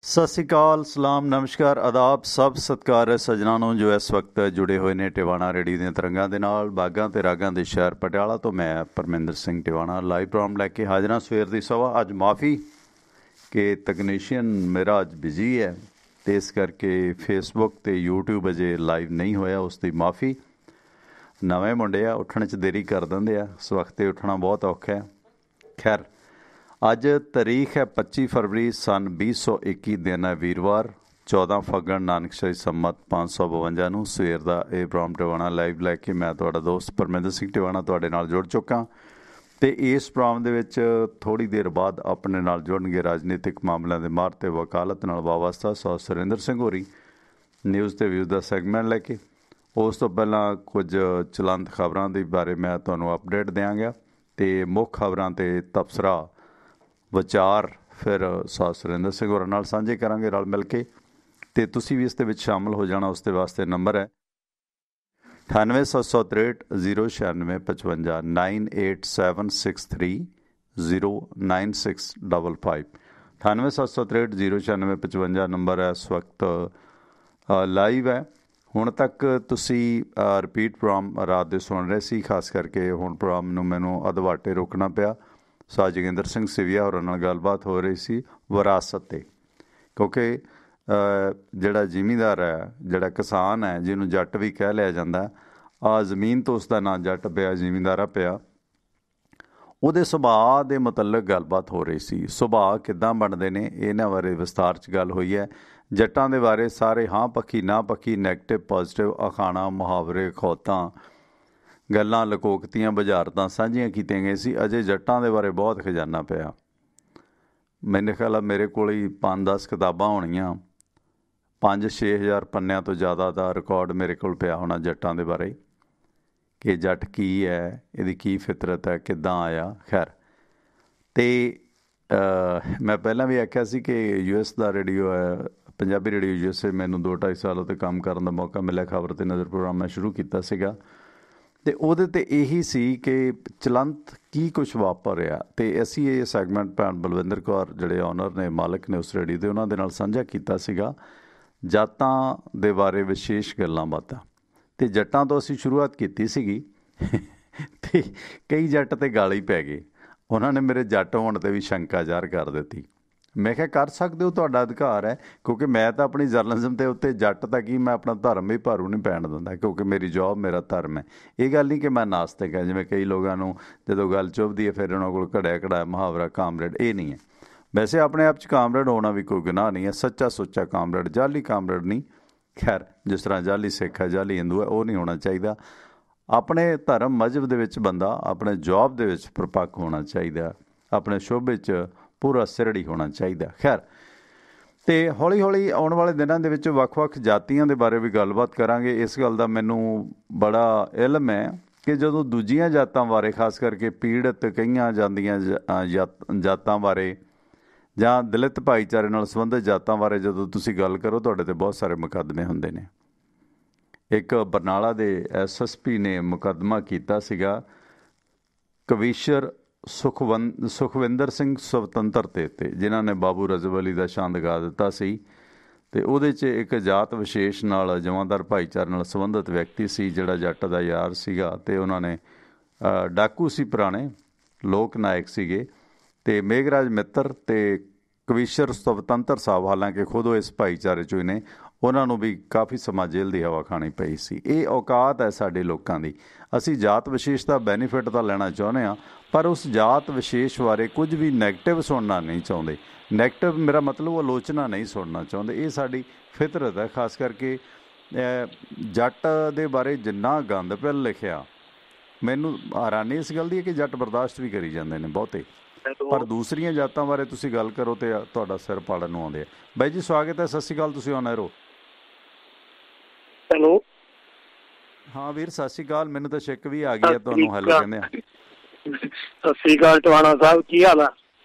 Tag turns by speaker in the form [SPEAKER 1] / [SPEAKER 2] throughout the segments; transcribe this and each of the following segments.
[SPEAKER 1] ਸਤਿ ਸ਼੍ਰੀ ਅਕਾਲ, ਸਲਾਮ, ਨਮਸਕਾਰ, ਆਦਾਬ, ਸਭ ਸਤਿਕਾਰ ਹੈ ਸੱਜਣਾਂ ਨੂੰ ਜੋ ਇਸ ਵਕਤ ਜੁੜੇ ਹੋਏ ਨੇ ਟਿਵਾਣਾ ਰੇਡੀਓ ਦੀਆਂ ਤਰੰਗਾਂ ਦੇ ਨਾਲ। ਬਾਗਾਂ ਤੇ ਰਾਗਾਂ ਦੇ ਸ਼ਹਿਰ ਪਟਿਆਲਾ ਤੋਂ ਮੈਂ ਪਰਮਿੰਦਰ ਸਿੰਘ ਟਿਵਾਣਾ ਲਾਈਵ ਪ੍ਰੋਗਰਾਮ ਲੈ ਕੇ ਹਾਜ਼ਰਾਂ ਸਵੇਰ ਦੀ ਸਵਾ। ਅੱਜ ਮਾਫੀ ਕਿ ਤਕਨੀਸ਼ੀਅਨ ਮੇਰਾ ਅੱਜ ਬਿਜ਼ੀ ਹੈ ਅਤੇ ਇਸ ਕਰਕੇ ਫੇਸਬੁੱਕ ਅਤੇ ਯੂਟਿਊਬ ਅਜੇ ਲਾਈਵ ਨਹੀਂ ਹੋਇਆ, ਉਸ ਦੀ ਮਾਫੀ। ਨਵੇਂ ਮੁੰਡੇ ਆ, ਉੱਠਣ 'ਚ ਦੇਰੀ ਕਰ ਦਿੰਦੇ ਆ, ਇਸ ਵਕਤ 'ਤੇ ਉੱਠਣਾ ਬਹੁਤ ਔਖਾ ਹੈ। ਖੈਰ, ਅੱਜ ਤਾਰੀਖ ਹੈ 25 ਫਰਵਰੀ ਸੰਨ 2021, ਦਿਨ ਹੈ ਵੀਰਵਾਰ, 14 ਫੱਗਣ ਨਾਨਕਸ਼ਾਹੀ ਸੰਮਤ 552 ਨੂੰ। ਸਵੇਰ ਦਾ ਇਹ ਪ੍ਰੋਗਰਾਮ ਟਿਵਾਣਾ ਲਾਈਵ ਲੈ ਕੇ ਮੈਂ ਤੁਹਾਡਾ ਦੋਸਤ ਪਰਮਿੰਦਰ ਸਿੰਘ ਟਿਵਾਣਾ ਤੁਹਾਡੇ ਨਾਲ ਜੁੜ ਚੁੱਕਾ ਅਤੇ ਇਸ ਪ੍ਰੋਗਰਾਮ ਦੇ ਵਿੱਚ ਥੋੜ੍ਹੀ ਦੇਰ ਬਾਅਦ ਆਪਣੇ ਨਾਲ ਜੁੜਨਗੇ ਰਾਜਨੀਤਿਕ ਮਾਮਲਿਆਂ ਦੇ ਮਾਹਰ ਅਤੇ ਵਕਾਲਤ ਨਾਲ ਵਾਬਸਤਾ ਸੌ ਸੁਰਿੰਦਰ ਸਿੰਘ ਹੋਰੀ ਨਿਊਜ਼ ਅਤੇ ਵਿਊਜ਼ ਦਾ ਸੈਗਮੈਂਟ ਲੈ ਕੇ। ਉਸ ਤੋਂ ਪਹਿਲਾਂ ਕੁਝ ਚਲੰਤ ਖਬਰਾਂ ਦੇ ਬਾਰੇ ਮੈਂ ਤੁਹਾਨੂੰ ਅਪਡੇਟ ਦਿਆਂਗਾ ਅਤੇ ਮੁੱਖ ਖਬਰਾਂ 'ਤੇ ਤਬਸਰਾ ਵਿਚਾਰ ਫਿਰ ਸੌ ਸੁਰਿੰਦਰ ਸਿੰਘ ਹੋਰਾਂ ਨਾਲ ਸਾਂਝੇ ਕਰਾਂਗੇ ਰਲ ਮਿਲ ਕੇ, ਅਤੇ ਤੁਸੀਂ ਵੀ ਇਸ ਦੇ ਵਿੱਚ ਸ਼ਾਮਲ ਹੋ ਜਾਣਾ। ਉਸ ਦੇ ਵਾਸਤੇ ਨੰਬਰ ਹੈ 9876309655 9887630965 9877309655 ਨੰਬਰ ਹੈ। ਇਸ ਵਕਤ ਲਾਈਵ ਹੈ। ਹੁਣ ਤੱਕ ਤੁਸੀਂ ਰਿਪੀਟ ਪ੍ਰੋਗਰਾਮ ਰਾਤ ਦੇ ਸੁਣ ਰਹੇ ਸੀ, ਖਾਸ ਕਰਕੇ ਹੁਣ ਪ੍ਰੋਗਰਾਮ ਨੂੰ ਮੈਨੂੰ ਅਧਵਾਟੇ ਰੋਕਣਾ ਪਿਆ। ਸੋ ਜੋਗਿੰਦਰ ਸਿੰਘ ਸਿਵਿਆ ਹੋਰਾਂ ਨਾਲ ਗੱਲਬਾਤ ਹੋ ਰਹੀ ਸੀ ਵਿਰਾਸਤ 'ਤੇ, ਕਿਉਂਕਿ ਜਿਹੜਾ ਜ਼ਿਮੀਂਦਾਰ ਹੈ, ਜਿਹੜਾ ਕਿਸਾਨ ਹੈ, ਜਿਹਨੂੰ ਜੱਟ ਵੀ ਕਹਿ ਲਿਆ ਜਾਂਦਾ, ਆ ਜ਼ਮੀਨ ਤੋਂ ਉਸਦਾ ਨਾਂ ਜੱਟ ਪਿਆ, ਜ਼ਿਮੀਂਦਾਰਾ ਪਿਆ, ਉਹਦੇ ਸੁਭਾਅ ਦੇ ਮੁਤਲਕ ਗੱਲਬਾਤ ਹੋ ਰਹੀ ਸੀ। ਸੁਭਾਅ ਕਿੱਦਾਂ ਬਣਦੇ ਨੇ ਇਹਨਾਂ ਬਾਰੇ ਵਿਸਥਾਰ 'ਚ ਗੱਲ ਹੋਈ ਹੈ। ਜੱਟਾਂ ਦੇ ਬਾਰੇ ਸਾਰੇ ਹਾਂ ਪੱਖੀ ਨਾ ਪੱਖੀ, ਨੈਗੇਟਿਵ ਪੋਜ਼ੀਟਿਵ ਅਖਾਣਾ, ਮੁਹਾਵਰੇ, ਖੌਤਾਂ, ਗੱਲਾਂ, ਲਕੋਕਤੀਆਂ, ਬੁਝਾਰਤਾਂ ਸਾਂਝੀਆਂ ਕੀਤੀਆਂ ਗਈਆਂ ਸੀ। ਅਜੇ ਜੱਟਾਂ ਦੇ ਬਾਰੇ ਬਹੁਤ ਖਜ਼ਾਨਾ ਪਿਆ। ਮੈਨੂੰ ਖਿਆਲ ਆ ਮੇਰੇ ਕੋਲ ਹੀ 5-10 ਕਿਤਾਬਾਂ ਹੋਣੀਆਂ, 5-6 ਹਜ਼ਾਰ ਪੰਨਿਆਂ ਤੋਂ ਜ਼ਿਆਦਾ ਦਾ ਰਿਕਾਰਡ ਮੇਰੇ ਕੋਲ ਪਿਆ ਹੋਣਾ ਜੱਟਾਂ ਦੇ ਬਾਰੇ, ਕਿ ਜੱਟ ਕੀ ਹੈ, ਇਹਦੀ ਕੀ ਫਿਤਰਤ ਹੈ, ਕਿੱਦਾਂ ਆਇਆ। ਖੈਰ, ਅਤੇ ਮੈਂ ਪਹਿਲਾਂ ਵੀ ਆਖਿਆ ਸੀ ਕਿ US ਦਾ ਰੇਡੀਓ ਹੈ, ਪੰਜਾਬੀ ਰੇਡੀਓ USA, ਮੈਨੂੰ 2-2.5 ਸਾਲ ਉੱਤੇ ਕੰਮ ਕਰਨ ਦਾ ਮੌਕਾ ਮਿਲਿਆ। ਖਬਰ 'ਤੇ ਨਜ਼ਰ ਪ੍ਰੋਗਰਾਮ ਮੈਂ ਸ਼ੁਰੂ ਕੀਤਾ ਸੀਗਾ ਅਤੇ ਉਹਦੇ 'ਤੇ ਇਹੀ ਸੀ ਕਿ ਚਲੰਤ ਕੀ ਕੁਛ ਵਾਪਰ ਰਿਹਾ, ਅਤੇ ਅਸੀਂ ਇਹ ਸੈਗਮੈਂਟ ਭੈਣ ਬਲਵਿੰਦਰ ਕੌਰ ਜਿਹੜੇ ਓਨਰ ਨੇ, ਮਾਲਕ ਨੇ ਉਸ ਰੇਡੀਓ ਦੇ, ਉਹਨਾਂ ਦੇ ਨਾਲ ਸਾਂਝਾ ਕੀਤਾ ਸੀਗਾ ਜਾਤਾਂ ਦੇ ਬਾਰੇ ਵਿਸ਼ੇਸ਼ ਗੱਲਾਂ ਬਾਤਾਂ। ਅਤੇ ਜੱਟਾਂ ਤੋਂ ਅਸੀਂ ਸ਼ੁਰੂਆਤ ਕੀਤੀ ਸੀਗੀ ਅਤੇ ਕਈ ਜੱਟ 'ਤੇ ਗਾਲੀ ਪੈ ਗਏ। ਉਹਨਾਂ ਨੇ ਮੇਰੇ ਜੱਟ ਹੋਣ 'ਤੇ ਵੀ ਸ਼ੰਕਾ ਜ਼ਾਹਰ ਕਰ ਦਿੱਤੀ। ਮੈਂ ਕਿਹਾ ਕਰ ਸਕਦੇ ਹੋ, ਤੁਹਾਡਾ ਅਧਿਕਾਰ ਹੈ, ਕਿਉਂਕਿ ਮੈਂ ਤਾਂ ਆਪਣੀ ਜਰਨਲਿਜ਼ਮ ਦੇ ਉੱਤੇ ਜੱਟ ਤਾਂ ਕੀ, ਮੈਂ ਆਪਣਾ ਧਰਮ ਵੀ ਭਾਰੂ ਨਹੀਂ ਪੈਣ ਦਿੰਦਾ, ਕਿਉਂਕਿ ਮੇਰੀ ਜੋਬ ਮੇਰਾ ਧਰਮ ਹੈ। ਇਹ ਗੱਲ ਨਹੀਂ ਕਿ ਮੈਂ ਨਾਸਤਿਕ ਹਾਂ, ਜਿਵੇਂ ਕਈ ਲੋਕਾਂ ਨੂੰ ਜਦੋਂ ਗੱਲ ਚੁੱਭਦੀ ਹੈ ਫਿਰ ਉਹਨਾਂ ਕੋਲ ਘੜਿਆ ਘੜਾਇਆ ਮੁਹਾਵਰਾ ਕਾਮਰੇਡ, ਇਹ ਨਹੀਂ ਹੈ। ਵੈਸੇ ਆਪਣੇ ਆਪ 'ਚ ਕਾਮਰੇਡ ਹੋਣਾ ਵੀ ਕੋਈ ਗੁਨਾਹ ਨਹੀਂ ਹੈ, ਸੱਚਾ ਸੁੱਚਾ ਕਾਮਰੇਡ, ਜਾਲੀ ਕਾਮਰੇਡ ਨਹੀਂ। ਖੈਰ, ਜਿਸ ਤਰ੍ਹਾਂ ਜਾਲੀ ਸਿੱਖ ਹੈ, ਜਾਲੀ ਹਿੰਦੂ ਹੈ, ਉਹ ਨਹੀਂ ਹੋਣਾ ਚਾਹੀਦਾ। ਆਪਣੇ ਧਰਮ ਮਜ਼ਹਬ ਦੇ ਵਿੱਚ ਬੰਦਾ ਆਪਣੇ ਜੋਬ ਦੇ ਵਿੱਚ ਪ੍ਰਪੱਕ ਹੋਣਾ ਚਾਹੀਦਾ, ਆਪਣੇ ਸ਼ੋਭੇ 'ਚ ਪੂਰਾ ਸਿਰੜੀ ਹੋਣਾ ਚਾਹੀਦਾ। ਖੈਰ, ਅਤੇ ਹੌਲੀ ਹੌਲੀ ਆਉਣ ਵਾਲੇ ਦਿਨਾਂ ਦੇ ਵਿੱਚ ਵੱਖ-ਵੱਖ ਜਾਤੀਆਂ ਦੇ ਬਾਰੇ ਵੀ ਗੱਲਬਾਤ ਕਰਾਂਗੇ। ਇਸ ਗੱਲ ਦਾ ਮੈਨੂੰ ਬੜਾ ਇਲਮ ਹੈ ਕਿ ਜਦੋਂ ਦੂਜੀਆਂ ਜਾਤਾਂ ਬਾਰੇ, ਖਾਸ ਕਰਕੇ ਪੀੜਤ ਕਹੀਆਂ ਜਾਂਦੀਆਂ ਜਾਤਾਂ ਬਾਰੇ ਜਾਂ ਦਲਿਤ ਭਾਈਚਾਰੇ ਨਾਲ ਸੰਬੰਧਿਤ ਜਾਤਾਂ ਬਾਰੇ ਜਦੋਂ ਤੁਸੀਂ ਗੱਲ ਕਰੋ, ਤੁਹਾਡੇ 'ਤੇ ਬਹੁਤ ਸਾਰੇ ਮੁਕੱਦਮੇ ਹੁੰਦੇ ਨੇ। ਇੱਕ ਬਰਨਾਲਾ ਦੇ SSP ਨੇ ਮੁਕੱਦਮਾ ਕੀਤਾ ਸੀਗਾ ਕਵੀਸ਼ਰ ਸੁਖਵਿੰਦਰ ਸਿੰਘ ਸੁਤੰਤਰ 'ਤੇ, ਜਿਨ੍ਹਾਂ ਨੇ ਬਾਬੂ ਰਜ਼ਬ ਅਲੀ ਦਾ ਸ਼ਾਨ ਦਿਖਾ ਦਿੱਤਾ ਸੀ, ਅਤੇ ਉਹਦੇ 'ਚ ਇੱਕ ਜਾਤ ਵਿਸ਼ੇਸ਼ ਨਾਲ, ਜਮਾਂਦਾਰ ਭਾਈਚਾਰੇ ਨਾਲ ਸੰਬੰਧਿਤ ਵਿਅਕਤੀ ਸੀ ਜਿਹੜਾ ਜੱਟ ਦਾ ਯਾਰ ਸੀਗਾ, ਅਤੇ ਉਹਨਾਂ ਨੇ ਡਾਕੂ ਸੀ, ਪੁਰਾਣੇ ਲੋਕ ਨਾਇਕ ਸੀਗੇ, ਅਤੇ ਮੇਘਰਾਜ ਮਿੱਤਰ ਅਤੇ ਕਵੀਸ਼ਰ ਸੁਤੰਤਰ ਸਾਹਿਬ, ਹਾਲਾਂਕਿ ਖੁਦ ਉਹ ਇਸ ਭਾਈਚਾਰੇ 'ਚੋਂ ਹੀ ਨੇ, ਉਹਨਾਂ ਨੂੰ ਵੀ ਕਾਫੀ ਸਮਾਂ ਜੇਲ੍ਹ ਦੀ ਹਵਾ ਖਾਣੀ ਪਈ ਸੀ। ਇਹ ਔਕਾਤ ਹੈ ਸਾਡੇ ਲੋਕਾਂ ਦੀ। ਅਸੀਂ ਜਾਤ ਵਿਸ਼ੇਸ਼ ਦਾ ਬੈਨੀਫਿਟ ਤਾਂ ਲੈਣਾ ਚਾਹੁੰਦੇ ਹਾਂ, ਪਰ ਉਸ ਜਾਤ ਵਿਸ਼ੇਸ਼ ਬਾਰੇ ਕੁਝ ਵੀ ਨੈਗੇਟਿਵ ਸੁਣਨਾ ਨਹੀਂ ਚਾਹੁੰਦੇ। ਨੈਗੇਟਿਵ ਮੇਰਾ ਮਤਲਬ ਆਲੋਚਨਾ ਨਹੀਂ ਸੁਣਨਾ ਚਾਹੁੰਦੇ। ਇਹ ਸਾਡੀ ਫਿਤਰਤ ਹੈ। ਖਾਸ ਕਰਕੇ ਜੱਟ ਦੇ ਬਾਰੇ ਜਿੰਨਾ ਗੰਦ ਪਿਆ ਲਿਖਿਆ, ਮੈਨੂੰ ਹੈਰਾਨੀ ਇਸ ਗੱਲ ਦੀ ਹੈ ਕਿ ਜੱਟ ਬਰਦਾਸ਼ਤ ਵੀ ਕਰੀ ਜਾਂਦੇ ਨੇ ਬਹੁਤੇ, ਪਰ ਦੂਸਰੀਆਂ ਜਾਤਾਂ ਬਾਰੇ ਤੁਸੀਂ ਗੱਲ ਕਰੋ ਅਤੇ ਤੁਹਾਡਾ ਸਿਰ ਪਾੜਨ ਨੂੰ ਆਉਂਦੇ ਆ। ਬਾਈ ਜੀ ਸਵਾਗਤ ਹੈ, ਸਤਿ ਸ਼੍ਰੀ ਅਕਾਲ, ਤੁਸੀਂ ਆਨ ਐਰੋ।
[SPEAKER 2] ਹੈਲੋ,
[SPEAKER 1] ਹਾਂ ਵੀਰ ਸਤਿ ਸ਼੍ਰੀ ਅਕਾਲ। ਮੈਨੂੰ ਤਾਂ ਸ਼ਿੱਕ ਵੀ ਆ ਗਈ ਹੈ ਤੁਹਾਨੂੰ ਹੈਲੋ ਕਹਿੰਦੇ ਆ।
[SPEAKER 2] ਸਤਿ ਸ਼੍ਰੀ ਅਕਾਲ ਟਵਾਣਾ ਸਾਹਿਬ, ਕੀ ਹਾਲ ਆ?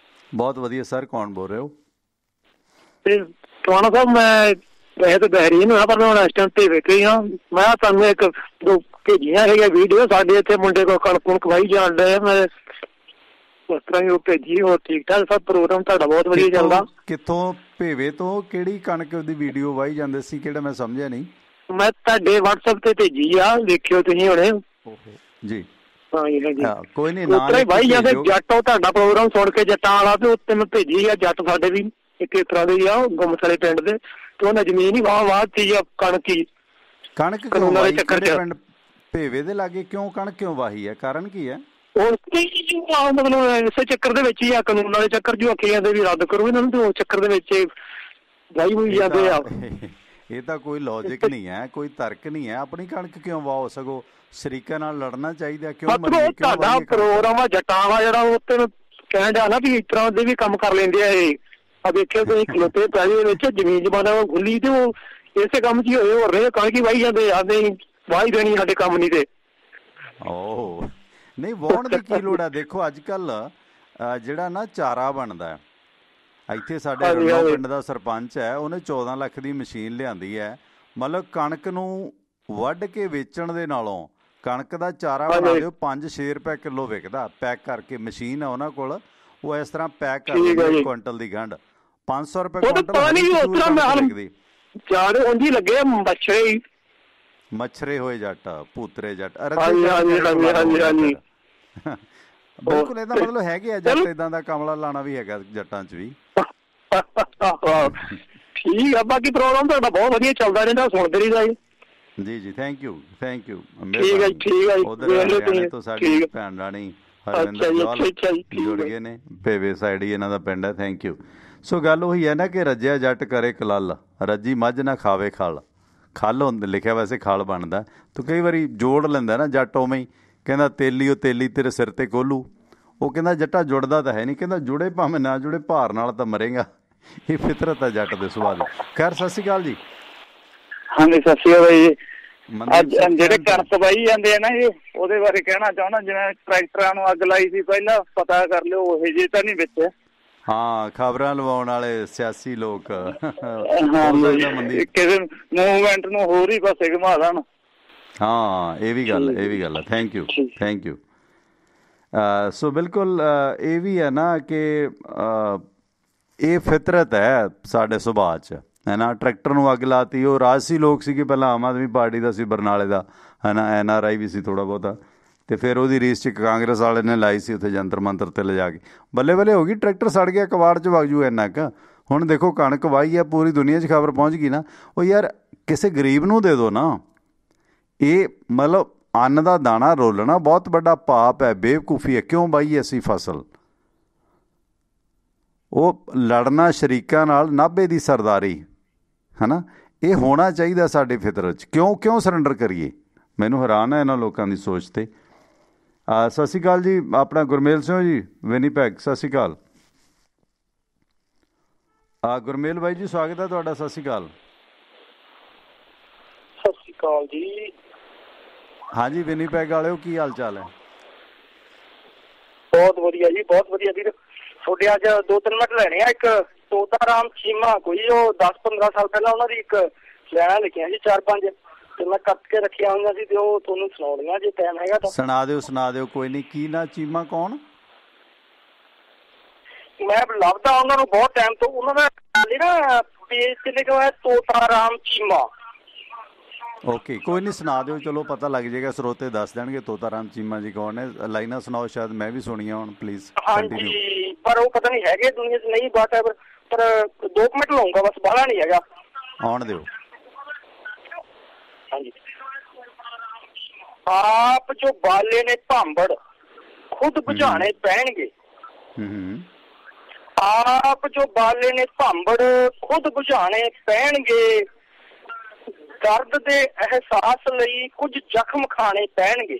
[SPEAKER 1] ਬਹੁਤ ਵਧੀਆ ਸਰ, ਕੌਣ ਬੋਲ ਰਹੇ ਹੋ?
[SPEAKER 2] ਤੇ ਟਵਾਣਾ ਸਾਹਿਬ, ਮੈਂ ਵੈਸੇ ਤਾਂ ਬਹਿਰੀਨ ਹਾਂ, ਪਰ ਮੈਂ ਹੁਣ ਇਸ ਟਾਈਮ ਤੇ ਵੇਖ ਰਹੀ ਹਾਂ। ਮੈਂ ਤੁਹਾਨੂੰ ਇੱਕ ਦੋ ਭੇਜੀਆਂ ਹੈਗੀਆਂ ਵੀਡੀਓ, ਸਾਡੇ ਇੱਥੇ ਮੁੰਡੇ ਕੋਲ ਕਣਕ ਕੁਣਕ ਵਾਹੀ ਜਾਣ ਡਏ, ਮੈਂ ਉਸ ਤਰ੍ਹਾਂ ਹੀ ਉਹ ਭੇਜੀ। ਹੋਰ ਠੀਕ ਠਾਕ ਸਭ? ਪ੍ਰੋਗਰਾਮ ਤੁਹਾਡਾ ਬਹੁਤ ਵਧੀਆ ਚੱਲਦਾ।
[SPEAKER 1] ਕਿੱਥੋਂ ਭੇਵੇ ਤੋਂ ਕਿਹੜੀ ਕਣਕ ਦੀ ਵੀਡੀਓ ਵਾਈ ਜਾਂਦੇ ਸੀ, ਕਿਹੜਾ ਮੈਂ ਸਮਝਿਆ ਨਹੀਂ।
[SPEAKER 2] ਮੈਂ ਤੁਹਾਡੇ WhatsApp ਤੇ ਭੇਜੀ ਆ, ਵੇਖਿਓ ਤੁਸੀਂ ਹੁਣੇ
[SPEAKER 1] ਜੀ।
[SPEAKER 2] ਹਾਂਜੀ ਹਾਂਜੀ
[SPEAKER 1] ਕੋਈ ਨਹੀਂ,
[SPEAKER 2] ਉਤਰਾ ਹੀ ਵਾਈ ਜਾਂਦੇ ਜੱਟ। ਉਹ ਤੁਹਾਡਾ ਪ੍ਰੋਗਰਾਮ ਸੁਣ ਕੇ ਜੱਟਾਂ ਵਾਲਾ ਤੇ ਉੱਤੇ ਮੈਂ ਭੇਜੀ ਆ। ਜੱਟ ਸਾਡੇ ਵੀ ਇੱਕ ਇਸ ਤਰ੍ਹਾਂ ਦੇ ਆ, ਗੁੰਮਸਲੇ ਪਿੰਡ ਦੇ, ਤੇ ਉਹਨਾਂ ਜ਼ਮੀਨ ਹੀ ਵਾਹ ਤੀ ਆ ਕਣਕ ਹੀ।
[SPEAKER 1] ਕਣਕ
[SPEAKER 2] ਕਾਨੂੰਨਾਂ ਦੇ ਚੱਕਰ ਚ
[SPEAKER 1] ਪਿੰਡ ਭੇਵੇ ਦੇ ਲਾਗੇ ਕਿਉਂ ਕਣਕ ਕਿਉਂ ਵਾਹੀ ਹੈ, ਕਾਰਨ ਕੀ ਹੈ?
[SPEAKER 2] ਉਹ ਮਤਲਬ ਇਸੇ ਚੱਕਰ ਦੇ ਵਿੱਚ ਹੀ ਆ, ਕਾਨੂੰਨਾਂ ਦੇ ਚੱਕਰ ਜੋ ਆਖੀ ਜਾਂਦੇ ਵੀ ਰੱਦ ਕਰੋ ਇਹਨਾਂ ਨੂੰ, ਤੇ ਉਹ ਚੱਕਰ ਦੇ ਵਿੱਚ ਵਾਹੀ ਹੋਈ ਜਾਂਦੇ ਆ।
[SPEAKER 1] ਇਹ ਤਾਂ ਕੋਈ ਲੌਜਿਕ ਨਹੀਂ ਹੈ, ਕੋਈ ਤਰਕ ਨਹੀਂ ਹੈ। ਆਪਣੀ ਕਣਕ ਕਿਉਂ ਵਾਹੋ, ਸਗੋਂ ਸ਼ਰੀਕਾਂ ਨਾਲ ਲੜਨਾ ਚਾਹੀਦਾ। ਕਿਉਂ
[SPEAKER 2] ਤੁਹਾਡਾ ਪ੍ਰੋਗਰਾਮ ਆ ਜੱਟਾਂ ਵਾਲਾ ਜਿਹੜਾ, ਉਹ ਤੈਨੂੰ ਕਹਿਣ ਡਿਆ ਨਾ ਵੀ ਇਸ ਤਰ੍ਹਾਂ ਦੇ ਵੀ ਕੰਮ ਕਰ ਲੈਂਦੇ ਆ ਇਹ। ਆ ਦੇਖਿਓ ਤੁਸੀਂ ਖਲੋਤੇ ਪੈਲੀ ਦੇ ਵਿੱਚ ਜ਼ਮੀਨ ਜਮਾਨਾ ਖੁੱਲੀ, ਤੇ ਉਹ ਇਸੇ ਕੰਮ 'ਚ ਹੀ ਹੋਏ। ਹੋਰ ਰਹੇ ਕਣਕ ਹੀ ਵਾਹੀ ਜਾਂਦੇ ਆ, ਨਹੀਂ ਵਾਹੀ ਦੇਣੀ ਸਾਡੇ ਕੰਮ ਨਹੀਂ ਤੇ।
[SPEAKER 1] ਨਹੀਂ, ਵਾਹੁਣ ਦੀ ਕੀ ਲੋੜ ਹੈ? ਦੇਖੋ ਅੱਜ ਕੱਲ ਜਿਹੜਾ ਨਾ ਚਾਰਾ ਬਣਦਾ, ਇੱਥੇ ਸਾਡੇ ਪਿੰਡ ਦਾ ਸਰਪੰਚ ਹੈ, ਉਹਨੇ 14 ਲੱਖ ਦੀ ਮਸ਼ੀਨ ਲਿਆਂਦੀ ਹੈ। ਮਤਲਬ ਕਣਕ ਨੂੰ ਵੱਢ ਕੇ ਵੇਚਣ ਦੇ ਨਾਲੋਂ ਕਣਕ ਦਾ ਚਾਰਾ ਬਣਾ ਦਿਓ, 5-6 ਰੁਪਏ ਕਿਲੋ ਵਿਕਦਾ ਪੈਕ ਕਰਕੇ। ਮਸ਼ੀਨ ਆ ਉਹਨਾਂ ਕੋਲ, ਉਹ ਇਸ ਤਰ੍ਹਾਂ ਪੈਕ ਕਰ ਦਿੰਦੇ ਕੁਇੰਟਲ ਦੀ ਗੰਢ, 500 ਰੁਪਏ ਕੁਇੰਟਲ। ਮੱਛਰੇ ਹੋਏ ਜੱਟ, ਭੂਤਰੇ ਜੱਟ। ਬਿਲਕੁਲ, ਇਹਦਾ ਮਤਲਬ ਹੈਗੇ ਆ ਜੱਟ ਏਦਾਂ ਦਾ, ਕਮਲਾ ਲਾਣਾ ਵੀ ਹੈਗਾ ਜੱਟਾਂ 'ਚ ਵੀ।
[SPEAKER 2] ਠੀਕ ਆ, ਬਾਕੀ ਪ੍ਰੋਗਰਾਮ ਤੁਹਾਡਾ ਬਹੁਤ ਵਧੀਆ ਚੱਲਦਾ ਰਹਿੰਦਾ, ਸੁਣਦੇ ਰਹੀਦਾ ਜੀ।
[SPEAKER 1] ਜੀ ਜੀ, ਥੈਂਕ ਯੂ।
[SPEAKER 2] ਠੀਕ ਹੈ ਠੀਕ ਹੈ।
[SPEAKER 1] ਉਧਰ ਤੋਂ ਸਾਡੀ ਭੈਣ ਰਾਣੀ ਜੁੜ ਗਏ ਨੇ, ਭੇਵੇ ਸਾਈਡ ਹੀ ਇਹਨਾਂ ਦਾ ਪਿੰਡ ਹੈ। Thank you. ਸੋ ਗੱਲ ਉਹੀ ਹੈ ਨਾ ਕਿ ਰੱਜਿਆ ਜੱਟ ਕਰੇ ਕਲੱਲ, ਰੱਜੀ ਮੱਝ ਨਾ ਖਾਵੇ ਖਲ। ਖਲ ਹੁੰਦੇ ਲਿਖਿਆ, ਵੈਸੇ ਖਲ ਬਣਦਾ। ਤੂੰ ਕਈ ਵਾਰੀ ਜੋੜ ਲੈਂਦਾ ਨਾ ਜੱਟ, ਉਵੇਂ ਹੀ ਕਹਿੰਦਾ ਤੇਲੀ ਉਹ ਤੇਲੀ ਤੇਰੇ ਸਿਰ ਤੇ ਕੋਲੂ। ਉਹ ਕਹਿੰਦਾ ਜੱਟਾ ਜੁੜਦਾ ਤਾਂ ਹੈ ਨਹੀਂ, ਕਹਿੰਦਾ ਜੁੜੇ ਭਾਵੇਂ ਨਾ ਜੁੜੇ, ਭਾਰ ਨਾਲ ਤਾਂ ਮਰੇਗਾ। ਇਹ ਫਿਤਰਤ ਹੈ ਜੱਟ ਦੇ ਸੁਭਾਅ ਦੀ। ਖੈਰ, ਸਤਿ ਸ਼੍ਰੀ ਅਕਾਲ ਜੀ।
[SPEAKER 2] ਹਾਂਜੀ, ਸਤਿ ਸ਼੍ਰੀ ਅਕਾਲ ਜੀ। ਅੱਜ ਜਿਹੜੇ ਕਣਕ ਵਾਹੀ ਜਾਂਦੇ ਆ ਨਾ ਜੀ, ਉਹਦੇ ਬਾਰੇ ਕਹਿਣਾ ਚਾਹੁੰਦਾ। ਜਿਵੇਂ ਟਰੈਕਟਰਾਂ ਨੂੰ ਅੱਗ ਲਾਈ ਸੀ ਪਹਿਲਾਂ, ਪਤਾ ਕਰ ਲਿਓ ਉਹੋ ਜਿਹੇ ਤਾਂ ਨਹੀਂ ਵਿੱਚ।
[SPEAKER 1] ਹਾਂ, ਖਬਰਾਂ ਲਵਾਉਣ ਵਾਲੇ ਸਿਆਸੀ ਲੋਕ
[SPEAKER 2] ਕਿਸੇ ਮੂਵਮੈਂਟ ਨੂੰ ਹੋਰ ਹੀ ਪਾਸੇ ਘੁਮਾ ਦੇਣ।
[SPEAKER 1] ਹਾਂ, ਇਹ ਵੀ ਗੱਲ ਹੈ। Thank you. ਸੋ ਬਿਲਕੁਲ ਇਹ ਵੀ ਹੈ ਨਾ ਕਿ ਇਹ ਫਿਤਰਤ ਹੈ ਸਾਡੇ ਸੁਭਾਅ 'ਚ, ਹੈ ਨਾ। ਟਰੈਕਟਰ ਨੂੰ ਅੱਗ ਲਾਤੀ। ਉਹ ਰਾਜਸੀ ਲੋਕ ਸੀਗੇ ਪਹਿਲਾਂ, ਆਮ ਆਦਮੀ ਪਾਰਟੀ ਦਾ ਸੀ ਬਰਨਾਲੇ ਦਾ, ਹੈ ਨਾ, NRI ਵੀ ਸੀ ਥੋੜ੍ਹਾ ਬਹੁਤਾ, ਅਤੇ ਫਿਰ ਉਹਦੀ ਰੀਸ 'ਚ ਕਾਂਗਰਸ ਵਾਲੇ ਨੇ ਲਾਈ ਸੀ ਉੱਥੇ ਜੰਤਰ ਮੰਤਰ 'ਤੇ ਲਿਜਾ ਕੇ। ਬੱਲੇ ਬੱਲੇ ਹੋ ਗਈ, ਟਰੈਕਟਰ ਸੜ ਗਿਆ, ਕਬਾੜ 'ਚ ਵਗ ਜੂ ਇੰਨਾ ਕੁ। ਹੁਣ ਦੇਖੋ ਕਣਕ ਵਾਹੀ ਆ, ਪੂਰੀ ਦੁਨੀਆ 'ਚ ਖਬਰ ਪਹੁੰਚ ਗਈ ਨਾ। ਉਹ ਯਾਰ ਕਿਸੇ ਗਰੀਬ ਨੂੰ ਦੇ ਦਿਓ ਨਾ। ਇਹ ਮਤਲਬ ਅੰਨ ਦਾ ਦਾਣਾ ਰੋਲਣਾ ਬਹੁਤ ਵੱਡਾ ਪਾਪ ਹੈ, ਬੇਵਕੂਫੀ ਹੈ। ਕਿਉਂ ਵਾਹੀ ਅਸੀਂ ਫਸਲ? ਉਹ ਲੜਨਾ ਸ਼ਰੀਕਾਂ ਨਾਲ, ਨਾਭੇ ਦੀ ਸਰਦਾਰੀ, ਹੈ ਨਾ। ਇਹ ਹੋਣਾ ਚਾਹੀਦਾ ਸਾਡੇ ਫਿਤਰਤ 'ਚ। ਕਿਉਂ ਸਰੈਂਡਰ ਕਰੀਏ? ਮੈਨੂੰ ਹੈਰਾਨ ਹੈ ਇਹਨਾਂ ਲੋਕਾਂ ਦੀ ਸੋਚ 'ਤੇ। ਸਤਿ ਸ਼੍ਰੀ ਅਕਾਲ ਜੀ। ਆਪਣਾ ਗੁਰਮੇਲ ਸਿੰਘ ਜੀ, ਵਿਨੀਪੈਗ। ਸਤਿ ਸ਼੍ਰੀ ਅਕਾਲ ਗੁਰਮੇਲ ਬਾਈ ਜੀ, ਸਵਾਗਤ ਹੈ ਤੁਹਾਡਾ। ਸਤਿ ਸ਼੍ਰੀ ਅਕਾਲ।
[SPEAKER 2] ਸਤਿ ਸ਼੍ਰੀ ਅਕਾਲ ਜੀ।
[SPEAKER 1] ਹਾਂਜੀ, ਵਿਨੀਪੈਗ ਵਾਲਿਓ, ਕੀ ਹਾਲ ਚਾਲ ਹੈ?
[SPEAKER 2] ਬਹੁਤ ਵਧੀਆ ਜੀ, ਬਹੁਤ ਵਧੀਆ ਵੀਰ। ਤੁਹਾਡੇ ਅੱਜ 2-3 ਮਿੰਟ ਲੈਣੇ ਆ। ਇੱਕ ਤੋਤਾ ਰਾਮ ਚੀਮਾ, ਕੋਈ ਉਹ 10-15 ਸਾਲ ਪਹਿਲਾਂ ਉਹਨਾਂ ਦੀ ਇੱਕ ਲੈਣਾ ਲਿਖੀਆਂ ਜੀ 4-5, ਤੇ ਮੈਂ ਕੱਟ ਕੇ ਰੱਖੀਆਂ ਹੋਈਆਂ ਸੀ, ਤੇ ਉਹ ਤੁਹਾਨੂੰ ਸੁਣਾਉਣੀਆਂ ਜੇ ਟਾਈਮ ਹੈਗਾ ਤਾਂ।
[SPEAKER 1] ਸੁਣਾ ਦਿਓ। ਕੋਈ ਨਹੀਂ। ਕੀ ਨਾ ਚੀਮਾ ਕੌਣ?
[SPEAKER 2] ਮੈਂ ਲੱਭਦਾ ਉਹਨਾਂ ਨੂੰ ਬਹੁਤ ਟਾਈਮ ਤੋਂ। ਉਹਨਾਂ ਦਾ ਨਾ ਪੇਜ ਤੇ ਲਿਖਿਆ ਹੋਇਆ ਤੋਤਾ ਰਾਮ ਚੀਮਾ।
[SPEAKER 1] ਓਕੇ, ਕੋਈ ਨਹੀਂ, ਸੁਣਾ ਦਿਓ। ਚਲੋ ਪਤਾ ਲੱਗ ਜਾਏਗਾ, ਸਰੋਤੇ ਦੱਸ ਦੇਣਗੇ ਤੋਤਾ ਰਾਮ ਚੀਮਾ ਜੀ ਕੌਣ ਨੇ। ਲਾਈਨਾਂ ਸੁਣਾਓ, ਸ਼ਾਇਦ ਮੈਂ ਵੀ ਸੁਣੀਆਂ ਹੁਣ, ਪਲੀਜ਼।
[SPEAKER 2] ਹਾਂਜੀ, ਪਰ ਉਹ ਪਤਾ ਨਹੀਂ ਹੈਗੇ ਦੁਨੀਆ 'ਚ, ਨਹੀਂ ਬਾਤ ਹੈ। ਪਰ 2 ਮਿੰਟ ਲਾਉਂਗਾ ਬਸ, ਬਾਹਲਾ ਨਹੀਂ ਹੈਗਾ।
[SPEAKER 1] ਆਉਣ ਦਿਓ।
[SPEAKER 2] ਹਾਂਜੀ। ਆਪ ਜੋ ਬਾਲੇ ਨੇ ਭਾਂਬੜ, ਖੁਦ ਬੁਝਾਣੇ ਪੈਣਗੇ। ਆਪ ਜੋ ਬਾਲੇ ਨੇ ਭਾਂਬੜ, ਖੁਦ ਬੁਝਾਣੇ ਪੈਣਗੇ। ਦਰਦ ਦੇ ਅਹਿਸਾਸ ਲਈ ਕੁਝ ਜ਼ਖਮ ਖਾਣੇ ਪੈਣਗੇ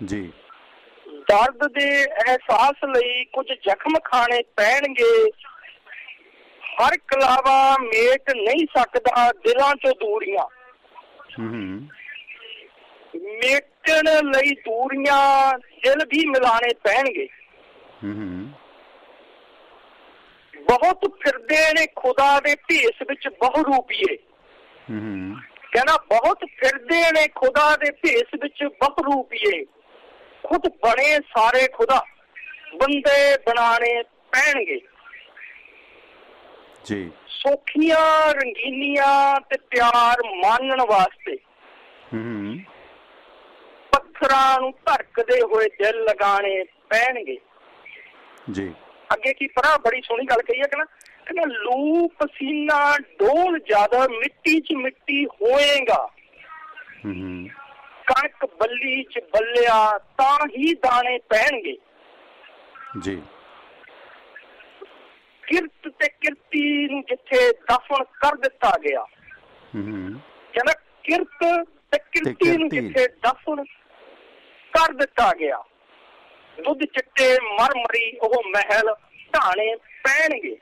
[SPEAKER 1] ਜੀ।
[SPEAKER 2] ਦਰਦ ਦੇ ਅਹਿਸਾਸ ਲਈ ਕੁਝ ਜ਼ਖਮ ਖਾਣੇ ਪੈਣਗੇ। ਹਰ ਕਲਾਵਾ ਮੇਟ ਨਹੀਂ ਸਕਦਾ ਦਿਲਾਂ ਚੋਂ ਦੂਰੀਆਂ। ਮੇਟਣ ਲਈ ਦੂਰੀਆਂ ਦਿਲ ਵੀ ਮਿਲਾਣੇ ਪੈਣਗੇ। ਬਹੁਤ ਫਿਰਦੇ ਨੇ ਖੁਦਾ ਦੇ ਭੇਸ ਵਿੱਚ ਬਹੁਰੂਪੀਏ। ਕਹਿੰਦਾ ਬਹੁਤ ਫਿਰਦੇ ਨੇ ਖੁਦਾ ਦੇ ਭੇਸ ਵਿੱਚ ਬਹੁਰੂਪੀਏ। ਖੁਦ ਬਣੇ ਸਾਰੇ ਖੁਦਾ, ਬੰਦੇ ਬਣਾਣੇ ਪੈਣਗੇ।
[SPEAKER 1] ਜੀ।
[SPEAKER 2] ਸੌਖੀਆਂ ਰੰਗੀਨੀਆਂ ਤੇ ਪਿਆਰ ਮਾਨਣ ਵਾਸਤੇ ਪੱਥਰਾਂ ਨੂੰ ਧੜਕਦੇ ਹੋਏ ਦਿਲ ਲਗਾਣੇ ਪੈਣਗੇ
[SPEAKER 1] ਜੀ।
[SPEAKER 2] ਅੱਗੇ ਕੀ ਪਰਾਂ ਬੜੀ ਸੋਹਣੀ ਗੱਲ ਕਹੀ ਹੈ ਕਹਿੰਦਾ ਲੂ ਪਸੀਨਾ ਡੋਲ ਜ਼ਿਆਦਾ ਮਿੱਟੀ 'ਚ ਮਿੱਟੀ ਹੋਏਗਾ, ਕਣਕ ਬੱਲੀ 'ਚ ਬੱਲਿਆ ਤਾਂ ਹੀ ਦਾਣੇ ਪੈਣਗੇ
[SPEAKER 1] ਜੀ।
[SPEAKER 2] ਕਿਰਤ ਤੇ ਕਿਰਤੀ ਨੂੰ ਜਿੱਥੇ ਦਫਨ ਕਰ ਦਿੱਤਾ ਗਿਆ, ਕਹਿੰਦਾ ਕਿਰਤ ਤੇ ਕਿਰਤੀ ਨੂੰ ਜਿੱਥੇ ਦਫਨ ਕਰ ਦਿੱਤਾ ਗਿਆ, ਦੁੱਧ ਚਿੱਟੇ ਮਰਮਰੀ ਉਹ ਮਹਿਲ ਢਾਣੇ ਪੈਣਗੇ।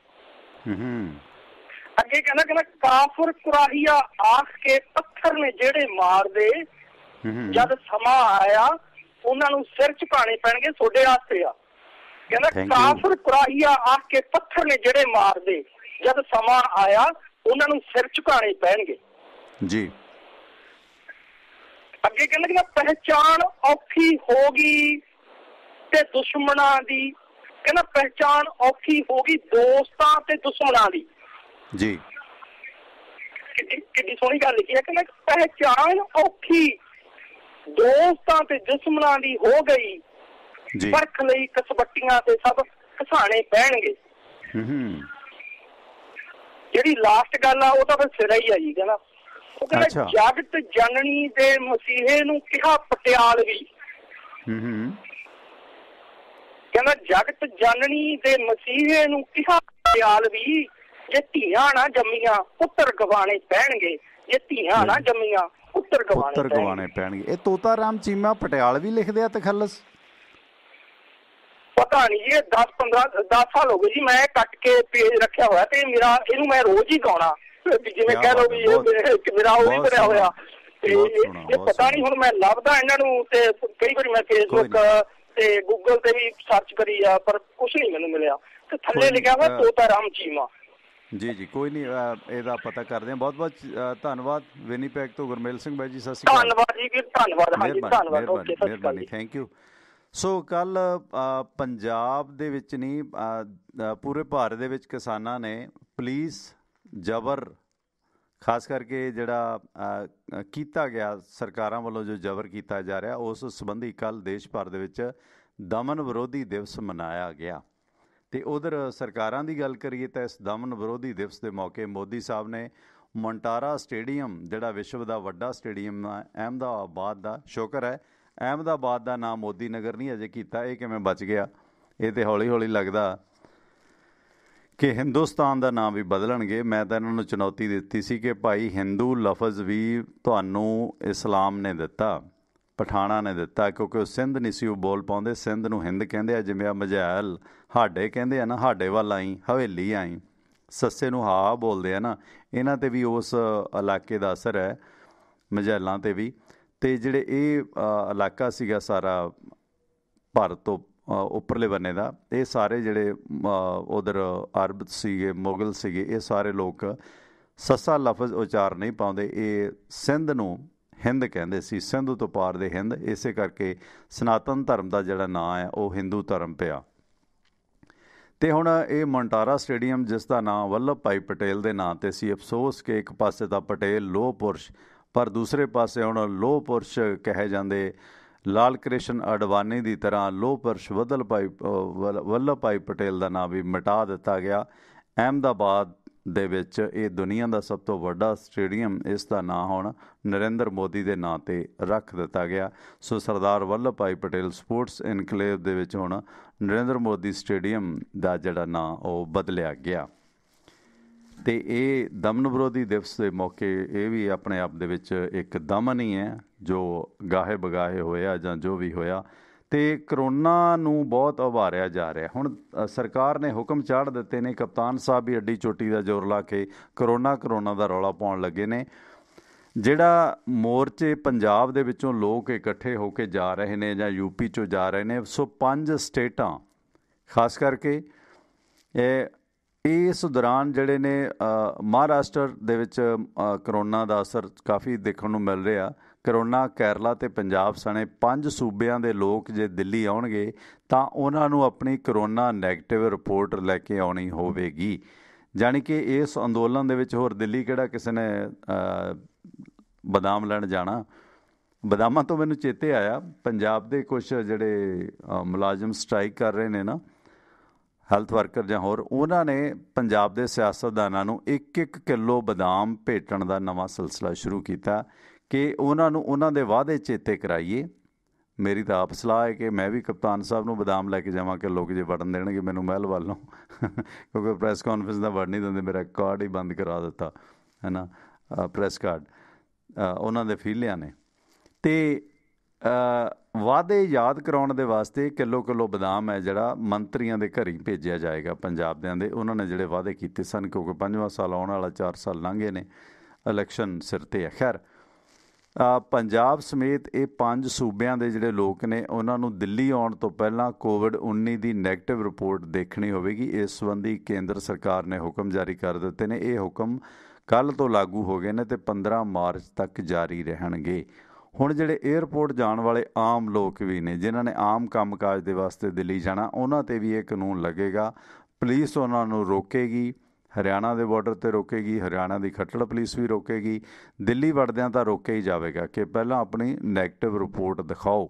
[SPEAKER 2] ਅੱਗੇ ਕਹਿੰਦਾ ਕਾਫਰ ਕੁਰਾਹੀਆ ਆਖ ਕੇ ਪੱਥਰ ਨੇ ਜਿਹੜੇ ਮਾਰਦੇ, ਜਦ ਸਮਾਂ ਆਇਆ ਉਹਨਾਂ ਨੂੰ ਸਿਰ ਝੁਕਾਣੇ ਪੈਣਗੇ ਤੁਹਾਡੇ ਵਾਸਤੇ ਆ। ਕਹਿੰਦਾ ਕਾਫਰ ਕੁਰਾਹੀਆ ਆਖ ਕੇ ਪੱਥਰ ਨੇ ਜਿਹੜੇ ਮਾਰਦੇ, ਜਦ ਸਮਾਂ ਆਇਆ ਉਹਨਾਂ ਨੂੰ ਸਿਰ ਝੁਕਾਣੇ ਪੈਣਗੇ
[SPEAKER 1] ਜੀ।
[SPEAKER 2] ਅੱਗੇ ਕਹਿੰਦਾ ਪਹਿਚਾਣ ਔਖੀ ਹੋ ਗਈ ਤੇ ਦੁਸ਼ਮਣਾਂ ਦੀ, ਕਹਿੰਦਾ ਪਹਿਚਾਣ ਔਖੀ ਹੋ ਗਈ ਦੋਸਤਾਂ ਤੇ ਦੁਸ਼ਮਣਾਂ ਦੀ
[SPEAKER 1] ਜੀ।
[SPEAKER 2] ਕਿੰਨੀ ਸੋਹਣੀ ਗੱਲ ਲਿਖੀ ਹੈ। ਕਹਿੰਦਾ ਪਹਿਚਾਣ ਔਖੀ ਦੋਸਤਾਂ ਤੇ ਦੁਸ਼ਮਣਾਂ ਦੀ ਹੋ ਗਈ, ਪਰਖ ਲਈ ਕਸਬੱਟੀਆਂ ਤੇ ਸਭ ਘਸਾਣੇ ਪੈਣਗੇ। ਜਿਹੜੀ ਲਾਸਟ ਗੱਲ ਆ ਉਹ ਤਾਂ ਫਿਰ ਸਿਰਾ ਹੀ ਆ ਜੀ। ਕਹਿੰਦਾ ਉਹ ਕਹਿੰਦਾ ਜਗਤ ਜਨਨੀ ਦੇ ਮਸੀਹੇ ਨੂੰ ਕਿਹਾ ਪਟਿਆਲਵੀ, ਕਹਿੰਦਾ ਜਗਤ ਜਨਨੀ ਦੇ ਮਸੀਹੇ ਨੂੰ ਕਿਹਾ ਪਟਿਆਲਵੀ, ਜੇ ਧੀਆਂ ਨਾ ਜੰਮੀਆਂ ਪੁੱਤਰ ਗਵਾਣੇ ਪੈਣਗੇ, ਜੇ ਧੀਆਂ ਨਾ ਜੰਮੀਆਂ ਪੁੱਤਰ ਗਵਾਣੇ
[SPEAKER 1] ਪੈਣਗੇ। ਇਹ ਤੋਤਾ ਰਾਮ ਚੀਮਾ ਪਟਿਆਲਵੀ ਲਿਖਦੇ ਆ ਤਖੱਲਸ?
[SPEAKER 2] ਪਤਾ ਨਹੀਂ ਜੀ, 10 ਸਾਲ ਹੋ ਗਏ ਜੀ ਮੈਂ ਕੱਟ ਕੇ ਪੇਜ ਰੱਖਿਆ ਹੋਇਆ ਤੇ ਮੇਰਾ ਇਹਨੂੰ ਮੈਂ ਰੋਜ਼ ਹੀ ਗਾਉਣਾ, ਜਿਵੇਂ ਕਹਿ ਲਓ ਵੀ ਇਹ ਮੇਰਾ ਉਹ ਵੀ ਬਣਿਆ ਹੋਇਆ ਤੇ ਇਹ ਪਤਾ ਨਹੀਂ ਹੁਣ ਮੈਂ ਲੱਭਦਾ ਇਹਨਾਂ ਨੂੰ ਤੇ ਕਈ ਵਾਰੀ ਮੈਂ ਫੇਸਬੁੱਕ ਤੇ ਗੂਗਲ ਤੇ ਵੀ ਸਰਚ ਕਰੀ ਆ ਪਰ ਕੁਛ ਨਹੀਂ ਮੈਨੂੰ ਮਿਲਿਆ ਤੇ ਥੱਲੇ ਲਿਖਿਆ ਹੋਇਆ ਤੋਤਾ ਰਾਮ ਚੀਮਾ।
[SPEAKER 1] ਜੀ ਜੀ ਕੋਈ ਨਹੀਂ, ਇਹਦਾ ਪਤਾ ਕਰਦੇ ਹਾਂ। ਬਹੁਤ ਬਹੁਤ ਧੰਨਵਾਦ ਵਿਨੀਪੈਗ ਤੋਂ ਗੁਰਮੇਲ ਸਿੰਘ ਬਾਈ ਜੀ, ਸਤਿ ਸ਼੍ਰੀ ਅਕਾਲ।
[SPEAKER 2] ਧੰਨਵਾਦ ਜੀ, ਧੰਨਵਾਦ। ਹਾਂਜੀ ਧੰਨਵਾਦ,
[SPEAKER 1] ਮਿਹਰਬਾਨੀ, ਥੈਂਕ ਯੂ। ਸੋ ਕੱਲ ਪੰਜਾਬ ਦੇ ਵਿੱਚ ਨਹੀਂ ਪੂਰੇ ਭਾਰਤ ਦੇ ਵਿੱਚ ਕਿਸਾਨਾਂ ਨੇ ਪੁਲਿਸ ਜਬਰ ਖਾਸ ਕਰਕੇ ਜਿਹੜਾ ਕੀਤਾ ਗਿਆ ਸਰਕਾਰਾਂ ਵੱਲੋਂ ਜੋ ਜਬਰ ਕੀਤਾ ਜਾ ਰਿਹਾ ਉਸ ਸੰਬੰਧੀ ਕੱਲ੍ਹ ਦੇਸ਼ ਭਰ ਦੇ ਵਿੱਚ ਦਮਨ ਵਿਰੋਧੀ ਦਿਵਸ ਮਨਾਇਆ ਗਿਆ। ਅਤੇ ਉਧਰ ਸਰਕਾਰਾਂ ਦੀ ਗੱਲ ਕਰੀਏ ਤਾਂ ਇਸ ਦਮਨ ਵਿਰੋਧੀ ਦਿਵਸ ਦੇ ਮੌਕੇ ਮੋਦੀ ਸਾਹਿਬ ਨੇ ਮੋਂਟਾਰਾ ਸਟੇਡੀਅਮ ਜਿਹੜਾ ਵਿਸ਼ਵ ਦਾ ਵੱਡਾ ਸਟੇਡੀਅਮ ਹੈ ਅਹਿਮਦਾਬਾਦ ਦਾ, ਸ਼ੁਕਰ ਹੈ ਅਹਿਮਦਾਬਾਦ ਦਾ ਨਾਮ ਮੋਦੀ ਨਗਰ ਨਹੀਂ ਅਜੇ ਕੀਤਾ, ਇਹ ਕਿਵੇਂ ਬਚ ਗਿਆ? ਇਹ ਤਾਂ ਹੌਲੀ ਹੌਲੀ ਲੱਗਦਾ ਕਿ ਹਿੰਦੁਸਤਾਨ ਦਾ ਨਾਮ ਵੀ ਬਦਲਣਗੇ। ਮੈਂ ਤਾਂ ਇਹਨਾਂ ਨੂੰ ਚੁਣੌਤੀ ਦਿੱਤੀ ਸੀ ਕਿ ਭਾਈ ਹਿੰਦੂ ਲਫ਼ਜ਼ ਵੀ ਤੁਹਾਨੂੰ ਇਸਲਾਮ ਨੇ ਦਿੱਤਾ, ਪਠਾਣਾ ਨੇ ਦਿੱਤਾ, ਕਿਉਂਕਿ ਉਹ ਸਿੰਧ ਨਹੀਂ ਸੀ ਉਹ ਬੋਲ ਪਾਉਂਦੇ, ਸਿੰਧ ਨੂੰ ਹਿੰਦ ਕਹਿੰਦੇ ਆ। ਜਿਵੇਂ ਆ ਮਝੈਲ ਹਾਡੇ ਕਹਿੰਦੇ ਆ ਨਾ, ਹਾਡੇ ਵੱਲ ਆਈ, ਹਵੇਲੀ ਆਈ, ਸੱਸੇ ਨੂੰ ਹਾ ਬੋਲਦੇ ਆ ਨਾ, ਇਹਨਾਂ 'ਤੇ ਵੀ ਉਸ ਇਲਾਕੇ ਦਾ ਅਸਰ ਹੈ, ਮਝੈਲਾਂ 'ਤੇ ਵੀ। ਅਤੇ ਜਿਹੜੇ ਇਹ ਇਲਾਕਾ ਸੀਗਾ ਸਾਰਾ ਭਾਰਤ ਤੋਂ ਉੱਪਰਲੇ ਬੰਨੇ ਦਾ, ਇਹ ਸਾਰੇ ਜਿਹੜੇ ਉੱਧਰ ਅਰਬ ਸੀਗੇ, ਮੁਗਲ ਸੀਗੇ, ਇਹ ਸਾਰੇ ਲੋਕ ਸੱਸਾ ਲਫ਼ਜ਼ ਉਚਾਰ ਨਹੀਂ ਪਾਉਂਦੇ, ਇਹ ਸਿੰਧ ਨੂੰ ਹਿੰਦ ਕਹਿੰਦੇ ਸੀ, ਸਿੰਧ ਤੋਂ ਪਾਰ ਦੇ ਹਿੰਦ। ਇਸੇ ਕਰਕੇ ਸਨਾਤਨ ਧਰਮ ਦਾ ਜਿਹੜਾ ਨਾਂ ਹੈ ਉਹ ਹਿੰਦੂ ਧਰਮ ਪਿਆ। ਅਤੇ ਹੁਣ ਇਹ ਮੋਂਟਾਰਾ ਸਟੇਡੀਅਮ ਜਿਸ ਦਾ ਨਾਂ ਵੱਲਭ ਭਾਈ ਪਟੇਲ ਦੇ ਨਾਂ 'ਤੇ ਸੀ, ਅਫਸੋਸ ਕਿ ਇੱਕ ਪਾਸੇ ਤਾਂ ਪਟੇਲ ਲੋਹ ਪੁਰਸ਼, ਪਰ ਦੂਸਰੇ ਪਾਸੇ ਹੁਣ ਲੋਹ ਪੁਰਸ਼ ਕਹੇ ਜਾਂਦੇ ਲਾਲ ਕ੍ਰਿਸ਼ਨ ਅਡਵਾਨੀ ਦੀ ਤਰ੍ਹਾਂ ਲੋਹ ਪੁਰਸ਼ ਵੱਲਭ ਭਾਈ ਪਟੇਲ ਦਾ ਨਾਂ ਵੀ ਮਿਟਾ ਦਿੱਤਾ ਗਿਆ। ਅਹਿਮਦਾਬਾਦ ਦੇ ਵਿੱਚ ਇਹ ਦੁਨੀਆ ਦਾ ਸਭ ਤੋਂ ਵੱਡਾ ਸਟੇਡੀਅਮ, ਇਸ ਦਾ ਨਾਂ ਹੁਣ ਨਰਿੰਦਰ ਮੋਦੀ ਦੇ ਨਾਂ 'ਤੇ ਰੱਖ ਦਿੱਤਾ ਗਿਆ। ਸੋ ਸਰਦਾਰ ਵੱਲਭ ਭਾਈ ਪਟੇਲ ਸਪੋਰਟਸ ਇਨਕਲੇਵ ਦੇ ਵਿੱਚ ਹੁਣ ਨਰਿੰਦਰ ਮੋਦੀ ਸਟੇਡੀਅਮ ਦਾ ਜਿਹੜਾ ਨਾਂ ਉਹ ਬਦਲਿਆ ਗਿਆ। ਅਤੇ ਇਹ ਦਮਨ ਵਿਰੋਧੀ ਦਿਵਸ ਦੇ ਮੌਕੇ ਇਹ ਵੀ ਆਪਣੇ ਆਪ ਦੇ ਵਿੱਚ ਇੱਕ ਦਮਨ ਹੀ ਹੈ ਜੋ ਗਾਹੇ ਬਗਾਹੇ ਹੋਇਆ ਜਾਂ ਜੋ ਵੀ ਹੋਇਆ। ਅਤੇ ਕਰੋਨਾ ਨੂੰ ਬਹੁਤ ਉਭਾਰਿਆ ਜਾ ਰਿਹਾ। ਹੁਣ ਸਰਕਾਰ ਨੇ ਹੁਕਮ ਚਾੜ ਦਿੱਤੇ ਨੇ, ਕਪਤਾਨ ਸਾਹਿਬ ਵੀ ਅੱਡੀ ਚੋਟੀ ਦਾ ਜ਼ੋਰ ਲਾ ਕੇ ਕਰੋਨਾ ਦਾ ਰੌਲਾ ਪਾਉਣ ਲੱਗੇ ਨੇ। ਜਿਹੜਾ ਮੋਰਚੇ ਪੰਜਾਬ ਦੇ ਵਿੱਚੋਂ ਲੋਕ ਇਕੱਠੇ ਹੋ ਕੇ ਜਾ ਰਹੇ ਨੇ ਜਾਂ ਯੂਪੀ 'ਚੋਂ ਜਾ ਰਹੇ ਨੇ, ਸੋ 5 ਸਟੇਟਾਂ ਖਾਸ ਕਰਕੇ ਇਸ ਦੌਰਾਨ ਜਿਹੜੇ ਨੇ ਮਹਾਰਾਸ਼ਟਰ ਦੇ ਵਿੱਚ ਕਰੋਨਾ ਦਾ ਅਸਰ ਕਾਫੀ ਦੇਖਣ ਨੂੰ ਮਿਲ ਰਿਹਾ। ਕਰੋਨਾ ਕੇਰਲਾ ਅਤੇ ਪੰਜਾਬ ਸਣੇ 5 ਸੂਬਿਆਂ ਦੇ ਲੋਕ ਜੇ ਦਿੱਲੀ ਆਉਣਗੇ ਤਾਂ ਉਹਨਾਂ ਨੂੰ ਆਪਣੀ ਕਰੋਨਾ ਨੈਗੇਟਿਵ ਰਿਪੋਰਟ ਲੈ ਕੇ ਆਉਣੀ ਹੋਵੇਗੀ। ਜਾਣੀ ਕਿ ਇਸ ਅੰਦੋਲਨ ਦੇ ਵਿੱਚ ਹੋਰ ਦਿੱਲੀ ਕਿਹੜਾ ਕਿਸੇ ਨੇ ਬਦਾਮ ਲੈਣ ਜਾਣਾ। ਬਦਾਮਾਂ ਤੋਂ ਮੈਨੂੰ ਚੇਤੇ ਆਇਆ, ਪੰਜਾਬ ਦੇ ਕੁਛ ਜਿਹੜੇ ਮੁਲਾਜ਼ਮ ਸਟ੍ਰਾਈਕ ਕਰ ਰਹੇ ਨੇ ਨਾ, ਹੈਲਥ ਵਰਕਰ ਜਾਂ ਹੋਰ, ਉਹਨਾਂ ਨੇ ਪੰਜਾਬ ਦੇ ਸਿਆਸਤਦਾਨਾਂ ਨੂੰ 1-1 ਕਿਲੋ ਬਦਾਮ ਭੇਟਣ ਦਾ ਨਵਾਂ ਸਿਲਸਿਲਾ ਸ਼ੁਰੂ ਕੀਤਾ ਕਿ ਉਹਨਾਂ ਨੂੰ ਉਹਨਾਂ ਦੇ ਵਾਅਦੇ ਚੇਤੇ ਕਰਾਈਏ। ਮੇਰੀ ਤਾਂ ਆਪ ਸਲਾਹ ਹੈ ਕਿ ਮੈਂ ਵੀ ਕਪਤਾਨ ਸਾਹਿਬ ਨੂੰ ਬਦਾਮ ਲੈ ਕੇ ਜਾਵਾਂ ਕਿ ਲੋਕ ਜੇ ਵੜਨ ਦੇਣਗੇ ਮੈਨੂੰ ਮਹਿਲ ਵੱਲੋਂ ਕਿਉਂਕਿ ਪ੍ਰੈਸ ਕਾਨਫਰੰਸ ਦਾ ਵੜ ਨਹੀਂ ਦਿੰਦੇ, ਮੇਰਾ ਕਾਰਡ ਹੀ ਬੰਦ ਕਰਾ ਦਿੱਤਾ ਹੈ ਨਾ, ਪ੍ਰੈਸ ਕਾਰਡ ਉਹਨਾਂ ਦੇ ਫੀਲਿਆਂ ਨੇ। ਅਤੇ ਵਾਅਦੇ ਯਾਦ ਕਰਾਉਣ ਦੇ ਵਾਸਤੇ ਕਿਲੋ ਬਦਾਮ ਹੈ ਜਿਹੜਾ ਮੰਤਰੀਆਂ ਦੇ ਘਰ ਹੀ ਭੇਜਿਆ ਜਾਏਗਾ ਪੰਜਾਬ ਦਿਆਂ ਦੇ। ਉਹਨਾਂ ਨੇ ਜਿਹੜੇ ਵਾਅਦੇ ਕੀਤੇ ਸਨ, ਕਿਉਂਕਿ 5ਵਾਂ ਸਾਲ ਆਉਣ ਵਾਲਾ, 4 ਸਾਲ ਲੰਘੇ ਨੇ, ਇਲੈਕਸ਼ਨ ਸਿਰ 'ਤੇ ਹੈ। ਖੈਰ, ਪੰਜਾਬ ਸਮੇਤ ਇਹ 5 ਸੂਬਿਆਂ ਦੇ ਜਿਹੜੇ ਲੋਕ ਨੇ ਉਹਨਾਂ ਨੂੰ ਦਿੱਲੀ ਆਉਣ ਤੋਂ ਪਹਿਲਾਂ COVID-19 ਦੀ ਨੈਗੇਟਿਵ ਰਿਪੋਰਟ ਦੇਖਣੀ ਹੋਵੇਗੀ। ਇਸ ਸੰਬੰਧੀ ਕੇਂਦਰ ਸਰਕਾਰ ਨੇ ਹੁਕਮ ਜਾਰੀ ਕਰ ਦਿੱਤੇ ਨੇ। ਇਹ ਹੁਕਮ ਕੱਲ੍ਹ ਤੋਂ ਲਾਗੂ ਹੋ ਗਏ ਨੇ ਅਤੇ 15 ਮਾਰਚ ਤੱਕ ਜਾਰੀ ਰਹਿਣਗੇ। ਹੁਣ ਜਿਹੜੇ ਏਅਰਪੋਰਟ ਜਾਣ ਵਾਲੇ ਆਮ ਲੋਕ ਵੀ ਨੇ, ਜਿਨ੍ਹਾਂ ਨੇ ਆਮ ਕੰਮਕਾਜ ਦੇ ਵਾਸਤੇ ਦਿੱਲੀ ਜਾਣਾ, ਉਹਨਾਂ 'ਤੇ ਵੀ ਇਹ ਕਾਨੂੰਨ ਲੱਗੇਗਾ। ਪੁਲਿਸ ਉਹਨਾਂ ਨੂੰ ਰੋਕੇਗੀ, ਹਰਿਆਣਾ ਦੇ ਬਾਰਡਰ 'ਤੇ ਰੋਕੇਗੀ, ਹਰਿਆਣਾ ਦੀ ਖੱਟੜ ਪੁਲਿਸ ਵੀ ਰੋਕੇਗੀ। ਦਿੱਲੀ ਵੜਦਿਆਂ ਤਾਂ ਰੋਕਿਆ ਹੀ ਜਾਵੇਗਾ ਕਿ ਪਹਿਲਾਂ ਆਪਣੀ ਨੈਗੇਟਿਵ ਰਿਪੋਰਟ ਦਿਖਾਓ।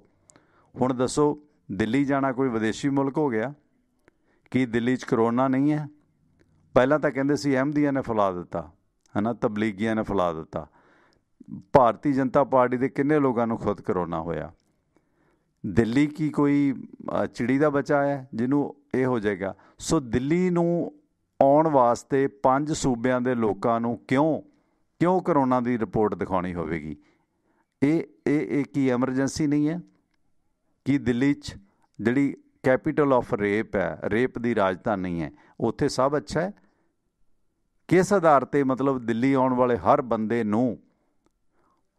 [SPEAKER 1] ਹੁਣ ਦੱਸੋ, ਦਿੱਲੀ ਜਾਣਾ ਕੋਈ ਵਿਦੇਸ਼ੀ ਮੁਲਕ ਹੋ ਗਿਆ? ਕੀ ਦਿੱਲੀ 'ਚ ਕਰੋਨਾ ਨਹੀਂ ਹੈ? ਪਹਿਲਾਂ ਤਾਂ ਕਹਿੰਦੇ ਸੀ ਅਹਿਮਦੀਆਂ ਨੇ ਫੈਲਾ ਦਿੱਤਾ ਹੈ ਨਾ, ਤਬਲੀਗੀਆਂ ਨੇ ਫੈਲਾ ਦਿੱਤਾ। ਭਾਰਤੀ ਜਨਤਾ ਪਾਰਟੀ ਦੇ ਕਿੰਨੇ ਲੋਕਾਂ ਨੂੰ ਖੁਦ ਕਰੋਨਾ ਹੋਇਆ? ਦਿੱਲੀ ਕੀ ਕੋਈ ਚਿੜੀ ਦਾ ਬੱਚਾ ਹੈ ਜਿਹਨੂੰ ਇਹ ਹੋ ਜਾਏਗਾ? ਸੋ ਦਿੱਲੀ ਨੂੰ ਆਉਣ ਵਾਸਤੇ 5 ਸੂਬਿਆਂ ਦੇ ਲੋਕਾਂ ਨੂੰ ਕਿਉਂ ਕਰੋਨਾ ਦੀ ਰਿਪੋਰਟ ਦਿਖਾਉਣੀ ਹੋਵੇਗੀ? ਇਹ ਕੀ ਐਮਰਜੈਂਸੀ ਨਹੀਂ ਹੈ? ਕੀ ਦਿੱਲੀ 'ਚ ਜਿਹੜੀ ਕੈਪੀਟਲ ਆਫ ਰੇਪ ਹੈ, ਰੇਪ ਦੀ ਰਾਜਧਾਨੀ ਹੈ, ਉੱਥੇ ਸਭ ਅੱਛਾ ਹੈ? ਕਿਸ ਆਧਾਰ 'ਤੇ ਮਤਲਬ ਦਿੱਲੀ ਆਉਣ ਵਾਲੇ ਹਰ ਬੰਦੇ ਨੂੰ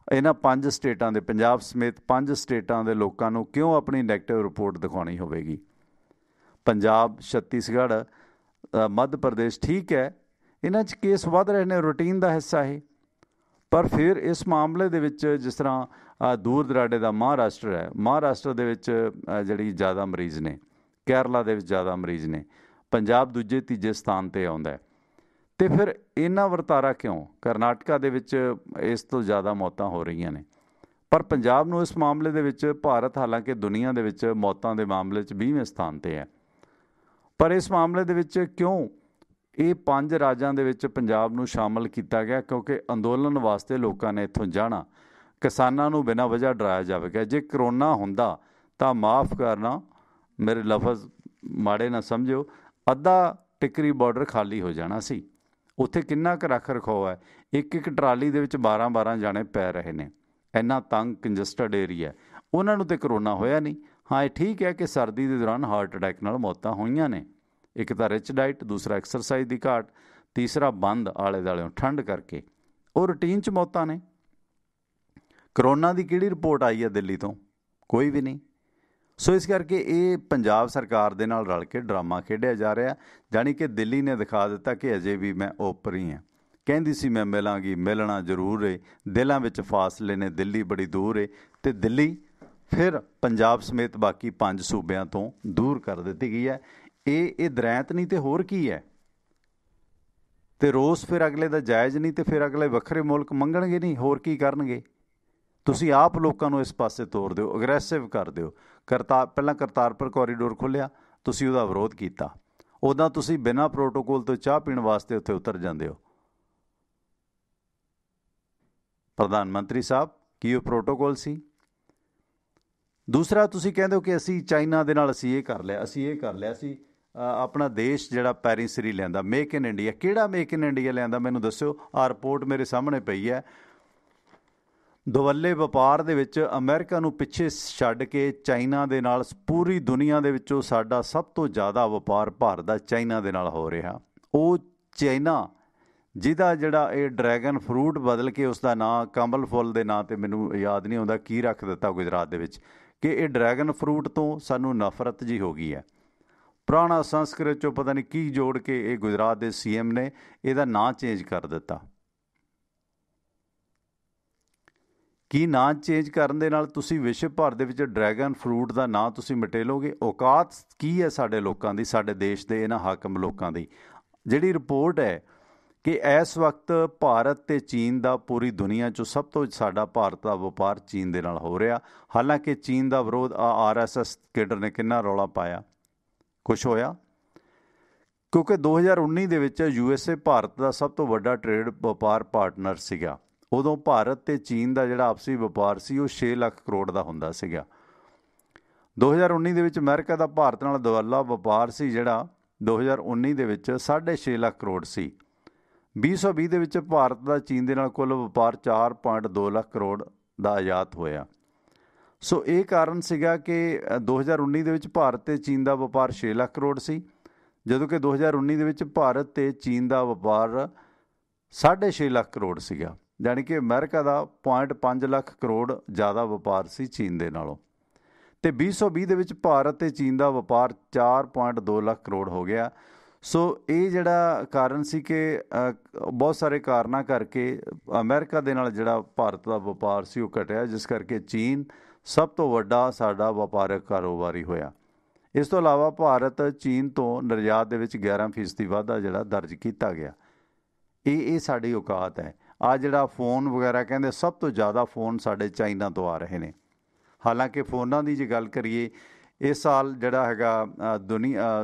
[SPEAKER 1] ਇਹਨਾਂ 5 ਸਟੇਟਾਂ ਦੇ, ਪੰਜਾਬ ਸਮੇਤ 5 ਸਟੇਟਾਂ ਦੇ ਲੋਕਾਂ ਨੂੰ ਕਿਉਂ ਆਪਣੀ ਨੈਗੇਟਿਵ ਰਿਪੋਰਟ ਦਿਖਾਉਣੀ ਹੋਵੇਗੀ? ਪੰਜਾਬ, ਛੱਤੀਸਗੜ੍ਹ, ਮੱਧ ਪ੍ਰਦੇਸ਼, ਠੀਕ ਹੈ, ਇਹਨਾਂ 'ਚ ਕੇਸ ਵੱਧ ਰਹੇ ਨੇ, ਰੂਟੀਨ ਦਾ ਹਿੱਸਾ ਇਹ। ਪਰ ਫਿਰ ਇਸ ਮਾਮਲੇ ਦੇ ਵਿੱਚ ਜਿਸ ਤਰ੍ਹਾਂ ਦੂਰ ਦਰਾਡੇ ਦਾ ਮਹਾਰਾਸ਼ਟਰ ਹੈ, ਮਹਾਰਾਸ਼ਟਰ ਦੇ ਵਿੱਚ ਜਿਹੜੀ ਜ਼ਿਆਦਾ ਮਰੀਜ਼ ਨੇ, ਕੇਰਲਾ ਦੇ ਵਿੱਚ ਜ਼ਿਆਦਾ ਮਰੀਜ਼ ਨੇ, ਪੰਜਾਬ ਦੂਜੇ ਤੀਜੇ ਸਥਾਨ 'ਤੇ ਆਉਂਦਾ। ਅਤੇ ਫਿਰ ਇੰਨਾ ਵਰਤਾਰਾ ਕਿਉਂ? ਕਰਨਾਟਕਾ ਦੇ ਵਿੱਚ ਇਸ ਤੋਂ ਜ਼ਿਆਦਾ ਮੌਤਾਂ ਹੋ ਰਹੀਆਂ ਨੇ, ਪਰ ਪੰਜਾਬ ਨੂੰ ਇਸ ਮਾਮਲੇ ਦੇ ਵਿੱਚ, ਭਾਰਤ ਹਾਲਾਂਕਿ ਦੁਨੀਆ ਦੇ ਵਿੱਚ ਮੌਤਾਂ ਦੇ ਮਾਮਲੇ 'ਚ 20ਵੇਂ ਸਥਾਨ 'ਤੇ ਹੈ, ਪਰ ਇਸ ਮਾਮਲੇ ਦੇ ਵਿੱਚ ਕਿਉਂ ਇਹ 5 ਰਾਜਾਂ ਦੇ ਵਿੱਚ ਪੰਜਾਬ ਨੂੰ ਸ਼ਾਮਲ ਕੀਤਾ ਗਿਆ? ਕਿਉਂਕਿ ਅੰਦੋਲਨ ਵਾਸਤੇ ਲੋਕਾਂ ਨੇ ਇੱਥੋਂ ਜਾਣਾ। ਕਿਸਾਨਾਂ ਨੂੰ ਬਿਨਾਂ ਵਜ੍ਹਾ ਡਰਾਇਆ ਜਾਵੇਗਾ। ਜੇ ਕਰੋਨਾ ਹੁੰਦਾ ਤਾਂ ਮਾਫ਼ ਕਰਨਾ, ਮੇਰੇ ਲਫ਼ਜ਼ ਮਾੜੇ ਨਾ ਸਮਝਿਓ, ਅੱਧਾ ਟਿਕਰੀ ਬਾਰਡਰ ਖਾਲੀ ਹੋ ਜਾਣਾ ਸੀ। ਉੱਥੇ ਕਿੰਨਾ ਕੁ ਰੱਖ ਰਖਾਓ ਹੈ? ਇੱਕ ਟਰਾਲੀ ਦੇ ਵਿੱਚ 12 ਜਾਣੇ ਪੈ ਰਹੇ ਨੇ। ਇੰਨਾ ਤੰਗ ਕੰਜਸਟਡ ਏਰੀਆ, ਉਹਨਾਂ ਨੂੰ ਤਾਂ ਕਰੋਨਾ ਹੋਇਆ ਨਹੀਂ। ਹਾਂ, ਇਹ ਠੀਕ ਹੈ ਕਿ ਸਰਦੀ ਦੇ ਦੌਰਾਨ ਹਾਰਟ ਅਟੈਕ ਨਾਲ ਮੌਤਾਂ ਹੋਈਆਂ ਨੇ। ਇੱਕ ਤਾਂ ਰਿਚ ਡਾਈਟ, ਦੂਸਰਾ ਐਕਸਰਸਾਈਜ਼ ਦੀ ਘਾਟ, ਤੀਸਰਾ ਬੰਦ ਆਲੇ ਦੁਆਲਿਓਂ ਠੰਡ ਕਰਕੇ, ਉਹ ਰੂਟੀਨ 'ਚ ਮੌਤਾਂ ਨੇ। ਕਰੋਨਾ ਦੀ ਕਿਹੜੀ ਰਿਪੋਰਟ ਆਈ ਹੈ ਦਿੱਲੀ ਤੋਂ? ਕੋਈ ਵੀ ਨਹੀਂ। ਸੋ ਇਸ ਕਰਕੇ ਇਹ ਪੰਜਾਬ ਸਰਕਾਰ ਦੇ ਨਾਲ ਰਲ ਕੇ ਡਰਾਮਾ ਖੇਡਿਆ ਜਾ ਰਿਹਾ। ਜਾਣੀ ਕਿ ਦਿੱਲੀ ਨੇ ਦਿਖਾ ਦਿੱਤਾ ਕਿ ਅਜੇ ਵੀ ਮੈਂ ਉੱਪਰ ਹੀ ਹਾਂ। ਕਹਿੰਦੀ ਸੀ ਮੈਂ ਮਿਲਾਂਗੀ, ਮਿਲਣਾ ਜ਼ਰੂਰ ਏ, ਦਿਲਾਂ ਵਿੱਚ ਫਾਸਲੇ ਨੇ, ਦਿੱਲੀ ਬੜੀ ਦੂਰ ਏ। ਅਤੇ ਦਿੱਲੀ ਫਿਰ ਪੰਜਾਬ ਸਮੇਤ ਬਾਕੀ 5 ਸੂਬਿਆਂ ਤੋਂ ਦੂਰ ਕਰ ਦਿੱਤੀ ਗਈ ਹੈ। ਇਹ ਦਰੈਂਤ ਨਹੀਂ ਤੇ ਹੋਰ ਕੀ ਹੈ? ਅਤੇ ਰੋਸ ਫਿਰ ਅਗਲੇ ਦਾ ਜਾਇਜ਼ ਨਹੀਂ, ਅਤੇ ਫਿਰ ਅਗਲੇ ਵੱਖਰੇ ਮੁਲਕ ਮੰਗਣਗੇ ਨਹੀਂ, ਹੋਰ ਕੀ ਕਰਨਗੇ? ਤੁਸੀਂ ਆਪ ਲੋਕਾਂ ਨੂੰ ਇਸ ਪਾਸੇ ਤੋਰ ਦਿਓ, ਅਗਰੈਸਿਵ ਕਰ ਦਿਓ। ਪਹਿਲਾਂ ਕਰਤਾਰਪੁਰ ਕੋਰੀਡੋਰ ਖੋਲ੍ਹਿਆ, ਤੁਸੀਂ ਉਹਦਾ ਵਿਰੋਧ ਕੀਤਾ। ਉੱਦਾਂ ਤੁਸੀਂ ਬਿਨਾਂ ਪ੍ਰੋਟੋਕੋਲ ਤੋਂ ਚਾਹ ਪੀਣ ਵਾਸਤੇ ਉੱਥੇ ਉਤਰ ਜਾਂਦੇ ਹੋ। ਪ੍ਰਧਾਨ ਮੰਤਰੀ ਸਾਹਿਬ, ਕੀ ਉਹ ਪ੍ਰੋਟੋਕੋਲ ਸੀ? ਦੂਸਰਾ, ਤੁਸੀਂ ਕਹਿੰਦੇ ਹੋ ਕਿ ਅਸੀਂ ਚਾਈਨਾ ਦੇ ਨਾਲ ਅਸੀਂ ਇਹ ਕਰ ਲਿਆ, ਅਸੀਂ ਆਪਣਾ ਦੇਸ਼ ਜਿਹੜਾ ਪੈਰਿਸਰੀ ਲਿਆਂਦਾ, ਮੇਕ ਇਨ ਇੰਡੀਆ। ਕਿਹੜਾ ਮੇਕ ਇਨ ਇੰਡੀਆ ਲਿਆਂਦਾ ਮੈਨੂੰ ਦੱਸਿਓ। ਆਹ ਰਿਪੋਰਟ ਮੇਰੇ ਸਾਹਮਣੇ ਪਈ ਹੈ। ਦੁਵੱਲੇ ਵਪਾਰ ਦੇ ਵਿੱਚ ਅਮਰੀਕਾ ਨੂੰ ਪਿੱਛੇ ਛੱਡ ਕੇ ਚਾਈਨਾ ਦੇ ਨਾਲ, ਪੂਰੀ ਦੁਨੀਆ ਦੇ ਵਿੱਚੋਂ ਸਾਡਾ ਸਭ ਤੋਂ ਜ਼ਿਆਦਾ ਵਪਾਰ ਭਾਰਤ ਦਾ ਚਾਈਨਾ ਦੇ ਨਾਲ ਹੋ ਰਿਹਾ। ਉਹ ਚਾਈਨਾ ਜਿਹਦਾ ਜਿਹੜਾ ਇਹ ਡਰੈਗਨ ਫਰੂਟ ਬਦਲ ਕੇ ਉਸਦਾ ਨਾਂ ਕਮਲ ਫੁੱਲ ਦੇ ਨਾਂ 'ਤੇ, ਮੈਨੂੰ ਯਾਦ ਨਹੀਂ ਆਉਂਦਾ ਕੀ ਰੱਖ ਦਿੱਤਾ ਗੁਜਰਾਤ ਦੇ ਵਿੱਚ, ਕਿ ਇਹ ਡਰੈਗਨ ਫਰੂਟ ਤੋਂ ਸਾਨੂੰ ਨਫ਼ਰਤ ਜੀ ਹੋ ਗਈ ਹੈ। ਪੁਰਾਣਾ ਸੰਸਕ੍ਰਿਤ 'ਚੋਂ ਪਤਾ ਨਹੀਂ ਕੀ ਜੋੜ ਕੇ ਇਹ ਗੁਜਰਾਤ ਦੇ CM ਨੇ ਇਹਦਾ ਨਾਂ ਚੇਂਜ ਕਰ ਦਿੱਤਾ। ਕੀ ਨਾਂ ਚੇਂਜ ਕਰਨ ਦੇ ਨਾਲ ਤੁਸੀਂ ਵਿਸ਼ਵ ਭਰ ਦੇ ਵਿੱਚ ਡਰੈਗਨ ਫਰੂਟ ਦਾ ਨਾਂ ਤੁਸੀਂ ਮਟੇਲੋਗੇ? ਔਕਾਤ ਕੀ ਹੈ ਸਾਡੇ ਲੋਕਾਂ ਦੀ, ਸਾਡੇ ਦੇਸ਼ ਦੇ ਇਹਨਾਂ ਹਾਕਮ ਲੋਕਾਂ ਦੀ? ਜਿਹੜੀ ਰਿਪੋਰਟ ਹੈ ਕਿ ਇਸ ਵਕਤ ਭਾਰਤ ਤੇ ਚੀਨ ਦਾ ਪੂਰੀ ਦੁਨੀਆ 'ਚੋਂ ਸਭ ਤੋਂ ਸਾਡਾ ਭਾਰਤ ਦਾ ਵਪਾਰ ਚੀਨ ਦੇ ਨਾਲ ਹੋ ਰਿਹਾ। ਹਾਲਾਂਕਿ ਚੀਨ ਦਾ ਵਿਰੋਧ RSS ਕੇਡਰ ਨੇ ਕਿੰਨਾ ਰੌਲਾ ਪਾਇਆ, ਕੁਛ ਹੋਇਆ? ਕਿਉਂਕਿ 2019 ਦੇ ਵਿੱਚ USA ਭਾਰਤ ਦਾ ਸਭ ਤੋਂ ਵੱਡਾ ਟ੍ਰੇਡ ਵਪਾਰ ਪਾਰਟਨਰ ਸੀਗਾ। ਉਦੋਂ ਭਾਰਤ ਤੇ ਚੀਨ ਦਾ ਜਿਹੜਾ ਆਪਸੀ ਵਪਾਰ ਸੀ ਉਹ 6 ਲੱਖ ਕਰੋੜ ਦਾ ਹੁੰਦਾ ਸੀਗਾ। 2019 ਦੇ ਵਿੱਚ ਅਮਰੀਕਾ ਦਾ ਭਾਰਤ ਨਾਲ ਦੁਵੱਲਾ ਵਪਾਰ ਸੀ ਜਿਹੜਾ 2019 ਦੇ ਵਿੱਚ 6.5 ਲੱਖ ਕਰੋੜ ਸੀ। 2020 ਦੇ ਵਿੱਚ ਭਾਰਤ ਦਾ ਚੀਨ ਦੇ ਨਾਲ ਕੁੱਲ ਵਪਾਰ 4.2 ਲੱਖ ਕਰੋੜ ਦਾ ਆਯਾਤ ਹੋਇਆ। ਸੋ ਇਹ ਕਾਰਨ ਸੀਗਾ ਕਿ 2019 ਦੇ ਵਿੱਚ ਭਾਰਤ ਤੇ ਚੀਨ ਦਾ ਵਪਾਰ 6 ਲੱਖ ਕਰੋੜ ਸੀ, ਜਦੋਂ ਕਿ 2019 ਦੇ ਵਿੱਚ ਭਾਰਤ ਤੇ ਚੀਨ ਦਾ ਵਪਾਰ 6.5 ਲੱਖ ਕਰੋੜ ਸੀਗਾ। ਜਾਣੀ ਕਿ ਅਮਰੀਕਾ ਦਾ 0.5 ਲੱਖ ਕਰੋੜ ਜ਼ਿਆਦਾ ਵਪਾਰ ਸੀ ਚੀਨ ਦੇ ਨਾਲੋਂ। ਅਤੇ 2020 ਦੇ ਵਿੱਚ ਭਾਰਤ ਤੇ ਚੀਨ ਦਾ ਵਪਾਰ 4.2 ਲੱਖ ਕਰੋੜ ਹੋ ਗਿਆ। ਸੋ ਇਹ ਜਿਹੜਾ ਕਾਰਨ ਸੀ ਕਿ ਬਹੁਤ ਸਾਰੇ ਕਾਰਨਾਂ ਕਰਕੇ ਅਮਰੀਕਾ ਦੇ ਨਾਲ ਜਿਹੜਾ ਭਾਰਤ ਦਾ ਵਪਾਰ ਸੀ ਉਹ ਘਟਿਆ, ਜਿਸ ਕਰਕੇ ਚੀਨ ਸਭ ਤੋਂ ਵੱਡਾ ਸਾਡਾ ਵਪਾਰਕ ਕਾਰੋਬਾਰੀ ਹੋਇਆ। ਇਸ ਤੋਂ ਇਲਾਵਾ ਭਾਰਤ ਚੀਨ ਤੋਂ ਨਿਰਯਾਤ ਦੇ ਵਿੱਚ 11% ਵਾਧਾ ਜਿਹੜਾ ਦਰਜ ਕੀਤਾ ਗਿਆ। ਇਹ ਸਾਡੀ ਔਕਾਤ ਹੈ। ਆਹ ਜਿਹੜਾ ਫੋਨ ਵਗੈਰਾ ਕਹਿੰਦੇ ਸਭ ਤੋਂ ਜ਼ਿਆਦਾ ਫੋਨ ਸਾਡੇ ਚਾਈਨਾ ਤੋਂ ਆ ਰਹੇ ਨੇ। ਹਾਲਾਂਕਿ ਫੋਨਾਂ ਦੀ ਜੇ ਗੱਲ ਕਰੀਏ, ਇਸ ਸਾਲ ਜਿਹੜਾ ਹੈਗਾ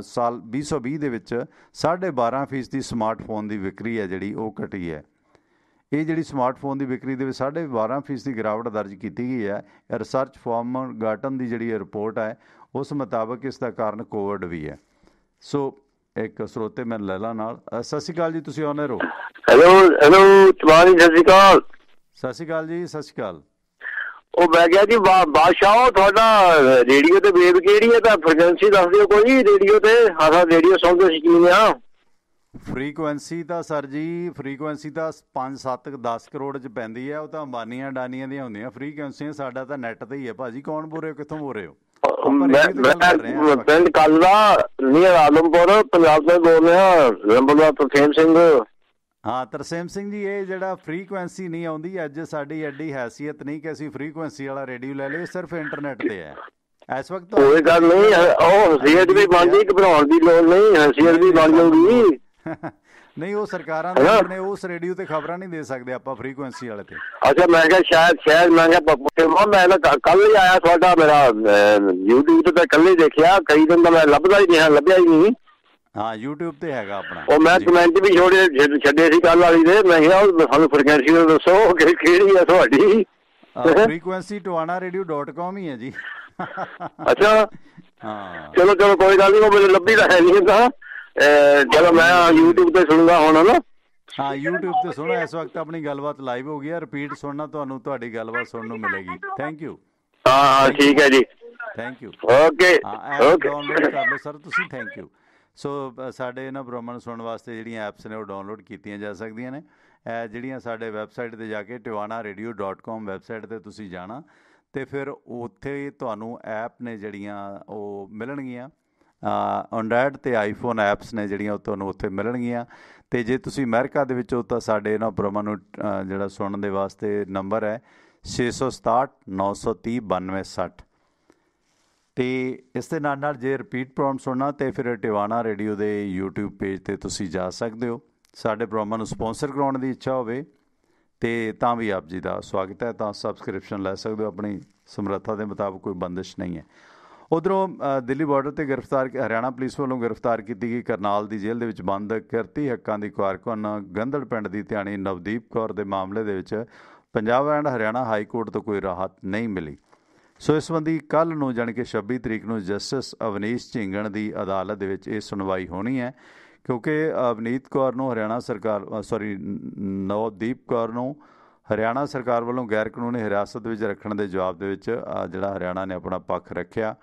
[SPEAKER 1] ਸਾਲ 2020 ਦੇ ਵਿੱਚ 12.5% ਦੀ ਸਮਾਰਟਫੋਨ ਦੀ ਵਿਕਰੀ ਹੈ ਜਿਹੜੀ ਉਹ ਘਟੀ ਹੈ। ਇਹ ਜਿਹੜੀ ਸਮਾਰਟਫੋਨ ਦੀ ਵਿਕਰੀ ਦੇ ਵਿੱਚ 12.5% ਦੀ ਗਿਰਾਵਟ ਦਰਜ ਕੀਤੀ ਗਈ ਹੈ। ਰਿਸਰਚ ਫਰਮ ਗਾਰਟਨ ਦੀ ਜਿਹੜੀ ਰਿਪੋਰਟ ਹੈ ਉਸ ਮੁਤਾਬਕ ਇਸ ਦਾ ਕਾਰਨ ਕੋਵਿਡ ਵੀ ਹੈ। ਸੋ ਇੱਕ ਸਰੋਤੇ ਮੈਂ ਲੈ ਲਾ ਨਾਲ। ਸਤਿ ਸ਼੍ਰੀ ਅਕਾਲ ਜੀ, ਤੁਸੀਂ ਆਨਰ ਹੋ।
[SPEAKER 2] ਹੈਲੋ ਚਵਾਨੀ, ਸਤਿ ਸ਼੍ਰੀ ਅਕਾਲ।
[SPEAKER 1] ਸਤਿ ਸ਼੍ਰੀ ਅਕਾਲ ਜੀ, ਸਤਿ ਸ਼੍ਰੀ ਅਕਾਲ।
[SPEAKER 2] ਉਹ ਮੈਂ ਕਿਹਾ ਜੀ ਬਾਦਸ਼ਾਹ ਤੁਹਾਡਾ ਰੇਡੀਓ ਤੇ ਵੇਵ ਕਿਹੜੀ ਹੈ ਤਾਂ ਫ੍ਰੀਕੁਐਂਸੀ ਦੱਸ ਦਿਓ ਕੋਈ ਰੇਡੀਓ ਤੇ। ਹਾਂ ਰੇਡੀਓ ਸੁਣਦੇ ਸ਼ੌਕੀਨ ਆ।
[SPEAKER 1] ਫ੍ਰੀਕੁਐਂਸੀ ਤਾਂ ਸਰ ਜੀ ਫ੍ਰੀਕੁਐਂਸੀ ਤਾਂ 5-7-10 ਕਰੋੜ 'ਚ ਪੈਂਦੀ ਹੈ। ਉਹ ਤਾਂ ਅੰਬਾਨੀਆਂ ਅਡਾਨੀਆਂ ਦੀਆਂ ਹੁੰਦੀਆਂ ਫ੍ਰੀਕੁਐਂਸੀਆਂ। ਸਾਡਾ ਤਾਂ ਨੈੱਟ ਤੇ ਹੀ ਹੈ ਭਾਜੀ। ਕੌਣ ਬੋਲ ਰਹੇ ਹੋ, ਕਿੱਥੋਂ ਬੋਲ ਰਹੇ ਹੋ?
[SPEAKER 2] ਪਿੰਡ ਕੱਲ ਦਾ ਨੀਅਰ ਆਲਮਪੁਰ, ਪੰਜਾਬ ਤੋਂ ਬੋਲ ਰਿਹਾ। ਨੰਬਰਦਾਰ ਤਰਸੇਮ ਸਿੰਘ।
[SPEAKER 1] ਹਾਂ ਤਰਸੇਮ ਸਿੰਘ ਜੀ, ਇਹ ਜਿਹੜਾ ਫ੍ਰੀਕੁਐਂਸੀ ਨਹੀਂ ਆਉਂਦੀ ਅੱਜ ਸਾਡੀ ਐਡੀ ਹੈਸੀਅਤ ਨਹੀਂ ਕਿ ਅਸੀਂ ਫ੍ਰੀਕੁਐਂਸੀ ਵਾਲਾ ਰੇਡੀਓ ਲੈ ਲਈਏ। ਸਿਰਫ ਇੰਟਰਨੈਟ ਤੇ ਹੈ ਇਸ ਵਕਤ।
[SPEAKER 2] ਕੋਈ ਗੱਲ ਨਹੀਂ, ਉਹ ਹਸੀਅਤ ਵੀ ਬਣ ਜੀ, ਘਬਰਾਉਣ ਦੀ ਲੋੜ ਨਹੀਂ, ਹਸੀਅਤ ਵੀ ਬਣ ਜਾਊਗੀ।
[SPEAKER 1] ਨਹੀਂ ਉਹ ਸਰਕਾਰਾਂ ਦੇ ਆਪਣੇ ਉਸ ਰੇਡੀਓ ਤੇ ਖਬਰਾਂ ਨਹੀਂ ਦੇ ਸਕਦੇ ਆਪਾਂ ਫ੍ਰੀਕੁਐਂਸੀ ਵਾਲੇ ਤੇ।
[SPEAKER 2] ਅੱਛਾ ਮੈਂ ਕਿਹਾ ਸ਼ਾਇਦ ਮੈਂ ਕਿਹਾ ਮੈਂ ਕੱਲ ਹੀ ਆਇਆ ਤੁਹਾਡਾ, ਮੇਰਾ YouTube ਤੇ ਕੱਲ ਹੀ ਦੇਖਿਆ। ਕਈ ਦਿਨ ਦਾ ਮੈਂ ਲੱਭਦਾ ਹੀ ਨਹੀਂ, ਲੱਭਿਆ ਹੀ ਨਹੀਂ।
[SPEAKER 1] ਹਾਂ YouTube ਤੇ ਹੈਗਾ ਆਪਣਾ।
[SPEAKER 2] ਉਹ ਮੈਂ ਕਮੈਂਟ ਵੀ ਛੱਡੇ ਸੀ ਕੱਲ ਵਾਲੀ ਦੇ। ਮੈਂ ਕਿਹਾ ਸਾਨੂੰ ਫ੍ਰੀਕੁਐਂਸੀ ਦੱਸੋ ਕਿਹੜੀ ਹੈ ਤੁਹਾਡੀ।
[SPEAKER 1] ਫ੍ਰੀਕੁਐਂਸੀ TiwanaRadio.com ਹੀ ਹੈ ਜੀ।
[SPEAKER 2] ਅੱਛਾ
[SPEAKER 1] ਹਾਂ
[SPEAKER 2] ਚਲੋ ਕੋਈ ਗੱਲ ਨਹੀਂ, ਉਹ ਮੈਨੂੰ ਲੱਭੀ ਤਾਂ ਹੈ ਨਹੀਂ ਤਾਂ। ਚਲੋ ਮੈਂ YouTube ਤੇ ਸੁਣੂਗਾ ਹੁਣ ਨਾ।
[SPEAKER 1] ਹਾਂ YouTube ਤੇ ਸੁਣੋ। ਇਸ ਵਕਤ ਆਪਣੀ ਗੱਲਬਾਤ ਲਾਈਵ ਹੋ ਗਈ ਹੈ। ਰਿਪੀਟ ਸੁਣਨਾ ਤੁਹਾਨੂੰ ਤੁਹਾਡੀ ਗੱਲਬਾਤ ਸੁਣਨ ਨੂੰ ਮਿਲੇਗੀ। Thank you.
[SPEAKER 2] ਹਾਂ ਠੀਕ ਹੈ ਜੀ,
[SPEAKER 1] ਥੈਂਕ ਯੂ।
[SPEAKER 2] ਓਕੇ
[SPEAKER 1] ਡਾਊਨਲੋਡ ਕਰ ਲਓ ਸਰ ਤੁਸੀਂ। Thank you. ਸੋ ਸਾਡੇ ਇਹਨਾਂ ਪ੍ਰੋਗਰਾਮਾਂ ਨੂੰ ਸੁਣਨ ਵਾਸਤੇ ਜਿਹੜੀਆਂ ਐਪਸ ਨੇ ਉਹ ਡਾਊਨਲੋਡ ਕੀਤੀਆਂ ਜਾ ਸਕਦੀਆਂ ਨੇ। ਜਿਹੜੀਆਂ ਸਾਡੇ ਵੈਬਸਾਈਟ 'ਤੇ ਜਾ ਕੇ TiwanaRadio.com ਵੈਬਸਾਈਟ 'ਤੇ ਤੁਸੀਂ ਜਾਣਾ ਅਤੇ ਫਿਰ ਉੱਥੇ ਤੁਹਾਨੂੰ ਐਪ ਨੇ ਜਿਹੜੀਆਂ ਉਹ ਮਿਲਣਗੀਆਂ। ਐਂਡਰਾਇਡ ਅਤੇ ਆਈਫੋਨ ਐਪਸ ਨੇ ਜਿਹੜੀਆਂ ਉਹ ਤੁਹਾਨੂੰ ਉੱਥੇ ਮਿਲਣਗੀਆਂ। ਅਤੇ ਜੇ ਤੁਸੀਂ ਅਮਰੀਕਾ ਦੇ ਵਿੱਚ ਹੋ ਤਾਂ ਸਾਡੇ ਇਹਨਾਂ ਪ੍ਰੋਗਰਾਮਾਂ ਨੂੰ ਜਿਹੜਾ ਸੁਣਨ ਦੇ ਵਾਸਤੇ ਨੰਬਰ ਹੈ 667 930 9260। ਅਤੇ ਇਸ ਦੇ ਨਾਲ ਜੇ ਰਿਪੀਟ ਪ੍ਰੋਗਰਾਮ ਸੁਣਨਾ ਤਾਂ ਫਿਰ ਟਿਵਾਣਾ ਰੇਡੀਓ ਦੇ YouTube ਪੇਜ 'ਤੇ ਤੁਸੀਂ ਜਾ ਸਕਦੇ ਹੋ। ਸਾਡੇ ਪ੍ਰੋਗਰਾਮਾਂ ਨੂੰ ਸਪੋਂਸਰ ਕਰਾਉਣ ਦੀ ਇੱਛਾ ਹੋਵੇ ਅਤੇ ਤਾਂ ਵੀ ਆਪ ਜੀ ਦਾ ਸਵਾਗਤ ਹੈ। ਤਾਂ ਸਬਸਕ੍ਰਿਪਸ਼ਨ ਲੈ ਸਕਦੇ ਹੋ, ਆਪਣੀ ਸਮਰੱਥਾ ਦੇ ਮੁਤਾਬਕ, ਕੋਈ ਬੰਦਿਸ਼ ਨਹੀਂ ਹੈ। ਉੱਧਰੋਂ ਦਿੱਲੀ ਬਾਰਡਰ 'ਤੇ ਹਰਿਆਣਾ ਪੁਲਿਸ ਵੱਲੋਂ ਗ੍ਰਿਫਤਾਰ ਕੀਤੀ ਗਈ ਕਰਨਾਲ ਦੀ ਜੇਲ੍ਹ ਦੇ ਵਿੱਚ ਬੰਦ ਕਿਰਤੀ ਹੱਕਾਂ ਦੀ ਕਾਰਕੁਨ ਗੰਧੜ ਪਿੰਡ ਦੀ ਧਿਆਣੀ ਨਵਦੀਪ ਕੌਰ ਦੇ ਮਾਮਲੇ ਦੇ ਵਿੱਚ Punjab and Haryana high court ਤੋਂ ਕੋਈ ਰਾਹਤ ਨਹੀਂ ਮਿਲੀ। ਸੋ ਇਸ ਸੰਬੰਧੀ ਕੱਲ੍ਹ ਨੂੰ ਜਾਣੀ ਕਿ 26 ਤਰੀਕ ਨੂੰ ਜਸਟਿਸ ਅਵਨੀਸ਼ ਝਿੰਗਣ ਦੀ ਅਦਾਲਤ ਦੇ ਵਿੱਚ ਇਹ ਸੁਣਵਾਈ ਹੋਣੀ ਹੈ। ਕਿਉਂਕਿ ਅਵਨੀਤ ਕੌਰ ਨੂੰ ਨਵਦੀਪ ਕੌਰ ਨੂੰ ਹਰਿਆਣਾ ਸਰਕਾਰ ਵੱਲੋਂ ਗੈਰ ਕਾਨੂੰਨੀ ਹਿਰਾਸਤ ਵਿੱਚ ਰੱਖਣ ਦੇ ਜਵਾਬ ਦੇ ਵਿੱਚ ਜਿਹੜਾ ਹਰਿਆਣਾ ਨੇ ਆਪਣਾ ਪੱਖ ਰੱਖਿਆ।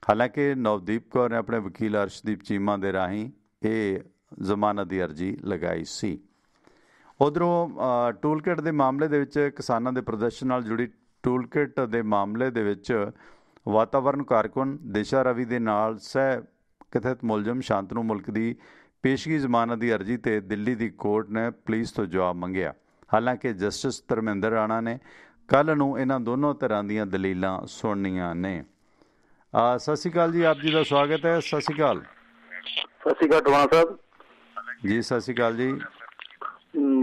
[SPEAKER 1] ਹਾਲਾਂਕਿ ਨਵਦੀਪ ਕੌਰ ਨੇ ਆਪਣੇ ਵਕੀਲ ਅਰਸ਼ਦੀਪ ਚੀਮਾ ਦੇ ਰਾਹੀਂ ਇਹ ਜ਼ਮਾਨਤ ਦੀ ਅਰਜੀ ਲਗਾਈ ਸੀ। ਉੱਧਰੋਂ ਟੂਲਕਿਟ ਦੇ ਮਾਮਲੇ ਦੇ ਵਿੱਚ ਕਿਸਾਨਾਂ ਦੇ ਪ੍ਰਦਰਸ਼ਨ ਨਾਲ ਜੁੜੀ ਟੂਲਕਿਟ ਦੇ ਮਾਮਲੇ ਦੇ ਵਿੱਚ ਵਾਤਾਵਰਨ ਕਾਰਕੁਨ ਦਿਸ਼ਾ ਰਵੀ ਦੇ ਨਾਲ ਸਹਿ ਕਥਿਤ ਮੁਲਜ਼ਮ ਸ਼ਾਂਤਨੂ ਮੁਲਕ ਦੀ ਪੇਸ਼ਗੀ ਜ਼ਮਾਨਤ ਦੀ ਅਰਜੀ 'ਤੇ ਦਿੱਲੀ ਦੀ ਕੋਰਟ ਨੇ ਪੁਲਿਸ ਤੋਂ ਜਵਾਬ ਮੰਗਿਆ। ਹਾਲਾਂਕਿ ਜਸਟਿਸ ਧਰਮਿੰਦਰ ਰਾਣਾ ਨੇ ਕੱਲ੍ਹ ਨੂੰ ਇਹਨਾਂ ਦੋਨੋਂ ਤਰ੍ਹਾਂ ਦੀਆਂ ਦਲੀਲਾਂ ਸੁਣਨੀਆਂ ਨੇ। ਸਤਿ ਸ਼੍ਰੀ ਅਕਾਲ ਜੀ, ਆਪ ਜੀ ਦਾ ਸਵਾਗਤ ਹੈ। ਸਤਿ ਸ਼੍ਰੀ ਅਕਾਲ।
[SPEAKER 2] ਸਤਿ ਸ਼੍ਰੀ ਅਕਾਲ ਟਵਾਣਾ ਸਾਹਿਬ।
[SPEAKER 1] ਜੀ ਸਤਿ ਸ਼੍ਰੀ ਅਕਾਲ ਜੀ।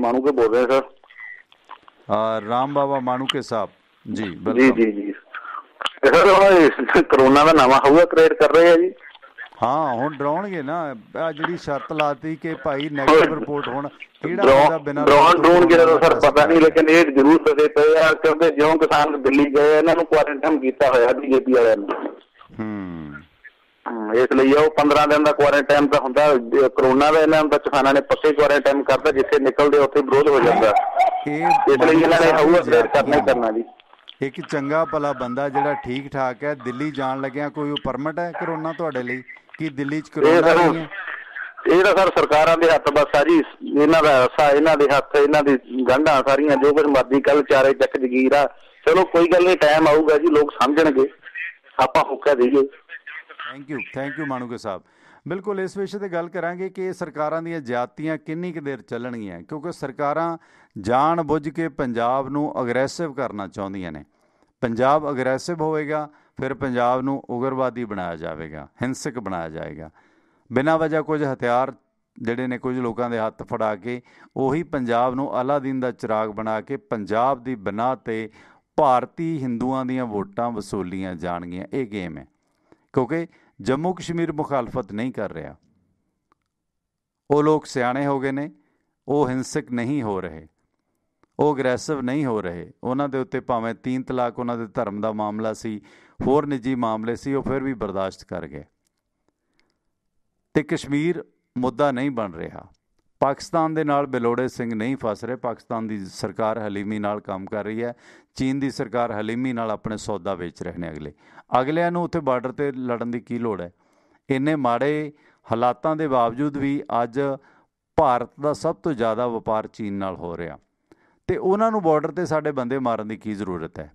[SPEAKER 2] ਮਾਨੂਕੇ ਬੋਲ ਰਹੇ ਸਰ।
[SPEAKER 1] ਰਾਮ ਬਾਬਾ ਮਾਨੂਕੇ ਸਾਹਿਬ ਜੀ।
[SPEAKER 2] ਜੀ ਜੀ ਜੀ ਸਰ, ਹੁਣ ਕਰੋਨਾ ਦਾ ਨਵਾਂ ਹਊਆ ਕ੍ਰੀਏਟ ਕਰ ਰਹੇ ਆ ਜੀ।
[SPEAKER 1] ਹਾਂ ਹੁਣ ਡਰਾਉਣਗੇ ਨਾ, ਆ ਜਿਹੜੀ ਸ਼ਰਤ ਲਾਤੀ ਕਿ ਭਾਈ ਨੈਗੇਟਿਵ ਰਿਪੋਰਟ ਹੁਣ ਕਿਹੜਾ ਬੰਦਾ ਬਿਨਾਂ
[SPEAKER 2] ਡਰੋਨ ਕਿਹੜਾ ਤਾਂ ਸਰ ਪਤਾ ਨਹੀਂ, ਲੇਕਿਨ ਇਹ ਜ਼ਰੂਰ ਦੱਸੇ ਪਏ ਆ ਕਿਉਂਕਿ ਜਿਉਂ ਕਿਸਾਨ ਦਿੱਲੀ ਗਏ ਇਹਨਾਂ ਨੂੰ ਕੁਆਰੰਟਾਈਨ ਕੀਤਾ ਹੋਇਆ ਬੀਜੇਪੀ ਵਾਲਿਆਂ ਨੇ। ਇਸ ਲਈ ਉਹ 15 ਦਿਨ ਦਾ ਕੁਆਰੰਟਾਈਨ ਤਾਂ ਹੁੰਦਾ ਕਰੋਨਾ ਦਾ, ਇਹਨਾਂ ਨੂੰ ਤਾਂ ਕਿਸਾਨਾਂ ਨੇ ਪੱਕੇ ਕੁਆਰੰਟਾਈਨ ਕਰਦਾ, ਜਿੱਥੇ ਨਿਕਲਦੇ ਉੱਥੇ ਵਿਰੋਧ ਹੋ ਜਾਂਦਾ। ਇਸ ਲਈ ਇਹਨਾਂ ਨੇ ਹਊਆ ਕ੍ਰੀਏਟ ਕਰਨਾ ਹੀ ਕਰਨਾ ਜੀ।
[SPEAKER 1] ਇੱਕ ਚੰਗਾ ਭਲਾ ਬੰਦਾ ਜਿਹੜਾ ਠੀਕ ਠਾਕ ਹੈ, ਦਿੱਲੀ ਜਾਣ ਲੱਗਿਆ ਕੋਈ ਉਹ ਪਰਮਿਟ ਹੈ ਕਰੋਨਾ ਤੁਹਾਡੇ ਲਈ? ਕੀ ਦਿੱਲੀ 'ਚ ਕਰੋਨਾ ਨਹੀਂ ਹੈ?
[SPEAKER 2] ਇਹ ਤਾਂ ਸਰ ਸਰਕਾਰਾਂ ਦੇ ਹੱਥ ਬਸ ਸਾਰੀ, ਇਹਨਾਂ ਦਾ ਹਿੱਸਾ ਇਹਨਾਂ ਦੇ ਹੱਥ, ਇਹਨਾਂ ਦੀ ਗੰਢਾਂ ਸਾਰੀਆਂ, ਜੋ ਕੁਝ ਮਰਜ਼ੀ ਕੱਲ ਚਾਰੇ ਚੱਕ ਜਗੀਰ ਆ। ਚਲੋ ਕੋਈ ਗੱਲ ਨਹੀਂ, ਟਾਈਮ ਆਊਗਾ ਜੀ, ਲੋਕ ਸਮਝਣਗੇ, ਆਪਾਂ ਹੁੱਕਾ ਦੇਈਏ।
[SPEAKER 1] ਥੈਂਕ ਯੂ ਮਾਨੂਕੇ ਸਾਹਿਬ। ਬਿਲਕੁਲ ਇਸ ਵਿਸ਼ੇ 'ਤੇ ਗੱਲ ਕਰਾਂਗੇ ਕਿ ਸਰਕਾਰਾਂ ਦੀਆਂ ਜ਼ਿਆਦਤੀਆਂ ਕਿੰਨੀ ਕੁ ਦੇਰ ਚੱਲਣਗੀਆਂ, ਕਿਉਂਕਿ ਸਰਕਾਰਾਂ ਜਾਣ ਬੁੱਝ ਕੇ ਪੰਜਾਬ ਨੂੰ ਅਗਰੈਸਿਵ ਕਰਨਾ ਚਾਹੁੰਦੀਆਂ ਨੇ। ਪੰਜਾਬ ਅਗਰੈਸਿਵ ਹੋਵੇਗਾ, ਫਿਰ ਪੰਜਾਬ ਨੂੰ ਉਗਰਵਾਦੀ ਬਣਾਇਆ ਜਾਵੇਗਾ, ਹਿੰਸਕ ਬਣਾਇਆ ਜਾਏਗਾ। ਬਿਨਾਂ ਵਜ੍ਹਾ ਕੁਝ ਹਥਿਆਰ ਜਿਹੜੇ ਨੇ ਕੁਝ ਲੋਕਾਂ ਦੇ ਹੱਥ ਫੜਾ ਕੇ ਉਹੀ ਪੰਜਾਬ ਨੂੰ ਅਲਾਦੀਨ ਦਾ ਚਿਰਾਗ ਬਣਾ ਕੇ ਪੰਜਾਬ ਦੀ ਬਿਨਾਹ 'ਤੇ ਭਾਰਤੀ ਹਿੰਦੂਆਂ ਦੀਆਂ ਵੋਟਾਂ ਵਸੂਲੀਆਂ ਜਾਣਗੀਆਂ। ਇਹ ਗੇਮ ਹੈ, ਕਿਉਂਕਿ ਜੰਮੂ ਕਸ਼ਮੀਰ ਮੁਖਾਲਫਤ ਨਹੀਂ ਕਰ ਰਿਹਾ। ਉਹ ਲੋਕ ਸਿਆਣੇ ਹੋ ਗਏ ਨੇ, ਉਹ ਹਿੰਸਕ ਨਹੀਂ ਹੋ ਰਹੇ, ਉਹ ਅਗਰੈਸਿਵ ਨਹੀਂ ਹੋ ਰਹੇ। ਉਹਨਾਂ ਦੇ ਉੱਤੇ ਭਾਵੇਂ 3 ਤਲਾਕ ਉਹਨਾਂ ਦੇ ਧਰਮ ਦਾ ਮਾਮਲਾ ਸੀ, ਹੋਰ ਨਿੱਜੀ ਮਾਮਲੇ ਸੀ, ਉਹ ਫਿਰ ਵੀ ਬਰਦਾਸ਼ਤ ਕਰ ਗਏ। ਅਤੇ ਕਸ਼ਮੀਰ ਮੁੱਦਾ ਨਹੀਂ ਬਣ ਰਿਹਾ। ਪਾਕਿਸਤਾਨ ਦੇ ਨਾਲ ਬੇਲੋੜੇ ਸਿੰਘ ਨਹੀਂ ਫਸ ਰਹੇ। ਪਾਕਿਸਤਾਨ ਦੀ ਸਰਕਾਰ ਹਲੀਮੀ ਨਾਲ ਕੰਮ ਕਰ ਰਹੀ ਹੈ। ਚੀਨ ਦੀ ਸਰਕਾਰ ਹਲੀਮੀ ਨਾਲ ਆਪਣੇ ਸੌਦਾ ਵੇਚ ਰਹੇ ਨੇ। ਅਗਲਿਆਂ ਨੂੰ ਉੱਥੇ ਬਾਰਡਰ 'ਤੇ ਲੜਨ ਦੀ ਕੀ ਲੋੜ ਹੈ? ਇੰਨੇ ਮਾੜੇ ਹਾਲਾਤਾਂ ਦੇ ਬਾਵਜੂਦ ਵੀ ਅੱਜ ਭਾਰਤ ਦਾ ਸਭ ਤੋਂ ਜ਼ਿਆਦਾ ਵਪਾਰ ਚੀਨ ਨਾਲ ਹੋ ਰਿਹਾ, ਅਤੇ ਉਹਨਾਂ ਨੂੰ ਬਾਰਡਰ 'ਤੇ ਸਾਡੇ ਬੰਦੇ ਮਾਰਨ ਦੀ ਕੀ ਜ਼ਰੂਰਤ ਹੈ?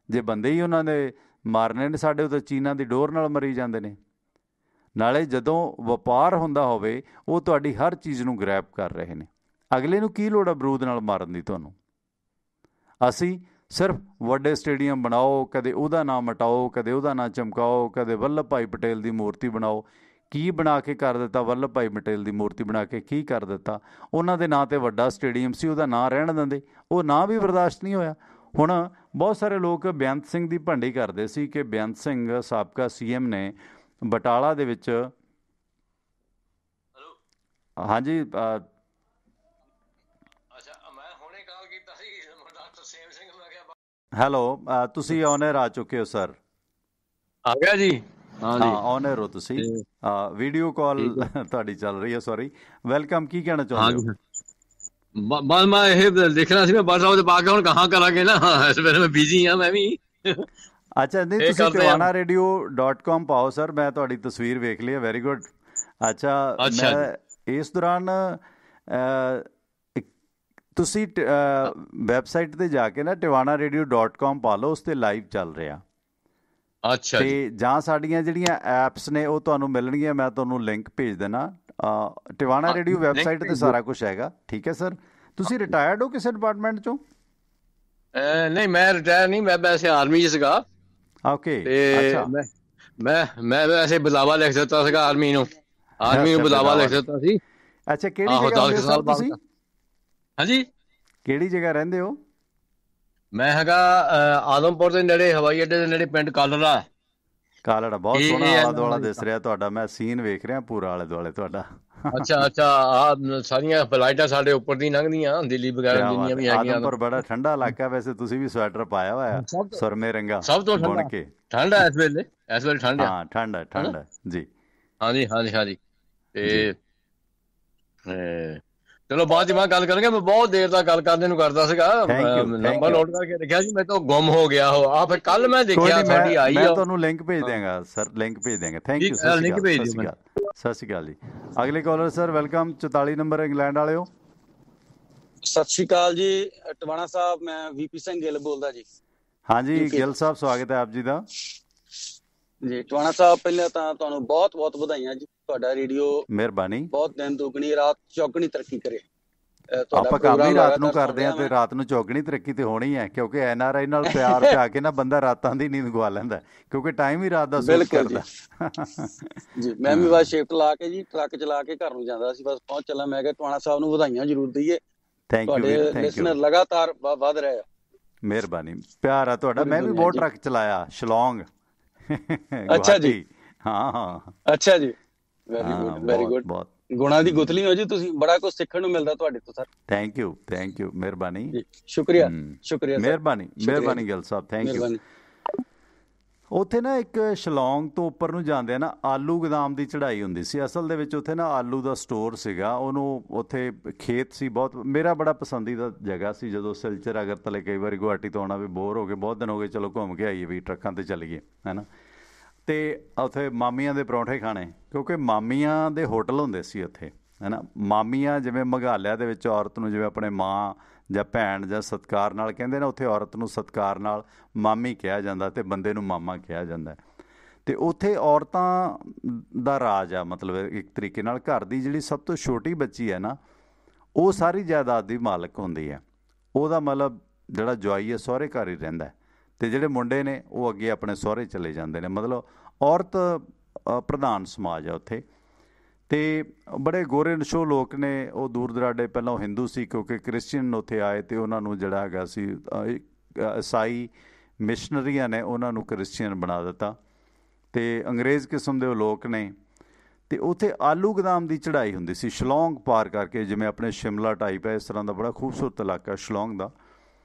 [SPEAKER 1] ਜੇ ਬੰਦੇ ਹੀ ਉਹਨਾਂ ਨੇ ਮਾਰਨੇ ਨੇ ਸਾਡੇ, ਉੱਤੇ ਚੀਨਾਂ ਦੀ ਡੋਰ ਨਾਲ ਮਰੀ ਜਾਂਦੇ ਨੇ। ਨਾਲੇ ਜਦੋਂ ਵਪਾਰ ਹੁੰਦਾ ਹੋਵੇ ਉਹ ਤੁਹਾਡੀ ਹਰ ਚੀਜ਼ ਨੂੰ ਗ੍ਰੈਬ ਕਰ ਰਹੇ ਨੇ। ਅਗਲੇ ਨੂੰ ਕੀ ਲੋੜ ਹੈ ਬਰੂਦ ਨਾਲ ਮਾਰਨ ਦੀ ਤੁਹਾਨੂੰ? ਅਸੀਂ ਸਿਰਫ ਵੱਡੇ ਸਟੇਡੀਅਮ ਬਣਾਓ, ਕਦੇ ਉਹਦਾ ਨਾਂ ਮਟਾਓ, ਕਦੇ ਉਹਦਾ ਨਾਂ ਚਮਕਾਓ, ਕਦੇ ਵੱਲਭ ਭਾਈ ਪਟੇਲ ਦੀ ਮੂਰਤੀ ਬਣਾਓ। ਕੀ ਬਣਾ ਕੇ ਕਰ ਦਿੱਤਾ? ਵੱਲਭ ਭਾਈ ਪਟੇਲ ਦੀ ਮੂਰਤੀ ਬਣਾ ਕੇ ਕੀ ਕਰ ਦਿੱਤਾ? ਉਹਨਾਂ ਦੇ ਨਾਂ 'ਤੇ ਵੱਡਾ ਸਟੇਡੀਅਮ ਸੀ, ਉਹਦਾ ਨਾਂ ਰਹਿਣ ਦਿੰਦੇ, ਉਹ ਨਾਂ ਵੀ ਬਰਦਾਸ਼ਤ ਨਹੀਂ ਹੋਇਆ। ਹੁਣ ਬਹੁਤ ਸਾਰੇ ਲੋਕ ਬੇਅੰਤ ਸਿੰਘ ਦੀ ਭੰਡੀ ਕਰਦੇ ਸੀ ਕਿ ਬੇਅੰਤ ਸਿੰਘ ਸਾਬਕਾ CM ਨੇ ਬਟਾਲਾ ਦੇ ਵਿੱਚ, ਹਾਂਜੀ ਹੈਲੋ, ਤੁਸੀਂ ਔਨ 에ਅਰ ਆ ਚੁੱਕੇ ਹੋ ਸਰ?
[SPEAKER 3] ਆ ਗਿਆ ਜੀ।
[SPEAKER 1] ਹਾਂ ਔਨ 에ਅਰ ਹੋ ਤੁਸੀਂ, ਵੀਡੀਓ ਕਾਲ ਤੁਹਾਡੀ ਚੱਲ ਰਹੀ ਹੈ। Sorry, welcome. ਕੀ ਕਹਿਣਾ ਚਾਹੁੰਦੇ ਹੋ?
[SPEAKER 3] ਬਸ ਮੈਂ ਇਹ ਦੇਖਣਾ ਸੀ, ਮੈਂ WhatsApp ਤੇ ਪਾ ਕੇ ਹੁਣ ਕਹਾਂ ਕਰਾਂਗੇ ਨਾ, ਇਸ ਵੇਲੇ ਮੈਂ ਬਿਜ਼ੀ ਹਾਂ ਮੈਂ ਵੀ।
[SPEAKER 1] ਅੱਛਾ, ਨਹੀਂ ਤੁਸੀਂ tiwanaradio.com ਪਾਓ ਸਰ, ਮੈਂ ਤੁਹਾਡੀ ਤਸਵੀਰ ਵੇਖ ਲਈ ਹੈ। Very good. ਅੱਛਾ, ਮੈਂ ਇਸ ਦੌਰਾਨ ਤੁਸੀਂ ਵੈਬਸਾਈਟ 'ਤੇ ਜਾ ਕੇ ਨਾ tiwanaradio.com ਪਾ ਲਓ, ਉਸ 'ਤੇ ਲਾਈਵ ਚੱਲ ਰਿਹਾ।
[SPEAKER 3] ਅੱਛਾ,
[SPEAKER 1] ਅਤੇ ਜਾਂ ਸਾਡੀਆਂ ਜਿਹੜੀਆਂ ਐਪਸ ਨੇ ਉਹ ਤੁਹਾਨੂੰ ਮਿਲਣਗੀਆਂ, ਮੈਂ ਤੁਹਾਨੂੰ ਲਿੰਕ ਭੇਜ ਦੇਣਾ। ਟਿਵਾਣਾ ਰੇਡੀਓ ਵੈਬਸਾਈਟ 'ਤੇ ਸਾਰਾ ਕੁਛ ਹੈਗਾ। ਠੀਕ ਹੈ ਸਰ। ਤੁਸੀਂ ਰਿਟਾਇਰਡ ਹੋ ਕਿਸੇ ਡਿਪਾਰਟਮੈਂਟ 'ਚੋਂ?
[SPEAKER 3] ਨਹੀਂ, ਮੈਂ ਰਿਟਾਇਰ ਨਹੀਂ, ਮੈਂ ਵੈਸੇ ਆਰਮੀ 'ਚ ਸੀਗਾ।
[SPEAKER 1] ਓਕੇ।
[SPEAKER 3] ਅੱਛਾ। ਮੈਂ ਵੈਸੇ ਬੁਲਾਵਾ ਲਿਖ ਦਿੱਤਾ ਸੀਗਾ ਆਰਮੀ ਨੂੰ ਬੁਲਾਵਾ ਲਿਖ ਦਿੱਤਾ ਸੀ।
[SPEAKER 1] ਅੱਛਾ, ਕਿਹੜੀ ਜਗ੍ਹਾ ਹੁੰਦੇ ਸਰ ਤੁਸੀਂ?
[SPEAKER 3] ਹਾਂਜੀ,
[SPEAKER 1] ਕਿਹੜੀ ਜਗ੍ਹਾ ਰਹਿੰਦੇ ਹੋ?
[SPEAKER 3] ਮੈਂ ਹੈਗਾ ਆਦਮਪੁਰ ਦੇ ਨੇੜੇ, ਹਵਾਈ ਅੱਡੇ ਦੇ ਨੇੜੇ, ਪਿੰਡ ਕਾਲੜਾ।
[SPEAKER 1] ਬਹੁਤ ਸੋਹਣਾ ਆਲਾ ਦੁਆਲਾ ਦਿਸ ਰਿਹਾ ਤੁਹਾਡਾ, ਮੈਂ ਸੀਨ ਵੇਖ ਰਿਹਾ ਪੂਰਾ ਆਲੇ ਦੁਆਲੇ ਤੁਹਾਡਾ।
[SPEAKER 3] ਅੱਛਾ, ਆਹ ਸਾਰੀਆਂ ਫਲਾਈਟਾਂ ਸਾਡੇ ਉੱਪਰ ਦੀ ਲੰਘਦੀਆਂ, ਦਿੱਲੀ ਵਗੈਰਾ ਜਿੰਨੀਆਂ ਵੀ ਹੈਗੀਆਂ।
[SPEAKER 1] ਆਦਮਪੁਰ ਬੜਾ ਠੰਡਾ ਇਲਾਕਾ, ਵੈਸੇ ਤੁਸੀਂ ਵੀ ਸਵੈਟਰ ਪਾਇਆ ਹੋਇਆ ਸੁਰਮੇ ਰੰਗਾ,
[SPEAKER 3] ਸਭ ਤੋਂ ਠੰਡਾ
[SPEAKER 1] ਕੇ।
[SPEAKER 3] ਠੰਡ ਹੈ ਇਸ ਵੇਲੇ ਠੰਡ ਹੈ।
[SPEAKER 1] ਹਾਂ, ਠੰਡ ਹੈ ਜੀ।
[SPEAKER 3] ਹਾਂਜੀ। ਤੇ ਚਲੋ ਬਾਅਦ 'ਚ ਮੈਂ ਗੱਲ ਕਰਾਂਗਾ। ਮੈਂ ਬਹੁਤ ਦੇਰ ਤੱਕ ਗੱਲ ਕਰਨੇ ਨੂੰ ਕਰਦਾ ਸੀਗਾ, ਨੰਬਰ ਨੋਟ ਕਰਕੇ ਰੱਖਿਆ ਸੀ, ਮੈਂ ਤਾਂ ਗੁੰਮ ਹੋ ਗਿਆ ਉਹ। ਫਿਰ ਕੱਲ ਮੈਂ ਦੇਖਿਆ ਤੁਹਾਡੀ ਆਈ।
[SPEAKER 1] ਮੈਂ ਤੁਹਾਨੂੰ ਲਿੰਕ ਭੇਜ ਦਿਆਂਗਾ ਸਰ, ਲਿੰਕ ਭੇਜ ਦਿਆਂਗਾ। Thank you. ਸਤਿ ਸ਼੍ਰੀ ਅਕਾਲ ਜੀ। ਅਗਲੇ ਕਾਲਰ ਸਰ, ਵੈਲਕਮ। 44 ਨੰਬਰ ਇੰਗਲੈਂਡ ਵਾਲਿਓ।
[SPEAKER 4] ਸਤਿ ਸ਼੍ਰੀ ਅਕਾਲ ਜੀ ਟਵਾਣਾ ਸਾਹਿਬ, ਮੈਂ VP ਸਿੰਘ ਗਿੱਲ ਬੋਲਦਾ ਜੀ।
[SPEAKER 1] ਹਾਂਜੀ ਗਿੱਲ ਸਾਹਿਬ, ਸਵਾਗਤ ਹੈ ਆਪ ਜੀ ਦਾ
[SPEAKER 4] ਜੀ। ਟਵਾਣਾ ਸਾਹਿਬ, ਪਹਿਲਾਂ ਤਾਂ ਤੁਹਾਨੂੰ ਬਹੁਤ ਬਹੁਤ ਵਧਾਈਆਂ ਜੀ। ਤੁਹਾਡਾ ਰੇਡੀਓ
[SPEAKER 1] ਮਿਹਰਬਾਨੀ,
[SPEAKER 4] ਬਹੁਤ ਦਿਨ ਦੁਗਣੀ ਰਾਤ ਚੌਗਣੀ ਤਰੱਕੀ ਕਰੇ।
[SPEAKER 1] ਆਪਾਂ ਕੰਮ ਹੀ ਰਾਤ ਨੂੰ ਕਰਦੇ ਆ ਤੇ ਰਾਤ ਨੂੰ ਚੌਗਣੀ ਤਰੱਕੀ ਤੇ ਹੋਣੀ ਹੈ, ਕਿਉਂਕਿ NRI ਨਾਲ ਪਿਆਰ ਪਿਆ ਕੇ ਨਾ ਬੰਦਾ ਰਾਤਾਂ ਦੀ ਨੀਂਦ ਗਵਾ ਲੈਂਦਾ, ਕਿਉਂਕਿ ਟਾਈਮ ਹੀ ਰਾਤ ਦਾ ਸੂਟ ਕਰਦਾ
[SPEAKER 4] ਜੀ। ਮੈਂ ਵੀ ਬਸ ਸ਼ਿਫਟ ਲਾ ਕੇ ਜੀ ਟਰੱਕ ਚਲਾ ਕੇ ਘਰ ਨੂੰ ਜਾਂਦਾ ਸੀ, ਬਸ ਪਹੁੰਚ ਚੱਲਾ। ਮੈਂ ਕਿਹਾ ਟਵਾਣਾ ਸਾਹਿਬ ਨੂੰ ਵਧਾਈਆਂ ਜ਼ਰੂਰ ਦਈਏ, ਤੁਹਾਡੇ ਲਿਸਨਰ ਲਗਾਤਾਰ ਵਧ ਰਹੇ ਆ।
[SPEAKER 1] ਮਿਹਰਬਾਨੀ, ਪਿਆਰ ਆ ਤੁਹਾਡਾ। ਮੈਂ ਵੀ ਬਹੁਤ ਟਰੱਕ ਚਲਾਇਆ ਸ਼ਿਲੌਂਗ।
[SPEAKER 4] ਅੱਛਾ ਜੀ,
[SPEAKER 1] ਹਾਂ
[SPEAKER 4] ਅੱਛਾ ਜੀ, ਵੈਰੀ ਗੁੱਡ ਵੈਰੀ ਗੁੱਡ। ਬਹੁਤ ਗੁਣਾਂ ਦੀ ਗੁਥਲੀ ਹੋ ਜੀ ਤੁਸੀਂ, ਬੜਾ ਕੁਝ ਸਿੱਖਣ ਨੂੰ ਮਿਲਦਾ ਤੁਹਾਡੇ ਤੋਂ ਸਰ।
[SPEAKER 1] ਥੈਂਕ ਯੂ ਮਿਹਰਬਾਨੀ,
[SPEAKER 4] ਸ਼ੁਕਰੀਆ ਸ਼ੁਕਰੀਆ,
[SPEAKER 1] ਮਿਹਰਬਾਨੀ ਗਿੱਲ ਸਾਹਿਬ, ਥੈਂਕ ਯੂ। ਉੱਥੇ ਨਾ ਇੱਕ ਸ਼ਿਲੌਂਗ ਤੋਂ ਉੱਪਰ ਨੂੰ ਜਾਂਦੇ ਆ ਨਾ, ਆਲੂ ਗੋਦਾਮ ਦੀ ਚੜ੍ਹਾਈ ਹੁੰਦੀ ਸੀ। ਅਸਲ ਦੇ ਵਿੱਚ ਉੱਥੇ ਨਾ ਆਲੂ ਦਾ ਸਟੋਰ ਸੀਗਾ, ਉਹਨੂੰ ਉੱਥੇ ਖੇਤ ਸੀ ਬਹੁਤ। ਮੇਰਾ ਬੜਾ ਪਸੰਦੀਦਾ ਜਗ੍ਹਾ ਸੀ। ਜਦੋਂ ਸਿਲਚਰ ਅਗਰਤਲੇ ਕਈ ਵਾਰੀ ਗੁਹਾਟੀ ਤੋਂ ਆਉਣਾ ਵੀ ਬੋਰ ਹੋ ਗਏ, ਬਹੁਤ ਦਿਨ ਹੋ ਗਏ, ਚਲੋ ਘੁੰਮ ਕੇ ਆਈਏ ਵੀ, ਟਰੱਕਾਂ 'ਤੇ ਚੱਲੀਏ, ਹੈ ਨਾ। ਅਤੇ ਉੱਥੇ ਮਾਮੀਆਂ ਦੇ ਪਰੌਂਠੇ ਖਾਣੇ, ਕਿਉਂਕਿ ਮਾਮੀਆਂ ਦੇ ਹੋਟਲ ਹੁੰਦੇ ਸੀ ਉੱਥੇ, ਹੈ ਨਾ। ਮਾਮੀਆਂ ਜਿਵੇਂ ਮੇਘਾਲਿਆ ਦੇ ਵਿੱਚ ਔਰਤ ਨੂੰ ਜਿਵੇਂ ਆਪਣੇ ਮਾਂ ਜਾਂ ਭੈਣ ਜਾਂ ਸਤਿਕਾਰ ਨਾਲ ਕਹਿੰਦੇ ਨੇ, ਉੱਥੇ ਔਰਤ ਨੂੰ ਸਤਿਕਾਰ ਨਾਲ ਮਾਮੀ ਕਿਹਾ ਜਾਂਦਾ ਅਤੇ ਬੰਦੇ ਨੂੰ ਮਾਮਾ ਕਿਹਾ ਜਾਂਦਾ। ਅਤੇ ਉੱਥੇ ਔਰਤਾਂ ਦਾ ਰਾਜ ਆ, ਮਤਲਬ ਇੱਕ ਤਰੀਕੇ ਨਾਲ। ਘਰ ਦੀ ਜਿਹੜੀ ਸਭ ਤੋਂ ਛੋਟੀ ਬੱਚੀ ਹੈ ਨਾ, ਉਹ ਸਾਰੀ ਜਾਇਦਾਦ ਦੀ ਮਾਲਕ ਹੁੰਦੀ ਹੈ। ਉਹਦਾ ਮਤਲਬ ਜਿਹੜਾ ਜਵਾਈ ਹੈ ਸਹੁਰੇ ਘਰ ਹੀ ਰਹਿੰਦਾ, ਅਤੇ ਜਿਹੜੇ ਮੁੰਡੇ ਨੇ ਉਹ ਅੱਗੇ ਆਪਣੇ ਸਹੁਰੇ ਚਲੇ ਜਾਂਦੇ ਨੇ। ਮਤਲਬ ਔਰਤ ਪ੍ਰਧਾਨ ਸਮਾਜ ਆ ਉੱਥੇ। ਅਤੇ ਬੜੇ ਗੋਰੇ ਨਸ਼ੋ ਲੋਕ ਨੇ, ਉਹ ਦੂਰ ਦੁਰਾਡੇ ਪਹਿਲਾਂ ਉਹ ਹਿੰਦੂ ਸੀ, ਕਿਉਂਕਿ ਕ੍ਰਿਸਚੀਅਨ ਉੱਥੇ ਆਏ ਅਤੇ ਉਹਨਾਂ ਨੂੰ ਜਿਹੜਾ ਹੈਗਾ ਸੀ ਈਸਾਈ ਮਿਸ਼ਨਰੀਆਂ ਨੇ ਉਹਨਾਂ ਨੂੰ ਕ੍ਰਿਸਚੀਅਨ ਬਣਾ ਦਿੱਤਾ, ਅਤੇ ਅੰਗਰੇਜ਼ ਕਿਸਮ ਦੇ ਉਹ ਲੋਕ ਨੇ। ਅਤੇ ਉੱਥੇ ਆਲੂ ਗੋਦਾਮ ਦੀ ਚੜ੍ਹਾਈ ਹੁੰਦੀ ਸੀ ਸ਼ਿਲੌਂਗ ਪਾਰ ਕਰਕੇ, ਜਿਵੇਂ ਆਪਣੇ ਸ਼ਿਮਲਾ ਟਾਈਪ ਹੈ, ਇਸ ਤਰ੍ਹਾਂ ਦਾ ਬੜਾ ਖੂਬਸੂਰਤ ਇਲਾਕਾ ਸ਼ਿਲੌਂਗ ਦਾ।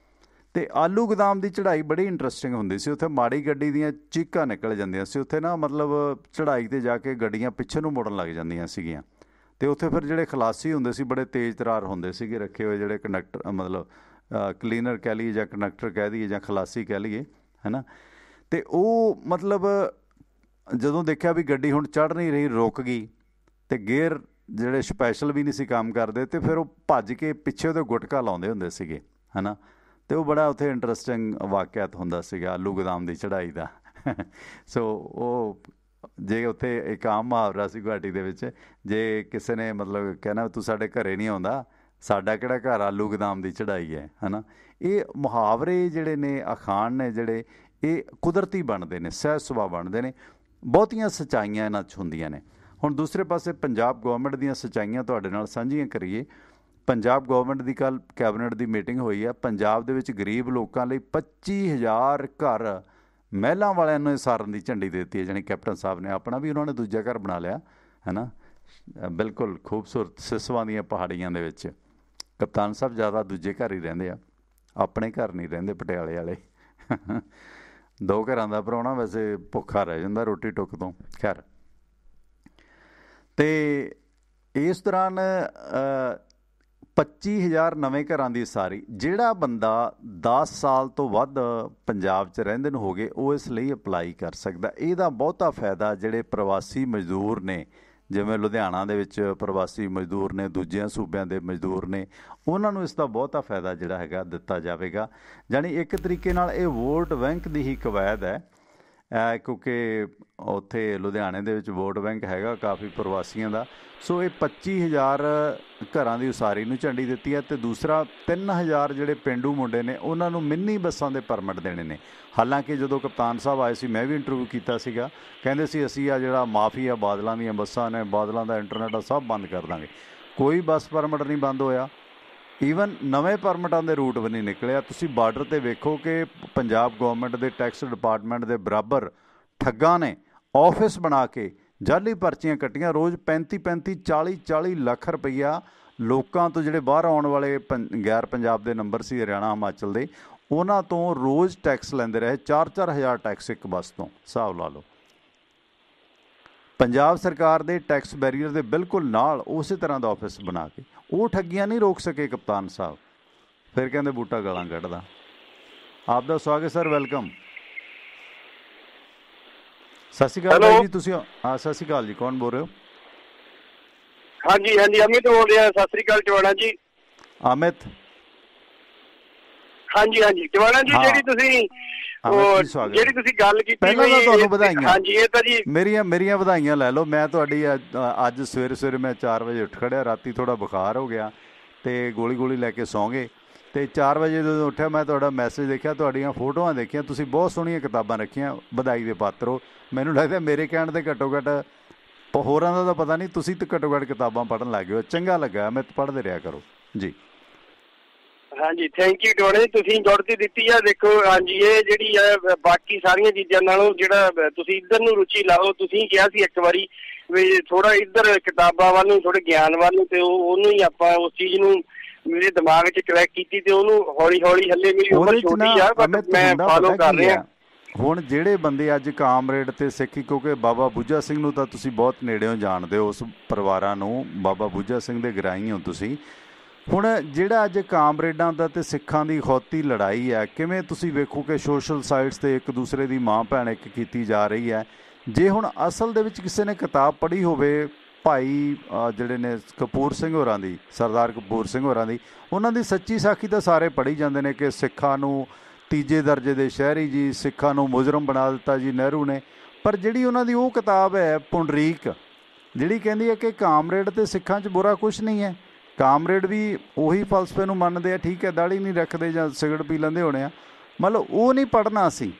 [SPEAKER 1] ਅਤੇ ਆਲੂ ਗੋਦਾਮ ਦੀ ਚੜ੍ਹਾਈ ਬੜੀ ਇੰਟਰਸਟਿੰਗ ਹੁੰਦੀ ਸੀ। ਉੱਥੇ ਮਾੜੀ ਗੱਡੀ ਦੀਆਂ ਚੀਕਾਂ ਨਿਕਲ ਜਾਂਦੀਆਂ ਸੀ ਉੱਥੇ ਨਾ, ਮਤਲਬ ਚੜ੍ਹਾਈ 'ਤੇ ਜਾ ਕੇ ਗੱਡੀਆਂ ਪਿੱਛੇ ਨੂੰ ਮੁੜਨ ਲੱਗ ਜਾਂਦੀਆਂ ਸੀਗੀਆਂ। ਅਤੇ ਉੱਥੇ ਫਿਰ ਜਿਹੜੇ ਖਲਾਸੀ ਹੁੰਦੇ ਸੀ, ਬੜੇ ਤੇਜ਼ ਤਰਾਰ ਹੁੰਦੇ ਸੀਗੇ ਰੱਖੇ ਹੋਏ, ਜਿਹੜੇ ਕੰਡਕਟਰ ਮਤਲਬ ਕਲੀਨਰ ਕਹਿ ਲਈਏ ਜਾਂ ਕੰਡਕਟਰ ਕਹਿ ਦਈਏ ਜਾਂ ਖਲਾਸੀ ਕਹਿ ਲਈਏ, ਹੈ ਨਾ। ਅਤੇ ਉਹ ਮਤਲਬ ਜਦੋਂ ਦੇਖਿਆ ਵੀ ਗੱਡੀ ਹੁਣ ਚੜ੍ਹ ਨਹੀਂ ਰਹੀ, ਰੁਕ ਗਈ, ਅਤੇ ਗੇਅਰ ਜਿਹੜੇ ਸਪੈਸ਼ਲ ਵੀ ਨਹੀਂ ਸੀ ਕੰਮ ਕਰਦੇ, ਅਤੇ ਫਿਰ ਉਹ ਭੱਜ ਕੇ ਪਿੱਛੇ ਉਹਦੇ ਗੁਟਕਾ ਲਾਉਂਦੇ ਹੁੰਦੇ ਸੀਗੇ, ਹੈ ਨਾ। ਅਤੇ ਉਹ ਬੜਾ ਉੱਥੇ ਇੰਟਰਸਟਿੰਗ ਵਾਕਿਆਤ ਹੁੰਦਾ ਸੀਗਾ ਆਲੂ ਗੋਦਾਮ ਦੀ ਚੜ੍ਹਾਈ ਦਾ। ਸੋ ਉਹ ਜੇ ਉੱਥੇ ਇੱਕ ਆਮ ਮੁਹਾਵਰਾ ਸੀ ਗੁਹਾਟੀ ਦੇ ਵਿੱਚ, ਜੇ ਕਿਸੇ ਨੇ ਮਤਲਬ ਕਹਿਣਾ ਤੂੰ ਸਾਡੇ ਘਰ ਨਹੀਂ ਆਉਂਦਾ, ਸਾਡਾ ਕਿਹੜਾ ਘਰ ਆਲੂ ਗੋਦਾਮ ਦੀ ਚੜ੍ਹਾਈ ਹੈ ਨਾ। ਇਹ ਮੁਹਾਵਰੇ ਜਿਹੜੇ ਨੇ, ਅਖਾਣ ਨੇ ਜਿਹੜੇ, ਇਹ ਕੁਦਰਤੀ ਬਣਦੇ ਨੇ, ਸਹਿਜ ਸੁਭਾਅ ਬਣਦੇ ਨੇ। ਬਹੁਤੀਆਂ ਸੱਚਾਈਆਂ ਇਹਨਾਂ 'ਚ ਹੁੰਦੀਆਂ ਨੇ। ਹੁਣ ਦੂਸਰੇ ਪਾਸੇ ਪੰਜਾਬ ਗੌਰਮੈਂਟ ਦੀਆਂ ਸੱਚਾਈਆਂ ਤੁਹਾਡੇ ਨਾਲ ਸਾਂਝੀਆਂ ਕਰੀਏ। ਪੰਜਾਬ ਗੌਰਮੈਂਟ ਦੀ ਕੱਲ੍ਹ ਕੈਬਨਿਟ ਦੀ ਮੀਟਿੰਗ ਹੋਈ ਹੈ। ਪੰਜਾਬ ਦੇ ਵਿੱਚ ਗਰੀਬ ਲੋਕਾਂ ਲਈ 25,000 ਘਰ ਮਹਿਲਾਂ ਵਾਲਿਆਂ ਨੂੰ ਸਾਰਨ ਦੀ ਝੰਡੀ ਦੇ ਦਿੱਤੀ ਹੈ, ਜਾਣੀ ਕੈਪਟਨ ਸਾਹਿਬ ਨੇ ਆਪਣਾ ਵੀ ਉਹਨਾਂ ਨੇ ਦੂਜਾ ਘਰ ਬਣਾ ਲਿਆ, ਹੈ ਨਾ। ਬਿਲਕੁਲ ਖੂਬਸੂਰਤ ਸਿਸਵਾਂ ਦੀਆਂ ਪਹਾੜੀਆਂ ਦੇ ਵਿੱਚ ਕਪਤਾਨ ਸਾਹਿਬ ਜ਼ਿਆਦਾ ਦੂਜੇ ਘਰ ਹੀ ਰਹਿੰਦੇ ਆ, ਆਪਣੇ ਘਰ ਨਹੀਂ ਰਹਿੰਦੇ ਪਟਿਆਲੇ ਵਾਲੇ। 2 ਘਰਾਂ ਦਾ ਪ੍ਰਾਹੁਣਾ ਵੈਸੇ ਭੁੱਖਾ ਰਹਿ ਜਾਂਦਾ ਰੋਟੀ ਟੁੱਕ ਤੋਂ। ਖੈਰ, ਅਤੇ ਇਸ ਦੌਰਾਨ 25,000 ਨਵੇਂ ਘਰਾਂ ਦੀ ਉਸਾਰੀ। ਜਿਹੜਾ ਬੰਦਾ 10 ਸਾਲ ਤੋਂ ਵੱਧ ਪੰਜਾਬ 'ਚ ਰਹਿੰਦੇ ਨੂੰ ਹੋ ਗਏ, ਉਹ ਇਸ ਲਈ ਅਪਲਾਈ ਕਰ ਸਕਦਾ। ਇਹਦਾ ਬਹੁਤਾ ਫਾਇਦਾ ਜਿਹੜੇ ਪ੍ਰਵਾਸੀ ਮਜ਼ਦੂਰ ਨੇ, ਜਿਵੇਂ ਲੁਧਿਆਣਾ ਦੇ ਵਿੱਚ ਪ੍ਰਵਾਸੀ ਮਜ਼ਦੂਰ ਨੇ, ਦੂਜਿਆਂ ਸੂਬਿਆਂ ਦੇ ਮਜ਼ਦੂਰ ਨੇ, ਉਹਨਾਂ ਨੂੰ ਇਸ ਦਾ ਬਹੁਤਾ ਫਾਇਦਾ ਜਿਹੜਾ ਹੈਗਾ ਦਿੱਤਾ ਜਾਵੇਗਾ। ਜਾਣੀ ਇੱਕ ਤਰੀਕੇ ਨਾਲ ਇਹ ਵੋਟ ਬੈਂਕ ਦੀ ਹੀ ਕਵਾਇਦ ਹੈ, ਕਿਉਂਕਿ ਉੱਥੇ ਲੁਧਿਆਣੇ ਦੇ ਵਿੱਚ ਵੋਟ ਬੈਂਕ ਹੈਗਾ ਕਾਫੀ ਪ੍ਰਵਾਸੀਆਂ ਦਾ। ਸੋ ਇਹ 25,000 ਘਰਾਂ ਦੀ ਉਸਾਰੀ ਨੂੰ ਝੰਡੀ ਦਿੱਤੀ ਹੈ। ਅਤੇ ਦੂਸਰਾ 3,000 ਜਿਹੜੇ ਪੇਂਡੂ ਮੁੰਡੇ ਨੇ, ਉਹਨਾਂ ਨੂੰ ਮਿੰਨੀ ਬੱਸਾਂ ਦੇ ਪਰਮਿਟ ਦੇਣੇ ਨੇ। ਹਾਲਾਂਕਿ ਜਦੋਂ ਕਪਤਾਨ ਸਾਹਿਬ ਆਏ ਸੀ, ਮੈਂ ਵੀ ਇੰਟਰਵਿਊ ਕੀਤਾ ਸੀਗਾ, ਕਹਿੰਦੇ ਸੀ ਅਸੀਂ ਆ ਜਿਹੜਾ ਮਾਫੀਆ ਬਾਦਲਾਂ ਦੀਆਂ ਬੱਸਾਂ ਨੇ, ਬਾਦਲਾਂ ਦਾ ਇੰਟਰਨੈਟ ਆ, ਸਭ ਬੰਦ ਕਰ ਦਾਂਗੇ। ਕੋਈ ਬੱਸ ਪਰਮਿਟ ਨਹੀਂ ਬੰਦ ਹੋਇਆ, ਈਵਨ ਨਵੇਂ ਪਰਮਿਟਾਂ ਦੇ ਰੂਟ ਵੀ ਨਹੀਂ ਨਿਕਲਿਆ। ਤੁਸੀਂ ਬਾਰਡਰ 'ਤੇ ਵੇਖੋ ਕਿ ਪੰਜਾਬ ਗੌਰਮੈਂਟ ਦੇ ਟੈਕਸ ਡਿਪਾਰਟਮੈਂਟ ਦੇ ਬਰਾਬਰ ਠੱਗਾਂ ਨੇ ਆਫਿਸ ਬਣਾ ਕੇ ਜਾਅਲੀ ਪਰਚੀਆਂ ਕੱਟੀਆਂ। ਰੋਜ਼ 35-35, 40-40 ਲੱਖ ਰੁਪਈਆ ਲੋਕਾਂ ਤੋਂ, ਜਿਹੜੇ ਬਾਹਰ ਆਉਣ ਵਾਲੇ ਗੈਰ ਪੰਜਾਬ ਦੇ ਨੰਬਰ ਸੀ, ਹਰਿਆਣਾ ਹਿਮਾਚਲ ਦੇ, ਉਹਨਾਂ ਤੋਂ ਰੋਜ਼ ਟੈਕਸ ਲੈਂਦੇ ਰਹੇ। 4-4 ਹਜ਼ਾਰ ਟੈਕਸ ਇੱਕ ਬੱਸ ਤੋਂ, ਹਿਸਾਬ ਲਾ ਲਓ। ਪੰਜਾਬ ਸਰਕਾਰ ਦੇ ਟੈਕਸ ਬੈਰੀਅਰ ਦੇ ਬਿਲਕੁਲ ਨਾਲ ਉਸੇ ਤਰ੍ਹਾਂ ਦਾ ਆਫਿਸ ਬਣਾ ਕੇ ਉਹ ਠੱਗੀਆਂ ਨਹੀਂ ਰੋਕ ਸਕੇ ਕਪਤਾਨ ਸਾਹਿਬ। ਫਿਰ ਕਹਿੰਦੇ ਬੂਟਾ ਗਾਲਾਂ ਕੱਢਦਾ। ਆਪ ਦਾ ਸਵਾਗਤ ਸਰ, ਵੈਲਕਮ। ਸਤਿ ਸ਼੍ਰੀ ਅਕਾਲ ਬਾਈ ਜੀ, ਤੁਸੀਂ? ਹਾਂ, ਸਤਿ ਸ਼੍ਰੀ ਅਕਾਲ ਜੀ, ਕੌਣ ਬੋਲ ਰਹੇ ਹੋ?
[SPEAKER 2] ਹਾਂਜੀ, ਅਮਿਤ ਬੋਲ ਰਿਹਾ। ਸਤਿ ਸ਼੍ਰੀ ਅਕਾਲ ਟਵਾਣਾ ਜੀ।
[SPEAKER 1] ਅਮਿਤ?
[SPEAKER 2] ਹਾਂਜੀ ਟਵਾਣਾ ਜੀ, ਜਿਹੜੀ ਤੁਸੀਂ ਗੱਲ ਕੀਤੀ,
[SPEAKER 1] ਪਹਿਲਾਂ ਤਾਂ ਤੁਹਾਨੂੰ ਵਧਾਈਆਂ।
[SPEAKER 2] ਹਾਂਜੀ, ਇਹ ਤਾਂ ਜੀ
[SPEAKER 1] ਮੇਰੀਆਂ ਵਧਾਈਆਂ ਲੈ ਲਓ। ਮੈਂ ਤੁਹਾਡੀ ਅੱਜ ਸਵੇਰੇ ਮੈਂ 4 ਵਜੇ ਉੱਠ ਖੜਿਆ, ਰਾਤੀ ਥੋੜ੍ਹਾ ਬੁਖਾਰ ਹੋ ਗਿਆ, ਅਤੇ ਗੋਲੀ ਲੈ ਕੇ ਸੌਂ ਗਏ। ਅਤੇ 4 ਵਜੇ ਜਦੋਂ ਉੱਠਿਆ ਮੈਂ ਤੁਹਾਡਾ ਮੈਸੇਜ ਦੇਖਿਆ, ਤੁਹਾਡੀਆਂ ਫੋਟੋਆਂ ਦੇਖੀਆਂ, ਤੁਸੀਂ ਬਹੁਤ ਸੋਹਣੀਆਂ ਕਿਤਾਬਾਂ ਰੱਖੀਆਂ, ਵਧਾਈ ਦੇ ਪਾਤਰ ਹੋ। ਮੈਨੂੰ ਲੱਗਦਾ ਮੇਰੇ ਕਹਿਣ 'ਤੇ ਘੱਟੋ ਘੱਟ ਹੋਰਾਂ ਦਾ ਤਾਂ ਪਤਾ ਨਹੀਂ, ਤੁਸੀਂ ਤਾਂ ਘੱਟੋ ਘੱਟ ਕਿਤਾਬਾਂ ਪੜ੍ਹਨ ਲੱਗ ਗਏ ਹੋ। ਚੰਗਾ ਲੱਗਾ, ਮੈਂ ਪੜ੍ਹਦੇ ਰਿਹਾ ਕਰੋ ਜੀ।
[SPEAKER 2] ਹਾਂਜੀ, ਥੈਂਕ ਯੂ ਟੋਨੀ, ਤੁਸੀਂ ਗੁੜਤੀ ਦਿੱਤੀ ਆ। ਦੇਖੋ ਹਾਂਜੀ, ਇਹ ਜਿਹੜੀ ਆ ਬਾਕੀ ਸਾਰੀਆਂ ਚੀਜ਼ਾਂ ਨਾਲੋਂ ਜਿਹੜਾ ਤੁਸੀਂ ਇੱਧਰ ਨੂੰ ਰੁਚੀ ਲਾਓ। ਤੁਸੀਂ ਕਿਹਾ ਸੀ ਇੱਕ ਵਾਰੀ ਵੀ ਥੋੜਾ ਇੱਧਰ ਕਿਤਾਬਾਂ ਵੱਲ ਨੂੰ, ਥੋੜੇ ਗਿਆਨ ਵੱਲ ਨੂੰ, ਤੇ ਉਹਨੂੰ ਹੀ ਆਪਾਂ ਉਸ ਚੀਜ਼ ਨੂੰ ਮੇਰੇ ਦਿਮਾਗ 'ਚ ਕਲੈਕ ਕੀਤੀ ਤੇ ਉਹਨੂੰ ਹੌਲੀ ਹੌਲੀ, ਹੱਲੇ ਮੇਰੀ ਉਮਰ ਛੋਟੀ ਆ ਬਟ ਮੈਂ ਫਾਲੋ ਕਰ ਰਿਹਾ।
[SPEAKER 1] ਹੁਣ ਜਿਹੜੇ ਬੰਦੇ ਅੱਜ ਕਾਮਰੇਡ ਤੇ ਸਿੱਖੀ, ਕਿਉਂਕਿ ਬਾਬਾ ਬੁੱਝਾ ਸਿੰਘ ਨੂੰ ਤਾਂ ਤੁਸੀਂ ਬਹੁਤ ਨੇੜਿਓਂ ਜਾਣਦੇ ਹੋ, ਉਸ ਪਰਿਵਾਰਾਂ ਨੂੰ, ਬਾਬਾ ਬੁੱਝਾ ਸਿੰਘ ਦੇ ਗਰਾਈ ਹੋ ਤੁਸੀਂ। ਹੁਣ ਜਿਹੜਾ ਅੱਜ ਕਾਮਰੇਡਾਂ ਦਾ ਅਤੇ ਸਿੱਖਾਂ ਦੀ ਅਖੌਤੀ ਲੜਾਈ ਹੈ, ਕਿਵੇਂ ਤੁਸੀਂ ਵੇਖੋ ਕਿ ਸੋਸ਼ਲ ਸਾਈਟਸ 'ਤੇ ਇੱਕ ਦੂਸਰੇ ਦੀ ਮਾਂ ਭੈਣ ਇੱਕ ਕੀਤੀ ਜਾ ਰਹੀ ਹੈ। ਜੇ ਹੁਣ ਅਸਲ ਦੇ ਵਿੱਚ ਕਿਸੇ ਨੇ ਕਿਤਾਬ ਪੜ੍ਹੀ ਹੋਵੇ, ਭਾਈ ਜਿਹੜੇ ਨੇ ਕਪੂਰ ਸਿੰਘ ਹੋਰਾਂ ਦੀ, ਸਰਦਾਰ ਕਪੂਰ ਸਿੰਘ ਹੋਰਾਂ ਦੀ, ਉਹਨਾਂ ਦੀ ਸੱਚੀ ਸਾਖੀ ਤਾਂ ਸਾਰੇ ਪੜ੍ਹੀ ਜਾਂਦੇ ਨੇ ਕਿ ਸਿੱਖਾਂ ਨੂੰ ਤੀਜੇ ਦਰਜੇ ਦੇ ਸ਼ਹਿਰੀ ਜੀ, ਸਿੱਖਾਂ ਨੂੰ ਮੁਜਰਮ ਬਣਾ ਦਿੱਤਾ ਜੀ ਨਹਿਰੂ ਨੇ। ਪਰ ਜਿਹੜੀ ਉਹਨਾਂ ਦੀ ਉਹ ਕਿਤਾਬ ਹੈ ਪੁੰਡਰੀਕ, ਜਿਹੜੀ ਕਹਿੰਦੀ ਹੈ ਕਿ ਕਾਮਰੇਡ ਅਤੇ ਸਿੱਖਾਂ 'ਚ ਬੁਰਾ ਕੁਛ ਨਹੀਂ ਹੈ, ਕਾਮਰੇਡ ਵੀ ਉਹੀ ਫਲਸਫੇ ਨੂੰ ਮੰਨਦੇ ਆ, ਠੀਕ ਹੈ, ਦਾੜੀ ਨਹੀਂ ਰੱਖਦੇ ਜਾਂ ਸਿਗਰਟ ਪੀ ਲੈਂਦੇ ਹੋਣੇ ਆ, ਮਤਲਬ ਉਹ ਨਹੀਂ ਪੜ੍ਹਨਾ ਸੀ।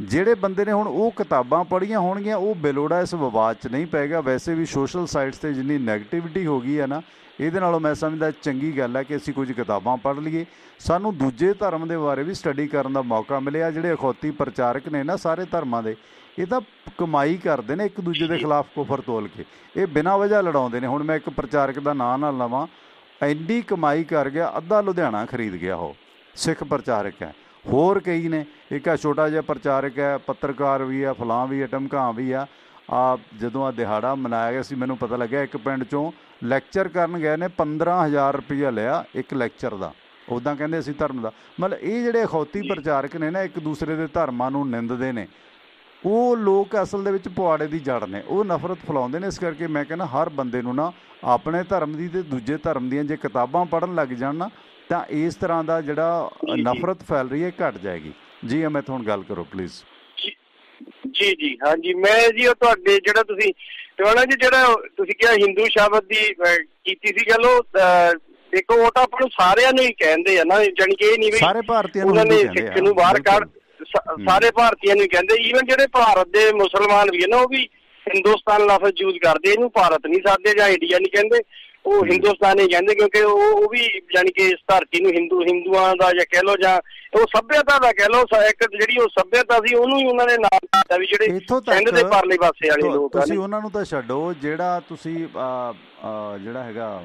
[SPEAKER 1] ਜਿਹੜੇ ਬੰਦੇ ਨੇ ਹੁਣ ਉਹ ਕਿਤਾਬਾਂ ਪੜ੍ਹੀਆਂ ਹੋਣਗੀਆਂ, ਉਹ ਬੇਲੋੜਾ ਇਸ ਵਿਵਾਦ 'ਚ ਨਹੀਂ ਪਏਗਾ। ਵੈਸੇ ਵੀ ਸੋਸ਼ਲ ਸਾਈਟਸ 'ਤੇ ਜਿੰਨੀ ਨੈਗੇਟਿਵਿਟੀ ਹੋ ਗਈ ਹੈ ਨਾ, ਇਹਦੇ ਨਾਲੋਂ ਮੈਂ ਸਮਝਦਾ ਚੰਗੀ ਗੱਲ ਹੈ ਕਿ ਅਸੀਂ ਕੁਝ ਕਿਤਾਬਾਂ ਪੜ੍ਹ ਲਈਏ, ਸਾਨੂੰ ਦੂਜੇ ਧਰਮ ਦੇ ਬਾਰੇ ਵੀ ਸਟੱਡੀ ਕਰਨ ਦਾ ਮੌਕਾ ਮਿਲਿਆ। ਜਿਹੜੇ ਅਖੌਤੀ ਪ੍ਰਚਾਰਕ ਨੇ ਨਾ ਸਾਰੇ ਧਰਮਾਂ ਦੇ, ਇਹ ਤਾਂ ਕਮਾਈ ਕਰਦੇ ਨੇ ਇੱਕ ਦੂਜੇ ਦੇ ਖਿਲਾਫ ਕੁਫਰ ਤੋਲ ਕੇ, ਇਹ ਬਿਨਾਂ ਵਜ੍ਹਾ ਲੜਾਉਂਦੇ ਨੇ। ਹੁਣ ਮੈਂ ਇੱਕ ਪ੍ਰਚਾਰਕ ਦਾ ਨਾਂ ਨਾ ਲਵਾਂ, ਐਡੀ ਕਮਾਈ ਕਰ ਗਿਆ, ਅੱਧਾ ਲੁਧਿਆਣਾ ਖਰੀਦ ਗਿਆ, ਉਹ ਸਿੱਖ ਪ੍ਰਚਾਰਕ ਹੈ। ਹੋਰ ਕਈ ਨੇ, ਇੱਕ ਆ ਛੋਟਾ ਜਿਹਾ ਪ੍ਰਚਾਰਕ ਹੈ, ਪੱਤਰਕਾਰ ਵੀ ਆ, ਫਲਾਂ ਵੀ ਆ, ਟਮਕਾਂ ਵੀ ਆ। ਜਦੋਂ ਦਿਹਾੜਾ ਮਨਾਇਆ ਗਿਆ ਸੀ, ਮੈਨੂੰ ਪਤਾ ਲੱਗਿਆ ਇੱਕ ਪਿੰਡ 'ਚੋਂ ਲੈਕਚਰ ਕਰਨ ਗਏ ਨੇ, 15,000 ਰੁਪਈਆ ਲਿਆ ਇੱਕ ਲੈਕਚਰ ਦਾ। ਉੱਦਾਂ ਕਹਿੰਦੇ ਅਸੀਂ ਧਰਮ ਦਾ, ਮਤਲਬ ਇਹ ਜਿਹੜੇ ਅਖੌਤੀ ਪ੍ਰਚਾਰਕ ਨੇ ਨਾ, ਇੱਕ ਦੂਸਰੇ ਦੇ ਧਰਮਾਂ ਨੂੰ ਨਿੰਦਦੇ ਨੇ, ਉਹ ਲੋਕ ਅਸਲ ਦੇ ਵਿੱਚ ਪੁਆੜੇ ਦੀ ਜੜ ਨੇ, ਉਹ ਨਫ਼ਰਤ ਫੈਲਾਉਂਦੇ ਨੇ। ਇਸ ਕਰਕੇ ਮੈਂ ਕਹਿੰਦਾ ਹਰ ਬੰਦੇ ਨੂੰ ਨਾ ਆਪਣੇ ਧਰਮ ਦੀ ਅਤੇ ਦੂਜੇ ਧਰਮ ਦੀਆਂ ਜੇ ਕਿਤਾਬਾਂ ਪੜ੍ਹਨ ਲੱਗ ਜਾਣ ਨਾ, ਤਾਂ ਇਸ ਤਰ੍ਹਾਂ ਦਾ ਜਿਹੜਾ ਨਫ਼ਰਤ ਫੈਲ ਰਹੀ ਹੈ ਘੱਟ ਜਾਏਗੀ। ਜੀ ਅਮਿਤ, ਹੁਣ ਗੱਲ ਕਰੋ ਪਲੀਜ਼।
[SPEAKER 2] ਜੀ ਜੀ ਹਾਂਜੀ, ਮੈਂ ਜੀ ਉਹ ਤੁਹਾਡੇ ਜਿਹੜਾ ਤੁਸੀਂ ਟਵਾਣਾ ਜੀ, ਜਿਹੜਾ ਤੁਸੀਂ ਕਿਹਾ ਹਿੰਦੂ ਸ਼ਬਦ ਦੀ ਕੀਤੀ ਸੀ ਗੱਲ, ਉਹ ਦੇਖੋ ਉਹ ਤਾਂ ਆਪਾਂ ਨੂੰ ਸਾਰਿਆਂ ਨੂੰ ਹੀ ਕਹਿੰਦੇ ਆ ਨਾ, ਜਾਣੀ ਕਿ ਇਹ ਨਹੀਂ ਵੀ
[SPEAKER 1] ਸਾਰੇ ਭਾਰਤੀਆਂ
[SPEAKER 2] ਉਹਨਾਂ ਨੇ ਸਿੱਖ ਨੂੰ ਬਾਹਰ ਕੱਢ, ਸਾਰੇ ਭਾਰਤੀਆਂ ਨੂੰ ਕਹਿੰਦੇ। ਈਵਨ ਜਿਹੜੇ ਭਾਰਤ ਦੇ ਮੁਸਲਮਾਨ ਵੀ ਹੈ ਨਾ, ਉਹ ਵੀ ਹਿੰਦੁਸਤਾਨ ਲਫ਼ਜ਼ ਯੂਜ਼ ਕਰਦੇ, ਇਹਨੂੰ ਭਾਰਤ ਨਹੀਂ ਸਾਦੇ ਜਾਂ ਇੰਡੀਆ ਨਹੀਂ ਕਹਿੰਦੇ, ਉਹ ਹਿੰਦੁਸਤਾਨ ਹੀ ਕਹਿੰਦੇ, ਕਿਉਂਕਿ ਉਹ ਵੀ ਜਾਣੀ ਕਿ ਇਸ ਧਰਤੀ ਨੂੰ ਹਿੰਦੂਆਂ ਦਾ ਜਾਂ ਕਹਿ ਲਓ, ਜਾਂ ਉਹ ਸੱਭਿਅਤਾ ਦਾ ਕਹਿ ਲਓ, ਇੱਕ ਜਿਹੜੀ ਉਹ ਸੱਭਿਅਤਾ ਸੀ ਉਹਨੂੰ ਹੀ ਉਹਨਾਂ ਨੇ ਨਾਮ ਦਿੱਤਾ ਵੀ ਜਿਹੜੇ ਸਿੰਧ ਦੇ ਪਰਲੇ ਪਾਸੇ ਵਾਲੇ ਲੋਕ।
[SPEAKER 1] ਤੁਸੀਂ ਉਹਨਾਂ ਨੂੰ ਤਾਂ ਛੱਡੋ, ਜਿਹੜਾ ਤੁਸੀਂ ਜਿਹੜਾ ਹੈਗਾ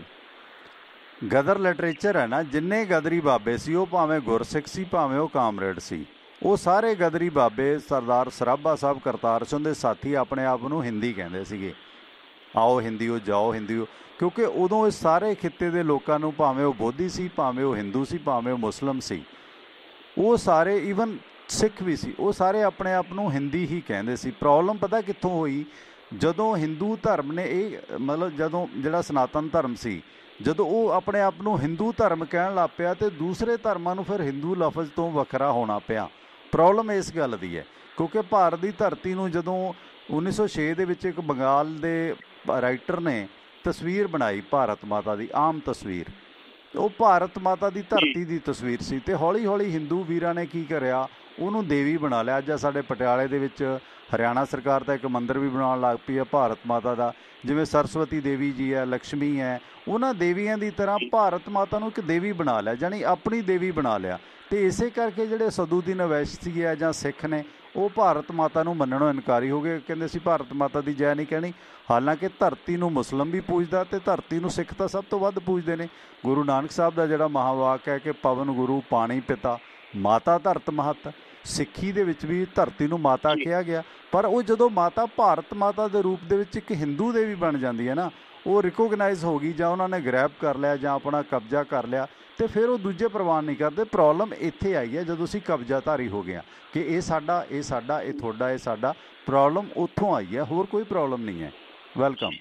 [SPEAKER 1] ਗਦਰ ਲਿਟਰੇਚਰ ਹੈ ਨਾ, ਜਿੰਨੇ ਗਦਰੀ ਬਾਬੇ ਸੀ, ਉਹ ਭਾਵੇਂ ਗੁਰਸਿੱਖ ਸੀ ਭਾਵੇਂ ਉਹ ਕਾਮਰੇਡ ਸੀ, ਉਹ ਸਾਰੇ ਗਦਰੀ ਬਾਬੇ, ਸਰਦਾਰ ਸਰਾਭਾ ਸਾਹਿਬ ਕਰਤਾਰ ਸਿੰਘ ਦੇ ਸਾਥੀ, ਆਪਣੇ ਆਪ ਨੂੰ ਹਿੰਦੀ ਕਹਿੰਦੇ ਸੀਗੇ। ਆਓ ਹਿੰਦੀਓ, ਜਾਓ ਹਿੰਦੀਓ, ਕਿਉਂਕਿ ਉਦੋਂ ਇਸ ਸਾਰੇ ਖਿੱਤੇ ਦੇ ਲੋਕਾਂ ਨੂੰ, ਭਾਵੇਂ ਉਹ ਬੋਧੀ ਸੀ, ਭਾਵੇਂ ਉਹ ਹਿੰਦੂ ਸੀ, ਭਾਵੇਂ ਉਹ ਮੁਸਲਿਮ ਸੀ, ਉਹ ਸਾਰੇ, ਈਵਨ ਸਿੱਖ ਵੀ ਸੀ, ਉਹ ਸਾਰੇ ਆਪਣੇ ਆਪ ਨੂੰ ਹਿੰਦੀ ਹੀ ਕਹਿੰਦੇ ਸੀ। ਪ੍ਰੋਬਲਮ ਪਤਾ ਕਿੱਥੋਂ ਹੋਈ? ਜਦੋਂ ਹਿੰਦੂ ਧਰਮ ਨੇ ਇਹ ਮਤਲਬ ਜਦੋਂ ਜਿਹੜਾ ਸਨਾਤਨ ਧਰਮ ਸੀ, ਜਦੋਂ ਉਹ ਆਪਣੇ ਆਪ ਨੂੰ ਹਿੰਦੂ ਧਰਮ ਕਹਿਣ ਲੱਗ ਪਿਆ, ਅਤੇ ਦੂਸਰੇ ਧਰਮਾਂ ਨੂੰ ਫਿਰ ਹਿੰਦੂ ਲਫ਼ਜ਼ ਤੋਂ ਵੱਖਰਾ ਹੋਣਾ ਪਿਆ। ਪ੍ਰੋਬਲਮ ਇਸ ਗੱਲ ਦੀ ਹੈ, ਕਿਉਂਕਿ ਭਾਰਤ ਦੀ ਧਰਤੀ ਨੂੰ ਜਦੋਂ 1906 ਦੇ ਵਿੱਚ ਇੱਕ ਬੰਗਾਲ ਦੇ ਰਾਈਟਰ ਨੇ ਤਸਵੀਰ ਬਣਾਈ ਭਾਰਤ ਮਾਤਾ ਦੀ, ਆਮ ਤਸਵੀਰ, ਉਹ ਭਾਰਤ ਮਾਤਾ ਦੀ ਧਰਤੀ ਦੀ ਤਸਵੀਰ ਸੀ, ਅਤੇ ਹੌਲੀ ਹੌਲੀ ਹਿੰਦੂ ਵੀਰਾਂ ਨੇ ਕੀ ਕਰਿਆ, ਉਹਨੂੰ ਦੇਵੀ ਬਣਾ ਲਿਆ। ਅੱਜ ਸਾਡੇ ਪਟਿਆਲੇ ਦੇ ਵਿੱਚ ਹਰਿਆਣਾ ਸਰਕਾਰ ਦਾ ਇੱਕ ਮੰਦਿਰ ਵੀ ਬਣਾਉਣ ਲੱਗ ਪਈ ਹੈ ਭਾਰਤ ਮਾਤਾ ਦਾ, ਜਿਵੇਂ ਸਰਸਵਤੀ ਦੇਵੀ ਜੀ ਹੈ, ਲਕਸ਼ਮੀ ਹੈ, ਉਹਨਾਂ ਦੇਵੀਆਂ ਦੀ ਤਰ੍ਹਾਂ ਭਾਰਤ ਮਾਤਾ ਨੂੰ ਇੱਕ ਦੇਵੀ ਬਣਾ ਲਿਆ, ਜਾਣੀ ਆਪਣੀ ਦੇਵੀ ਬਣਾ ਲਿਆ। ਅਤੇ ਇਸੇ ਕਰਕੇ ਜਿਹੜੇ ਸਦੂਦੀਨ ਅਵੈਸ਼ੀ ਹੈ ਜਾਂ ਸਿੱਖ ਨੇ, ਉਹ ਭਾਰਤ ਮਾਤਾ ਨੂੰ ਮੰਨਣੋਂ ਇਨਕਾਰੀ ਹੋ ਗਏ, ਕਹਿੰਦੇ ਸੀ ਭਾਰਤ ਮਾਤਾ ਦੀ ਜੈ ਨਹੀਂ ਕਹਿਣੀ। ਹਾਲਾਂਕਿ ਧਰਤੀ ਨੂੰ ਮੁਸਲਿਮ ਵੀ ਪੂਜਦਾ ਅਤੇ ਧਰਤੀ ਨੂੰ ਸਿੱਖ ਤਾਂ ਸਭ ਤੋਂ ਵੱਧ ਪੂਜਦੇ ਨੇ। ਗੁਰੂ ਨਾਨਕ ਸਾਹਿਬ ਦਾ ਜਿਹੜਾ ਮਹਾਵਾਕ ਹੈ ਕਿ ਪਵਨ ਗੁਰੂ ਪਾਣੀ ਪਿਤਾ ਮਾਤਾ ਧਰਤ ਮਹੱਤ, ਸਿੱਖੀ ਦੇ ਵਿੱਚ ਵੀ ਧਰਤੀ ਨੂੰ ਮਾਤਾ ਕਿਹਾ ਗਿਆ। ਪਰ ਉਹ ਜਦੋਂ ਮਾਤਾ ਭਾਰਤ ਮਾਤਾ ਦੇ ਰੂਪ ਦੇ ਵਿੱਚ ਇੱਕ ਹਿੰਦੂ ਦੇਵੀ ਬਣ ਜਾਂਦੀ ਹੈ ਨਾ, ਉਹ ਰਿਕੋਗਨਾਈਜ਼ ਹੋ ਗਈ, ਜਾਂ ਉਹਨਾਂ ਨੇ ਗ੍ਰੈਬ ਕਰ ਲਿਆ ਜਾਂ ਆਪਣਾ ਕਬਜ਼ਾ ਕਰ ਲਿਆ, ਅਤੇ ਫਿਰ ਉਹ ਦੂਜੇ ਪ੍ਰਵਾਨ ਨਹੀਂ ਕਰਦੇ। ਪ੍ਰੋਬਲਮ ਇੱਥੇ ਆਈ ਹੈ ਜਦੋਂ ਅਸੀਂ ਕਬਜ਼ਾਧਾਰੀ ਹੋ ਗਏ ਹਾਂ ਕਿ ਇਹ ਸਾਡਾ, ਇਹ ਤੁਹਾਡਾ, ਇਹ ਸਾਡਾ। ਪ੍ਰੋਬਲਮ ਉੱਥੋਂ ਆਈ ਹੈ, ਹੋਰ ਕੋਈ ਪ੍ਰੋਬਲਮ ਨਹੀਂ ਹੈ। ਵੈਲਕਮ,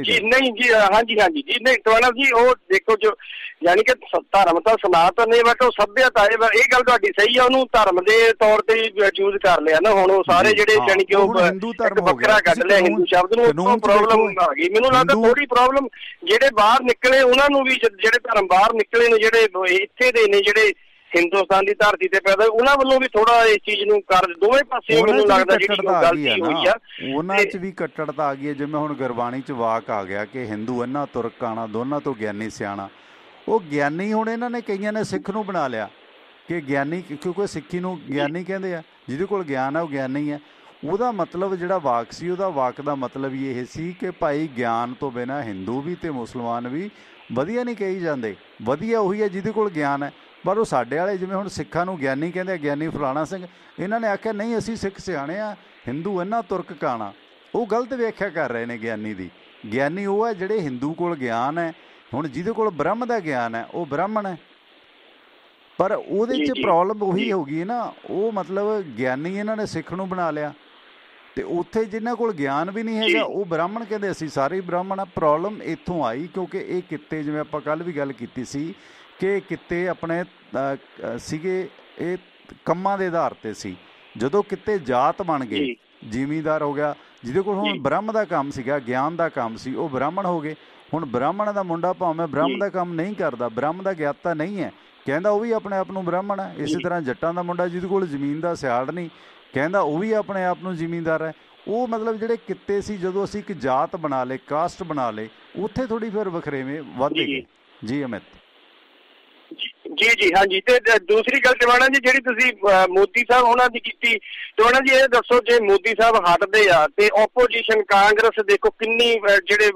[SPEAKER 2] ਜੀ ਨਹੀਂ ਜੀ, ਹਾਂਜੀ ਹਾਂਜੀ ਜੀ, ਨਹੀਂ ਟਵਾਣਾ ਜੀ ਉਹ ਦੇਖੋ ਜੋ ਯਾਨੀ ਕਿ ਧਰਮ ਤਾਂ ਸਨਾਤਨ ਨੇ ਬਟ ਉਹ ਸੱਭਿਅਤਾ ਹੈ, ਇਹ ਗੱਲ ਤੁਹਾਡੀ ਸਹੀ ਆ, ਉਹਨੂੰ ਧਰਮ ਦੇ ਤੌਰ ਤੇ ਯੂਜ਼ ਕਰ ਲਿਆ ਨਾ ਹੁਣ ਉਹ ਸਾਰੇ ਜਿਹੜੇ ਯਾਨੀ ਕਿ ਉਹ ਵੱਖਰਾ ਕੱਢ ਲਿਆ ਹਿੰਦੂ ਸ਼ਬਦ ਨੂੰ, ਉਹ ਪ੍ਰੋਬਲਮ ਆ ਗਈ। ਮੈਨੂੰ ਲੱਗਦਾ ਥੋੜੀ ਪ੍ਰੋਬਲਮ ਜਿਹੜੇ ਬਾਹਰ ਨਿਕਲੇ ਉਹਨਾਂ ਨੂੰ ਵੀ, ਜਿਹੜੇ ਧਰਮ ਬਾਹਰ ਨਿਕਲੇ ਨੇ, ਜਿਹੜੇ ਇੱਥੇ ਦੇ ਨੇ, ਜਿਹੜੇ ਹਿੰਦੁਸਤਾਨ ਦੀ ਧਰਤੀ ਤੇ ਪੈਦਾ, ਉਹਨਾਂ ਵੱਲੋਂ ਵੀ ਥੋੜਾ ਇਸ ਚੀਜ਼ ਨੂੰ ਕਰ ਦੋਵੇਂ ਪਾਸੇ ਮੈਨੂੰ ਲੱਗਦਾ ਜਿਹੜੀ ਗਲਤੀ ਹੋਈ ਆ
[SPEAKER 1] ਉਹਨਾਂ 'ਚ ਵੀ ਕੱਟੜਤਾ ਆ ਗਈ ਹੈ। ਜਿਵੇਂ ਹੁਣ ਗੁਰਬਾਣੀ 'ਚ ਵਾਕ ਆ ਗਿਆ ਕਿ ਹਿੰਦੂ ਇਹਨਾਂ ਤੁਰਕ ਆਣਾ, ਦੋਨਾਂ ਤੋਂ ਗਿਆਨੀ ਸਿਆਣਾ। ਉਹ ਗਿਆਨੀ ਹੁਣ ਇਹਨਾਂ ਨੇ ਕਈਆਂ ਨੇ ਸਿੱਖ ਨੂੰ ਬਣਾ ਲਿਆ ਕਿ ਗਿਆਨੀ, ਕਿਉਂਕਿ ਸਿੱਖੀ ਨੂੰ ਗਿਆਨੀ ਕਹਿੰਦੇ ਆ, ਜਿਹਦੇ ਕੋਲ ਗਿਆਨ ਹੈ ਉਹ ਗਿਆਨੀ ਹੈ। ਉਹਦਾ ਮਤਲਬ ਜਿਹੜਾ ਵਾਕ ਸੀ, ਉਹਦਾ ਵਾਕ ਦਾ ਮਤਲਬ ਹੀ ਇਹ ਸੀ ਕਿ ਭਾਈ ਗਿਆਨ ਤੋਂ ਬਿਨਾਂ ਹਿੰਦੂ ਵੀ ਅਤੇ ਮੁਸਲਮਾਨ ਵੀ ਵਧੀਆ ਨਹੀਂ ਕਹੀ ਜਾਂਦੇ। ਵਧੀਆ ਉਹੀ ਹੈ ਜਿਹਦੇ ਕੋਲ ਗਿਆਨ ਹੈ। ਪਰ ਉਹ ਸਾਡੇ ਵਾਲੇ ਜਿਵੇਂ ਹੁਣ ਸਿੱਖਾਂ ਨੂੰ ਗਿਆਨੀ ਕਹਿੰਦੇ ਆ, ਗਿਆਨੀ ਫਲਾਣਾ ਸਿੰਘ, ਇਹਨਾਂ ਨੇ ਆਖਿਆ ਨਹੀਂ ਅਸੀਂ ਸਿੱਖ ਸਿਆਣੇ ਆ, ਹਿੰਦੂ ਇਹਨਾਂ ਤੁਰਕ ਕਾਣਾ। ਉਹ ਗਲਤ ਵਿਆਖਿਆ ਕਰ ਰਹੇ ਨੇ ਗਿਆਨੀ ਦੀ। ਗਿਆਨੀ ਉਹ ਹੈ ਜਿਹੜੇ ਹਿੰਦੂ ਕੋਲ ਗਿਆਨ ਹੈ। ਹੁਣ ਜਿਹਦੇ ਕੋਲ ਬ੍ਰਹਮ ਦਾ ਗਿਆਨ ਹੈ ਉਹ ਬ੍ਰਾਹਮਣ ਹੈ। ਪਰ ਉਹਦੇ 'ਚ ਪ੍ਰੋਬਲਮ ਉਹੀ ਹੋ ਗਈ ਨਾ, ਉਹ ਮਤਲਬ ਗਿਆਨੀ ਇਹਨਾਂ ਨੇ ਸਿੱਖ ਨੂੰ ਬਣਾ ਲਿਆ, ਅਤੇ ਉੱਥੇ ਜਿਨ੍ਹਾਂ ਕੋਲ ਗਿਆਨ ਵੀ ਨਹੀਂ ਹੈਗਾ ਉਹ ਬ੍ਰਾਹਮਣ ਕਹਿੰਦੇ ਅਸੀਂ ਸਾਰੇ ਹੀ ਬ੍ਰਾਹਮਣ ਆ। ਪ੍ਰੋਬਲਮ ਇੱਥੋਂ ਆਈ ਕਿਉਂਕਿ ਇਹ ਕਿੱਤੇ, ਜਿਵੇਂ ਆਪਾਂ ਕੱਲ੍ਹ ਵੀ ਗੱਲ ਕੀਤੀ ਸੀ ਕਿ ਕਿੱਤੇ ਆਪਣੇ ਸੀਗੇ, ਇਹ ਕੰਮਾਂ ਦੇ ਆਧਾਰ 'ਤੇ ਸੀ। ਜਦੋਂ ਕਿੱਤੇ ਜਾਤ ਬਣ ਗਏ, ਜ਼ਿਮੀਂਦਾਰ ਹੋ ਗਿਆ, ਜਿਹਦੇ ਕੋਲ ਹੁਣ ਬ੍ਰਹਮ ਦਾ ਕੰਮ ਸੀਗਾ, ਗਿਆਨ ਦਾ ਕੰਮ ਸੀ, ਉਹ ਬ੍ਰਾਹਮਣ ਹੋ ਗਏ। ਹੁਣ ਬ੍ਰਾਹਮਣ ਦਾ ਮੁੰਡਾ ਭਾਵੇਂ ਬ੍ਰਹਮ ਦਾ ਕੰਮ ਨਹੀਂ ਕਰਦਾ, ਬ੍ਰਹਮ ਦਾ ਗਿਆਤਾ ਨਹੀਂ ਹੈ, ਕਹਿੰਦਾ ਉਹ ਵੀ ਆਪਣੇ ਆਪ ਨੂੰ ਬ੍ਰਾਹਮਣ ਹੈ। ਇਸੇ ਤਰ੍ਹਾਂ ਜੱਟਾਂ ਦਾ ਮੁੰਡਾ ਜਿਹਦੇ ਕੋਲ ਜ਼ਮੀਨ ਦਾ ਸਿਆੜ ਨਹੀਂ, ਕਹਿੰਦਾ ਉਹ ਵੀ ਆਪਣੇ ਆਪ ਨੂੰ ਜ਼ਿਮੀਂਦਾਰ ਹੈ। ਉਹ ਮਤਲਬ ਜਿਹੜੇ ਕਿੱਤੇ ਸੀ, ਜਦੋਂ ਅਸੀਂ ਇੱਕ ਜਾਤ ਬਣਾ ਲਏ, ਕਾਸਟ ਬਣਾ ਲਏ, ਉੱਥੇ ਥੋੜ੍ਹੀ ਫਿਰ ਵਖਰੇਵੇਂ ਵੱਧ ਗਏ। ਜੀ ਅਮਿਤ
[SPEAKER 2] ਜੀ ਜੀ ਹਾਂਜੀ। ਤੇ ਦੂਸਰੀ ਗੱਲ ਟਵਾਣਾ ਜੀ ਜਿਹੜੀ ਤੁਸੀਂ ਮੋਦੀ ਸਾਹਿਬ ਉਹਨਾਂ ਦੀ ਕੀਤੀ, ਟਵਾਣਾ ਜੀ ਇਹ ਦੱਸੋ ਜੇ ਮੋਦੀ ਸਾਹਿਬ ਹਟਦੇ ਆ ਤੇ ਓਪੋਜੀਸ਼ਨ ਕਾਂਗਰਸ ਦੇਖੋ ਕਿੰਨੀ ਜਿਹੜੇ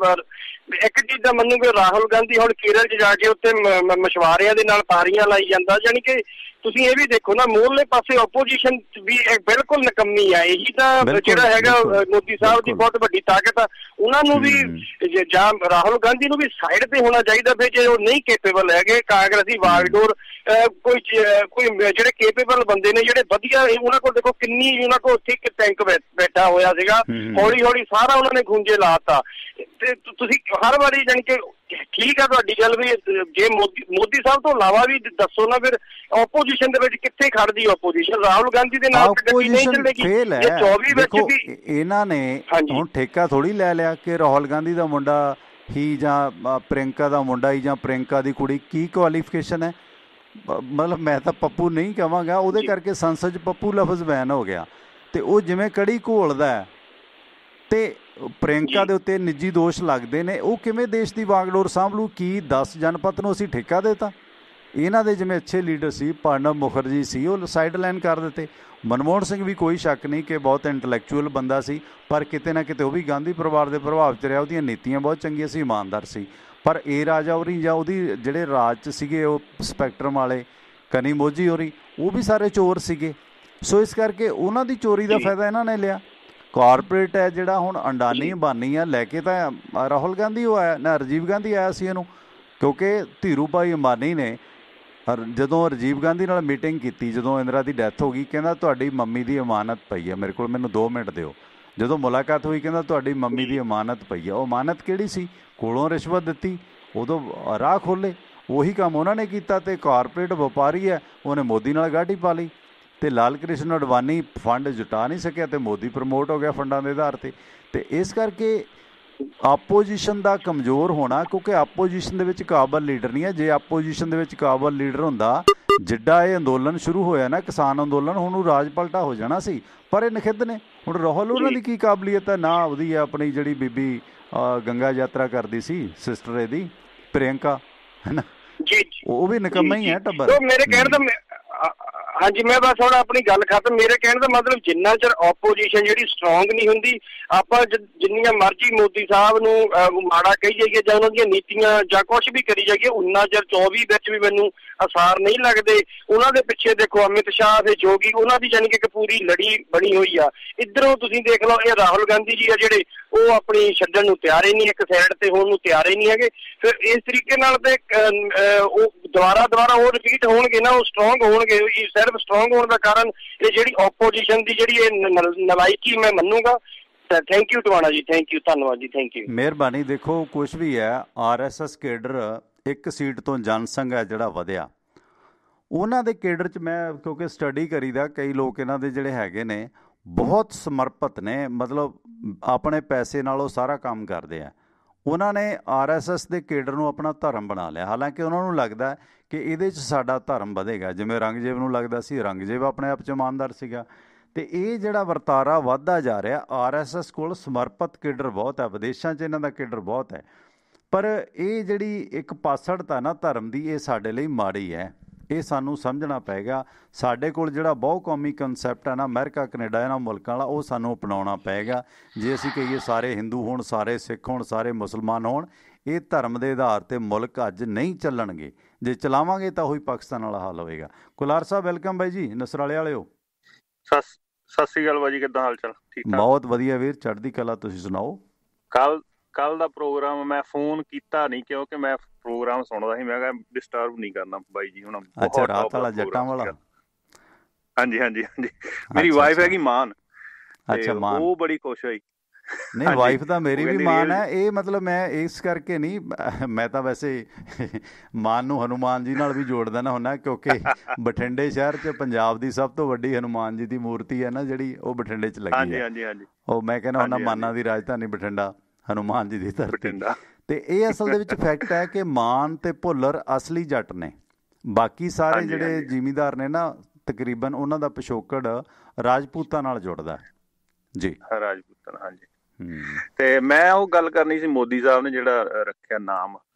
[SPEAKER 2] ਇੱਕ ਚੀਜ਼ ਤਾਂ ਮੰਨੂਗੇ, ਰਾਹੁਲ ਗਾਂਧੀ ਹੁਣ ਕੇਰਲ 'ਚ ਜਾ ਕੇ ਉੱਥੇ ਮਛਵਾਰਿਆਂ ਦੇ ਨਾਲ ਤਾਰੀਆਂ ਲਾਈ ਜਾਂਦਾ। ਯਾਨੀ ਕਿ ਤੁਸੀਂ ਇਹ ਵੀ ਦੇਖੋ ਨਾ, ਮੂਹਰਲੇ ਪਾਸੇ ਓਪੋਜੀਸ਼ਨ ਵੀ ਬਿਲਕੁਲ ਨਿਕੰਮੀ ਆ। ਇਹੀ ਤਾਂ ਜਿਹੜਾ ਹੈਗਾ ਮੋਦੀ ਸਾਹਿਬ ਦੀ ਬਹੁਤ ਵੱਡੀ ਤਾਕਤ ਆ। ਉਹਨਾਂ ਨੂੰ ਵੀ ਜਾਂ ਰਾਹੁਲ ਗਾਂਧੀ ਨੂੰ ਵੀ ਸਾਈਡ ਤੇ ਹੋਣਾ ਚਾਹੀਦਾ। ਫਿਰ ਜੇ ਉਹ ਨਹੀਂ ਕੇਪੇਬਲ ਹੈਗੇ ਕਾਂਗਰਸੀ ਵਾਗਡੋਰ, ਕੋਈ ਜਿਹੜੇ ਕੇਪੇਬਲ ਬੰਦੇ ਨੇ, ਜਿਹੜੇ ਵਧੀਆ, ਉਹਨਾਂ ਕੋਲ ਦੇਖੋ ਕਿੰਨੀ, ਉਹਨਾਂ ਕੋਲ ਉੱਥੇ ਇੱਕ ਟੈਂਕ ਬੈਠਾ ਹੋਇਆ ਸੀਗਾ, ਹੌਲੀ ਹੌਲੀ ਸਾਰਾ ਉਹਨਾਂ ਨੇ ਖੂੰਜੇ ਲਾਤਾ। ਤੇ ਤੁਸੀਂ ਹਰ ਵਾਰੀ ਜਾਣੀ ਕਿ ਠੀਕ ਆ ਤੁਹਾਡੀ ਗੱਲ ਵੀ, ਜੇ ਮੋਦੀ ਸਾਹਿਬ ਤੋਂ ਇਲਾਵਾ ਵੀ ਦੱਸੋ ਨਾ, ਫਿਰ ਓਪੋਜੀਸ਼ਨ ਦੇ ਵਿੱਚ ਕਿੱਥੇ ਖੜਦੀ ਓਪੋਜੀਸ਼ਨ? ਰਾਹੁਲ ਗਾਂਧੀ ਦੇ ਨਾਲ ਨਹੀਂ ਚੱਲੇਗੀ। ਇਹ 24 ਵਿੱਚ ਵੀ
[SPEAKER 1] ਇਹਨਾਂ ਨੇ ਹੁਣ ਠੇਕਾ ਥੋੜ੍ਹੀ ਲੈ ਲਿਆ ਕਿ ਰਾਹੁਲ ਗਾਂਧੀ ਦਾ ਮੁੰਡਾ ਹੀ ਜਾਂ ਪ੍ਰਿਅੰਕਾ ਦਾ ਮੁੰਡਾ ਹੀ ਜਾਂ ਪ੍ਰਿਅੰਕਾ ਦੀ ਕੁੜੀ, ਕੀ ਕੁਆਲੀਫਿਕੇਸ਼ਨ ਹੈ? ਮਤਲਬ ਮੈਂ ਤਾਂ ਪੱਪੂ ਨਹੀਂ ਕਹਾਂਗਾ, ਉਹਦੇ ਕਰਕੇ ਸੰਸਦ 'ਚ ਪੱਪੂ ਲਫ਼ਜ਼ ਬੈਨ ਹੋ ਗਿਆ। ਅਤੇ ਉਹ ਜਿਵੇਂ ਕੜੀ ਘੋਲਦਾ ਅਤੇ ਪ੍ਰਿਅੰਕਾ ਦੇ ਉੱਤੇ ਨਿੱਜੀ ਦੋਸ਼ ਲੱਗਦੇ ਨੇ, ਉਹ ਕਿਵੇਂ ਦੇਸ਼ ਦੀ ਵਾਗਡੋਰ ਸਾਂਭ ਲੂ? ਕੀ 10 ਜਨਪਦ ਨੂੰ ਅਸੀਂ ਠੇਕਾ ਦੇਤਾ? ਇਹਨਾਂ ਦੇ ਜਿਵੇਂ ਅੱਛੇ ਲੀਡਰ ਸੀ, ਪ੍ਰਣਬ ਮੁਖਰਜੀ ਸੀ, ਉਹ ਸਾਈਡ ਲਾਈਨ ਕਰ ਦਿੱਤੇ। ਮਨਮੋਹਨ ਸਿੰਘ ਵੀ ਕੋਈ ਸ਼ੱਕ ਨਹੀਂ ਕਿ ਬਹੁਤ ਇੰਟਲੈਕਚੁਅਲ ਬੰਦਾ ਸੀ, ਪਰ ਕਿਤੇ ਨਾ ਕਿਤੇ ਉਹ ਵੀ ਗਾਂਧੀ ਪਰਿਵਾਰ ਦੇ ਪ੍ਰਭਾਵ 'ਚ ਰਿਹਾ। ਉਹਦੀਆਂ ਨੀਤੀਆਂ ਬਹੁਤ ਚੰਗੀਆਂ ਸੀ, ਇਮਾਨਦਾਰ ਸੀ। ਪਰ ਏ ਰਾਜਾ ਹੋਰੀ ਜਾਂ ਉਹਦੀ ਜਿਹੜੇ ਰਾਜ 'ਚ ਸੀਗੇ ਉਹ ਸਪੈਕਟਰਮ ਵਾਲੇ, ਕਨੀਮੋਝੀ ਹੋਰੀ, ਉਹ ਵੀ ਸਾਰੇ ਚੋਰ ਸੀਗੇ। ਸੋ ਇਸ ਕਰਕੇ ਉਹਨਾਂ ਦੀ ਚੋਰੀ ਦਾ ਫਾਇਦਾ ਇਹਨਾਂ ਨੇ ਲਿਆ। ਕਾਰਪੋਰੇਟ ਹੈ ਜਿਹੜਾ ਹੁਣ ਅੰਡਾਨੀ ਅੰਬਾਨੀ ਆ, ਲੈ ਕੇ ਤਾਂ ਰਾਹੁਲ ਗਾਂਧੀ ਉਹ ਆਇਆ ਨਾ, ਰਾਜੀਵ ਗਾਂਧੀ ਆਇਆ ਸੀ ਇਹਨੂੰ, ਕਿਉਂਕਿ ਧੀਰੂ ਭਾਈ ਅੰਬਾਨੀ ਨੇ ਜਦੋਂ ਰਾਜੀਵ ਗਾਂਧੀ ਨਾਲ ਮੀਟਿੰਗ ਕੀਤੀ, ਜਦੋਂ ਇੰਦਰਾ ਦੀ ਡੈਥ ਹੋ ਗਈ, ਕਹਿੰਦਾ ਤੁਹਾਡੀ ਮੰਮੀ ਦੀ ਅਮਾਨਤ ਪਈ ਆ ਮੇਰੇ ਕੋਲ, ਮੈਨੂੰ 2 ਮਿੰਟ ਦਿਓ। ਜਦੋਂ ਮੁਲਾਕਾਤ ਹੋਈ ਕਹਿੰਦਾ ਤੁਹਾਡੀ ਮੰਮੀ ਦੀ ਅਮਾਨਤ ਪਈ ਆ। ਉਹ ਅਮਾਨਤ ਕਿਹੜੀ ਸੀ? ਕੋਲੋਂ ਰਿਸ਼ਵਤ ਦਿੱਤੀ, ਉਦੋਂ ਰਾਹ ਖੋਲ੍ਹੇ। ਉਹੀ ਕੰਮ ਉਹਨਾਂ ਨੇ ਕੀਤਾ। ਅਤੇ ਕਾਰਪੋਰੇਟ ਵਪਾਰੀ ਹੈ, ਉਹਨੇ ਮੋਦੀ ਨਾਲ ਗਾਢੀ ਪਾ ਲਈ ਅਤੇ ਲਾਲ ਕ੍ਰਿਸ਼ਨ ਅਡਵਾਨੀ ਫੰਡ ਜੁਟਾ ਨਹੀਂ ਸਕਿਆ ਅਤੇ ਮੋਦੀ ਪ੍ਰਮੋਟ ਹੋ ਗਿਆ ਫੰਡਾਂ ਦੇ ਆਧਾਰ 'ਤੇ। ਅਤੇ ਇਸ ਕਰਕੇ ਆਪੋਜੀਸ਼ਨ ਦਾ ਕਮਜ਼ੋਰ ਹੋਣਾ, ਕਿਉਂਕਿ ਆਪੋਜੀਸ਼ਨ ਦੇ ਵਿੱਚ ਕਾਬਲ ਲੀਡਰ ਨਹੀਂ ਹੈ। ਜੇ ਆਪੋਜੀਸ਼ਨ ਦੇ ਵਿੱਚ ਕਾਬਲ ਲੀਡਰ ਹੁੰਦਾ, ਜਿੱਡਾ ਇਹ ਅੰਦੋਲਨ ਸ਼ੁਰੂ ਹੋਇਆ ਨਾ, ਕਿਸਾਨ ਅੰਦੋਲਨ, ਹੁਣ ਉਹ ਰਾਜ ਪਲਟਾ ਹੋ ਜਾਣਾ ਸੀ। ਪਰ ਇਹ ਨਖਿੱਧ ਨੇ। ਹੁਣ ਰਾਹੁਲ ਉਹਨਾਂ ਦੀ ਕੀ ਕਾਬਲੀਅਤ ਹੈ? ਨਾ ਉਹਦੀ ਹੈ ਆਪਣੀ ਜਿਹੜੀ ਬੀਬੀ ਗੰਗਾ ਯਾਤਰਾ ਕਰਦੀ ਸੀ, ਸਿਸਟਰ ਇਹਦੀ ਪ੍ਰਿਅੰਕਾ, ਹੈ ਨਾ, ਉਹ ਵੀ ਨਿਕੰਮਾ ਹੀ ਹੈ ਟੱਬਰ।
[SPEAKER 2] ਮੇਰੇ ਕਹਿਣ ਦਾ ਹਾਂਜੀ, ਮੈਂ ਬਸ ਹੁਣ ਆਪਣੀ ਗੱਲ ਖਤਮ। ਮੇਰੇ ਕਹਿਣ ਦਾ ਮਤਲਬ ਜਿੰਨਾ ਚਿਰ ਆਪੋਜੀਸ਼ਨ ਜਿਹੜੀ ਸਟਰੋਂਗ ਨਹੀਂ ਹੁੰਦੀ, ਆਪਾਂ ਜਿੰਨੀਆਂ ਮਰਜ਼ੀ ਮੋਦੀ ਸਾਹਿਬ ਨੂੰ ਮਾੜਾ ਕਹੀ ਜਾਈਏ ਜਾਂ ਉਹਨਾਂ ਦੀਆਂ ਨੀਤੀਆਂ ਜਾਂ ਕੁਛ ਵੀ ਕਰੀ ਜਾਈਏ, ਉਨਾ ਚਿਰ 24 ਵਿੱਚ ਵੀ ਮੈਨੂੰ ਅਸਾਰ ਨਹੀਂ ਲੱਗਦੇ। ਉਹਨਾਂ ਦੇ ਪਿੱਛੇ ਦੇਖੋ ਅਮਿਤ ਸ਼ਾਹ ਤੇ ਜੋਗੀ, ਉਹਨਾਂ ਦੀ ਜਾਣੀ ਕਿ ਇੱਕ ਪੂਰੀ ਲੜੀ ਬਣੀ ਹੋਈ ਆ। ਇੱਧਰੋਂ ਤੁਸੀਂ ਦੇਖ ਲਓ, ਇਹ ਰਾਹੁਲ ਗਾਂਧੀ ਜੀ ਆ ਜਿਹੜੇ, ਉਹ ਆਪਣੀ ਛੱਡਣ ਨੂੰ ਤਿਆਰ ਹੀ ਨਹੀਂ, ਇੱਕ ਸਾਈਡ ਤੇ ਹੋਣ ਨੂੰ ਤਿਆਰ ਹੀ ਨਹੀਂ ਹੈਗੇ। ਫਿਰ ਇਸ ਤਰੀਕੇ ਨਾਲ ਤੇ ਉਹ ਦੁਬਾਰਾ ਉਹ ਰਿਪੀਟ ਹੋਣਗੇ ਨਾ, ਉਹ ਸਟਰੋਂਗ ਹੋਣਗੇ। ਸਿਰਫ ਸਟਰੋਂਗ ਹੋਣ ਦਾ ਕਾਰਨ ਇਹ ਜਿਹੜੀ ਆਪੋਜੀਸ਼ਨ ਦੀ ਜਿਹੜੀ ਇਹ ਨਲਾਇਕੀ ਮੈਂ ਮੰਨੂਗਾ, ਥੈਂਕ ਯੂ ਟਵਾਣਾ ਜੀ, ਥੈਂਕ ਯੂ, ਧੰਨਵਾਦ ਜੀ, ਥੈਂਕ ਯੂ,
[SPEAKER 1] ਮਿਹਰਬਾਨੀ। ਦੇਖੋ ਕੁਛ ਵੀ ਹੈ, RSS ਕੇਡਰ ਇੱਕ ਸੀਟ ਤੋਂ ਜਨਸੰਘ ਹੈ ਜਿਹੜਾ ਵਧਿਆ, ਉਹਨਾਂ ਦੇ ਕੇਡਰ 'ਚ ਮੈਂ ਕਿਉਂਕਿ ਸਟੱਡੀ ਕਰੀਦਾ, ਕਈ ਲੋਕ ਇਹਨਾਂ ਦੇ ਜਿਹੜੇ ਹੈਗੇ ਨੇ ਬਹੁਤ ਸਮਰਪਿਤ ਨੇ, ਮਤਲਬ ਆਪਣੇ ਪੈਸੇ ਨਾਲ ਉਹ ਸਾਰਾ ਕੰਮ ਕਰਦੇ ਆ। ਉਹਨਾਂ ਨੇ RSS ਦੇ ਕੇਡਰ ਨੂੰ ਆਪਣਾ ਧਰਮ ਬਣਾ ਲਿਆ, ਹਾਲਾਂਕਿ ਉਹਨਾਂ ਨੂੰ ਲੱਗਦਾ ਕਿ ਇਹਦੇ 'ਚ ਸਾਡਾ ਧਰਮ ਵਧੇਗਾ। ਜਿਵੇਂ ਔਰੰਗਜ਼ੇਬ ਨੂੰ ਲੱਗਦਾ ਸੀ, ਔਰੰਗਜ਼ੇਬ ਆਪਣੇ ਆਪ 'ਚ ਇਮਾਨਦਾਰ ਸੀਗਾ। ਅਤੇ ਇਹ ਜਿਹੜਾ ਵਰਤਾਰਾ ਵੱਧਦਾ ਜਾ ਰਿਹਾ, RSS ਕੋਲ ਸਮਰਪਿਤ ਕੇਡਰ ਬਹੁਤ ਹੈ, ਵਿਦੇਸ਼ਾਂ 'ਚ ਇਹਨਾਂ ਦਾ ਕੇਡਰ ਬਹੁਤ ਹੈ, ਪਰ ਇਹ ਜਿਹੜੀ ਇੱਕ ਪਾਸੜਤਾ ਨਾ ਧਰਮ ਦੀ, ਇਹ ਸਾਡੇ ਲਈ ਮਾੜੀ ਹੈ। ਇਹ ਸਾਨੂੰ ਸਮਝਣਾ ਪਏਗਾ। ਸਾਡੇ ਕੋਲ ਜਿਹੜਾ ਬਹੁ ਕੌਮੀ ਕਨਸੈਪਟ ਹੈ ਨਾ, ਅਮਰੀਕਾ ਕੈਨੇਡਾ ਇਹਨਾਂ ਮੁਲਕਾਂ ਵਾਲਾ, ਉਹ ਸਾਨੂੰ ਅਪਣਾਉਣਾ ਪਏਗਾ। ਜੇ ਅਸੀਂ ਕਹੀਏ ਸਾਰੇ ਹਿੰਦੂ ਹੋਣ, ਸਾਰੇ ਸਿੱਖ ਹੋਣ, ਸਾਰੇ ਮੁਸਲਮਾਨ ਹੋਣ, ਇਹ ਧਰਮ ਦੇ ਆਧਾਰ 'ਤੇ ਮੁਲਕ ਅੱਜ ਨਹੀਂ ਚੱਲਣਗੇ। ਜੇ ਚਲਾਵਾਂਗੇ ਤਾਂ ਉਹੀ ਪਾਕਿਸਤਾਨ ਵਾਲਾ ਹਾਲ ਹੋਵੇਗਾ। ਕੁਲਾਰ ਸਾਹਿਬ ਵੈਲਕਮ ਬਾਈ ਜੀ, ਨਸਰਾਲੇ ਵਾਲਿਓ।
[SPEAKER 5] ਸਤਿ ਸ੍ਰੀ ਅਕਾਲ ਬਾਜੀ, ਕਿੱਦਾਂ ਹਾਲ ਚਾਲ? ਠੀਕ ਠਾਕ,
[SPEAKER 1] ਬਹੁਤ ਵਧੀਆ ਵੀਰ, ਚੜ੍ਹਦੀ ਕਲਾ। ਤੁਸੀਂ ਸੁਣਾਓ?
[SPEAKER 5] ਕੱਲ ਦਾ ਪ੍ਰੋਗਰਾਮ ਮੈਂ ਫੋਨ ਕੀਤਾ ਨਹੀਂ ਕਿਉਂਕਿ ਮੈਂ ਪ੍ਰੋਗਰਾਮ ਸੁਣਦਾ ਸੀ, ਮੈਂ ਕਿਹਾ ਡਿਸਟਰਬ ਨਹੀਂ ਕਰਨਾ ਬਾਈ ਜੀ ਹੁਣ।
[SPEAKER 1] ਅੱਛਾ, ਰਾਤ ਵਾਲਾ ਜੱਟਾਂ ਵਾਲਾ?
[SPEAKER 5] ਹਾਂਜੀ ਹਾਂਜੀ ਹਾਂਜੀ। ਮੇਰੀ ਵਾਈਫ ਹੈਗੀ ਮਾਨ।
[SPEAKER 1] ਅੱਛਾ, ਮਾਨ,
[SPEAKER 5] ਉਹ ਬੜੀ ਖੁਸ਼ ਹੋਈ।
[SPEAKER 1] ਨਹੀਂ, ਵਾਈਫ ਤਾਂ ਮੇਰੀ ਵੀ ਮਾਨ ਹੈ। ਇਹ ਮਤਲਬ ਮੈਂ ਇਸ ਕਰਕੇ ਨਹੀਂ, ਮੈਂ ਤਾਂ ਵੈਸੇ ਮਾਨ ਨੂੰ ਹਨੂੰਮਾਨ ਜੀ ਨਾਲ ਵੀ ਜੋੜ ਦੇਣਾ ਹੁੰਦਾ, ਕਿਉਂਕਿ ਬਠਿੰਡੇ ਸ਼ਹਿਰ 'ਚ ਪੰਜਾਬ ਦੀ ਸਭ ਤੋਂ ਵੱਡੀ ਹਨੂੰਮਾਨ ਜੀ ਦੀ ਮੂਰਤੀ ਹੈ ਨਾ ਜਿਹੜੀ, ਉਹ ਬਠਿੰਡੇ 'ਚ ਲੱਗੀ ਹੈ।
[SPEAKER 5] ਹਾਂਜੀ ਹਾਂਜੀ।
[SPEAKER 1] ਉਹ ਮੈਂ ਕਹਿੰਦਾ ਹੁੰਦਾ ਮਾਨਾਂ ਦੀ ਰਾਜਧਾਨੀ ਬਠਿੰਡਾ, ਹਨੂੰਮਾਨ ਜੀ ਦੀ ਧਰਤੀ। ਤੇ ਇਹ ਅਸਲ ਦੇ ਵਿੱਚ ਫੈਕਟ ਹੈ ਕਿ ਮਾਨ ਤੇ ਭੁੱਲਰ ਅਸਲੀ ਜੱਟ ਨੇ। ਬਾਕੀ ਸਾਰੇ ਜਿਹੜੇ ਜ਼ਿਮੀਂਦਾਰ ਨੇ ਨਾ, ਤਕਰੀਬਨ ਉਹਨਾਂ ਦਾ ਪਿਛੋਕੜ ਰਾਜਪੂਤਾਂ ਨਾਲ ਜੁੜਦਾ ਜੀ।
[SPEAKER 5] ਰਾਜਪੂਤਾਂ, ਹਾਂਜੀ। ਤੇ ਮੈਂ ਉਹ ਗੱਲ ਕਰਨੀ ਸੀ, ਮੋਦੀ ਸਾਹਿਬ ਨੇ ਜਿਹੜਾ ਰੱਖਿਆ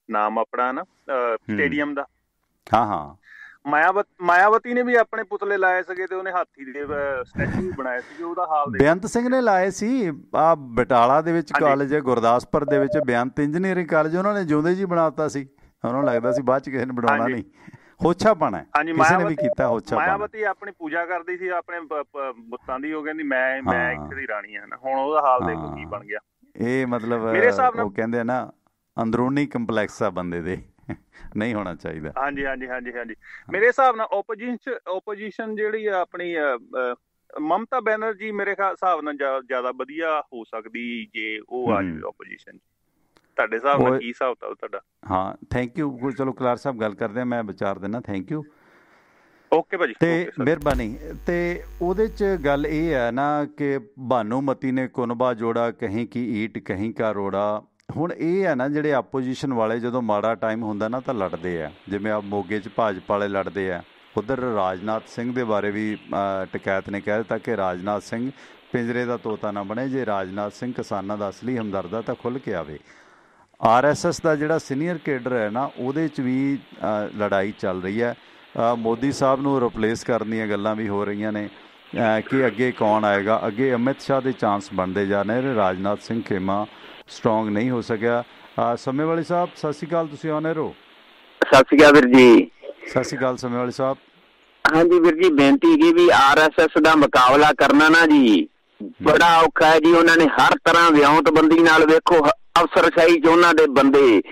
[SPEAKER 5] ਨਾਮ ਆਪਣਾ ਨਾ ਸਟੇਡੀਅਮ ਦਾ।
[SPEAKER 1] ਹਾਂ ਹਾਂ,
[SPEAKER 5] ਮਾਇਆਵਤੀ ਨੇ ਵੀ ਆਪਣੇ ਪੁਤਲੇ ਲਾਏ ਸੀਗੇ ਤੇ ਉਹਨੇ ਹਾਥੀ ਦੇ ਸਟੈਚੂ ਵੀ ਬਣਾਏ ਸੀਗੇ। ਉਹਦਾ ਹਾਲ
[SPEAKER 1] ਬੇਅੰਤ ਸਿੰਘ ਨੇ ਲਾਏ ਸੀ। ਆ ਬਟਾਲਾ ਦੇ ਵਿੱਚ ਕਾਲਜ ਹੈ, ਗੁਰਦਾਸਪੁਰ ਦੇ ਵਿੱਚ ਬੇਅੰਤ ਇੰਜੀਨੀਅਰਿੰਗ ਕਾਲਜ, ਉਹਨਾਂ ਨੇ ਜਿਉਂਦੇ ਜੀ ਬਣਾਤਾ ਸੀ। ਉਹਨਾਂ ਨੂੰ ਲੱਗਦਾ ਸੀ ਬਾਅਦ 'ਚ ਕਿਸੇ ਨੇ ਬਣਾਉਣਾ ਨਹੀਂ, ਹੋਛਾ ਪਾਣਾ ਕਿਸੇ ਨੇ ਵੀ ਕੀਤਾ ਹੋਛਾ ਪਾਣਾ।
[SPEAKER 5] ਮਾਇਆਵਤੀ ਆਪਣੀ ਪੂਜਾ ਕਰਦੀ ਸੀ ਆਪਣੇ ਬੁੱਤਾਂ ਦੀ, ਉਹ ਕਹਿੰਦੀ ਮੈਂ ਇੱਥੇ ਦੀ ਰਾਣੀ ਹਾਂ। ਹੁਣ ਉਹਦਾ ਹਾਲ ਦੇਖੋ ਕੀ ਬਣ ਗਿਆ। ਇਹ
[SPEAKER 1] ਮਤਲਬ ਉਹ ਕਹਿੰਦੇ ਆ ਨਾ, ਅੰਦਰੂਨੀ ਕੰਪਲੈਕਸ ਆ ਬੰਦੇ ਦੇ, ਨਹੀਂ ਹੋਣਾ ਚਾਹੀਦਾ।
[SPEAKER 5] ਹਾਂਜੀ ਹਾਂਜੀ ਹਾਂਜੀ ਹਾਂਜੀ। ਮੇਰੇ ਹਿਸਾਬ ਨਾਲ ਓਪੋਜੀਸ਼ਨ ਜਿਹੜੀ ਆ ਆਪਣੀ ਮਮਤਾ ਬੈਨਰਜੀ ਮੇਰੇ ਹਿਸਾਬ ਨਾਲ ਜ਼ਿਆਦਾ ਵਧੀਆ ਹੋ ਸਕਦੀ ਜੇ ਉਹ ਆ ਜਾਵੇ ਓਪੋਜੀਸ਼ਨ। ਤੁਹਾਡੇ ਹਿਸਾਬ ਨਾਲ ਕੀ ਹਿਸਾਬ ਤੁਹਾਡਾ?
[SPEAKER 1] ਹਾਂ, ਥੈਂਕ ਯੂ। ਚਲੋ ਕੁਲਾਰ ਸਾਹਿਬ ਗੱਲ ਕਰਦੇ ਹਾਂ, ਮੈਂ ਵਿਚਾਰ ਦਿੰਦਾ। ਥੈਂਕ ਯੂ,
[SPEAKER 5] ਓਕੇ ਭਾਜੀ,
[SPEAKER 1] ਤੇ ਮਿਹਰਬਾਨੀ। ਤੇ ਉਹਦੇ 'ਚ ਗੱਲ ਇਹ ਹੈ ਨਾ ਕਿ ਭਾਨੂਮਤੀ ਨੇ ਕੁਨਬਾ ਜੋੜਾ, ਕਹੀਂ ਕੀ ਈਟ ਕਹੀਂ ਕਾ ਰੋੜਾ। ਹੁਣ ਇਹ ਹੈ ਨਾ, ਜਿਹੜੇ ਆਪੋਜੀਸ਼ਨ ਵਾਲੇ ਜਦੋਂ ਮਾੜਾ ਟਾਈਮ ਹੁੰਦਾ ਨਾ ਤਾਂ ਲੜਦੇ ਆ, ਜਿਵੇਂ ਆ ਮੋਗੇ 'ਚ ਭਾਜਪਾ ਵਾਲੇ ਲੜਦੇ ਆ। ਉੱਧਰ ਰਾਜਨਾਥ ਸਿੰਘ ਦੇ ਬਾਰੇ ਵੀ ਟਕੈਤ ਨੇ ਕਹਿ ਦਿੱਤਾ ਕਿ ਰਾਜਨਾਥ ਸਿੰਘ ਪਿੰਜਰੇ ਦਾ ਤੋਤਾ ਨਾ ਬਣੇ। ਜੇ ਰਾਜਨਾਥ ਸਿੰਘ ਕਿਸਾਨਾਂ ਦਾ ਅਸਲੀ ਹਮਦਰਦ ਆ ਤਾਂ ਖੁੱਲ੍ਹ ਕੇ ਆਵੇ। RSS ਦਾ ਜਿਹੜਾ ਸੀਨੀਅਰ ਕੇਡਰ ਹੈ ਨਾ, ਉਹਦੇ 'ਚ ਵੀ ਲੜਾਈ ਚੱਲ ਰਹੀ ਹੈ। ਮੋਦੀ ਸਾਹਿਬ ਨੂੰ ਰਿਪਲੇਸ ਕਰਨ ਦੀਆਂ ਗੱਲਾਂ ਵੀ ਹੋ ਰਹੀਆਂ ਨੇ ਕਿ ਅੱਗੇ ਕੌਣ ਆਏਗਾ। ਅੱਗੇ ਅਮਿਤ ਸ਼ਾਹ ਦੇ ਚਾਂਸ ਬਣਦੇ ਜਾ ਰਹੇ। ਰਾਜਨਾਥ ਸਿੰਘ ਖੇਮਾ ਸਟਰੋਂਗ ਨਹੀਂ ਹੋ ਸਕਿਆ। ਸਮੇਂ ਵਾਲੀ ਸਾਹਿਬ ਸਤਿ ਸ਼੍ਰੀ ਅਕਾਲ, ਤੁਸੀਂ ਆਨ 에ਅਰ ਹੋ।
[SPEAKER 2] ਸਤਿ ਸ਼੍ਰੀ ਅਕਾਲ ਵੀਰ ਜੀ।
[SPEAKER 1] ਸਤਿ ਸ਼੍ਰੀ ਅਕਾਲ ਸਮੇਂ ਵਾਲੀ ਸਾਹਿਬ।
[SPEAKER 2] ਹਾਂਜੀ ਵੀਰ ਜੀ, ਬੇਨਤੀ ਕੀ ਵੀ RSS ਦਾ ਮੁਕਾਬਲਾ ਕਰਨਾ ਨਾ ਜੀ ਬੜਾ ਔਖਾ ਹੈ ਜੀ। ਉਹਨਾਂ ਨੇ ਹਰ ਤਰ੍ਹਾਂ ਵਿਉਂਤਬੰਦੀ ਨਾਲ, ਵੇਖੋ ਅਫਸਰਸ਼ਾਹੀ 'ਚ ਉਹਨਾਂ ਦੇ ਬੰਦੇ,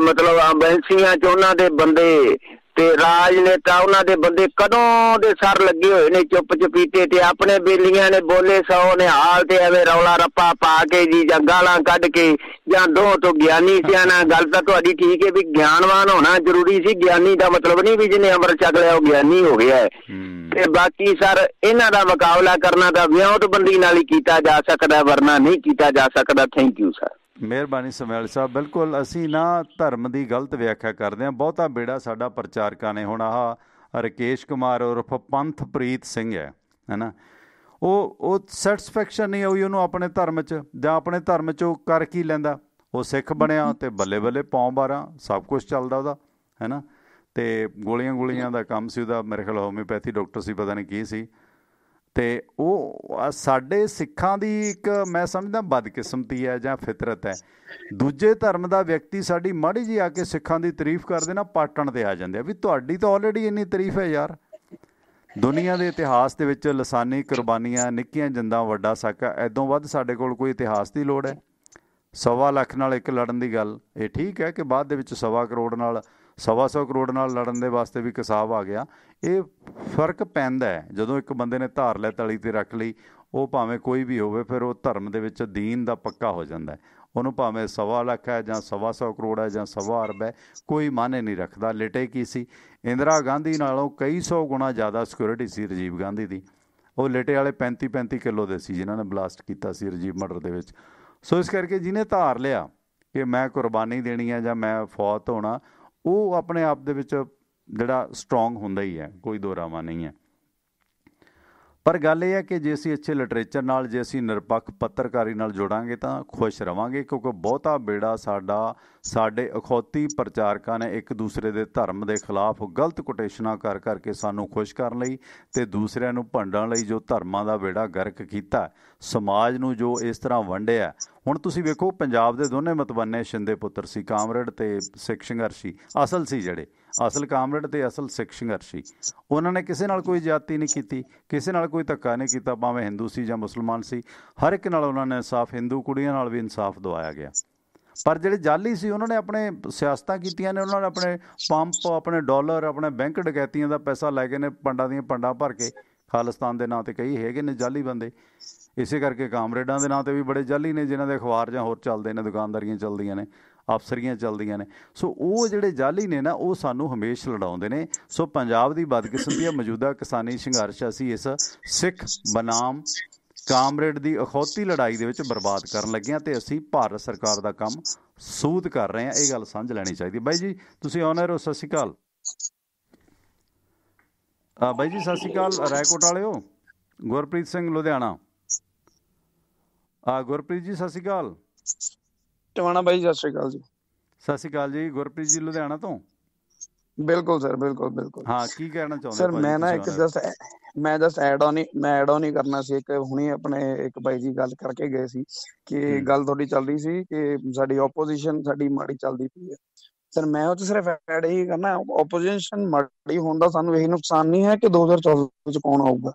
[SPEAKER 2] ਮਤਲਬ ਐਮਬੈਂਸੀਆਂ 'ਚ ਉਹਨਾਂ ਦੇ ਬੰਦੇ, ਤੇ ਰਾਜਨੇਤਾ ਉਹਨਾਂ ਦੇ ਬੰਦੇ ਕਦੋਂ ਦੇ ਸਰ ਲੱਗੇ ਹੋਏ ਨੇ ਚੁੱਪ ਚਪੀਤੇ, ਤੇ ਆਪਣੇ ਬੇਲੀਆਂ ਨੇ ਬੋਲੇ 100 ਨੇ ਹਾਲ ਤੇ ਐਵੇਂ ਰੌਲਾ ਰੱਪਾ ਪਾ ਕੇ ਜੀ, ਜਾਂ ਗਾਲਾਂ ਕੱਢ ਕੇ, ਜਾਂ ਦੋ ਤੋਂ ਗਿਆਨੀ ਸਿਆਣਾ। ਗੱਲ ਤਾਂ ਤੁਹਾਡੀ ਠੀਕ ਹੈ ਵੀ ਗਿਆਨਵਾਨ ਹੋਣਾ ਜ਼ਰੂਰੀ ਸੀ, ਗਿਆਨੀ ਦਾ ਮਤਲਬ ਨਹੀਂ ਵੀ ਜਿਹਨੇ ਅੰਮ੍ਰਿਤ ਛਕ ਲਿਆ ਉਹ ਗਿਆਨੀ ਹੋ ਗਿਆ ਹੈ। ਤੇ ਬਾਕੀ ਸਰ ਇਹਨਾਂ ਦਾ ਮੁਕਾਬਲਾ ਕਰਨਾ ਤਾਂ ਵਿਉਂਤਬੰਦੀ ਨਾਲ ਹੀ ਕੀਤਾ ਜਾ ਸਕਦਾ, ਵਰਨਾ ਨਹੀਂ ਕੀਤਾ ਜਾ ਸਕਦਾ। Thank you sir.
[SPEAKER 1] ਮਿਹਰਬਾਨੀ ਸਮੈਲ ਸਾਹਿਬ। ਬਿਲਕੁਲ, ਅਸੀਂ ਨਾ ਧਰਮ ਦੀ ਗਲਤ ਵਿਆਖਿਆ ਕਰਦੇ ਹਾਂ। ਬਹੁਤਾ ਬੇੜਾ ਸਾਡਾ ਪ੍ਰਚਾਰਕਾਂ ਨੇ। ਹੁਣ ਆਹ ਰਕੇਸ਼ ਕੁਮਾਰ ਉਰਫ ਪੰਥਪ੍ਰੀਤ ਸਿੰਘ ਹੈ ਨਾ, ਉਹ ਸੈਟਿਸਫੈਕਸ਼ਨ ਨਹੀਂ ਹੋਈ ਉਹਨੂੰ ਆਪਣੇ ਧਰਮ 'ਚ, ਜਾਂ ਆਪਣੇ ਧਰਮ 'ਚ ਉਹ ਕਰ ਕੀ ਲੈਂਦਾ। ਉਹ ਸਿੱਖ ਬਣਿਆ ਅਤੇ ਬੱਲੇ ਬੱਲੇ ਪੌਂ 12 ਸਭ ਕੁਛ ਚੱਲਦਾ ਉਹਦਾ, ਹੈ ਨਾ। ਅਤੇ ਗੋਲੀਆਂ ਦਾ ਕੰਮ ਸੀ ਉਹਦਾ, ਮੇਰੇ ਖਿਆਲ ਹੋਮਿਓਪੈਥੀ ਡਾਕਟਰ ਸੀ, ਪਤਾ ਨਹੀਂ ਕੀ ਸੀ। ਅਤੇ ਉਹ ਸਾਡੇ ਸਿੱਖਾਂ ਦੀ ਇੱਕ ਮੈਂ ਸਮਝਦਾ ਬਦਕਿਸਮਤੀ ਹੈ ਜਾਂ ਫਿਤਰਤ ਹੈ। ਦੂਜੇ ਧਰਮ ਦਾ ਵਿਅਕਤੀ ਸਾਡੀ ਮਾੜੀ ਜਿਹੀ ਆ ਕੇ ਸਿੱਖਾਂ ਦੀ ਤਾਰੀਫ ਕਰਦੇ ਨਾ, ਪਾਟਣ 'ਤੇ ਆ ਜਾਂਦੇ ਆ ਵੀ ਤੁਹਾਡੀ ਤਾਂ ਆਲਰੇਡੀ ਇੰਨੀ ਤਾਰੀਫ ਹੈ ਯਾਰ। ਦੁਨੀਆ ਦੇ ਇਤਿਹਾਸ ਦੇ ਵਿੱਚ ਲਸਾਨੀ ਕੁਰਬਾਨੀਆਂ, ਨਿੱਕੀਆਂ ਜਿੰਦਾਂ ਵੱਡਾ ਸਾਕਾ, ਇੱਦੋਂ ਵੱਧ ਸਾਡੇ ਕੋਲ ਕੋਈ ਇਤਿਹਾਸ ਦੀ ਲੋੜ ਹੈ? 1.25 ਲੱਖ ਨਾਲ ਇੱਕ ਲੜਨ ਦੀ ਗੱਲ, ਇਹ ਠੀਕ ਹੈ ਕਿ ਬਾਅਦ ਦੇ ਵਿੱਚ 1.25 ਕਰੋੜ ਨਾਲ 125 ਕਰੋੜ ਨਾਲ ਲੜਨ ਦੇ ਵਾਸਤੇ ਵੀ ਕਿਸਾਬ ਆ ਗਿਆ। ਇਹ ਫਰਕ ਪੈਂਦਾ ਹੈ ਜਦੋਂ ਇੱਕ ਬੰਦੇ ਨੇ ਧਾਰ ਲੈ ਤਲੀ 'ਤੇ ਰੱਖ ਲਈ, ਉਹ ਭਾਵੇਂ ਕੋਈ ਵੀ ਹੋਵੇ, ਫਿਰ ਉਹ ਧਰਮ ਦੇ ਵਿੱਚ ਦੀਨ ਦਾ ਪੱਕਾ ਹੋ ਜਾਂਦਾ। ਉਹਨੂੰ ਭਾਵੇਂ 1.25 ਲੱਖ ਹੈ ਜਾਂ 125 ਕਰੋੜ ਹੈ ਜਾਂ 1.25 ਅਰਬ ਹੈ, ਕੋਈ ਮਾਨੇ ਨਹੀਂ ਰੱਖਦਾ। ਲਿਟੇ ਕੀ ਸੀ, ਇੰਦਰਾ ਗਾਂਧੀ ਨਾਲੋਂ ਕਈ 100 ਗੁਣਾ ਜ਼ਿਆਦਾ ਸਿਕਿਉਰਿਟੀ ਸੀ ਰਾਜੀਵ ਗਾਂਧੀ ਦੀ। ਉਹ ਲਿਟੇ ਵਾਲੇ 35-35 ਕਿਲੋ ਦੇ ਸੀ ਜਿਨ੍ਹਾਂ ਨੇ ਬਲਾਸਟ ਕੀਤਾ ਸੀ ਰਾਜੀਵ ਮਰਡਰ ਦੇ ਵਿੱਚ। ਸੋ ਇਸ ਕਰਕੇ ਜਿਹਨੇ ਧਾਰ ਲਿਆ ਕਿ ਮੈਂ ਕੁਰਬਾਨੀ ਦੇਣੀ ਹੈ ਜਾਂ ਮੈਂ ਫੌਤ ਹੋਣਾ, ਉਹ ਆਪਣੇ ਆਪ ਦੇ ਵਿੱਚ ਜਿਹੜਾ ਸਟਰੋਂਗ ਹੁੰਦਾ ਹੀ ਹੈ, ਕੋਈ ਦੋ ਰਾਵਾਂ ਨਹੀਂ ਹੈ। ਪਰ ਗੱਲ ਇਹ ਹੈ ਕਿ ਜੇ ਅਸੀਂ ਅੱਛੇ ਲਿਟਰੇਚਰ ਨਾਲ, ਜੇ ਅਸੀਂ ਨਿਰਪੱਖ ਪੱਤਰਕਾਰੀ ਨਾਲ ਜੁੜਾਂਗੇ ਤਾਂ ਖੁਸ਼ ਰਵਾਂਗੇ, ਕਿਉਂਕਿ ਬਹੁਤਾ ਬੇੜਾ ਸਾਡੇ ਅਖੌਤੀ ਪ੍ਰਚਾਰਕਾਂ ਨੇ ਇੱਕ ਦੂਸਰੇ ਦੇ ਧਰਮ ਦੇ ਖਿਲਾਫ ਗਲਤ ਕੋਟੇਸ਼ਨਾਂ ਕਰ ਕਰਕੇ ਸਾਨੂੰ ਖੁਸ਼ ਕਰਨ ਲਈ ਅਤੇ ਦੂਸਰਿਆਂ ਨੂੰ ਭੰਡਣ ਲਈ ਜੋ ਧਰਮਾਂ ਦਾ ਬੇੜਾ ਗਰਕ ਕੀਤਾ, ਸਮਾਜ ਨੂੰ ਜੋ ਇਸ ਤਰ੍ਹਾਂ ਵੰਡਿਆ। ਹੁਣ ਤੁਸੀਂ ਵੇਖੋ, ਪੰਜਾਬ ਦੇ ਦੋਨੇ ਮਤਵੰਨੇ ਸ਼ਿੰਦੇ ਪੁੱਤਰ ਸੀ, ਕਾਮਰੇਡ ਅਤੇ ਸਿੱਖ ਸੰਘਰਸ਼ੀ ਅਸਲ ਸੀ, ਜਿਹੜੇ ਅਸਲ ਕਾਮਰੇਡ ਅਤੇ ਅਸਲ ਸਿੱਖ ਸੰਘਰਸ਼ੀ। ਉਹਨਾਂ ਨੇ ਕਿਸੇ ਨਾਲ ਕੋਈ ਜ਼ਿਆਦਤੀ ਨਹੀਂ ਕੀਤੀ, ਕਿਸੇ ਨਾਲ ਕੋਈ ਧੱਕਾ ਨਹੀਂ ਕੀਤਾ, ਭਾਵੇਂ ਹਿੰਦੂ ਸੀ ਜਾਂ ਮੁਸਲਮਾਨ ਸੀ, ਹਰ ਇੱਕ ਨਾਲ ਉਹਨਾਂ ਨੇ ਇਨਸਾਫ, ਹਿੰਦੂ ਕੁੜੀਆਂ ਨਾਲ ਵੀ ਇਨਸਾਫ ਦਵਾਇਆ ਗਿਆ। ਪਰ ਜਿਹੜੇ ਜਾਲੀ ਸੀ ਉਹਨਾਂ ਨੇ ਆਪਣੇ ਸਿਆਸਤਾਂ ਕੀਤੀਆਂ ਨੇ, ਉਹਨਾਂ ਨੇ ਆਪਣੇ ਪੰਪ, ਆਪਣੇ ਡਾਲਰ, ਆਪਣੇ ਬੈਂਕ ਡਕੈਤੀਆਂ ਦਾ ਪੈਸਾ ਲੈ ਗਏ ਨੇ, ਪੰਡਾਂ ਦੀਆਂ ਪੰਡਾਂ ਭਰ ਕੇ। ਖਾਲਿਸਤਾਨ ਦੇ ਨਾਂ 'ਤੇ ਕਈ ਹੈਗੇ ਨੇ ਜਾਲੀ ਬੰਦੇ, ਇਸੇ ਕਰਕੇ ਕਾਮਰੇਡਾਂ ਦੇ ਨਾਂ 'ਤੇ ਵੀ ਬੜੇ ਜਾਲੀ ਨੇ, ਜਿਨ੍ਹਾਂ ਦੇ ਅਖਬਾਰ ਜਾਂ ਹੋਰ ਚੱਲਦੇ ਨੇ, ਦੁਕਾਨਦਾਰੀਆਂ ਚੱਲਦੀਆਂ ਨੇ, ਅਫਸਰੀਆਂ ਚੱਲਦੀਆਂ ਨੇ। ਸੋ ਉਹ ਜਿਹੜੇ ਜਾਲੀ ਨੇ ਨਾ, ਉਹ ਸਾਨੂੰ ਹਮੇਸ਼ ਲੜਾਉਂਦੇ ਨੇ। ਸੋ ਪੰਜਾਬ ਦੀ ਬਦਕਿਸਮਤੀ ਹੈ, ਮੌਜੂਦਾ ਕਿਸਾਨੀ ਸੰਘਰਸ਼ ਅਸੀਂ ਇਸ ਸਿੱਖ ਬਨਾਮ ਕਾਮਰੇਡ ਦੀ ਅਖੌਤੀ ਲੜਾਈ ਦੇ ਵਿੱਚ ਬਰਬਾਦ ਕਰਨ ਲੱਗੇ ਹਾਂ, ਅਤੇ ਅਸੀਂ ਭਾਰਤ ਸਰਕਾਰ ਦਾ ਕੰਮ ਸੂਤ ਕਰ ਰਹੇ ਹਾਂ। ਇਹ ਗੱਲ ਸਮਝ ਲੈਣੀ ਚਾਹੀਦੀ। ਬਾਈ ਜੀ ਤੁਸੀਂ ਆਨਰ ਹੋ, ਸਤਿ ਸ਼੍ਰੀ ਅਕਾਲ। ਬਾਈ ਜੀ ਸਤਿ ਸ਼੍ਰੀ ਅਕਾਲ। ਰਾਏਕੋਟ ਵਾਲਿਓ, ਗੁਰਪ੍ਰੀਤ ਸਿੰਘ ਲੁਧਿਆਣਾ। ਗੁਰਪ੍ਰੀਤ ਜੀ ਸਤਿ ਸ਼੍ਰੀ ਅਕਾਲ।
[SPEAKER 6] ਟਵਾਣਾ ਬਾਈ ਸਤਿ ਸ਼੍ਰੀ ਅਕਾਲ ਜੀ।
[SPEAKER 1] ਸਤਿ ਸ਼੍ਰੀ ਅਕਾਲ ਜੀ। ਗੁਰਪ੍ਰੀਤ ਜੀ ਲੁਧਿਆਣਾ ਤੋਂ।
[SPEAKER 6] ਬਿਲਕੁਲ ਸਰ, ਬਿਲਕੁਲ ਬਿਲਕੁਲ।
[SPEAKER 1] ਹਾਂ, ਕੀ ਕਹਿਣਾ ਚਾਹੁੰਦੇ
[SPEAKER 6] ਸਰ? ਮੈਂ ਨਾ ਇੱਕ ਜਸਟ ਐਡ ਆਨ ਹੀ ਕਰਨਾ ਸੀ। ਇੱਕ ਹੁਣੀ ਆਪਣੇ ਇੱਕ ਬਾਈ ਜੀ ਗੱਲ ਕਰਕੇ ਗਏ ਸੀ ਕਿ ਗੱਲ ਤੁਹਾਡੀ ਚੱਲ ਰਹੀ ਸੀ ਕਿ ਸਾਡੀ ਓਪੋਜੀਸ਼ਨ ਸਾਡੀ ਮਾੜੀ ਚੱਲਦੀ ਪਈ ਹੈ। ਸਰ ਮੈਂ ਉਹ 'ਚ ਸਿਰਫ ਐਡ ਇਹੀ ਕਰਨਾ, ਓਪੋਜੀਸ਼ਨ ਮਾੜੀ ਹੋਣ ਦਾ ਸਾਨੂੰ ਇਹੀ ਨੁਕਸਾਨ ਨਹੀਂ ਹੈ ਕਿ 2024 ਵਿੱਚ ਕੌਣ ਆਊਗਾ।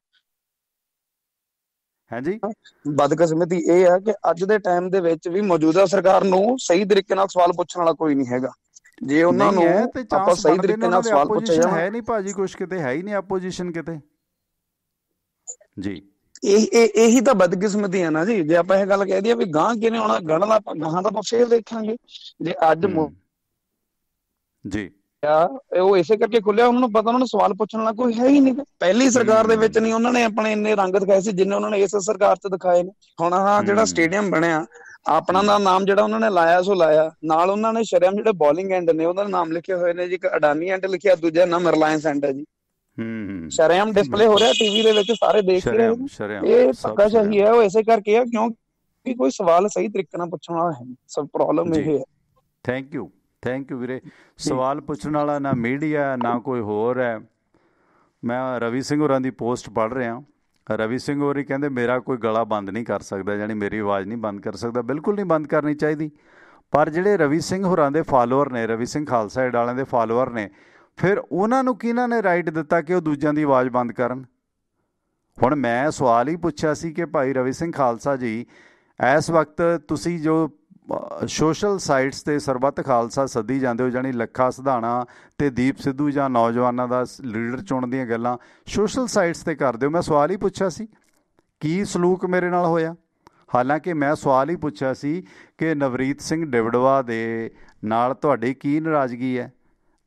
[SPEAKER 1] ਹਾਂਜੀ,
[SPEAKER 6] ਬਦਕਿਸਮਤੀ ਇਹ ਹੈ ਕਿ ਅੱਜ ਦੇ ਟਾਈਮ ਦੇ ਵਿੱਚ ਵੀ ਮੌਜੂਦਾ ਸਰਕਾਰ ਨੂੰ ਸਹੀ ਤਰੀਕੇ ਨਾਲ ਸਵਾਲ ਪੁੱਛਣ ਵਾਲਾ ਕੋਈ ਨਹੀਂ ਹੈਗਾ। ਜੇ ਉਹਨਾਂ ਨੂੰ ਆਪਾਂ ਸਹੀ ਤਰੀਕੇ ਨਾਲ ਸਵਾਲ ਪੁੱਛਿਆ ਜਾਵੇ,
[SPEAKER 1] ਹੈ ਨਹੀਂ ਭਾਜੀ, ਕੁਛ ਕਿਤੇ ਹੈ ਹੀ ਨਹੀਂ ਆਪੋਜੀਸ਼ਨ ਕਿਤੇ ਜੀ।
[SPEAKER 6] ਇਹੀ ਤਾਂ ਬਦਕਿਸਮਤੀ ਹੈ ਨਾ ਜੀ। ਜੇ ਆਪਾਂ ਇਹ ਗੱਲ ਕਹਿ ਦਈਏ ਵੀ ਗਾਂ ਕਿਹਨੇ ਆਉਣਾ, ਗਾਂ ਦਾ ਆਪਾਂ ਫੇਰ ਦੇਖਾਂਗੇ। ਜੇ ਅੱਜ
[SPEAKER 1] ਜੀ
[SPEAKER 6] ਉਹ ਇਸੇ ਕਰਕੇ ਖੁੱਲਿਆ, ਉਹਨਾਂ ਨੂੰ ਪਤਾ, ਉਹਨਾਂ ਨੂੰ ਸਵਾਲ ਪੁੱਛਣ ਵਾਲਾ ਕੋਈ ਹੈ ਹੀ ਨਹੀਂ। ਪਹਿਲੀ ਸਰਕਾਰ ਦੇ ਵਿੱਚ ਨਹੀਂ ਉਹਨਾਂ ਨੇ ਆਪਣੇ ਇੰਨੇ ਰੰਗ ਦਿਖਾਏ ਸੀ ਜਿੰਨੇ ਉਹਨਾਂ ਨੇ ਇਸ ਸਰਕਾਰ 'ਚ ਦਿਖਾਏ ਨੇ। ਹੁਣ ਜਿਹੜਾ ਸਟੇਡੀਅਮ ਬਣਿਆ, ਆਪਣਾ ਦਾ ਨਾਮ ਜਿਹੜਾ ਉਹਨਾਂ ਨੇ ਲਾਇਆ ਸੋ ਲਾਇਆ, ਨਾਲ ਉਹਨਾਂ ਨੇ ਸ਼ਰਮ ਜਿਹੜੇ ਬੋਲਿੰਗ ਐਂਡ ਨੇ ਉਹਦਾ ਨਾਮ ਲਿਖੇ ਹੋਏ ਨੇ ਜੀ। ਇੱਕ ਅਡਾਨੀ ਐਂਡ ਲਿਖਿਆ, ਦੂਜਾ ਨਾਮ ਰਿਲਾਇੰਸ ਐਂਡ ਹੈ ਜੀ। ਸ਼ਰਮ ਡਿਸਪਲੇ ਹੋ ਰਿਹਾ ਟੀਵੀ ਦੇ ਵਿੱਚ, ਸਾਰੇ ਦੇਖ ਰਹੇ ਨੇ। ਇਹ ਧੱਕਾਸ਼ਾਹੀ ਹੈ, ਉਹ ਇਸੇ ਕਰਕੇ ਆ ਕਿਉਂਕਿ ਕੋਈ ਸਵਾਲ ਸਹੀ ਤਰੀਕੇ ਨਾਲ ਪੁੱਛਣ ਵਾਲਾ ਹੈ। ਸਭ ਪ੍ਰੋਬਲਮ ਇਹ ਹੈ।
[SPEAKER 1] ਥੈਂਕ ਯੂ ਵੀਰੇ। ਸਵਾਲ ਪੁੱਛਣ ਵਾਲਾ ਨਾ ਮੀਡੀਆ ਨਾ ਕੋਈ ਹੋਰ ਹੈ। ਮੈਂ ਰਵੀ ਸਿੰਘ ਹੋਰਾਂ ਦੀ ਪੋਸਟ ਪੜ੍ਹ ਰਿਹਾ। ਰਵੀ ਸਿੰਘ ਹੋਰੀ ਕਹਿੰਦੇ ਮੇਰਾ ਕੋਈ ਗਲਾ ਬੰਦ ਨਹੀਂ ਕਰ ਸਕਦਾ, ਯਾਨੀ ਮੇਰੀ ਆਵਾਜ਼ ਨਹੀਂ ਬੰਦ ਕਰ ਸਕਦਾ। ਬਿਲਕੁਲ ਨਹੀਂ ਬੰਦ ਕਰਨੀ ਚਾਹੀਦੀ। ਪਰ ਜਿਹੜੇ ਰਵੀ ਸਿੰਘ ਹੋਰਾਂ ਦੇ ਫਾਲੋਅਰ ਨੇ, ਰਵੀ ਸਿੰਘ ਖਾਲਸਾ ਏਡ ਵਾਲਿਆਂ ਦੇ ਫਾਲੋਅਰ ਨੇ, ਫਿਰ ਉਹਨਾਂ ਨੂੰ ਕਿਹਨਾਂ ਨੇ ਰਾਈਟ ਦਿੱਤਾ ਕਿ ਉਹ ਦੂਜਿਆਂ ਦੀ ਆਵਾਜ਼ ਬੰਦ ਕਰਨ? ਹੁਣ ਮੈਂ ਸਵਾਲ ਹੀ ਪੁੱਛਿਆ ਸੀ ਕਿ ਭਾਈ ਰਵੀ ਸਿੰਘ ਖਾਲਸਾ ਜੀ, ਇਸ ਵਕਤ ਤੁਸੀਂ ਜੋ ਸੋਸ਼ਲ ਸਾਈਟਸ 'ਤੇ ਸਰਬੱਤ ਖਾਲਸਾ ਸੱਦੀ ਜਾਂਦੇ ਹੋ, ਜਾਣੀ ਲੱਖਾ ਸਿਧਾਣਾ ਅਤੇ ਦੀਪ ਸਿੱਧੂ ਜਾਂ ਨੌਜਵਾਨਾਂ ਦਾ ਲੀਡਰ ਚੁਣਨ ਦੀਆਂ ਗੱਲਾਂ ਸੋਸ਼ਲ ਸਾਈਟਸ 'ਤੇ ਕਰਦੇ ਹੋ। ਮੈਂ ਸਵਾਲ ਹੀ ਪੁੱਛਿਆ ਸੀ ਕੀ ਸਲੂਕ ਮੇਰੇ ਨਾਲ ਹੋਇਆ। ਹਾਲਾਂਕਿ ਮੈਂ ਸਵਾਲ ਹੀ ਪੁੱਛਿਆ ਸੀ ਕਿ ਨਵਰੀਤ ਸਿੰਘ ਡਿਵੜਵਾ ਦੇ ਨਾਲ ਤੁਹਾਡੀ ਕੀ ਨਾਰਾਜ਼ਗੀ ਹੈ।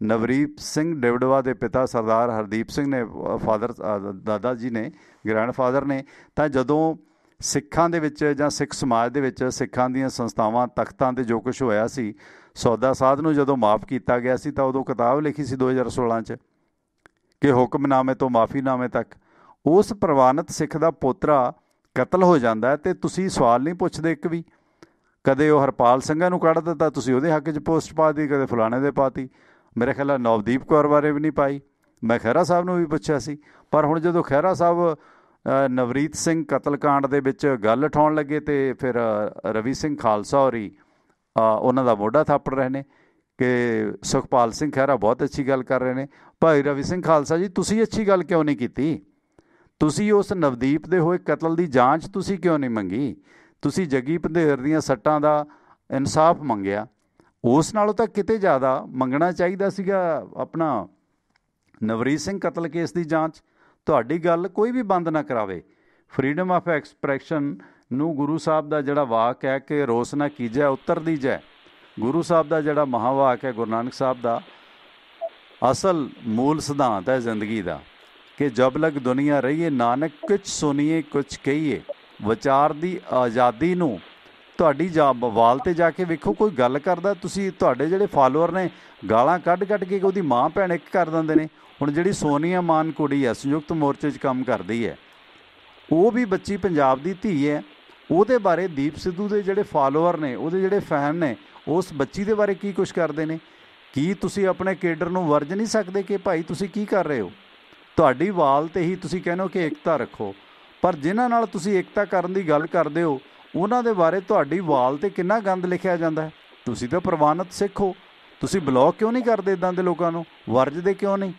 [SPEAKER 1] ਨਵਰੀਤ ਸਿੰਘ ਡਿਵੜਵਾ ਦੇ ਪਿਤਾ ਸਰਦਾਰ ਹਰਦੀਪ ਸਿੰਘ ਨੇ, ਫਾਦਰ ਦਾਦਾ ਜੀ ਨੇ, ਗ੍ਰੈਂਡਫਾਦਰ ਨੇ, ਤਾਂ ਜਦੋਂ ਸਿੱਖਾਂ ਦੇ ਵਿੱਚ ਜਾਂ ਸਿੱਖ ਸਮਾਜ ਦੇ ਵਿੱਚ ਸਿੱਖਾਂ ਦੀਆਂ ਸੰਸਥਾਵਾਂ ਤਖਤਾਂ 'ਤੇ ਜੋ ਕੁਛ ਹੋਇਆ ਸੀ, ਸੌਦਾ ਸਾਧ ਨੂੰ ਜਦੋਂ ਮਾफ़ ਕੀਤਾ ਗਿਆ ਸੀ ਤਾਂ ਉਦੋਂ ਕਿਤਾਬ ਲਿਖੀ ਸੀ 2016 'ਚ ਕਿ ਹੁਕਮਨਾਮੇ ਤੋਂ ਮਾਫ਼ੀਨਾਮੇ ਤੱਕ। ਉਸ ਪ੍ਰਵਾਨਿਤ ਸਿੱਖ ਦਾ ਪੋਤਰਾ ਕਤਲ ਹੋ ਜਾਂਦਾ ਅਤੇ ਤੁਸੀਂ ਸਵਾਲ ਨਹੀਂ ਪੁੱਛਦੇ ਇੱਕ ਵੀ। ਕਦੇ ਉਹ ਹਰਪਾਲ ਸਿੰਘਾਂ ਨੂੰ ਕੱਢ ਦਿੱਤਾ, ਤੁਸੀਂ ਉਹਦੇ ਹੱਕ 'ਚ ਪੋਸਟ ਪਾ ਦਿੱਤੀ, ਕਦੇ ਫਲਾਣੇ ਦੇ ਪਾਤੀ। ਮੇਰੇ ਖਿਆਲ ਨਾਲ ਨਵਦੀਪ ਕੌਰ ਬਾਰੇ ਵੀ ਨਹੀਂ ਪਾਈ। ਮੈਂ ਖਹਿਰਾ ਸਾਹਿਬ ਨੂੰ ਵੀ ਪੁੱਛਿਆ ਸੀ। ਪਰ ਹੁਣ ਜਦੋਂ ਖਹਿਰਾ ਸਾਹਿਬ ਨਵਰੀਤ ਸਿੰਘ ਕਤਲਕਾਂਡ ਦੇ ਵਿੱਚ ਗੱਲ ਉਠਾਉਣ ਲੱਗੇ ਅਤੇ ਫਿਰ ਰਵੀ ਸਿੰਘ ਖਾਲਸਾ ਹੋਰੀ ਉਹਨਾਂ ਦਾ ਮੋਢਾ ਥਾਪੜ ਰਹੇ ਨੇ ਕਿ ਸੁਖਪਾਲ ਸਿੰਘ ਖਹਿਰਾ ਬਹੁਤ ਅੱਛੀ ਗੱਲ ਕਰ ਰਹੇ ਨੇ। ਭਾਈ ਰਵੀ ਸਿੰਘ ਖਾਲਸਾ ਜੀ, ਤੁਸੀਂ ਅੱਛੀ ਗੱਲ ਕਿਉਂ ਨਹੀਂ ਕੀਤੀ? ਤੁਸੀਂ ਉਸ ਨਵਦੀਪ ਦੇ ਹੋਏ ਕਤਲ ਦੀ ਜਾਂਚ ਤੁਸੀਂ ਕਿਉਂ ਨਹੀਂ ਮੰਗੀ? ਤੁਸੀਂ ਜੱਗੀ ਪੰਧੇਰ ਦੀਆਂ ਸੱਟਾਂ ਦਾ ਇਨਸਾਫ ਮੰਗਿਆ। ਉਸ ਨਾਲੋਂ ਤਾਂ ਕਿਤੇ ਜ਼ਿਆਦਾ ਮੰਗਣਾ ਚਾਹੀਦਾ ਸੀਗਾ ਆਪਣਾ ਨਵਰੀਤ ਸਿੰਘ ਕਤਲ ਕੇਸ ਦੀ ਜਾਂਚ। ਤੁਹਾਡੀ ਗੱਲ ਕੋਈ ਵੀ ਬੰਦ ਨਾ ਕਰਾਵੇ। ਫਰੀडम ਆਫ ਐਕਸਪ੍ਰੈਸ਼ਨ ਨੂੰ ਗੁਰੂ ਸਾਹਿਬ ਦਾ ਜਿਹੜਾ ਵਾਕ ਹੈ ਕਿ ਰੋਸ ਨਾ ਕੀਜੈ ਉੱਤਰ ਦੀ ਜੈ, ਗੁਰੂ ਸਾਹਿਬ ਦਾ ਜਿਹੜਾ ਮਹਾਵਾਕ ਹੈ ਗੁਰੂ ਨਾਨਕ ਸਾਹਿਬ ਦਾ ਅਸਲ ਮੂਲ ਸਿਧਾਂਤ ਹੈ ਜ਼ਿੰਦਗੀ ਦਾ ਕਿ ਜਬ ਲਗ ਦੁਨੀਆ ਰਹੀਏ ਨਾਨਕ ਕੁਛ ਸੁਣੀਏ ਕੁਛ ਕਹੀਏ। ਵਿਚਾਰ ਦੀ ਆਜ਼ਾਦੀ ਨੂੰ ਤੁਹਾਡੀ ਵਾਲ 'ਤੇ ਜਾ ਕੇ ਵੇਖੋ, ਕੋਈ ਗੱਲ ਕਰਦਾ ਤੁਸੀਂ ਤੁਹਾਡੇ ਜਿਹੜੇ ਫਾਲੋਅਰ ਨੇ ਗਾਲਾਂ ਕੱਢ ਕੇ ਉਹਦੀ ਮਾਂ ਭੈਣ ਇੱਕ ਕਰ ਦਿੰਦੇ ਨੇ। ਹੁਣ ਜਿਹੜੀ ਸੋਨੀਆ ਮਾਨ ਕੁੜੀ ਹੈ ਸੰਯੁਕਤ ਮੋਰਚੇ 'ਚ ਕੰਮ ਕਰਦੀ ਹੈ, ਉਹ ਵੀ ਬੱਚੀ ਪੰਜਾਬ ਦੀ ਧੀ ਹੈ। ਉਹਦੇ ਬਾਰੇ ਦੀਪ ਸਿੱਧੂ ਦੇ ਜਿਹੜੇ ਫਾਲੋਅਰ ਨੇ, ਉਹਦੇ ਜਿਹੜੇ ਫੈਨ ਨੇ, ਉਸ ਬੱਚੀ ਦੇ ਬਾਰੇ ਕੀ ਕੁਛ ਕਰਦੇ ਨੇ। ਕੀ ਤੁਸੀਂ ਆਪਣੇ ਕੇਡਰ ਨੂੰ ਵਰਜ ਨਹੀਂ ਸਕਦੇ ਕਿ ਭਾਈ ਤੁਸੀਂ ਕੀ ਕਰ ਰਹੇ ਹੋ? ਤੁਹਾਡੀ ਵਾਲ 'ਤੇ ਹੀ ਤੁਸੀਂ ਕਹਿੰਦੇ ਹੋ ਕਿ ਏਕਤਾ ਰੱਖੋ, ਪਰ ਜਿਨ੍ਹਾਂ ਨਾਲ ਤੁਸੀਂ ਏਕਤਾ ਕਰਨ ਦੀ ਗੱਲ ਕਰਦੇ ਹੋ ਉਹਨਾਂ ਦੇ ਬਾਰੇ ਤੁਹਾਡੀ ਵਾਲ 'ਤੇ ਕਿੰਨਾ ਗੰਦ ਲਿਖਿਆ ਜਾਂਦਾ ਹੈ। ਤੁਸੀਂ ਤਾਂ ਪ੍ਰਵਾਨਿਤ ਸਿੱਖ ਹੋ, ਤੁਸੀਂ ਬਲੌਕ ਕਿਉਂ ਨਹੀਂ ਕਰਦੇ ਇੱਦਾਂ ਦੇ ਲੋਕਾਂ ਨੂੰ? ਵਰਜਦੇ ਕਿਉਂ ਨਹੀਂ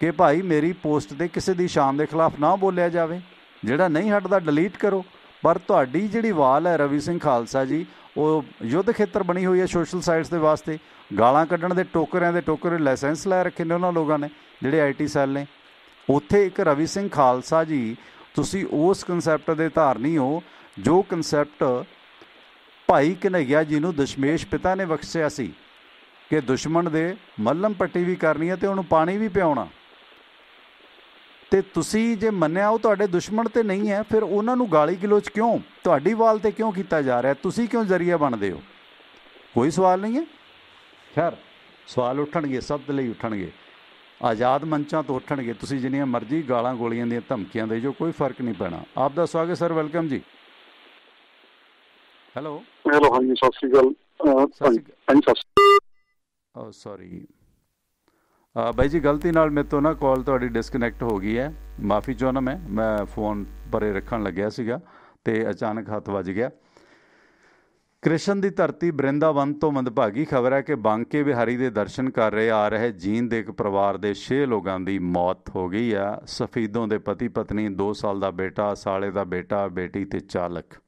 [SPEAKER 1] ਕਿ ਭਾਈ ਮੇਰੀ ਪੋਸਟ 'ਤੇ ਕਿਸੇ ਦੀ ਸ਼ਾਨ ਦੇ ਖਿਲਾਫ ਨਾ ਬੋਲਿਆ ਜਾਵੇ? ਜਿਹੜਾ ਨਹੀਂ ਹਟਦਾ ਡਿਲੀਟ ਕਰੋ। ਪਰ ਤੁਹਾਡੀ ਜਿਹੜੀ ਵਾਲ ਹੈ ਰਵੀ ਸਿੰਘ ਖਾਲਸਾ ਜੀ, ਉਹ ਯੁੱਧ ਖੇਤਰ ਬਣੀ ਹੋਈ ਹੈ ਸੋਸ਼ਲ ਸਾਈਟਸ ਦੇ ਵਾਸਤੇ। ਗਾਲਾਂ ਕੱਢਣ ਦੇ ਟੋਕਰਿਆਂ ਦੇ ਟੋਕਰੇ ਲਾਇਸੈਂਸ ਲੈ ਰੱਖੇ ਨੇ ਉਹਨਾਂ ਲੋਕਾਂ ਨੇ ਜਿਹੜੇ IT ਸੈੱਲ ਨੇ। ਉੱਥੇ ਇੱਕ ਰਵੀ ਸਿੰਘ ਖਾਲਸਾ ਜੀ, ਤੁਸੀਂ ਉਸ ਕਨਸੈਪਟ ਦੇ ਧਾਰਨੀ ਹੋ ਜੋ ਕਨਸੈਪਟ ਭਾਈ ਕਨ੍ਹਈਆ ਜੀ ਨੂੰ ਦਸ਼ਮੇਸ਼ ਪਿਤਾ ਨੇ ਬਖਸ਼ਿਆ ਸੀ ਕਿ ਦੁਸ਼ਮਣ ਦੇ ਮੱਲਮ ਪੱਟੀ ਵੀ ਕਰਨੀ ਹੈ ਅਤੇ ਉਹਨੂੰ ਪਾਣੀ ਵੀ ਪਿਆਉਣਾ। ਅਤੇ ਤੁਸੀਂ ਜੇ ਮੰਨਿਆ ਉਹ ਤੁਹਾਡੇ ਦੁਸ਼ਮਣ ਤਾਂ ਨਹੀਂ ਹੈ, ਫਿਰ ਉਹਨਾਂ ਨੂੰ ਗਾਲੀ ਗਲੋਚ ਕਿਉਂ ਤੁਹਾਡੀ ਵਾਲ 'ਤੇ ਕਿਉਂ ਕੀਤਾ ਜਾ ਰਿਹਾ? ਤੁਸੀਂ ਕਿਉਂ ਜ਼ਰੀਆ ਬਣਦੇ ਹੋ? ਕੋਈ ਸਵਾਲ ਨਹੀਂ ਹੈ। ਖੈਰ ਸਵਾਲ ਉੱਠਣਗੇ, ਸਭ ਦੇ ਲਈ ਉੱਠਣਗੇ, ਆਜ਼ਾਦ ਮੰਚਾਂ ਤੋਂ ਉੱਠਣਗੇ। ਤੁਸੀਂ ਜਿੰਨੀਆਂ ਮਰਜ਼ੀ ਗਾਲਾਂ ਗੋਲੀਆਂ ਦੀਆਂ ਧਮਕੀਆਂ ਦੇ ਜੋ, ਕੋਈ ਫਰਕ ਨਹੀਂ ਪੈਣਾ। ਆਪ ਦਾ ਸਵਾਗਤ ਸਰ, ਵੈਲਕਮ ਜੀ। ਹੈਲੋ
[SPEAKER 2] ਹਾਂਜੀ ਸਤਿ ਸ਼੍ਰੀ ਅਕਾਲ।
[SPEAKER 1] ਸੌਰੀ ਬਾਈ ਜੀ, ਗਲਤੀ ਨਾਲ ਮੇਰੇ ਤੋਂ ਨਾ ਕਾਲ ਤੁਹਾਡੀ ਡਿਸਕਨੈਕਟ ਹੋ ਗਈ ਹੈ, ਮਾਫੀ ਚਾਹੁੰਦਾ ਮੈਂ ਫੋਨ ਪਰੇ ਰੱਖਣ ਲੱਗਿਆ ਸੀਗਾ ਅਤੇ ਅਚਾਨਕ ਹੱਥ ਵੱਜ ਗਿਆ। ਕ੍ਰਿਸ਼ਨ ਦੀ ਧਰਤੀ ਬ੍ਰਿੰਦਾਵਨ ਤੋਂ ਮੰਦਭਾਗੀ ਖਬਰ ਹੈ ਕਿ ਬਾਂਕੇ ਬਿਹਾਰੀ ਦੇ ਦਰਸ਼ਨ ਕਰ ਰਹੇ ਆ ਰਹੇ ਜੀਨ ਦੇ ਇੱਕ ਪਰਿਵਾਰ ਦੇ 6 ਲੋਕਾਂ ਦੀ ਮੌਤ ਹੋ ਗਈ ਆ। ਸਫੀਦੋਂ ਦੇ ਪਤੀ ਪਤਨੀ, 2 ਸਾਲ ਦਾ ਬੇਟਾ, ਸਾਲੇ ਦਾ ਬੇਟਾ, ਬੇਟੀ ਤੇ ਚਾਲਕ।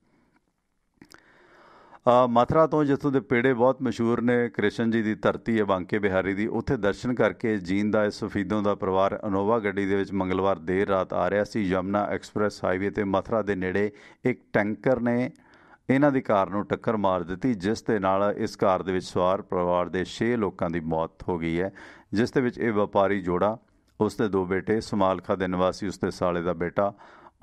[SPEAKER 1] ਮਥੁਰਾ ਤੋਂ, ਜਿੱਥੋਂ ਦੇ ਪੇੜੇ ਬਹੁਤ ਮਸ਼ਹੂਰ ਨੇ, ਕ੍ਰਿਸ਼ਨ ਜੀ ਦੀ ਧਰਤੀ ਹੈ ਬਾਂਕੇ ਬਿਹਾਰੀ ਦੀ, ਉੱਥੇ ਦਰਸ਼ਨ ਕਰਕੇ ਜੀਨ ਦਾ ਸਫੀਦੋਂ ਦਾ ਪਰਿਵਾਰ ਇਨੋਵਾ ਗੱਡੀ ਦੇ ਵਿੱਚ ਮੰਗਲਵਾਰ ਦੇਰ ਰਾਤ ਆ ਰਿਹਾ ਸੀ। ਯਮੁਨਾ ਐਕਸਪ੍ਰੈਸ ਹਾਈਵੇ 'ਤੇ ਮਥੁਰਾ ਦੇ ਨੇੜੇ ਇੱਕ ਟੈਂਕਰ ਨੇ ਇਹਨਾਂ ਦੀ ਕਾਰ ਨੂੰ ਟੱਕਰ ਮਾਰ ਦਿੱਤੀ, ਜਿਸ ਦੇ ਨਾਲ ਇਸ ਕਾਰ ਦੇ ਵਿੱਚ ਸਵਾਰ ਪਰਿਵਾਰ ਦੇ 6 ਲੋਕਾਂ ਦੀ ਮੌਤ ਹੋ ਗਈ ਹੈ, ਜਿਸ ਦੇ ਵਿੱਚ ਇਹ ਵਪਾਰੀ ਜੋੜਾ, ਉਸ ਦੇ 2 ਬੇਟੇ, ਸਮਾਲਖਾ ਦੇ ਨਿਵਾਸੀ ਉਸ ਦੇ ਸਾਲੇ ਦਾ ਬੇਟਾ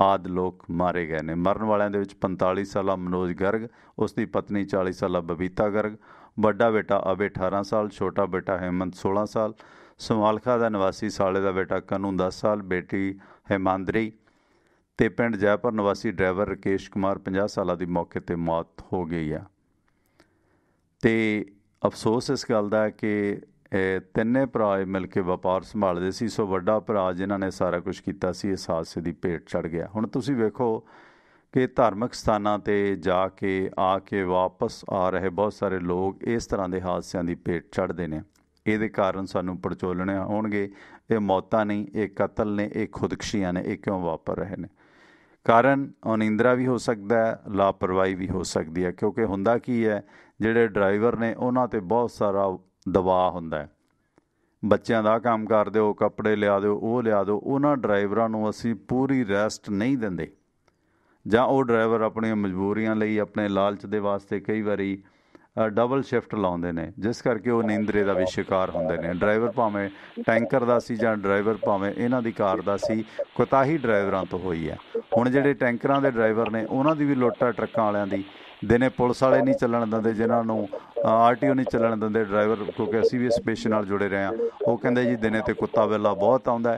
[SPEAKER 1] ਆਦਿ ਲੋਕ ਮਾਰੇ ਗਏ ਨੇ। ਮਰਨ ਵਾਲਿਆਂ ਦੇ ਵਿੱਚ 45 ਸਾਲਾ ਮਨੋਜ ਗਰਗ, ਉਸ ਦੀ ਪਤਨੀ 40 ਸਾਲਾ ਬਬੀਤਾ ਗਰਗ, ਵੱਡਾ ਬੇਟਾ ਅਬੇ 18 ਸਾਲ, ਛੋਟਾ ਬੇਟਾ ਹੇਮੰਤ 16 ਸਾਲ, ਸਮਾਲਖਾ ਦਾ ਨਿਵਾਸੀ ਸਾਲੇ ਦਾ ਬੇਟਾ ਕਨੂੰ 10 ਸਾਲ, ਬੇਟੀ ਹੇਮਾਂਦਰੀ ਅਤੇ ਪਿੰਡ ਜੈਪੁਰ ਨਿਵਾਸੀ ਡਰਾਈਵਰ ਰਕੇਸ਼ ਕੁਮਾਰ 50 ਸਾਲਾਂ ਦੀ ਮੌਕੇ 'ਤੇ ਮੌਤ ਹੋ ਗਈ ਆ। ਅਤੇ ਅਫਸੋਸ ਇਸ ਗੱਲ ਦਾ ਹੈ ਕਿ ਤਿੰਨੇ ਭਰਾ ਮਿਲ ਕੇ ਵਪਾਰ ਸੰਭਾਲਦੇ ਸੀ, ਸੋ ਵੱਡਾ ਭਰਾ ਜਿਨ੍ਹਾਂ ਨੇ ਸਾਰਾ ਕੁਝ ਕੀਤਾ ਸੀ ਇਸ ਹਾਦਸੇ ਦੀ ਭੇਟ ਚੜ੍ਹ ਗਿਆ। ਹੁਣ ਤੁਸੀਂ ਵੇਖੋ ਕਿ ਧਾਰਮਿਕ ਸਥਾਨਾਂ 'ਤੇ ਜਾ ਕੇ ਆ ਕੇ ਵਾਪਸ ਆ ਰਹੇ ਬਹੁਤ ਸਾਰੇ ਲੋਕ ਇਸ ਤਰ੍ਹਾਂ ਦੇ ਹਾਦਸਿਆਂ ਦੀ ਭੇਟ ਚੜ੍ਹਦੇ ਨੇ। ਇਹਦੇ ਕਾਰਨ ਸਾਨੂੰ ਪੜਚੋਲਣੇ ਹੋਣਗੇ। ਇਹ ਮੌਤਾਂ ਨਹੀਂ, ਇਹ ਕਤਲ ਨੇ, ਇਹ ਖੁਦਕਸ਼ੀਆਂ ਨੇ। ਇਹ ਕਿਉਂ ਵਾਪਰ ਰਹੇ ਨੇ? ਕਾਰਨ ਅਨਿੰਦਰਾ ਵੀ ਹੋ ਸਕਦਾ ਹੈ, ਲਾਪਰਵਾਹੀ ਵੀ ਹੋ ਸਕਦੀ ਹੈ, ਕਿਉਂਕਿ ਹੁੰਦਾ ਕੀ ਹੈ, ਜਿਹੜੇ ਡਰਾਈਵਰ ਨੇ ਉਹਨਾਂ 'ਤੇ ਬਹੁਤ ਸਾਰਾ ਦਬਾਅ ਹੁੰਦਾ ਹੈ। ਬੱਚਿਆਂ ਦਾ ਕੰਮ ਕਰ ਦਿਓ, ਕੱਪੜੇ ਲਿਆ ਦਿਓ, ਉਹ ਲਿਆ ਦਿਓ। ਉਹਨਾਂ ਡਰਾਈਵਰਾਂ ਨੂੰ ਅਸੀਂ ਪੂਰੀ ਰੈਸਟ ਨਹੀਂ ਦਿੰਦੇ, ਜਾਂ ਉਹ ਡਰਾਈਵਰ ਆਪਣੀਆਂ ਮਜਬੂਰੀਆਂ ਲਈ, ਆਪਣੇ ਲਾਲਚ ਦੇ ਵਾਸਤੇ ਕਈ ਵਾਰੀ ਡਬਲ ਸ਼ਿਫਟ ਲਾਉਂਦੇ ਨੇ, ਜਿਸ ਕਰਕੇ ਉਹ ਨੀਂਦਰੇ ਦਾ ਵੀ ਸ਼ਿਕਾਰ ਹੁੰਦੇ ਨੇ। ਡਰਾਈਵਰ ਭਾਵੇਂ ਟੈਂਕਰ ਦਾ ਸੀ ਜਾਂ ਡਰਾਈਵਰ ਭਾਵੇਂ ਇਹਨਾਂ ਦੀ ਕਾਰ ਦਾ ਸੀ, ਕੋਤਾਹੀ ਡਰਾਈਵਰਾਂ ਤੋਂ ਹੋਈ ਹੈ। ਹੁਣ ਜਿਹੜੇ ਟੈਂਕਰਾਂ ਦੇ ਡਰਾਈਵਰ ਨੇ ਉਹਨਾਂ ਦੀ ਵੀ ਲੁੱਟ ਹੈ ਟਰੱਕਾਂ ਵਾਲਿਆਂ ਦੀ। ਦਿਨੇ ਪੁਲਿਸ ਵਾਲੇ ਨਹੀਂ ਚੱਲਣ ਦਿੰਦੇ, ਜਿਨ੍ਹਾਂ ਨੂੰ RTO ਨਹੀਂ ਚੱਲਣ ਦਿੰਦੇ ਡਰਾਈਵਰ, ਕਿਉਂਕਿ ਅਸੀਂ ਵੀ ਇਸ ਪੇਸ਼ੇ ਨਾਲ ਜੁੜੇ ਰਹੇ ਹਾਂ। ਉਹ ਕਹਿੰਦੇ ਜੀ ਦਿਨੇ ਤੇ ਕੁੱਤਾ ਵੇਲਾ ਬਹੁਤ ਆਉਂਦਾ,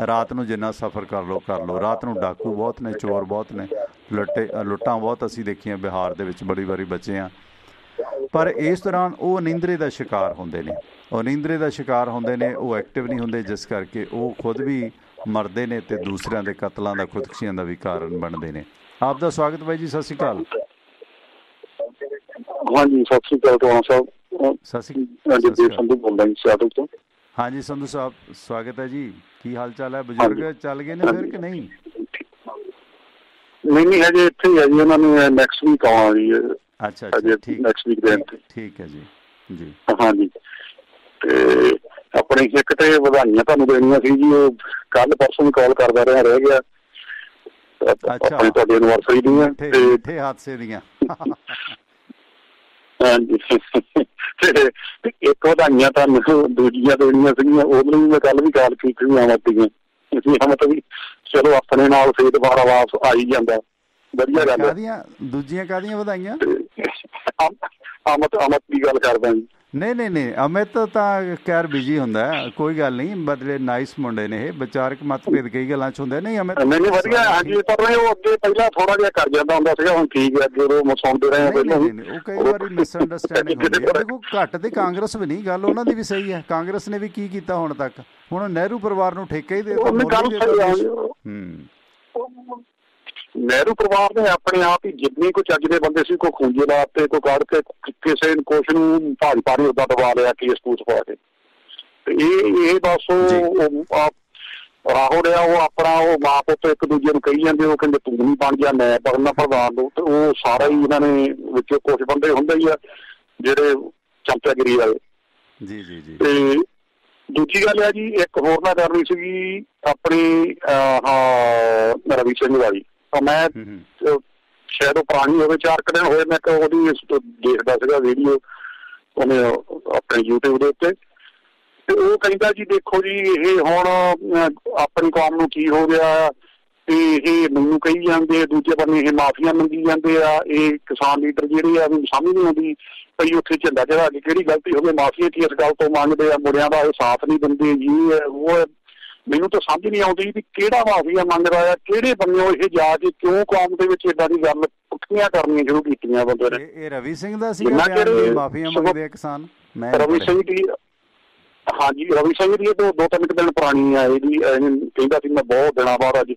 [SPEAKER 1] ਰਾਤ ਨੂੰ ਜਿੰਨਾ ਸਫ਼ਰ ਕਰ ਲਓ। ਰਾਤ ਨੂੰ ਡਾਕੂ ਬਹੁਤ ਨੇ, ਚੋਰ ਬਹੁਤ ਨੇ, ਲੁੱਟਾਂ ਬਹੁਤ ਅਸੀਂ ਦੇਖੀਆਂ ਬਿਹਾਰ ਦੇ ਵਿੱਚ, ਬੜੀ ਵਾਰੀ ਬਚੇ ਹਾਂ। ਪਰ ਇਸ ਦੌਰਾਨ ਉਹ ਨੀਂਦਰੇ ਦਾ ਸ਼ਿਕਾਰ ਹੁੰਦੇ ਨੇ, ਉਹ ਐਕਟਿਵ ਨਹੀਂ ਹੁੰਦੇ, ਜਿਸ ਕਰਕੇ ਉਹ ਖੁਦ ਵੀ ਮਰਦੇ ਨੇ ਅਤੇ ਦੂਸਰਿਆਂ ਦੇ ਕਤਲਾਂ ਦਾ, ਖੁਦਕੁਸ਼ੀਆਂ ਦਾ ਵੀ ਕਾਰਨ ਬਣਦੇ ਨੇ। ਆਪ ਦਾ ਸਵਾਗਤ ਬਾਈ ਜੀ, ਸਤਿ ਸ਼੍ਰੀ ਅਕਾਲ।
[SPEAKER 2] ਹਾਂਜੀ ਸਤਿ ਸ਼੍ਰੀ ਅਕਾਲ ਟਵਾਣਾ ਸਾਹਿਬ।
[SPEAKER 1] ਸਤਿ ਸ਼੍ਰੀ ਅਕਾਲ।
[SPEAKER 2] ਸੰਧੂ ਬੋਲਦਾ ਜੀ ਸਿਆਟਲ ਤੋਂ।
[SPEAKER 1] ਹਾਂਜੀ ਸੰਧੂ ਸਾਹਿਬ, ਸਵਾਗਤ ਹੈ ਜੀ। ਕੀ ਹਾਲ ਚਾਲ ਹੈ? ਬਜ਼ੁਰਗ ਚੱਲ ਗਏ ਨੇ ਫਿਰ ਕਿ ਨਹੀਂ?
[SPEAKER 2] ਨਹੀਂ ਹਜੇ ਇੱਥੇ ਹੀ ਹੈ ਜੀ, ਉਹਨਾਂ ਨੂੰ ਨੈਕਸਟ ਵੀਕ ਆਉਣਾ ਜੀ।
[SPEAKER 1] ਅੱਛਾ, ਠੀਕ ਹੈ ਜੀ।
[SPEAKER 2] ਹਾਂਜੀ। ਤੇ ਆਪਣੀ ਇੱਕ ਤੇ ਵਧਾਈਆਂ ਤੁਹਾਨੂੰ ਦੇਣੀਆਂ ਸੀ ਜੀ, ਉਹ ਕੱਲ ਪਰਸੋਂ ਵੀ ਕਾਲ ਕਰਦਾ ਰਿਹਾ, ਰਹਿ ਗਿਆ। ਆਪਣੀ ਤੁਹਾਡੀ ਐਨਵਰਸਰੀ ਦੀਆਂ
[SPEAKER 1] ਤੇ ਹਾਦਸੇ ਦੀਆਂ।
[SPEAKER 2] ਹਾਂਜੀ। ਤੇ ਇੱਕ ਵਧਾਈਆਂ ਤੁਹਾਨੂੰ ਦੂਜੀਆਂ ਦੇਣੀਆਂ ਸੀਗੀਆਂ, ਉਹਨੂੰ ਵੀ ਮੈਂ ਕੱਲ ਵੀ ਕਾਲ ਕੀਤੀ ਆਮਦ ਦੀਆਂ। ਮਤਲਬ ਵੀ ਚਲੋ ਆਪਣੇ ਨਾਲ ਫੇਰ ਦੁਬਾਰਾ ਵਾਪਸ ਆ ਹੀ ਜਾਂਦਾ, ਵਧੀਆ ਗੱਲ ਹੈ।
[SPEAKER 1] ਦੂਜੀਆਂ ਕਾਹਦੀਆਂ ਵਧਾਈਆਂ?
[SPEAKER 2] ਅਮਿਤ ਦੀ ਗੱਲ ਕਰਦਾ ਜੀ।
[SPEAKER 1] ਨਹੀਂ ਅਮਿਤ ਤਾਂ ਖੈਰ ਬਿਜੀ ਹੁੰਦਾ, ਕੋਈ ਗੱਲ ਨਹੀਂ, ਬਦਲੇ ਨਾਈਸ ਮੁੰਡੇ ਨੇ ਇਹ, ਵਿਚਾਰਕ ਮਤਭੇਦ ਕਈ ਗੱਲਾਂ 'ਚ ਹੁੰਦੇ। ਨਹੀਂ ਅਮਿਤ
[SPEAKER 2] ਨਹੀਂ ਵਧੀਆ, ਹਾਂਜੀ, ਪਰ ਉਹ ਅੱਗੇ ਪਹਿਲਾਂ ਥੋੜਾ ਜਿਹਾ ਕਰ ਜਾਂਦਾ ਹੁੰਦਾ ਸੀਗਾ, ਹੁਣ ਠੀਕ ਹੈ, ਅੱਗੇ ਉਹ ਸੁਣਦੇ ਰਹੇ ਪਹਿਲਾਂ।
[SPEAKER 1] ਉਹ ਕਈ ਵਾਰੀ ਮਿਸਅੰਡਰਸਟੈਂਡਿੰਗ ਹੁੰਦੀ ਹੈ। ਦੇਖੋ ਘੱਟ ਤੇ ਕਾਂਗਰਸ ਵੀ ਨਹੀਂ, ਗੱਲ ਉਹਨਾਂ ਦੀ ਵੀ ਸਹੀ ਹੈ। ਕਾਂਗਰਸ ਨੇ ਵੀ ਕੀ ਕੀਤਾ ਹੁਣ ਤੱਕ? ਹੁਣ ਨਹਿਰੂ ਪਰਿਵਾਰ ਨੂੰ ਠੇਕਾ ਹੀ ਦੇ
[SPEAKER 2] ਨਹਿਰੂ ਪਰਿਵਾਰ ਨੇ ਆਪਣੇ ਆਪ ਹੀ ਜਿੰਨੇ ਕੋਈ ਚੱਜ ਦੇ ਬੰਦੇ ਸੀ, ਕੋਈ ਖੂੰਜੇ ਲਾਤੇ, ਕੋਈ ਕੱਢ ਕੇ ਕਿਸੇ ਕੁਛ ਨੂੰ ਭਾਜਪਾ ਨੇ ਉਦਾਂ ਦਬਾ ਲਿਆ ਕੇਸ ਕੂਸ ਪਾ ਕੇ। ਤੇ ਇਹ ਬਸ ਰਾਹੁਲ ਆ, ਉਹ ਆਪਣਾ ਉਹ ਮਾਂ ਪੁੱਤ ਇੱਕ ਦੂਜੇ ਨੂੰ ਕਹੀ ਜਾਂਦੇ, ਉਹ ਕਹਿੰਦੇ ਤੂੰ ਨਹੀਂ ਬਣ ਜਾ, ਮੈਂ ਬਣਨਾ ਪ੍ਰਧਾਨ ਨੂੰ। ਤੇ ਉਹ ਸਾਰਾ ਹੀ ਇਹਨਾਂ ਨੇ ਵਿੱਚ ਕੁਛ ਬੰਦੇ ਹੁੰਦੇ ਹੀ ਆ ਜਿਹੜੇ ਚਮਚਾਗਿਰੀ ਵਾਲੇ। ਤੇ ਦੂਜੀ ਗੱਲ ਹੈ ਜੀ, ਇੱਕ ਹੋਰ ਮੈਂ ਕਰਨੀ ਸੀਗੀ ਆਪਣੀ ਰਵੀ ਸਿੰਘ ਵਾਲੀ। ਮੈਂ ਸ਼ਾਇਦ ਉਹ ਪੁਰਾਣੀ ਹੋਵੇ, 4 ਦਿਨ ਹੋਏ ਮੈਂ ਉਹਦੀ ਦੇਖਦਾ ਸੀਗਾ ਵੀਡੀਓ ਉਹਨੇ ਆਪਣੇ YouTube ਦੇ ਉੱਤੇ। ਤੇ ਉਹ ਕਹਿੰਦਾ ਜੀ ਦੇਖੋ ਜੀ, ਇਹ ਹੁਣ ਆਪਣੀ ਕੌਮ ਨੂੰ ਕੀ ਹੋ ਗਿਆ, ਤੇ ਇਹ ਮੈਨੂੰ ਕਹੀ ਜਾਂਦੇ, ਦੂਜੇ ਬੰਨੇ ਇਹ ਮਾਫੀਆਂ ਮੰਗੀ ਜਾਂਦੇ ਆ। ਇਹ ਕਿਸਾਨ ਲੀਡਰ ਜਿਹੜੇ ਆ, ਮੈਨੂੰ ਸਮਝ ਨਹੀਂ ਆਉਂਦੀ ਭਈ ਉੱਥੇ ਝੰਡਾ ਚੜਾ ਕੇ ਕਿਹੜੀ ਗਲਤੀ ਹੋਵੇ, ਮਾਫੀਆ ਕੀ ਇਸ ਗੱਲ ਤੋਂ ਮੰਗਦੇ ਆ, ਮੁੰਡਿਆਂ ਦਾ ਇਹ ਸਾਥ ਨਹੀਂ ਦਿੰਦੇ ਜੀ, ਉਹ ਮੈਨੂੰ ਤਾਂ ਸਮਝ ਨਹੀਂ ਆਉਂਦੀ ਵੀ ਕਿਹੜਾ ਮਾਫੀਆ ਮੰਗਦਾ ਆ, ਕਿਹੜੇ ਬੰਨਿਓ ਇਹ ਜਾ ਕੇ ਕਿਉਂ ਕੌਮ ਦੇ ਵਿੱਚ ਏਦਾਂ ਦੀ ਗੱਲ ਪੁੱਠੀਆਂ ਕਰਨੀਆਂ ਸ਼ੁਰੂ ਕੀਤੀਆਂ ਬੰਦੇ ਨੇ।
[SPEAKER 1] ਇਹ ਰਵੀ ਸਿੰਘ ਦਾ ਸੀ ਮਾਫੀਆ ਮੰਗਦੇ ਆ ਕਿਸਾਨ?
[SPEAKER 2] ਰਵੀ ਸਿੰਘ ਦੀ, ਹਾਂਜੀ ਰਵੀ ਸਿੰਘ ਦੀ 2-3 ਦਿਨ ਪੁਰਾਣੀ ਆ ਇਹਦੀ। ਕਹਿੰਦਾ ਸੀ ਮੈਂ ਬਹੁਤ ਦਿਨਾਂ ਬਾਅਦ ਅੱਜ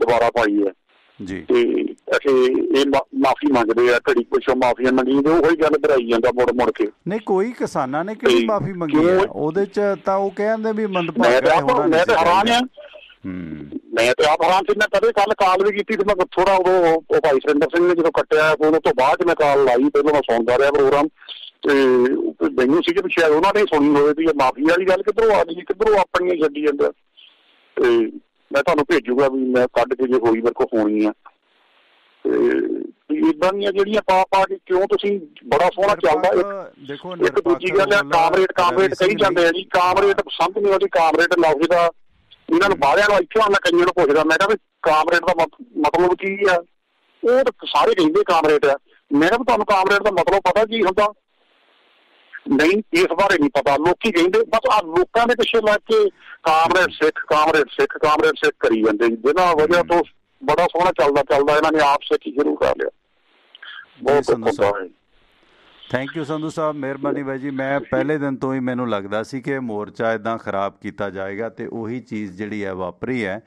[SPEAKER 2] ਦੁਬਾਰਾ ਪਾਈ ਹੈ
[SPEAKER 1] ਜੀ,
[SPEAKER 2] ਤੇ ਇਹ ਮਾਫੀ ਮੰਗਦੇ ਆ, ਘੜੀ ਪਿੱਛੋਂ ਮਾਫੀਆਂ ਮੰਗੀ ਤੇ ਉਹੀ ਗੱਲ ਦੁਹਰਾਈ ਜਾਂਦਾ ਮੁੜ ਕੇ।
[SPEAKER 1] ਨਹੀਂ ਕੋਈ ਕਿਸਾਨਾਂ ਨੇ ਕਿਹੜੀ ਮਾਫੀ ਮੰਗੀ ਹੈ ਉਹਦੇ ਚ? ਤਾਂ ਉਹ ਕਹਿੰਦੇ ਵੀ ਮੰਦਭਾਗਾ।
[SPEAKER 2] ਮੈਂ ਤਾਂ ਹੈਰਾਨ ਆ, ਮੈਂ ਤੇ ਆਪ ਹੈਰਾਨ ਸੀ। ਮੈਂ ਕਦੇ ਕੱਲ ਕਾਲ ਵੀ ਕੀਤੀ ਤੇ ਮੈਂ ਥੋੜਾ ਉਹ ਭਾਈ ਸੁਰਿੰਦਰ ਸਿੰਘ ਨੇ ਜਦੋਂ ਕੱਟਿਆ, ਉਦੋਂ ਤੋਂ ਬਾਅਦ ਮੈਂ ਕਾਲ ਲਾਈ। ਪਹਿਲਾਂ ਮੈਂ ਸੁਣਦਾ ਰਿਹਾ ਪ੍ਰੋਗਰਾਮ, ਤੇ ਮੈਨੂੰ ਸੀ ਕਿ ਸ਼ਾਇਦ ਉਹਨਾਂ ਨੇ ਸੁਣੀ ਹੋਵੇ ਵੀ ਇਹ ਮਾਫੀ ਵਾਲੀ ਗੱਲ ਕਿੱਧਰੋਂ ਆ ਗਈ, ਕਿੱਧਰੋਂ ਆਪਣੀਆਂ ਛੱਡੀ ਜਾਂਦਾ। ਤੇ ਮੈਂ ਤੁਹਾਨੂੰ ਭੇਜੂਗਾ ਵੀ ਮੈਂ ਕੱਢ ਕੇ ਜੇ ਹੋਈ ਮੇਰੇ ਕੋਲ ਹੋਣੀ ਆ। ਤੇ ਏਦਾਂ ਦੀਆਂ ਜਿਹੜੀਆਂ ਪਾ ਕੇ ਕਿਉਂ ਤੁਸੀਂ ਬੜਾ ਸੋਹਣਾ ਚੱਲਦਾ। ਇੱਕ ਦੂਜੀ ਗੱਲ ਹੈ ਕਾਮਰੇਡ ਕਹੀ ਜਾਂਦੇ ਆ ਜੀ, ਕਾਮਰੇਡ ਸਮਝ ਨਹੀਂ ਆਉਂਦੀ ਕਾਮਰੇਡ ਲਫ਼ਜ਼ ਦਾ। ਇਹਨਾਂ ਨੂੰ ਬਾਹਰਿਆਂ ਨੂੰ ਇੱਥੇ ਆਉਣਾ, ਕਈਆਂ ਨੂੰ ਪੁੱਛਦਾ ਮੈਂ ਕਿਹਾ ਵੀ ਕਾਮਰੇਡ ਦਾ ਮਤਲਬ ਕੀ ਆ? ਉਹ ਤਾਂ ਸਾਰੇ ਕਹਿੰਦੇ ਕਾਮਰੇਡ ਆ। ਮੈਂ ਕਿਹਾ ਤੁਹਾਨੂੰ ਕਾਮਰੇਡ ਦਾ ਮਤਲਬ ਪਤਾ ਕੀ ਹੁੰਦਾ? ਨਹੀਂ, ਇਸ ਬਾਰੇ ਨਹੀਂ ਪਤਾ। ਲੋਕੀ ਕਹਿੰਦੇ ਬਸ ਆ ਲੋਕਾਂ ਦੇ ਪਿੱਛੇ ਲੱਗ ਕੇ ਕਾਮਰੇਡ ਸਿੱਖ ਕਰੀ ਜਾਂਦੇ, ਜਿਹਨਾਂ ਵਜ੍ਹਾ ਤੋਂ ਬੜਾ ਸੋਹਣਾ ਚੱਲਦਾ ਇਹਨਾਂ ਨੇ ਆਪ ਸਿੱਖ ਸ਼ੁਰੂ ਕਰ ਲਿਆ। ਬਹੁਤ
[SPEAKER 1] ਥੈਂਕ ਯੂ ਸੰਧੂ ਸਾਹਿਬ, ਮਿਹਰਬਾਨੀ ਬਾਈ ਜੀ। ਮੈਂ ਪਹਿਲੇ ਦਿਨ ਤੋਂ ਹੀ ਮੈਨੂੰ ਲੱਗਦਾ ਸੀ ਕਿ ਮੋਰਚਾ ਇੱਦਾਂ ਖਰਾਬ ਕੀਤਾ ਜਾਏਗਾ ਤੇ ਉਹੀ ਚੀਜ਼ ਜਿਹੜੀ ਹੈ ਵਾਪਰੀ ਹੈ।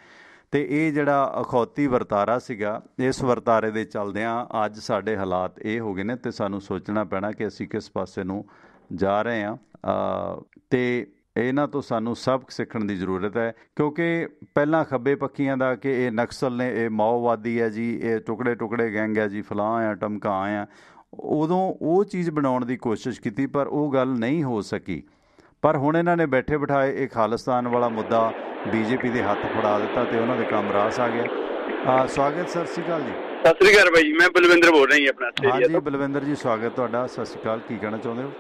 [SPEAKER 1] ਤੇ ਇਹ ਜਿਹੜਾ ਅਖੌਤੀ ਵਰਤਾਰਾ ਸੀਗਾ, ਇਸ ਵਰਤਾਰੇ ਦੇ ਚੱਲਦਿਆਂ ਅੱਜ ਸਾਡੇ ਹਾਲਾਤ ਇਹ ਹੋ ਗਏ ਨੇ ਤੇ ਸਾਨੂੰ ਸੋਚਣਾ ਪੈਣਾ ਕਿ ਅਸੀਂ ਕਿਸ ਪਾਸੇ ਨੂੰ ਜਾ ਰਹੇ ਹਾਂ। ਤੇ ਇਹਨਾਂ ਤੋਂ ਸਾਨੂੰ ਸਬਕ ਸਿੱਖਣ ਦੀ ਜ਼ਰੂਰਤ ਹੈ, ਕਿਉਂਕਿ ਪਹਿਲਾਂ ਖੱਬੇ ਪੱਖੀਆਂ ਦਾ ਕਿ ਇਹ ਨਕਸਲ ਨੇ, ਇਹ ਮਾਓਵਾਦੀ ਹੈ ਜੀ, ਇਹ ਟੁਕੜੇ ਗੈਂਗ ਹੈ ਜੀ, ਫਲਾਂ ਆ ਟਮਕਾਂ ਆ, ਉਦੋਂ ਉਹ ਚੀਜ਼ ਬਣਾਉਣ ਦੀ ਕੋਸ਼ਿਸ਼ ਕੀਤੀ ਪਰ ਉਹ ਗੱਲ ਨਹੀਂ ਹੋ ਸਕੀ। ਪਰ ਹੁਣ ਇਹਨਾਂ ਨੇ ਬੈਠੇ ਬਿਠਾਏ ਇਹ ਖਾਲਿਸਤਾਨ ਵਾਲਾ ਮੁੱਦਾ ਬੀਜੇਪੀ ਦੇ ਹੱਥ ਫੜਾ ਦਿੱਤਾ ਤੇ ਉਹਨਾਂ ਦੇ ਕੰਮ ਰਾਸ ਆ ਗਿਆ। ਸਵਾਗਤ, ਸਤਿ ਸ਼੍ਰੀ ਅਕਾਲ ਜੀ।
[SPEAKER 7] ਸਤਿ ਸ਼੍ਰੀ ਅਕਾਲ ਬਾਈ ਜੀ, ਮੈਂ ਬਲਵਿੰਦਰ ਬੋਲ ਰਹੀ ਆਪਣਾ।
[SPEAKER 1] ਹਾਂਜੀ ਬਲਵਿੰਦਰ ਜੀ, ਸਵਾਗਤ ਤੁਹਾਡਾ। ਸਤਿ ਸ਼੍ਰੀ ਅਕਾਲ, ਕੀ ਕਹਿਣਾ ਚਾਹੁੰਦੇ ਹੋ?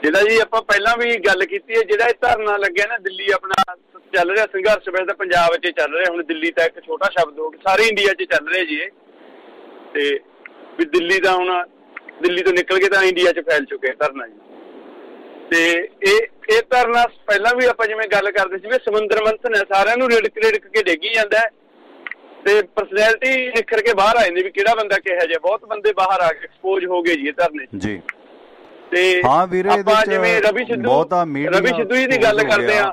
[SPEAKER 7] ਜਿਹੜਾ ਜੀ ਆਪਾਂ ਪਹਿਲਾਂ ਵੀ ਗੱਲ ਕੀਤੀ ਹੈ, ਜਿਹੜਾ ਇਹ ਧਰਨਾ ਲੱਗਿਆ ਨਾ ਦਿੱਲੀ ਆਪਣਾ ਚੱਲ ਰਿਹਾ ਸੰਘਰਸ਼ ਵੈਸੇ ਤਾਂ ਪੰਜਾਬ ਵਿੱਚ ਚੱਲ ਰਿਹਾ, ਹੁਣ ਦਿੱਲੀ ਤਾਂ ਇੱਕ ਛੋਟਾ ਸ਼ਬਦ ਹੋ ਗਿਆ, ਸਾਰੇ ਇੰਡੀਆ 'ਚ ਚੱਲ ਰਿਹਾ ਜੀ ਇਹ। ਤੇ ਵੀ ਦਿੱਲੀ ਦਾ ਹੁਣ ਦਿੱਲੀ ਤੋਂ ਨਿਕਲ ਕੇ ਤਾਂ ਇੰਡੀਆ 'ਚ ਫੈਲ ਚੁੱਕੇ ਧਰਨਾ ਜੀ। ਤੇ ਇਹ ਧਰਨਾ ਪਹਿਲਾਂ ਵੀ ਆਪਾਂ ਜਿਵੇਂ ਗੱਲ ਕਰਦੇ ਸੀ ਵੀ ਸਮੁੰਦਰ ਮੰਥਨ ਹੈ, ਸਾਰਿਆਂ ਨੂੰ ਰਿੜਕ ਕੇ ਡੇਗੀ ਜਾਂਦਾ ਹੈ ਤੇ ਪਰਸਨੈਲਿਟੀ ਨਿਖਰ ਕੇ ਬਾਹਰ ਆਏ ਨੇ ਵੀ ਕਿਹੜਾ ਬੰਦਾ ਕਿਹੋ ਜਿਹਾ। ਬਹੁਤ ਬੰਦੇ ਬਾਹਰ ਆ ਕੇ ਐਕਸਪੋਜ਼ ਹੋ ਗਏ ਜੀ ਇਹ ਧਰਨੇ ਜੀ। ਤੇ ਆਪਾਂ ਜਿਵੇਂ ਰਵੀ ਸਿੱਧੂ ਜੀ ਦੀ ਗੱਲ ਕਰਦੇ ਆ,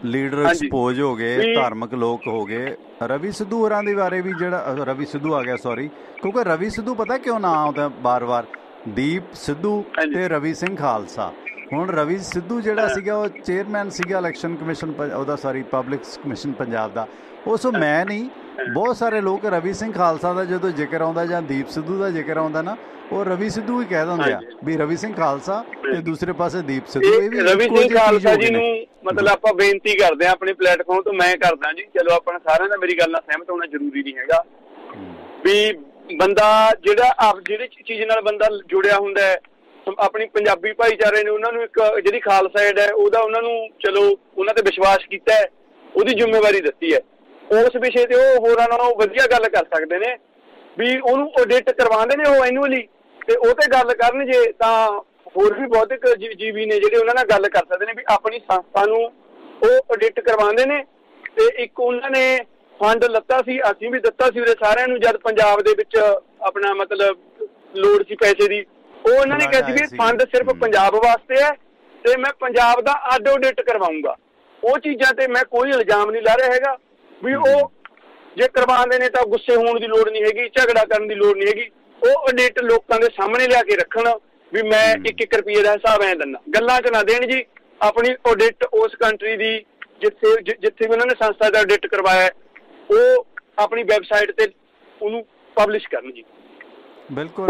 [SPEAKER 1] ਲੀਡਰ ਐਕਸਪੋਜ਼ ਹੋ ਗਏ, ਧਾਰਮਿਕ ਲੋਕ ਹੋ ਗਏ। ਰਵੀ ਸਿੱਧੂ ਹੋਰਾਂ ਦੇ ਬਾਰੇ ਵੀ ਜਿਹੜਾ ਰਵੀ ਸਿੱਧੂ ਆ ਗਿਆ, ਸੌਰੀ, ਕਿਉਂਕਿ ਰਵੀ ਸਿੱਧੂ ਪਤਾ ਕਿਉਂ ਨਾ ਆਉਂਦਾ ਬਾਰ-ਬਾਰ? ਦੀਪ ਸਿੱਧੂ ਤੇ ਰਵੀ ਸਿੰਘ ਖਾਲਸਾ। ਹੁਣ ਰਵੀ ਸਿੱਧੂ ਜਿਹੜਾ ਸੀਗਾ ਉਹ ਚੇਅਰਮੈਨ ਸੀਗਾ ਇਲੈਕਸ਼ਨ ਕਮਿਸ਼ਨ, ਉਹਦਾ ਸੌਰੀ ਪਬਲਿਕ ਕਮਿਸ਼ਨ ਪੰਜਾਬ ਦਾ। ਉਸ ਮੈਂ ਨਹੀਂ, ਬਹੁਤ ਸਾਰੇ ਲੋਕ ਰਵੀ ਸਿੰਘ ਖਾਲਸਾ ਦਾ ਜਦੋਂ ਜ਼ਿਕਰ ਆਉਂਦਾ ਜਾਂ ਦੀਪ ਸਿੱਧੂ ਦਾ ਜ਼ਿਕਰ ਆਉਂਦਾ ਨਾ, ਉਹ ਰਵੀ ਸਿੱਧੂ ਹੀ ਕਹਿ ਦਿੰਦੇ ਆ ਵੀ ਰਵੀ ਸਿੰਘ ਖਾਲਸਾ ਤੇ ਦੂਸਰੇ ਪਾਸੇ ਦੀਪ ਸਿੱਧੂ। ਇਹ ਵੀ
[SPEAKER 7] ਰਵੀ ਸਿੰਘ ਖਾਲਸਾ ਜੀ ਨੂੰ ਮਤਲਬ ਆਪਾਂ ਬੇਨਤੀ ਕਰਦੇ ਆ ਆਪਣੇ ਪਲੇਟਫਾਰਮ ਤੋਂ, ਮੈਂ ਕਰਦਾ ਜੀ, ਚਲੋ ਆਪਾਂ ਸਾਰਿਆਂ ਦਾ ਮੇਰੀ ਗੱਲ ਨਾਲ ਸਹਿਮਤ ਹੋਣਾ ਜ਼ਰੂਰੀ ਨਹੀਂ ਹੈਗਾ, ਵੀ ਬੰਦਾ ਜਿਹੜਾ ਜਿਹੜੀ ਚੀਜ਼ ਨਾਲ ਬੰਦਾ ਜੁੜਿਆ ਹੁੰਦਾ ਹੈ, ਆਪਣੀ ਪੰਜਾਬੀ ਭਾਈਚਾਰੇ ਨੇ ਉਹਨਾਂ ਨੂੰ ਇੱਕ ਜਿਹੜੀ ਖਾਲਸਾ ਏਡ ਹੈ ਉਹਦਾ ਉਹਨਾਂ ਨੂੰ ਚਲੋ ਉਹਨਾਂ ਤੇ ਵਿਸ਼ਵਾਸ ਕੀਤਾ ਹੈ, ਉਹਦੀ ਜ਼ਿੰਮੇਵਾਰੀ ਦਿੱਤੀ ਹੈ, ਉਸ ਵਿਸ਼ੇ ਤੇ ਉਹ ਹੋਰਾਂ ਨਾਲੋਂ ਵਧੀਆ ਗੱਲ ਕਰ ਸਕਦੇ ਨੇ, ਵੀ ਉਹਨੂੰ ਆਡਿਟ ਕਰਵਾਉਂਦੇ ਨੇ ਉਹ ਐਨੂਅਲੀ, ਤੇ ਉਹ ਤੇ ਗੱਲ ਕਰਨ ਜੇ ਤਾਂ ਹੋਰ ਵੀ ਬਹੁਤੇ ਜੀਵੀ ਨੇ ਜਿਹੜੇ ਉਹਨਾਂ ਨਾਲ ਗੱਲ ਕਰ ਸਕਦੇ ਨੇ, ਵੀ ਆਪਣੀ ਸੰਸਥਾ ਨੂੰ ਉਹ ਆਡਿਟ ਕਰਵਾਉਂਦੇ ਨੇ। ਤੇ ਇੱਕ ਉਹਨਾਂ ਨੇ ਫੰਡ ਲੱਤਾ ਸੀ, ਅਸੀਂ ਵੀ ਦਿੱਤਾ ਸੀ ਉਰੇ ਸਾਰਿਆਂ ਨੂੰ, ਜਦ ਪੰਜਾਬ ਦੇ ਵਿੱਚ ਆਪਣਾ ਮਤਲਬ ਲੋੜ ਸੀ ਪੈਸੇ ਦੀ, ਉਹ ਉਹਨਾਂ ਨੇ ਕਿਹਾ ਸੀ ਵੀ ਫੰਡ ਸਿਰਫ ਪੰਜਾਬ ਵਾਸਤੇ ਹੈ ਤੇ ਮੈਂ ਪੰਜਾਬ ਦਾ ਅੱਡ ਆਡਿਟ ਕਰਵਾਊਂਗਾ। ਉਹ ਚੀਜ਼ਾਂ ਤੇ ਮੈਂ ਕੋਈ ਇਲਜ਼ਾਮ ਨਹੀਂ ਲਾ ਰਿਹਾ ਹੈਗਾ, ਵੀ ਉਹ ਜੇ ਕਰਵਾਉਂਦੇ ਨੇ ਤਾਂ ਗੁੱਸੇ ਹੋਣ ਦੀ ਲੋੜ ਨਹੀਂ ਹੈਗੀ, ਝਗੜਾ ਕਰਨ ਦੀ ਲੋੜ ਨਹੀਂ ਹੈਗੀ, ਉਹ ਆਡਿਟ ਲੋਕਾਂ ਦੇ ਸਾਹਮਣੇ ਲਿਆ ਕੇ ਰੱਖਣ, ਵੀ ਮੈਂ 1-1 ਰੁਪਈਏ ਦਾ ਹਿਸਾਬ ਐਂ ਦਿੰਦਾ, ਗੱਲਾਂ 'ਚ ਨਾ ਦੇਣ ਜੀ। ਆਪਣੀ ਆਡਿਟ ਉਸ ਕੰਟਰੀ ਦੀ ਜਿੱਥੇ ਵੀ ਉਹਨਾਂ ਨੇ ਸੰਸਥਾ ਦਾ ਆਡਿਟ ਕਰਵਾਇਆ ਉਹ ਆਪਣੀ ਵੈਬਸਾਈਟ ਤੇ ਉਹਨੂੰ ਪਬਲਿਸ਼ ਕਰਨ ਜੀ।
[SPEAKER 1] ਬਿਲਕੁਲ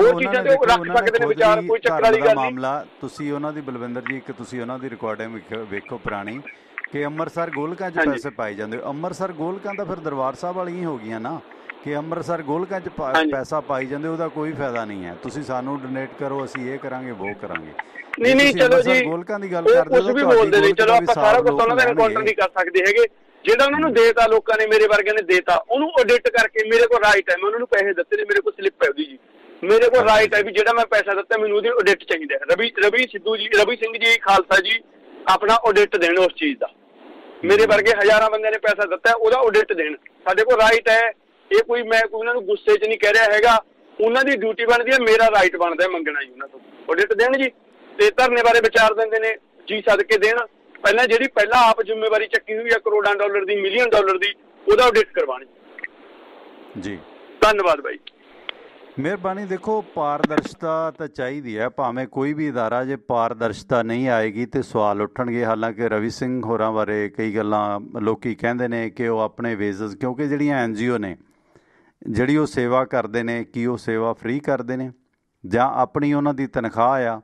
[SPEAKER 1] ਮਾਮਲਾ ਤੁਸੀਂ ਉਹਨਾਂ ਦੀ ਬਲਵਿੰਦਰ ਜੀ, ਇੱਕ ਤੁਸੀਂ ਉਹਨਾਂ ਦੀ ਰਿਕਾਰਡਿੰਗ ਵੇਖੋ ਪੁਰਾਣੀ, ਕਿ ਅੰਮ੍ਰਿਤਸਰ ਗੋਲਕਾਂ 'ਚ ਪੈਸੇ ਪਾਏ ਜਾਂਦੇ। ਅੰਮ੍ਰਿਤਸਰ ਗੋਲਕਾਂ ਤਾਂ ਫਿਰ ਦਰਬਾਰ ਸਾਹਿਬ ਵਾਲੀਆਂ ਹੋ ਗਈਆਂ ਨਾ, ਕਿ ਅੰਮ੍ਰਿਤਸਰ ਗੋਲਕਾਂ 'ਚ ਪੈਸਾ ਪਾਈ ਜਾਂਦੇ, ਉਹਦਾ ਕੋਈ ਫਾਇਦਾ ਨਹੀਂ ਹੈ। ਤੁਸੀਂ ਸਾਨੂੰ ਡੋਨੇਟ ਕਰੋ, ਅਸੀਂ ਇਹ ਕਰਾਂਗੇ ਉਹ ਕਰਾਂਗੇ।
[SPEAKER 7] ਨਹੀਂ ਚਲੋ ਜੀ,
[SPEAKER 1] ਗੋਲਕਾਂ ਦੀ ਗੱਲ ਕਰਦੇ
[SPEAKER 7] ਕੁਝ ਵੀ ਬੋਲਦੇ ਨੇ, ਚਲੋ ਆਪਾਂ ਸਾਰਾ ਕੁਝ ਉਹਨਾਂ ਦਾ ਐਨਕਾਊਂਟਰ ਨਹੀਂ ਕਰ ਸਕਦੇ ਹੈਗੇ। ਜਿਹੜਾ ਉਹਨਾਂ ਨੂੰ ਦੇਤਾ ਲੋਕਾਂ ਨੇ, ਮੇਰੇ ਵਰਗਿਆਂ ਨੇ ਦੇਤਾ, ਉਹਨੂੰ ਆਡਿਟ ਕਰਕੇ ਮੇਰੇ ਕੋਲ ਰਾਈਟ ਹੈ, ਮੈਂ ਉਹਨਾਂ ਨੂੰ ਪੈਸੇ ਦਿੱਤੇ ਨੇ, ਮੇਰੇ ਕੋਲ ਸਲਿੱਪ ਹੈ ਉਹਦੀ ਜੀ, ਮੇਰੇ ਕੋਲ ਰਾਈਟ ਹੈ ਵੀ ਜਿਹੜਾ ਮੈਂ ਪੈਸਾ ਦਿੱਤਾ ਮੈਨੂੰ ਉਹਦੀ ਆਡਿਟ ਚਾਹੀਦਾ ਹੈ। ਰਵੀ ਸਿੰਘ ਜੀ ਖਾਲਸਾ ਜੀ ਆਪਣਾ ਆਡਿਟ ਦੇਣ ਉਸ ਚੀਜ਼ ਦਾ, ਮੇਰੇ ਵਰਗੇ ਹਜ਼ਾਰਾਂ ਬੰਦਿਆਂ ਨੇ ਪੈਸਾ ਦਿੱਤਾ, ਉਹਦਾ ਆਡਿਟ ਦੇਣ, ਸਾਡੇ ਕੋਲ ਰਾਈਟ ਹੈ। ਇਹ ਕੋਈ ਮੈਂ ਉਹਨਾਂ ਨੂੰ ਗੁੱਸੇ 'ਚ ਨਹੀਂ ਕਹਿ ਰਿਹਾ ਹੈਗਾ, ਉਹਨਾਂ ਦੀ ਡਿਊਟੀ ਬਣਦੀ ਹੈ, ਮੇਰਾ ਰਾਈਟ ਬਣਦਾ ਮੰਗਣਾ ਜੀ ਉਹਨਾਂ ਤੋਂ, ਆਡਿਟ ਦੇਣ ਜੀ। ਤੇ ਧਰਨੇ ਬਾਰੇ ਵਿਚਾਰ ਦਿੰਦੇ ਨੇ ਜੀ, ਸਦਕੇ ਦੇਣ। ਪਹਿਲਾਂ ਆਪ ਜ਼ਿੰਮੇਵਾਰੀ ਚੱਕੀ ਹੋਈ ਹੈ ਕਰੋੜਾਂ ਡਾਲਰ ਦੀ, ਮਿਲੀਅਨ ਡਾਲਰ ਦੀ, ਉਹਦਾ ਆਡਿਟ ਕਰਵਾਉਣੀ ਜੀ। ਧੰਨਵਾਦ ਬਾਈ,
[SPEAKER 1] ਮਿਹਰਬਾਨੀ। ਦੇਖੋ, ਪਾਰਦਰਸ਼ਤਾ ਤਾਂ ਚਾਹੀਦੀ ਹੈ, ਭਾਵੇਂ ਕੋਈ ਵੀ ਅਦਾਰਾ, ਜੇ ਪਾਰਦਰਸ਼ਤਾ ਨਹੀਂ ਆਏਗੀ ਤੇ ਸਵਾਲ ਉੱਠਣਗੇ। ਹਾਲਾਂਕਿ ਰਵੀ ਸਿੰਘ ਹੋਰਾਂ ਬਾਰੇ ਕਈ ਗੱਲਾਂ ਲੋਕੀ ਕਹਿੰਦੇ ਨੇ ਕਿ ਉਹ ਆਪਣੇ ਵੇਜ਼ਸ, ਕਿਉਂਕਿ ਜਿਹੜੀਆਂ NGO ਨੇ ਜਿਹੜੀ ਉਹ ਸੇਵਾ ਕਰਦੇ ਨੇ, ਕੀ ਉਹ ਸੇਵਾ ਫ੍ਰੀ ਕਰਦੇ ਨੇ ਜਾਂ ਆਪਣੀ ਉਹਨਾਂ ਦੀ ਤਨਖਾਹ ਆ,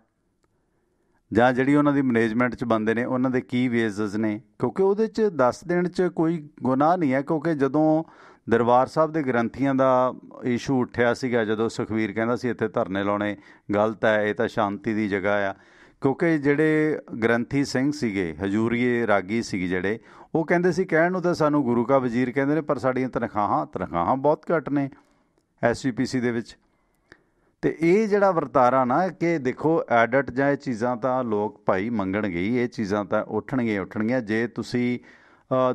[SPEAKER 1] ਜਾਂ ਜਿਹੜੀ ਉਹਨਾਂ ਦੀ ਮੈਨੇਜਮੈਂਟ 'ਚ ਬੰਦੇ ਨੇ ਉਹਨਾਂ ਦੇ ਕੀ ਵੇਜ਼ਸ ਨੇ, ਕਿਉਂਕਿ ਉਹਦੇ 'ਚ ਦੱਸ ਦੇਣ 'ਚ ਕੋਈ ਗੁਨਾਹ ਨਹੀਂ ਹੈ। ਕਿਉਂਕਿ ਜਦੋਂ ਦਰਬਾਰ ਸਾਹਿਬ ਦੇ ਗ੍ਰੰਥੀਆਂ ਦਾ ਇਸ਼ੂ ਉੱਠਿਆ ਸੀਗਾ, ਜਦੋਂ ਸੁਖਵੀਰ ਕਹਿੰਦਾ ਸੀ ਇੱਥੇ ਧਰਨੇ ਲਾਉਣੇ ਗਲਤ ਹੈ, ਇਹ ਤਾਂ ਸ਼ਾਂਤੀ ਦੀ ਜਗ੍ਹਾ ਆ, ਕਿਉਂਕਿ ਜਿਹੜੇ ਗ੍ਰੰਥੀ ਸਿੰਘ ਸੀਗੇ, ਹਜੂਰੀਏ ਰਾਗੀ ਸੀਗੇ ਜਿਹੜੇ, ਉਹ ਕਹਿੰਦੇ ਸੀ ਕਹਿਣ ਨੂੰ ਤਾਂ ਸਾਨੂੰ ਗੁਰੂ ਕਾ ਵਜ਼ੀਰ ਕਹਿੰਦੇ ਨੇ, ਪਰ ਸਾਡੀਆਂ ਤਨਖਾਹਾਂ ਬਹੁਤ ਘੱਟ ਨੇ SGPC ਦੇ ਵਿੱਚ। ਅਤੇ ਇਹ ਜਿਹੜਾ ਵਰਤਾਰਾ ਨਾ, ਕਿ ਦੇਖੋ ਐਡਿਟ ਜਾਂ ਇਹ ਚੀਜ਼ਾਂ ਤਾਂ ਲੋਕ ਭਾਈ ਮੰਗਣਗੇ ਹੀ, ਇਹ ਚੀਜ਼ਾਂ ਤਾਂ ਉੱਠਣਗੀਆਂ। ਜੇ ਤੁਸੀਂ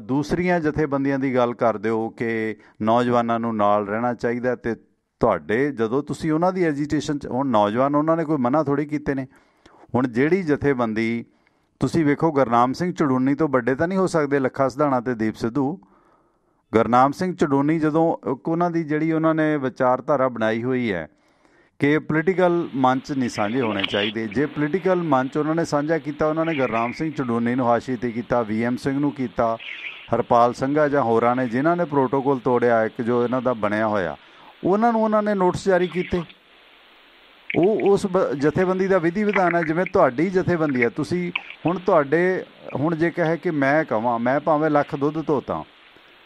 [SPEAKER 1] ਦੂਸਰੀਆਂ ਜਥੇਬੰਦੀਆਂ ਦੀ ਗੱਲ ਕਰਦੇ ਹੋ ਕਿ ਨੌਜਵਾਨਾਂ ਨੂੰ ਨਾਲ ਰਹਿਣਾ ਚਾਹੀਦਾ, ਅਤੇ ਤੁਹਾਡੇ ਜਦੋਂ ਤੁਸੀਂ ਉਹਨਾਂ ਦੀ ਐਜੀਟੇਸ਼ਨ 'ਚ, ਹੁਣ ਨੌਜਵਾਨ ਉਹਨਾਂ ਨੇ ਕੋਈ ਮਨਾ ਥੋੜ੍ਹੀ ਕੀਤੇ ਨੇ। ਹੁਣ ਜਿਹੜੀ ਜਥੇਬੰਦੀ ਤੁਸੀਂ ਵੇਖੋ, ਗੁਰਨਾਮ ਸਿੰਘ ਚੜੂਨੀ ਤੋਂ ਵੱਡੇ ਤਾਂ ਨਹੀਂ ਹੋ ਸਕਦੇ ਲੱਖਾ ਸਿਧਾਣਾ ਅਤੇ ਦੀਪ ਸਿੱਧੂ। ਗੁਰਨਾਮ ਸਿੰਘ ਚੜੂਨੀ ਜਦੋਂ ਉਹਨਾਂ ਦੀ ਜਿਹੜੀ ਉਹਨਾਂ ਨੇ ਵਿਚਾਰਧਾਰਾ ਬਣਾਈ ਹੋਈ ਹੈ ਕਿ ਪੋਲੀਟੀਕਲ ਮੰਚ ਨਹੀਂ ਸਾਂਝੇ ਹੋਣੇ ਚਾਹੀਦੇ, ਜੇ ਪੋਲੀਟੀਕਲ ਮੰਚ ਉਹਨਾਂ ਨੇ ਸਾਂਝਾ ਕੀਤਾ, ਉਹਨਾਂ ਨੇ ਗੁਰਨਾਮ ਸਿੰਘ ਚੜੂਨੀ ਨੂੰ ਹਾਸ਼ੀਏ 'ਤੇ ਕੀਤਾ, VM ਸਿੰਘ ਨੂੰ ਕੀਤਾ, ਹਰਪਾਲ ਸਿੰਘਾ ਜਾਂ ਹੋਰਾਂ ਨੇ ਜਿਨ੍ਹਾਂ ਨੇ ਪ੍ਰੋਟੋਕੋਲ ਤੋੜਿਆ ਇੱਕ ਜੋ ਇਹਨਾਂ ਦਾ ਬਣਿਆ ਹੋਇਆ, ਉਹਨਾਂ ਨੇ ਨੋਟਿਸ ਜਾਰੀ ਕੀਤੇ। ਉਹ ਉਸ ਜਥੇਬੰਦੀ ਦਾ ਵਿਧੀ ਵਿਧਾਨ ਹੈ। ਜਿਵੇਂ ਤੁਹਾਡੀ ਜਥੇਬੰਦੀ ਹੈ, ਤੁਸੀਂ ਹੁਣ ਜੇ ਕਹੇ ਕਿ ਮੈਂ ਕਹਾਂ, ਮੈਂ ਭਾਵੇਂ ਲੱਖ ਦੁੱਧ ਧੋਤਾ,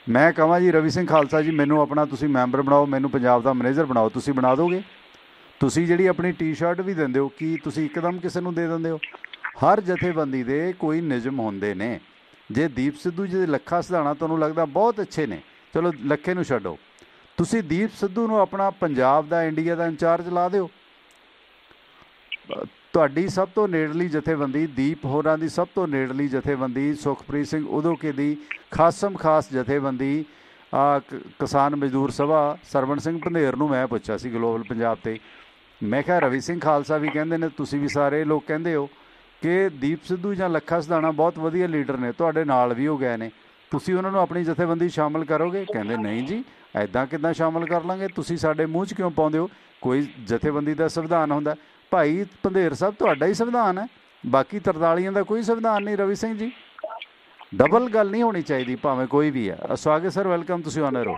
[SPEAKER 1] ਮੈਂ ਕਹਾਂ ਜੀ ਰਵੀ ਸਿੰਘ ਖਾਲਸਾ ਜੀ ਮੈਨੂੰ ਆਪਣਾ ਤੁਸੀਂ ਮੈਂਬਰ ਬਣਾਓ, ਮੈਨੂੰ ਪੰਜਾਬ ਦਾ ਮੈਨੇਜਰ ਬਣਾਓ, ਤੁਸੀਂ ਬਣਾ ਦੋਗੇ? ਤੁਸੀਂ ਜਿਹੜੀ ਆਪਣੀ ਟੀ-ਸ਼ਰਟ ਵੀ ਦਿੰਦੇ ਹੋ, ਕੀ ਤੁਸੀਂ ਇੱਕਦਮ ਕਿਸੇ ਨੂੰ ਦੇ ਦਿੰਦੇ ਹੋ? ਹਰ ਜਥੇਬੰਦੀ ਦੇ ਕੋਈ ਨਿਯਮ ਹੁੰਦੇ ਨੇ। ਜੇ ਦੀਪ ਸਿੱਧੂ ਜੀ ਦੇ ਲੱਖਾ ਸਿਧਾਣਾ ਤੁਹਾਨੂੰ ਲੱਗਦਾ ਬਹੁਤ ਅੱਛੇ ਨੇ, ਚਲੋ ਲੱਖੇ ਨੂੰ ਛੱਡੋ, ਤੁਸੀਂ ਦੀਪ ਸਿੱਧੂ ਨੂੰ ਆਪਣਾ ਪੰਜਾਬ ਦਾ, ਇੰਡੀਆ ਦਾ ਇੰਚਾਰਜ ਲਾ ਦਿਓ। ਤੁਹਾਡੀ ਸਭ ਤੋਂ ਨੇੜਲੀ ਜਥੇਬੰਦੀ, ਦੀਪ ਹੋਰਾਂ ਦੀ ਸਭ ਤੋਂ ਨੇੜਲੀ ਜਥੇਬੰਦੀ, ਸੁਖਪ੍ਰੀਤ ਸਿੰਘ ਉਦੋਕੇ ਦੀ ਖਾਸਮ ਖਾਸ ਜਥੇਬੰਦੀ ਕਿਸਾਨ ਮਜ਼ਦੂਰ ਸਭਾ, ਸਰਵਣ ਸਿੰਘ ਪੰਧੇਰ ਨੂੰ ਮੈਂ ਪੁੱਛਿਆ ਸੀ ਗਲੋਬਲ ਪੰਜਾਬ 'ਤੇ, ਮੈਂ ਕਿਹਾ ਰਵੀ ਸਿੰਘ ਖਾਲਸਾ ਵੀ ਕਹਿੰਦੇ ਨੇ, ਤੁਸੀਂ ਵੀ ਸਾਰੇ ਲੋਕ ਕਹਿੰਦੇ ਹੋ ਕਿ ਦੀਪ ਸਿੱਧੂ ਜਾਂ ਲੱਖਾ ਸਿਧਾਣਾ ਬਹੁਤ ਵਧੀਆ ਲੀਡਰ ਨੇ, ਤੁਹਾਡੇ ਨਾਲ ਵੀ ਹੋ ਗਏ ਨੇ, ਤੁਸੀਂ ਉਹਨਾਂ ਨੂੰ ਆਪਣੀ ਜਥੇਬੰਦੀ ਸ਼ਾਮਲ ਕਰੋਗੇ? ਕਹਿੰਦੇ ਨਹੀਂ ਜੀ, ਐਦਾਂ ਕਿੱਦਾਂ ਸ਼ਾਮਲ ਕਰ ਲਾਂਗੇ, ਤੁਸੀਂ ਸਾਡੇ ਮੂੰਹ 'ਚ ਕਿਉਂ ਪਾਉਂਦੇ ਹੋ? ਕੋਈ ਜਥੇਬੰਦੀ ਦਾ ਸੰਵਿਧਾਨ ਹੁੰਦਾ ਭਾਈ ਪੰਧੇਰ ਸਾਹਿਬ, ਤੁਹਾਡਾ ਹੀ ਸੰਵਿਧਾਨ ਹੈ, ਬਾਕੀ 43 ਦਾ ਕੋਈ ਸੰਵਿਧਾਨ ਨਹੀਂ। ਰਵੀ ਸਿੰਘ ਜੀ, ਡਬਲ ਗੱਲ ਨਹੀਂ ਹੋਣੀ ਚਾਹੀਦੀ, ਭਾਵੇਂ ਕੋਈ ਵੀ ਹੈ। ਸਵਾਗਤ ਸਰ, ਵੈਲਕਮ, ਤੁਸੀਂ ਆਨਰ ਹੋ।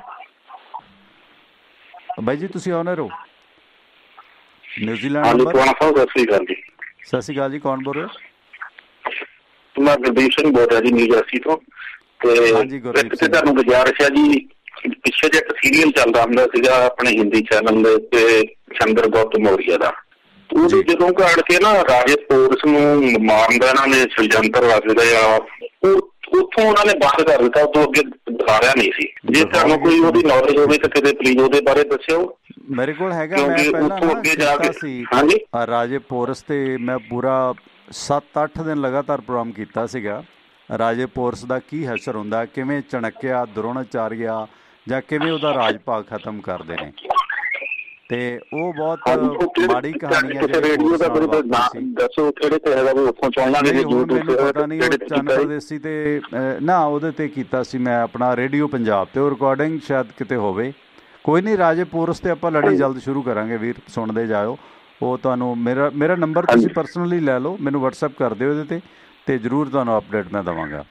[SPEAKER 1] ਬਾਈ ਜੀ ਤੁਸੀਂ ਆਨਰ ਹੋ ਨਿਊਜ਼ੀਲੈਂਡ
[SPEAKER 8] ਨੰਬਰ। ਸਤਿ ਸ਼੍ਰੀ ਅਕਾਲ ਜੀ।
[SPEAKER 1] ਸਤਿ ਸ਼੍ਰੀ ਅਕਾਲ ਜੀ, ਕੌਣ ਬੋਲ ਰਹੇ ਹੋ?
[SPEAKER 8] ਮੈਂ ਗੁਰਦੀਪ ਸਿੰਘ ਬੋਲ ਰਿਹਾ ਜੀ, ਨਿਊ ਜਰਸੀ ਤੋਂ। ਤੇ ਤੁਹਾਨੂੰ ਗੁਜ਼ਾਰਿਸ਼ ਹੈ ਜੀ, ਪਿੱਛੇ ਜੇ ਇੱਕ ਸੀਰੀਅਲ ਚੱਲਦਾ ਹੁੰਦਾ ਸੀਗਾ ਆਪਣੇ ਹਿੰਦੀ ਚੈਨਲ ਦੇ ਉੱਤੇ ਚੰਦਰ ਗੁਪਤ ਮੌਰੀਆ ਦਾ, ਉਹਦੇ ਜਦੋਂ ਘੜ ਕੇ ਨਾ ਰਾਜੇ ਪੋਰਸ ਨੂੰ ਮਾਰਨ ਦਾ ਇਹਨਾਂ ਨੇ ષਡਯੰਤਰ ਰਚਦਾ ਆ, ਉੱਥੋਂ ਉਹਨਾਂ ਨੇ ਬੰਦ ਕਰ ਦਿੱਤਾ, ਉਦੋਂ ਅੱਗੇ ਦਿਖਾਇਆ ਨਹੀਂ ਸੀ। ਜੇ ਤੁਹਾਨੂੰ ਕੋਈ ਉਹਦੀ ਨੌਲੇਜ ਹੋਵੇ ਤਾਂ ਕਿਤੇ ਪਲੀਜ਼ ਉਹਦੇ ਬਾਰੇ ਦੱਸਿਓ।
[SPEAKER 1] ਮੇਰੇ ਕੋਲ ਹੈਗਾ, ਮੈਂ ਪਹਿਲਾਂ ਅੱਗੇ ਜਾ ਕੇ ਸੀ ਰਾਜੇ ਪੋਰਸ ਤੇ ਮੈਂ ਪੂਰਾ 7-8 ਦਿਨ ਲਗਾਤਾਰ ਪ੍ਰੋਗਰਾਮ ਕੀਤਾ ਸੀਗਾ। ਰਾਜੇ ਪੋਰਸ ਦਾ ਕੀ ਹਸ਼ਰ ਹੁੰਦਾ, ਕਿਵੇਂ ਚਣਕਿਆ ਦਰੋਣਾਚਾਰੀਆ ਜਾਂ ਕਿਵੇਂ ਉਹਦਾ ਰਾਜ ਭਾਗ ਖਤਮ ਕਰਦੇ ਨੇ, ਤੇ ਉਹ ਬਹੁਤ ਮਾੜੀ ਕਹਾਣੀ ਹੈ। ਮੈਨੂੰ ਪਤਾ ਨਹੀਂ ਉਹ ਚੰਨ ਪ੍ਰਦੇਸੀ ਤੇ ਨਾ ਉਹਦੇ ਤੇ ਕੀਤਾ ਸੀ ਮੈਂ ਆਪਣਾ ਰੇਡੀਓ ਪੰਜਾਬ ਤੇ, ਉਹ ਰਿਕਾਰਡਿੰਗ ਸ਼ਾਇਦ ਕਿਤੇ ਹੋਵੇ। ਕੋਈ ਨਹੀਂ, ਰਾਜੇ ਪੋਰਸ ਤੇ ਆਪਾਂ ਲੜੀ ਜਲਦ ਸ਼ੁਰੂ ਕਰਾਂਗੇ ਵੀਰ, ਸੁਣਦੇ ਜਾਇਓ। ਉਹ ਤੁਹਾਨੂੰ ਮੇਰਾ ਨੰਬਰ ਤੁਸੀਂ ਪਰਸਨਲੀ ਲੈ ਲਓ, ਮੈਨੂੰ ਵਟਸਐਪ ਕਰ ਦਿਓ ਇਹਦੇ ਤੇ ਜ਼ਰੂਰ ਤੁਹਾਨੂੰ ਅਪਡੇਟ ਮੈਂ ਦੇਵਾਂਗਾ।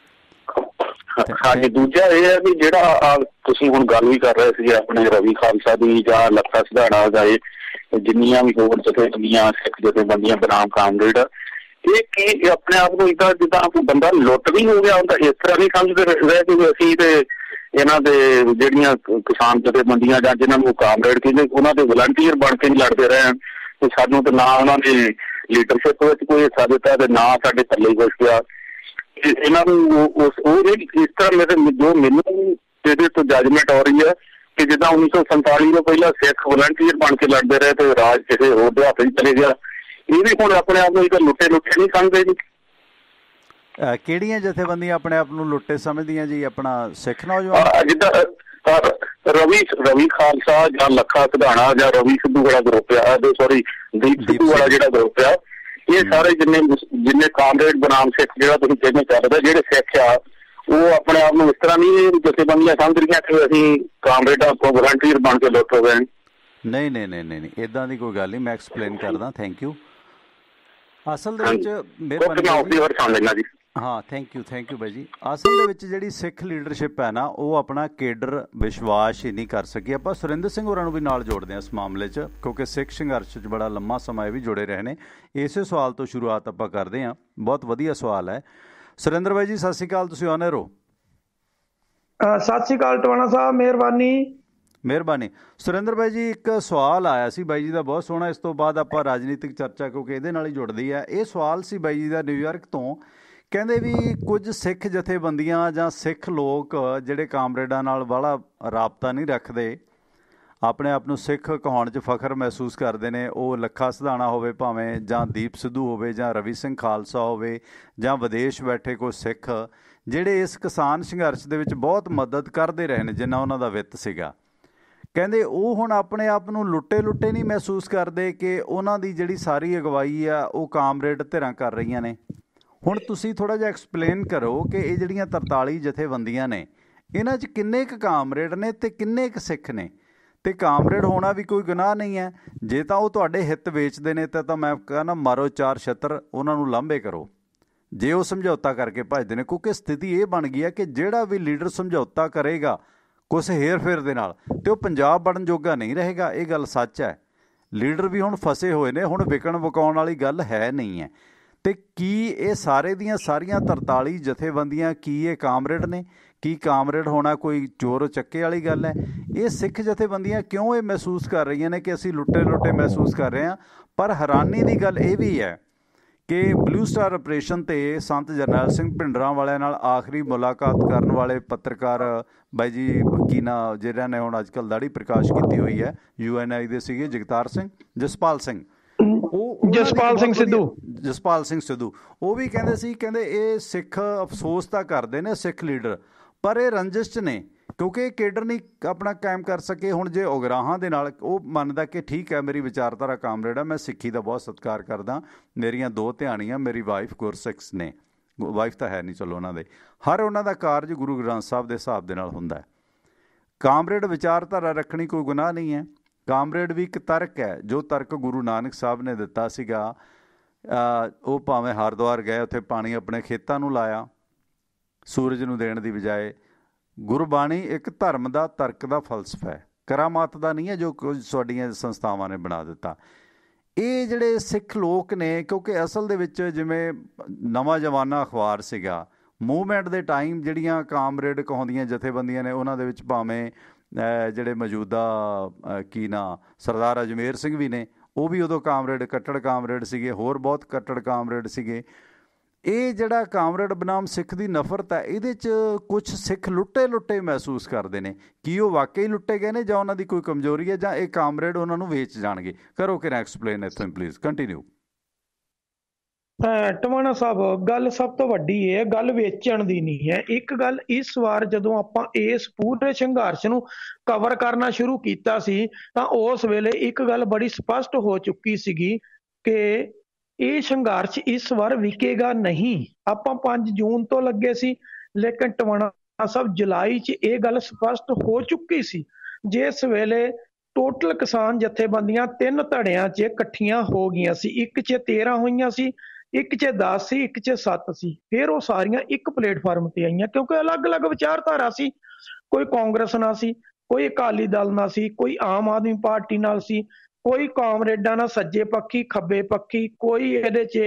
[SPEAKER 8] ਹਾਂਜੀ, ਦੂਜਾ ਇਹ ਹੈ ਵੀ ਜਿਹੜਾ ਤੁਸੀਂ ਹੁਣ ਗੱਲ ਵੀ ਕਰ ਰਹੇ ਸੀ ਆਪਣੇ ਰਵੀ ਖਾਲਸਾ ਦੀ ਜਾਂ ਲੱਖਾ ਸਿਧਾਣਾ ਦਾ, ਇਹ ਜਿੰਨੀਆਂ ਵੀ ਹੋਰ ਜਥੇਬੰਦੀਆਂ ਸਿੱਖ ਜਥੇਬੰਦੀਆਂ ਬਨਾਮ ਕਾਮਰੇਡ, ਇਹ ਕੀ ਆਪਣੇ ਆਪ ਨੂੰ ਇੱਦਾਂ ਜਿੱਦਾਂ ਕੋਈ ਬੰਦਾ ਲੁੱਟ ਵੀ ਹੋ ਗਿਆ ਹੁੰਦਾ, ਇਸ ਤਰ੍ਹਾਂ ਨਹੀਂ ਸਮਝਦੇ ਰਹੇ ਕਿ ਅਸੀਂ ਤੇ ਇਹਨਾਂ ਦੇ ਜਿਹੜੀਆਂ ਕਿਸਾਨ ਜਥੇਬੰਦੀਆਂ ਜਾਂ ਜਿਹਨਾਂ ਨੂੰ ਕਾਮਰੇਡ ਕਹਿੰਦੇ ਉਹਨਾਂ ਦੇ ਵਲੰਟੀਅਰ ਬਣ ਕੇ ਨਹੀਂ ਲੜਦੇ ਰਹੇ ਤੇ ਸਾਨੂੰ ਤਾਂ ਨਾ ਉਹਨਾਂ ਨੇ ਲੀਡਰਸ਼ਿਪ ਵਿੱਚ ਕੋਈ ਹਿੱਸਾ ਦਿੱਤਾ ਤੇ ਨਾ ਸਾਡੇ ਥੱਲੇ ਕੁਛ ਪਿਆ। ਇਹਨਾਂ ਨੂੰ ਇਸ ਤਰ੍ਹਾਂ ਜੋ ਮੈਨੂੰ ਇਹਦੇ ਤੋਂ ਜੱਜਮੈਂਟ ਹੋ ਰਹੀ ਹੈ ਕਿ ਜਿੱਦਾਂ 1947 ਤੋਂ ਪਹਿਲਾਂ ਸਿੱਖ ਵਲੰਟੀਅਰ ਬਣ ਕੇ ਲੜਦੇ ਰਹੇ ਤੇ ਰਾਜ ਕਿਸੇ ਹੋਰ ਦੇ ਹੱਥ 'ਚ ਚਲੇ ਗਿਆ, ਇਹ ਵੀ ਹੁਣ ਆਪਣੇ ਆਪ ਨੂੰ ਇੱਕ ਲੁੱਟੇ ਨਹੀਂ ਸਮਝਦੇ ਜੀ।
[SPEAKER 1] ਕਿਹੜੀਆਂ ਜਥੇਬੰਦੀਆਂ ਆਪਣੇ ਆਪ ਨੂੰ ਲੁੱਟੇ ਸਮਝਦੀਆਂ ਜੀ? ਆਪਣਾ ਸਿੱਖ ਨੌਜਵਾਨ
[SPEAKER 8] ਜਿੱਦਾਂ ਰਵੀ ਖਾਲਸਾ ਜਾਂ ਲੱਖਾ ਸਿਧਾਣਾ ਜਾਂ ਰਵੀ ਸਿੱਧੂ ਵਾਲਾ ਗਰੁੱਪ ਆ, ਦੀਪ ਸਿੱਧੂ ਵਾਲਾ ਜਿਹੜਾ ਗਰੁੱਪ ਆ, ਇਹ ਸਾਰੇ ਜਿੰਨੇ ਕਾਮਰੇਡ ਬਨਾਮ ਸਿੱਖ ਜਿਹੜਾ ਤੁਸੀਂ ਕਹਿੰਦੇ ਚੱਲਦਾ, ਜਿਹੜੇ ਸਿੱਖ ਆ ਉਹ ਆਪਣੇ ਆਪ ਨੂੰ ਇਸ ਤਰ੍ਹਾਂ ਨਹੀਂ ਜਥੇਬੰਦੀਆਂ ਸਮਝ ਰਹੀਆਂ ਕਿ ਅਸੀਂ ਕਾਮਰੇਡਾਂ ਤੋਂ ਵਲੰਟੀਅਰ ਬਣ ਕੇ ਲੁੱਟ ਹੋ ਗਏ।
[SPEAKER 1] ਨਹੀਂ, ਏਦਾਂ ਦੀ ਕੋਈ ਗੱਲ ਨਹੀਂ, ਮੈਂ ਐਕਸਪਲੇਨ ਕਰਦਾ। Thank you. ਅਸਲ ਦੇ ਵਿੱਚ ਮਿਹਰਬਾਨੀ, ਹਾਂ ਥੈਂਕ ਯੂ ਬਾਈ ਜੀ। ਅਸਲ ਦੇ ਵਿੱਚ ਜਿਹੜੀ ਸਿੱਖ ਲੀਡਰਸ਼ਿਪ ਹੈ ਨਾ, ਉਹ ਆਪਣਾ ਕੇਡਰ ਵਿਸ਼ਵਾਸ ਹੀ ਨਹੀਂ ਕਰ ਸਕੀ। ਆਪਾਂ ਸੁਰਿੰਦਰ ਸਿੰਘ ਹੋਰਾਂ ਨੂੰ ਵੀ ਨਾਲ ਜੋੜਦੇ ਹਾਂ ਇਸ ਮਾਮਲੇ 'ਚ, ਕਿਉਂਕਿ ਸਿੱਖ ਸੰਘਰਸ਼ 'ਚ ਬੜਾ ਲੰਮਾ ਸਮਾਂ ਇਹ ਵੀ ਜੁੜੇ ਰਹੇ ਨੇ। ਇਸੇ ਸਵਾਲ ਤੋਂ ਸ਼ੁਰੂਆਤ ਆਪਾਂ ਕਰਦੇ ਹਾਂ, ਬਹੁਤ ਵਧੀਆ ਸਵਾਲ ਹੈ। ਸੁਰਿੰਦਰ ਬਾਈ ਜੀ ਸਤਿ ਸ਼੍ਰੀ ਅਕਾਲ, ਤੁਸੀਂ ਆਨਰ ਹੋ।
[SPEAKER 9] ਸਤਿ ਸ਼੍ਰੀ ਅਕਾਲ ਟਵਾਣਾ ਸਾਹਿਬ, ਮਿਹਰਬਾਨੀ। ਸੁਰਿੰਦਰ ਬਾਈ ਜੀ, ਇੱਕ ਸਵਾਲ ਆਇਆ ਸੀ ਬਾਈ ਜੀ ਦਾ ਬਹੁਤ ਸੋਹਣਾ, ਇਸ ਤੋਂ ਬਾਅਦ ਆਪਾਂ ਰਾਜਨੀਤਿਕ ਚਰਚਾ ਕਿਉਂਕਿ ਇਹਦੇ ਨਾਲ ਹੀ ਜੁੜਦੀ ਹੈ। ਇਹ ਸਵਾਲ ਸੀ ਬਾਈ ਜੀ ਦਾ ਨਿਊਯਾਰਕ ਤੋਂ, ਕਹਿੰਦੇ ਵੀ ਕੁਝ ਸਿੱਖ ਜਥੇਬੰਦੀਆਂ ਜਾਂ ਸਿੱਖ ਲੋਕ ਜਿਹੜੇ ਕਾਮਰੇਡਾਂ ਨਾਲ ਬਾਹਲਾ ਰਾਬਤਾ ਨਹੀਂ ਰੱਖਦੇ, ਆਪਣੇ ਆਪ ਨੂੰ ਸਿੱਖ ਕਹਾਉਣ 'ਚ ਫਖਰ ਮਹਿਸੂਸ ਕਰਦੇ ਨੇ, ਉਹ ਲੱਖਾ ਸਿਧਾਣਾ ਹੋਵੇ ਭਾਵੇਂ, ਜਾਂ ਦੀਪ ਸਿੱਧੂ ਹੋਵੇ, ਜਾਂ ਰਵੀ ਸਿੰਘ ਖਾਲਸਾ ਹੋਵੇ, ਜਾਂ ਵਿਦੇਸ਼ ਬੈਠੇ ਕੋਈ ਸਿੱਖ ਜਿਹੜੇ ਇਸ ਕਿਸਾਨ ਸੰਘਰਸ਼ ਦੇ ਵਿੱਚ ਬਹੁਤ ਮਦਦ ਕਰਦੇ ਰਹੇ ਨੇ ਜਿੰਨਾ ਉਹਨਾਂ ਦਾ ਵਿੱਤ ਸੀਗਾ। ਕਹਿੰਦੇ ਉਹ ਹੁਣ ਆਪਣੇ ਆਪ ਨੂੰ ਲੁੱਟੇ ਨਹੀਂ ਮਹਿਸੂਸ ਕਰਦੇ ਕਿ ਉਹਨਾਂ ਦੀ ਜਿਹੜੀ ਸਾਰੀ ਅਗਵਾਈ ਆ ਉਹ ਕਾਮਰੇਡ ਧਿਰਾਂ ਕਰ ਰਹੀਆਂ ਨੇ। ਹੁਣ ਤੁਸੀਂ ਥੋੜ੍ਹਾ ਜਿਹਾ ਐਕਸਪਲੇਨ ਕਰੋ ਕਿ ਇਹ ਜਿਹੜੀਆਂ 43 ਜਥੇਬੰਦੀਆਂ ਨੇ, ਇਹਨਾਂ 'ਚ ਕਿੰਨੇ ਕੁ ਕਾਮਰੇਡ ਨੇ ਅਤੇ ਕਿੰਨੇ ਕੁ ਸਿੱਖ ਨੇ, ਅਤੇ ਕਾਮਰੇਡ ਹੋਣਾ ਵੀ ਕੋਈ ਗੁਨਾਹ ਨਹੀਂ ਹੈ। ਜੇ ਤਾਂ ਉਹ ਤੁਹਾਡੇ ਹਿੱਤ ਵੇਚਦੇ ਨੇ ਤਾਂ ਮੈਂ ਕਹਿੰਦਾ ਮਾਰੋ 4 ਛਿੱਤਰ, ਉਹਨਾਂ ਨੂੰ ਲਾਂਭੇ ਕਰੋ। ਜੇ ਉਹ ਸਮਝੌਤਾ ਕਰਕੇ ਭੱਜਦੇ ਨੇ, ਕਿਉਂਕਿ ਸਥਿਤੀ ਇਹ ਬਣ ਗਈ ਹੈ ਕਿ ਜਿਹੜਾ ਵੀ ਲੀਡਰ ਸਮਝੌਤਾ ਕਰੇਗਾ ਕੁਛ ਹੇਰ ਫੇਰ ਦੇ ਨਾਲ, ਅਤੇ ਉਹ ਪੰਜਾਬ ਬਣਨ ਜੋਗਾ ਨਹੀਂ ਰਹੇਗਾ। ਇਹ ਗੱਲ ਸੱਚ ਹੈ। ਲੀਡਰ ਵੀ ਹੁਣ ਫਸੇ ਹੋਏ ਨੇ, ਹੁਣ ਵਿਕਣ ਵਿਕਾਉਣ ਵਾਲੀ ਗੱਲ ਹੈ ਨਹੀਂ ਹੈ। ਅਤੇ ਕੀ ਇਹ ਸਾਰੇ ਦੀਆਂ ਸਾਰੀਆਂ 43 ਜਥੇਬੰਦੀਆਂ ਕੀ ਇਹ ਕਾਮਰੇਡ ਨੇ? ਕੀ ਕਾਮਰੇਡ ਹੋਣਾ ਕੋਈ ਚੋਰ ਚੱਕੇ ਵਾਲੀ ਗੱਲ ਹੈ? ਇਹ ਸਿੱਖ ਜਥੇਬੰਦੀਆਂ ਕਿਉਂ ਇਹ ਮਹਿਸੂਸ ਕਰ ਰਹੀਆਂ ਨੇ ਕਿ ਅਸੀਂ ਲੁੱਟੇ ਮਹਿਸੂਸ ਕਰ ਰਹੇ ਹਾਂ? ਪਰ ਹੈਰਾਨੀ ਦੀ ਗੱਲ ਇਹ ਵੀ ਹੈ ਕਿ ਬਲੂ ਸਟਾਰ ਆਪਰੇਸ਼ਨ 'ਤੇ ਸੰਤ ਜਰਨੈਲ ਸਿੰਘ ਭਿੰਡਰਾਂ ਵਾਲਿਆਂ ਨਾਲ ਆਖਰੀ ਮੁਲਾਕਾਤ ਕਰਨ ਵਾਲੇ ਪੱਤਰਕਾਰ ਬਾਈ ਜੀ ਕੀ ਨਾਂ ਜਿਹਨਾਂ ਨੇ ਹੁਣ ਅੱਜ ਕੱਲ੍ਹ ਦਾੜੀ ਪ੍ਰਕਾਸ਼ ਕੀਤੀ ਹੋਈ ਹੈ, UNI ਦੇ ਸੀਗੇ, ਜਸਪਾਲ ਸਿੰਘ ਸਿੱਧੂ, ਉਹ ਵੀ ਕਹਿੰਦੇ ਸੀ, ਕਹਿੰਦੇ ਇਹ ਸਿੱਖ ਅਫਸੋਸ ਤਾਂ ਕਰਦੇ ਨੇ ਸਿੱਖ ਲੀਡਰ, ਪਰ ਇਹ ਰੰਜਿਸ਼ 'ਚ ਨੇ ਕਿਉਂਕਿ ਇਹ ਕੇਡਰ ਨਹੀਂ ਆਪਣਾ ਕਾਇਮ ਕਰ ਸਕੇ। ਹੁਣ ਜੇ ਉਗਰਾਹਾਂ ਦੇ ਨਾਲ ਉਹ ਮੰਨਦਾ ਕਿ ਠੀਕ ਹੈ ਮੇਰੀ ਵਿਚਾਰਧਾਰਾ ਕਾਮਰੇਡ ਆ, ਮੈਂ ਸਿੱਖੀ ਦਾ ਬਹੁਤ ਸਤਿਕਾਰ ਕਰਦਾ, ਮੇਰੀਆਂ 2 ਧਿਆਣੀਆਂ, ਮੇਰੀ ਵਾਈਫ ਗੁਰਸਿੱਖ ਨੇ, ਵਾਈਫ ਤਾਂ ਹੈ ਨਹੀਂ ਚਲੋ ਉਹਨਾਂ ਦੇ, ਹਰ ਉਹਨਾਂ ਦਾ ਕਾਰਜ ਗੁਰੂ ਗ੍ਰੰਥ ਸਾਹਿਬ ਦੇ ਹਿਸਾਬ ਦੇ ਨਾਲ ਹੁੰਦਾ ਹੈ। ਕਾਮਰੇਡ ਵਿਚਾਰਧਾਰਾ ਰੱਖਣੀ ਕੋਈ ਗੁਨਾਹ ਨਹੀਂ ਹੈ। ਕਾਮਰੇਡ ਵੀ ਇੱਕ ਤਰਕ ਹੈ, ਜੋ ਤਰਕ ਗੁਰੂ ਨਾਨਕ ਸਾਹਿਬ ਨੇ ਦਿੱਤਾ ਸੀਗਾ। ਉਹ ਭਾਵੇਂ ਹਰਿਦੁਆਰ ਗਏ, ਉੱਥੇ ਪਾਣੀ ਆਪਣੇ ਖੇਤਾਂ ਨੂੰ ਲਾਇਆ ਸੂਰਜ ਨੂੰ ਦੇਣ ਦੀ ਬਜਾਏ। ਗੁਰਬਾਣੀ ਇੱਕ ਧਰਮ ਦਾ ਤਰਕ ਦਾ ਫਲਸਫਾ ਹੈ।
[SPEAKER 1] ਕਰਾਮਾਤ ਦਾ ਨਹੀਂ ਹੈ ਜੋ ਕੁਝ ਤੁਹਾਡੀਆਂ ਸੰਸਥਾਵਾਂ ਨੇ ਬਣਾ ਦਿੱਤਾ। ਇਹ ਜਿਹੜੇ ਸਿੱਖ ਲੋਕ ਨੇ, ਕਿਉਂਕਿ ਅਸਲ ਦੇ ਵਿੱਚ ਜਿਵੇਂ ਨਵਾਂ ਜਮਾਨਾ ਅਖਬਾਰ ਸੀਗਾ, ਮੂਵਮੈਂਟ ਦੇ ਟਾਈਮ ਜਿਹੜੀਆਂ ਕਾਮਰੇਡ ਕਹਾਉਂਦੀਆਂ ਜਥੇਬੰਦੀਆਂ ਨੇ, ਉਹਨਾਂ ਦੇ ਵਿੱਚ ਭਾਵੇਂ ਜਿਹੜੇ ਮੌਜੂਦਾ ਕੀ ਨਾਂ ਸਰਦਾਰ ਅਜਮੇਰ ਸਿੰਘ ਵੀ ਨੇ, ਉਹ ਵੀ ਉਦੋਂ ਕਾਮਰੇਡ, ਕੱਟੜ ਕਾਮਰੇਡ ਸੀਗੇ, ਹੋਰ ਬਹੁਤ ਕੱਟੜ ਕਾਮਰੇਡ ਸੀਗੇ। ਇਹ ਜਿਹੜਾ ਕਾਮਰੇਡ ਬਨਾਮ ਸਿੱਖ ਦੀ ਨਫ਼ਰਤ ਹੈ, ਇਹਦੇ 'ਚ ਕੁਛ ਸਿੱਖ ਲੁੱਟੇ ਮਹਿਸੂਸ ਕਰਦੇ ਨੇ। ਕੀ ਉਹ ਵਾਕਈ ਲੁੱਟੇ ਗਏ ਨੇ ਜਾਂ ਉਹਨਾਂ ਦੀ ਕੋਈ ਕਮਜ਼ੋਰੀ ਹੈ, ਜਾਂ ਇਹ ਕਾਮਰੇਡ ਉਹਨਾਂ ਨੂੰ ਵੇਚ ਜਾਣਗੇ? ਕਰੋ ਕਿ ਐਕਸਪਲੇਨ ਇੱਥੋਂ ਪਲੀਜ਼, ਕੰਟੀਨਿਊ।
[SPEAKER 10] ਟਵਾਣਾ ਸਾਹਿਬ, ਗੱਲ ਸਭ ਤੋਂ ਵੱਡੀ ਇਹ ਗੱਲ ਵੇਚਣ ਦੀ ਨਹੀਂ ਹੈ। ਇੱਕ ਗੱਲ ਇਸ ਵਾਰ ਜਦੋਂ ਆਪਾਂ ਇਸ ਪੂਰੇ ਸੰਘਰਸ਼ ਨੂੰ ਕਵਰ ਕਰਨਾ ਸ਼ੁਰੂ ਕੀਤਾ ਸੀ ਤਾਂ ਉਸ ਵੇਲੇ ਇੱਕ ਗੱਲ ਬੜੀ ਸਪਸ਼ਟ ਹੋ ਚੁੱਕੀ ਸੀਗੀ ਕਿ ਇਹ ਸੰਘਰਸ਼ ਇਸ ਵਾਰ ਵਿਕੇਗਾ ਨਹੀਂ। ਆਪਾਂ 5 ਜੂਨ ਤੋਂ ਲੱਗੇ ਸੀ, ਲੇਕਿਨ ਟਵਾਣਾ ਸਾਹਿਬ ਜੁਲਾਈ 'ਚ ਇਹ ਗੱਲ ਸਪਸ਼ਟ ਹੋ ਚੁੱਕੀ ਸੀ। ਜਿਸ ਵੇਲੇ ਟੋਟਲ ਕਿਸਾਨ ਜਥੇਬੰਦੀਆਂ 3 ਧੜਿਆਂ 'ਚ ਇਕੱਠੀਆਂ ਹੋ ਗਈਆਂ ਸੀ, ਇੱਕ 'ਚ 13 ਹੋਈਆਂ ਸੀ, ਇੱਕ 'ਚ 10 ਸੀ, ਇੱਕ 'ਚ 7 ਸੀ। ਫਿਰ ਉਹ ਸਾਰੀਆਂ ਇੱਕ ਪਲੇਟਫਾਰਮ ਤੇ ਆਈਆਂ, ਕਿਉਂਕਿ ਅਲੱਗ-ਅਲੱਗ ਵਿਚਾਰਧਾਰਾ ਸੀ। ਕੋਈ ਕਾਂਗਰਸ ਨਾਲ ਸੀ, ਕੋਈ ਅਕਾਲੀ ਦਲ ਨਾਲ ਸੀ, ਕੋਈ ਆਮ ਆਦਮੀ ਪਾਰਟੀ ਨਾਲ ਸੀ, ਕੋਈ ਕਾਮਰੇਡਾਂ ਨਾਲ ਸੱਜੇ ਪੱਖੀ ਖੱਬੇ ਪੱਖੀ, ਕੋਈ ਇਹਦੇ 'ਚ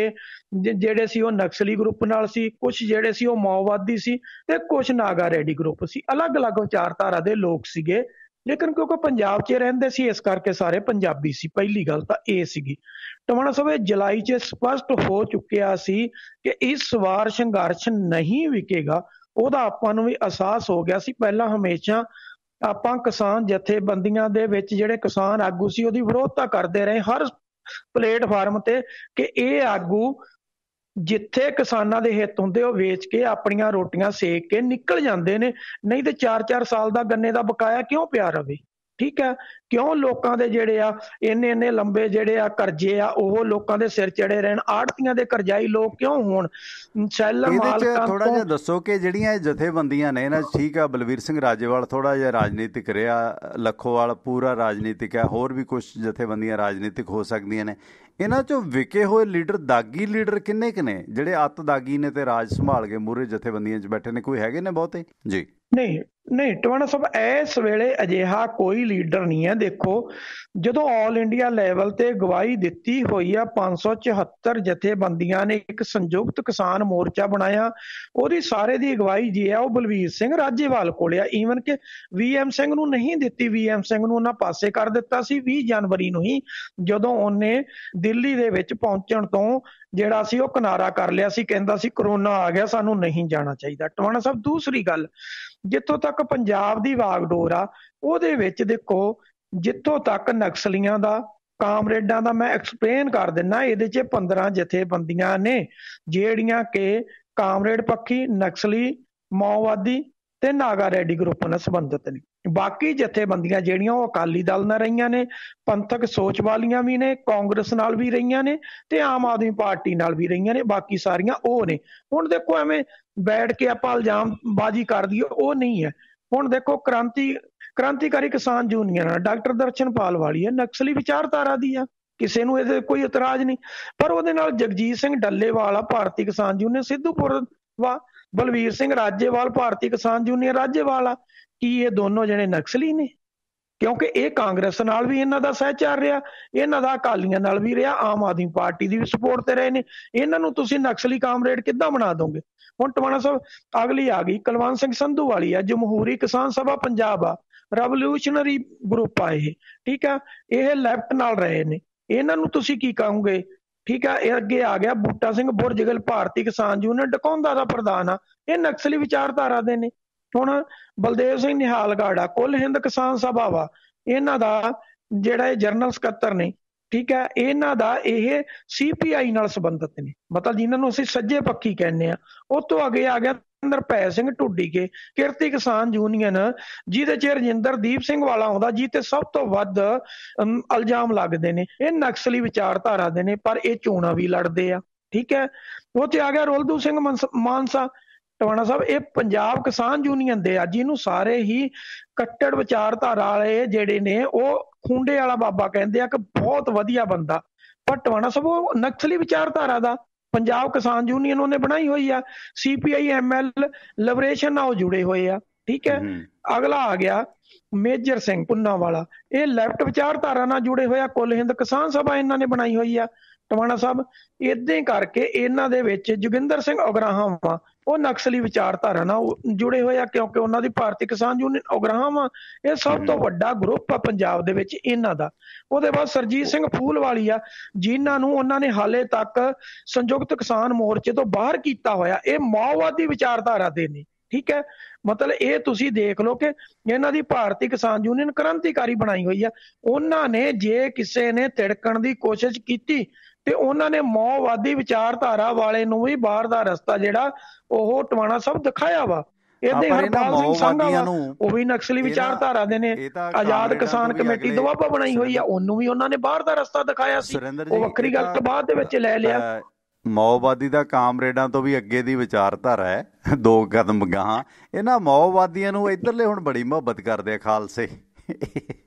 [SPEAKER 10] ਜਿਹੜੇ ਸੀ ਉਹ ਨਕਸਲੀ ਗਰੁੱਪ ਨਾਲ ਸੀ, ਕੁਛ ਜਿਹੜੇ ਸੀ ਉਹ ਮਾਓਵਾਦੀ ਸੀ, ਤੇ ਕੁਛ ਨਾਗਾ ਰੈਡੀ ਗਰੁੱਪ ਸੀ। ਅਲੱਗ-ਅਲੱਗ ਵਿਚਾਰਧਾਰਾ ਦੇ ਲੋਕ ਸੀਗੇ, ਲੇਕਿਨ ਕਿਉਂਕਿ ਪੰਜਾਬ 'ਚ ਰਹਿੰਦੇ ਸੀ ਇਸ ਕਰਕੇ ਸਾਰੇ ਪੰਜਾਬੀ ਸੀ। ਪਹਿਲੀ ਗੱਲ ਤਾਂ ਇਹ ਸੀਗੀ। ਟਵਾਣਾ ਸਾਹਿਬ, ਇਹ ਜੁਲਾਈ 'ਚ ਸਪਸ਼ਟ ਹੋ ਚੁੱਕਿਆ ਸੀ ਕਿ ਇਸ ਵਾਰ ਸੰਘਰਸ਼ ਨਹੀਂ ਵਿਕੇਗਾ। ਉਹਦਾ ਆਪਾਂ ਨੂੰ ਵੀ ਅਹਿਸਾਸ ਹੋ ਗਿਆ ਸੀ। ਪਹਿਲਾਂ ਹਮੇਸ਼ਾ ਆਪਾਂ ਕਿਸਾਨ ਜਥੇਬੰਦੀਆਂ ਦੇ ਵਿੱਚ ਜਿਹੜੇ ਕਿਸਾਨ ਆਗੂ ਸੀ ਉਹਦੀ ਵਿਰੋਧਤਾ ਕਰਦੇ ਰਹੇ ਹਰ ਪਲੇਟਫਾਰਮ ਤੇ ਕਿ ਇਹ ਆਗੂ ਜਿੱਥੇ ਕਿਸਾਨਾਂ ਦੇ ਹਿੱਤ ਹੁੰਦੇ ਉਹ ਵੇਚ ਕੇ ਆਪਣੀਆਂ ਰੋਟੀਆਂ ਸੇਕ ਕੇ ਨਿਕਲ ਜਾਂਦੇ ਨੇ, ਨਹੀਂ ਤੇ 4-4 ਸਾਲ ਦਾ ਗੰਨੇ ਦਾ ਬਕਾਇਆ ਕਿਉਂ ਪਿਆ ਰਵੇ? ਠੀਕ ਹੈ, ਕਿਉਂ ਲੋਕਾਂ ਦੇ ਜਿਹੜੇ ਆ ਇੰਨੇ ਲੰਬੇ ਜਿਹੜੇ ਆ ਕਰਜ਼ੇ ਆ ਉਹ ਲੋਕਾਂ ਦੇ ਸਿਰ ਚੜੇ ਰਹਿਣ? ਆੜਤੀਆਂ ਦੇ ਕਰਜ਼ਾਈ ਲੋਕ ਕਿਉਂ ਹੋਣ? ਸੈਲਰ ਮਾਲਕਾਂ
[SPEAKER 1] ਥੋੜਾ ਜਿਹਾ ਦੱਸੋ ਕਿ ਜਿਹੜੀਆਂ ਇਹ ਜਥੇਬੰਦੀਆਂ ਨੇ ਨਾ, ਠੀਕ ਆ ਬਲਵੀਰ ਸਿੰਘ ਰਾਜੇਵਾਲ ਥੋੜਾ ਜਿਹਾ ਰਾਜਨੀਤਿਕ ਰਿਹਾ, ਲੱਖੋਵਾਲ ਪੂਰਾ ਰਾਜਨੀਤਿਕ ਹੈ, ਹੋਰ ਵੀ ਕੁਝ ਜਥੇਬੰਦੀਆਂ ਰਾਜਨੀਤਿਕ ਹੋ ਸਕਦੀਆਂ ਨੇ। ਇਹਨਾਂ 'ਚੋਂ ਵਿਕੇ ਹੋਏ ਲੀਡਰ, ਦਾਗੀ ਲੀਡਰ ਕਿੰਨੇ ਕੁ ਨੇ ਜਿਹੜੇ ਅੱਤ ਦਾਗੀ ਨੇ ਤੇ ਰਾਜ ਸੰਭਾਲ ਕੇ ਮੂਹਰੇ ਜਥੇਬੰਦੀਆਂ 'ਚ ਬੈਠੇ ਨੇ? ਕੋਈ ਹੈਗੇ ਨੇ ਬਹੁਤੇ? ਜੀ
[SPEAKER 10] ਨਹੀਂ ਟਵਾਣਾ ਸਾਹਿਬ, ਇਸ ਵੇਲੇ ਅਜਿਹਾ ਕੋਈ ਲੀਡਰ ਨਹੀਂ ਹੈ। ਦੇਖੋ, ਜਦੋਂ ਆਲ ਇੰਡੀਆ ਲੈਵਲ ਤੇ ਗਵਾਹੀ ਦਿੱਤੀ ਹੋਈ ਆ, 574 ਜਥੇਬੰਦੀਆਂ ਨੇ ਇੱਕ ਸੰਯੁਕਤ ਕਿਸਾਨ ਮੋਰਚਾ ਬਣਾਇਆ, ਉਹਦੀ ਸਾਰੇ ਦੀ ਅਗਵਾਈ ਜੀ ਆ ਉਹ ਬਲਵੀਰ ਸਿੰਘ ਰਾਜੇਵਾਲ ਕੋਲ ਆ। ਈਵਨ ਕਿ VM ਸਿੰਘ ਨੂੰ ਨਹੀਂ ਦਿੱਤੀ, VM ਸਿੰਘ ਨੂੰ ਉਹਨਾਂ ਪਾਸੇ ਕਰ ਦਿੱਤਾ ਸੀ 20 ਜਨਵਰੀ ਨੂੰ ਹੀ, ਜਦੋਂ ਉਹਨੇ ਦਿੱਲੀ ਦੇ ਵਿੱਚ ਪਹੁੰਚਣ ਤੋਂ ਜਿਹੜਾ ਸੀ ਉਹ ਕਿਨਾਰਾ ਕਰ ਲਿਆ ਸੀ, ਕਹਿੰਦਾ ਸੀ ਕਰੋਨਾ ਆ ਗਿਆ, ਸਾਨੂੰ ਨਹੀਂ ਜਾਣਾ ਚਾਹੀਦਾ। ਟਵਾਣਾ ਸਾਹਿਬ, ਦੂਸਰੀ ਗੱਲ, ਜਿੱਥੋਂ ਤੱਕ ਪੰਜਾਬ ਦੀ ਵਾਗਡੋਰ ਆ ਉਹਦੇ ਵਿੱਚ ਦੇਖੋ, ਜਿੱਥੋਂ ਤੱਕ ਨਕਸਲੀਆਂ ਦਾ, ਕਾਮਰੇਡਾਂ ਦਾ ਮੈਂ ਐਕਸਪਲੇਨ ਕਰ ਦਿੰਦਾ। ਇਹਦੇ 'ਚ 15 ਜਥੇਬੰਦੀਆਂ ਨੇ ਜਿਹੜੀਆਂ ਕਿ ਕਾਮਰੇਡ ਪੱਖੀ, ਨਕਸਲੀ, ਮਾਓਵਾਦੀ ਤੇ ਨਾਗਾ ਰੈਡੀ ਗਰੁੱਪ ਨਾਲ ਸੰਬੰਧਿਤ ਨੇ। ਬਾਕੀ ਜਥੇਬੰਦੀਆਂ ਜਿਹੜੀਆਂ ਉਹ ਅਕਾਲੀ ਦਲ ਨਾਲ ਰਹੀਆਂ ਨੇ, ਪੰਥਕ ਸੋਚ ਵਾਲੀਆਂ ਵੀ ਨੇ, ਕਾਂਗਰਸ ਨਾਲ ਵੀ ਰਹੀਆਂ ਨੇ ਤੇ ਆਮ ਆਦਮੀ ਪਾਰਟੀ ਨਾਲ ਵੀ ਰਹੀਆਂ ਨੇ, ਬਾਕੀ ਸਾਰੀਆਂ ਉਹ ਨੇ। ਹੁਣ ਦੇਖੋ, ਐਵੇਂ ਬੈਠ ਕੇ ਆਪਾਂ ਇਲਜ਼ਾਮਬਾਜ਼ੀ ਕਰ ਦਈਏ, ਉਹ ਨਹੀਂ ਹੈ। ਹੁਣ ਦੇਖੋ, ਕ੍ਰਾਂਤੀਕਾਰੀ ਕਿਸਾਨ ਯੂਨੀਅਨ ਡਾਕਟਰ ਦਰਸ਼ਨਪਾਲ ਵਾਲੀ ਹੈ, ਨਕਸਲੀ ਵਿਚਾਰਧਾਰਾ ਦੀ ਆ, ਕਿਸੇ ਨੂੰ ਇਹਦੇ ਕੋਈ ਇਤਰਾਜ਼ ਨਹੀਂ, ਪਰ ਉਹਦੇ ਨਾਲ ਜਗਜੀਤ ਸਿੰਘ ਡੱਲੇਵਾਲ ਭਾਰਤੀ ਕਿਸਾਨ ਯੂਨੀਅਨ ਸਿੱਧੂਪੁਰ ਵਾ, ਬਲਵੀਰ ਸਿੰਘ ਰਾਜੇਵਾਲ ਭਾਰਤੀ ਕਿਸਾਨ ਯੂਨੀਅਨ ਰਾਜੇਵਾਲ ਆ। ਕੀ ਇਹ ਦੋਨੋਂ ਜਣੇ ਨਕਸਲੀ ਨੇ? ਕਿਉਂਕਿ ਇਹ ਕਾਂਗਰਸ ਨਾਲ ਵੀ ਇਹਨਾਂ ਦਾ ਸਹਿਚਾਰ ਰਿਹਾ, ਇਹਨਾਂ ਦਾ ਅਕਾਲੀਆਂ ਨਾਲ ਵੀ ਰਿਹਾ, ਆਮ ਆਦਮੀ ਪਾਰਟੀ ਦੀ ਵੀ ਸਪੋਰਟ ਤੇ ਰਹੇ ਨੇ। ਇਹਨਾਂ ਨੂੰ ਤੁਸੀਂ ਨਕਸਲੀ ਕਾਮਰੇਡ ਕਿੱਦਾਂ ਬਣਾ ਦੋਗੇ? ਹੁਣ ਟਵਾਣਾ ਸਾਹਿਬ, ਅਗਲੀ ਆ ਗਈ ਕੁਲਵੰਤ ਸਿੰਘ ਸੰਧੂ ਵਾਲੀ ਆ, ਜਮਹੂਰੀ ਕਿਸਾਨ ਸਭਾ ਪੰਜਾਬ ਆ, ਰੈਵੋਲੂਸ਼ਨਰੀ ਗਰੁੱਪ ਆ ਇਹ, ਠੀਕ ਆ, ਇਹ ਲੈਫਟ ਨਾਲ ਰਹੇ ਨੇ, ਇਹਨਾਂ ਨੂੰ ਤੁਸੀਂ ਕੀ ਕਹੋਗੇ? ਠੀਕ ਆ, ਇਹ ਅੱਗੇ ਆ ਗਿਆ ਬੂਟਾ ਸਿੰਘ ਬੁਰਜਗਲ ਭਾਰਤੀ ਕਿਸਾਨ ਯੂਨੀਅਨ ਡਕੌਂਦਾ ਦਾ ਪ੍ਰਧਾਨ ਆ, ਇਹ ਨਕਸਲੀ ਵਿਚਾਰਧਾਰਾ ਦੇ ਨੇ। ਹੁਣ ਬਲਦੇਵ ਸਿੰਘ ਨਿਹਾਲਗੜ੍ਹ ਆ, ਕੁੱਲ ਹਿੰਦ ਕਿਸਾਨ ਸਭਾ ਵਾ, ਇਹਨਾਂ ਦਾ ਜਿਹੜਾ ਇਹ ਜਨਰਲ ਸਕੱਤਰ ਨੇ, ਠੀਕ ਹੈ, ਇਹਨਾਂ ਦਾ ਇਹ CPI ਨਾਲ ਸੰਬੰਧਿਤ ਨੇ, ਮਤਲਬ ਜਿਨ੍ਹਾਂ ਨੂੰ ਅਸੀਂ ਸੱਜੇ ਪੱਖੀ ਕਹਿੰਦੇ ਆ। ਉਹ ਤੋਂ ਅੱਗੇ ਆ ਗਿਆ ਨਿਰਭੈ ਸਿੰਘ ਢੁੱਡੀਕੇ, ਕਿਰਤੀ ਕਿਸਾਨ ਯੂਨੀਅਨ, ਜਿਹਦੇ ਚ ਰਜਿੰਦਰਦੀਪ ਸਿੰਘ ਵਾਲਾ ਆਉਂਦਾ, ਜੀ ਤੇ ਸਭ ਤੋਂ ਵੱਧ ਇਲਜ਼ਾਮ ਲੱਗਦੇ ਨੇ। ਇਹ ਨਕਸਲੀ ਵਿਚਾਰਧਾਰਾ ਦੇ ਨੇ, ਪਰ ਇਹ ਚੋਣਾਂ ਵੀ ਲੜਦੇ ਆ, ਠੀਕ ਹੈ। ਉਹ ਤੇ ਆ ਗਿਆ ਰੋਲਦੂ ਸਿੰਘ ਮਾਨਸਾ। ਟਵਾਣਾ ਸਾਹਿਬ, ਇਹ ਪੰਜਾਬ ਕਿਸਾਨ ਯੂਨੀਅਨ ਦੇ ਆ, ਜਿਹਨੂੰ ਸਾਰੇ ਹੀ ਕੱਟੜ ਵਿਚਾਰਧਾਰਾ ਵਾਲੇ ਜਿਹੜੇ ਨੇ ਉਹ ਖੁੰਡੇ ਵਾਲਾ ਬਾਬਾ ਕਹਿੰਦੇ ਆ ਕਿ ਬਹੁਤ ਵਧੀਆ ਬੰਦਾ, ਪਰ ਟਵਾਣਾ ਸਾਹਿਬ ਉਹ ਨਕਸਲੀ ਵਿਚਾਰਧਾਰਾ ਦਾ ਪੰਜਾਬ ਕਿਸਾਨ ਯੂਨੀਅਨ ਉਹਨੇ ਬਣਾਈ ਹੋਈ ਆ। CPI ML ਲਿਬਰੇਸ਼ਨ ਨਾਲ ਉਹ ਜੁੜੇ ਹੋਏ ਆ, ਠੀਕ ਹੈ। ਅਗਲਾ ਆ ਗਿਆ ਮੇਜਰ ਸਿੰਘ ਪੁੰਨਾਵਾਲਾ, ਇਹ ਲੈਫਟ ਵਿਚਾਰਧਾਰਾ ਨਾਲ ਜੁੜੇ ਹੋਇਆ। ਕੁੱਲ ਹਿੰਦ ਕਿਸਾਨ ਸਭਾ ਇਹਨਾਂ ਨੇ ਬਣਾਈ ਹੋਈ ਆ ਟਵਾਣਾ ਸਾਹਿਬ। ਏਦਾਂ ਕਰਕੇ ਇਹਨਾਂ ਦੇ ਵਿੱਚ ਜੋਗਿੰਦਰ ਸਿੰਘ ਉਗਰਾਹਾਂ ਵਾ, ਉਹ ਨਕਸਲੀ ਵਿਚਾਰਧਾਰਾ ਨਾਲ ਜੁੜੇ ਹੋਏ ਆ, ਕਿਉਂਕਿ ਉਹਨਾਂ ਦੀ ਭਾਰਤੀ ਕਿਸਾਨ ਯੂਨੀਅਨ ਉਗਰਾਹਾਂ ਵਾ ਇਹ ਸਭ ਤੋਂ ਵੱਡਾ ਗਰੁੱਪ ਆ ਪੰਜਾਬ ਦੇ ਵਿੱਚ ਇਹਨਾਂ ਦਾ। ਉਹਦੇ ਬਾਅਦ ਸਰਜੀਤ ਸਿੰਘ ਫੂਲਵਾਲੀ ਆ, ਜਿਨ੍ਹਾਂ ਨੂੰ ਉਹਨਾਂ ਨੇ ਹਾਲੇ ਤੱਕ ਸੰਯੁਕਤ ਕਿਸਾਨ ਮੋਰਚੇ ਤੋਂ ਬਾਹਰ ਕੀਤਾ ਹੋਇਆ। ਇਹ ਮਾਓਵਾਦੀ ਵਿਚਾਰਧਾਰਾ ਦੇ ਨੇ, ਠੀਕ ਹੈ। ਮਤਲਬ ਇਹ ਤੁਸੀਂ ਦੇਖ ਲਓ ਕਿ ਇਹਨਾਂ ਦੀ ਭਾਰਤੀ ਕਿਸਾਨ ਯੂਨੀਅਨ ਕ੍ਰਾਂਤੀਕਾਰੀ ਬਣਾਈ ਹੋਈ ਆ। ਉਹਨਾਂ ਨੇ ਜੇ ਕਿਸੇ ਨੇ ਤਿੜਕਣ ਦੀ ਕੋਸ਼ਿਸ਼ ਕੀਤੀ ਤੇ ਉਹਨਾਂ ਨੇ ਮਾਓਵਾਦੀ ਵਿਚਾਰਧਾਰਾ ਵਾਲੇ ਨੂੰ ਵੀ ਬਾਹਰ ਦਾ ਰਸਤਾ ਜਿਹੜਾ ਉਹ ਟਵਾਣਾ ਸਾਹਿਬ ਦਿਖਾਇਆ ਵਾ। ਇਹਦੇ ਹਰਪਾਲ ਸਿੰਘ ਸੰਘਾ ਉਹ ਵੀ ਨਕਸਲੀ ਵਿਚਾਰਧਾਰਾ ਦੇ ਨੇ। ਆਜ਼ਾਦ ਕਿਸਾਨ ਕਮੇਟੀ ਦੁਆਬਾ ਬਣਾਈ ਹੋਈ ਆ, ਉਹਨੂੰ ਵੀ ਉਹਨਾਂ ਨੇ ਬਾਹਰ ਦਾ ਰਸਤਾ ਦਿਖਾਇਆ ਸੀ। ਉਹ ਵੱਖਰੀ ਗੱਲ ਬਾਅਦ ਦੇ ਵਿੱਚ ਲੈ ਲਿਆ।
[SPEAKER 1] ਮਾਓਵਾਦੀ ਦਾ ਕਾਮਰੇਡਾਂ ਤੋਂ ਵੀ ਅੱਗੇ ਦੀ ਵਿਚਾਰਧਾਰਾ ਹੈ, 2 ਕਦਮ ਗਾਹਾਂ। ਇਹਨਾਂ ਮਾਓਵਾਦੀਆਂ ਨੂੰ ਇੱਧਰਲੇ ਹੁਣ ਬੜੀ ਮੁਹੱਬਤ ਕਰਦੇ ਆ ਖਾਲਸੇ।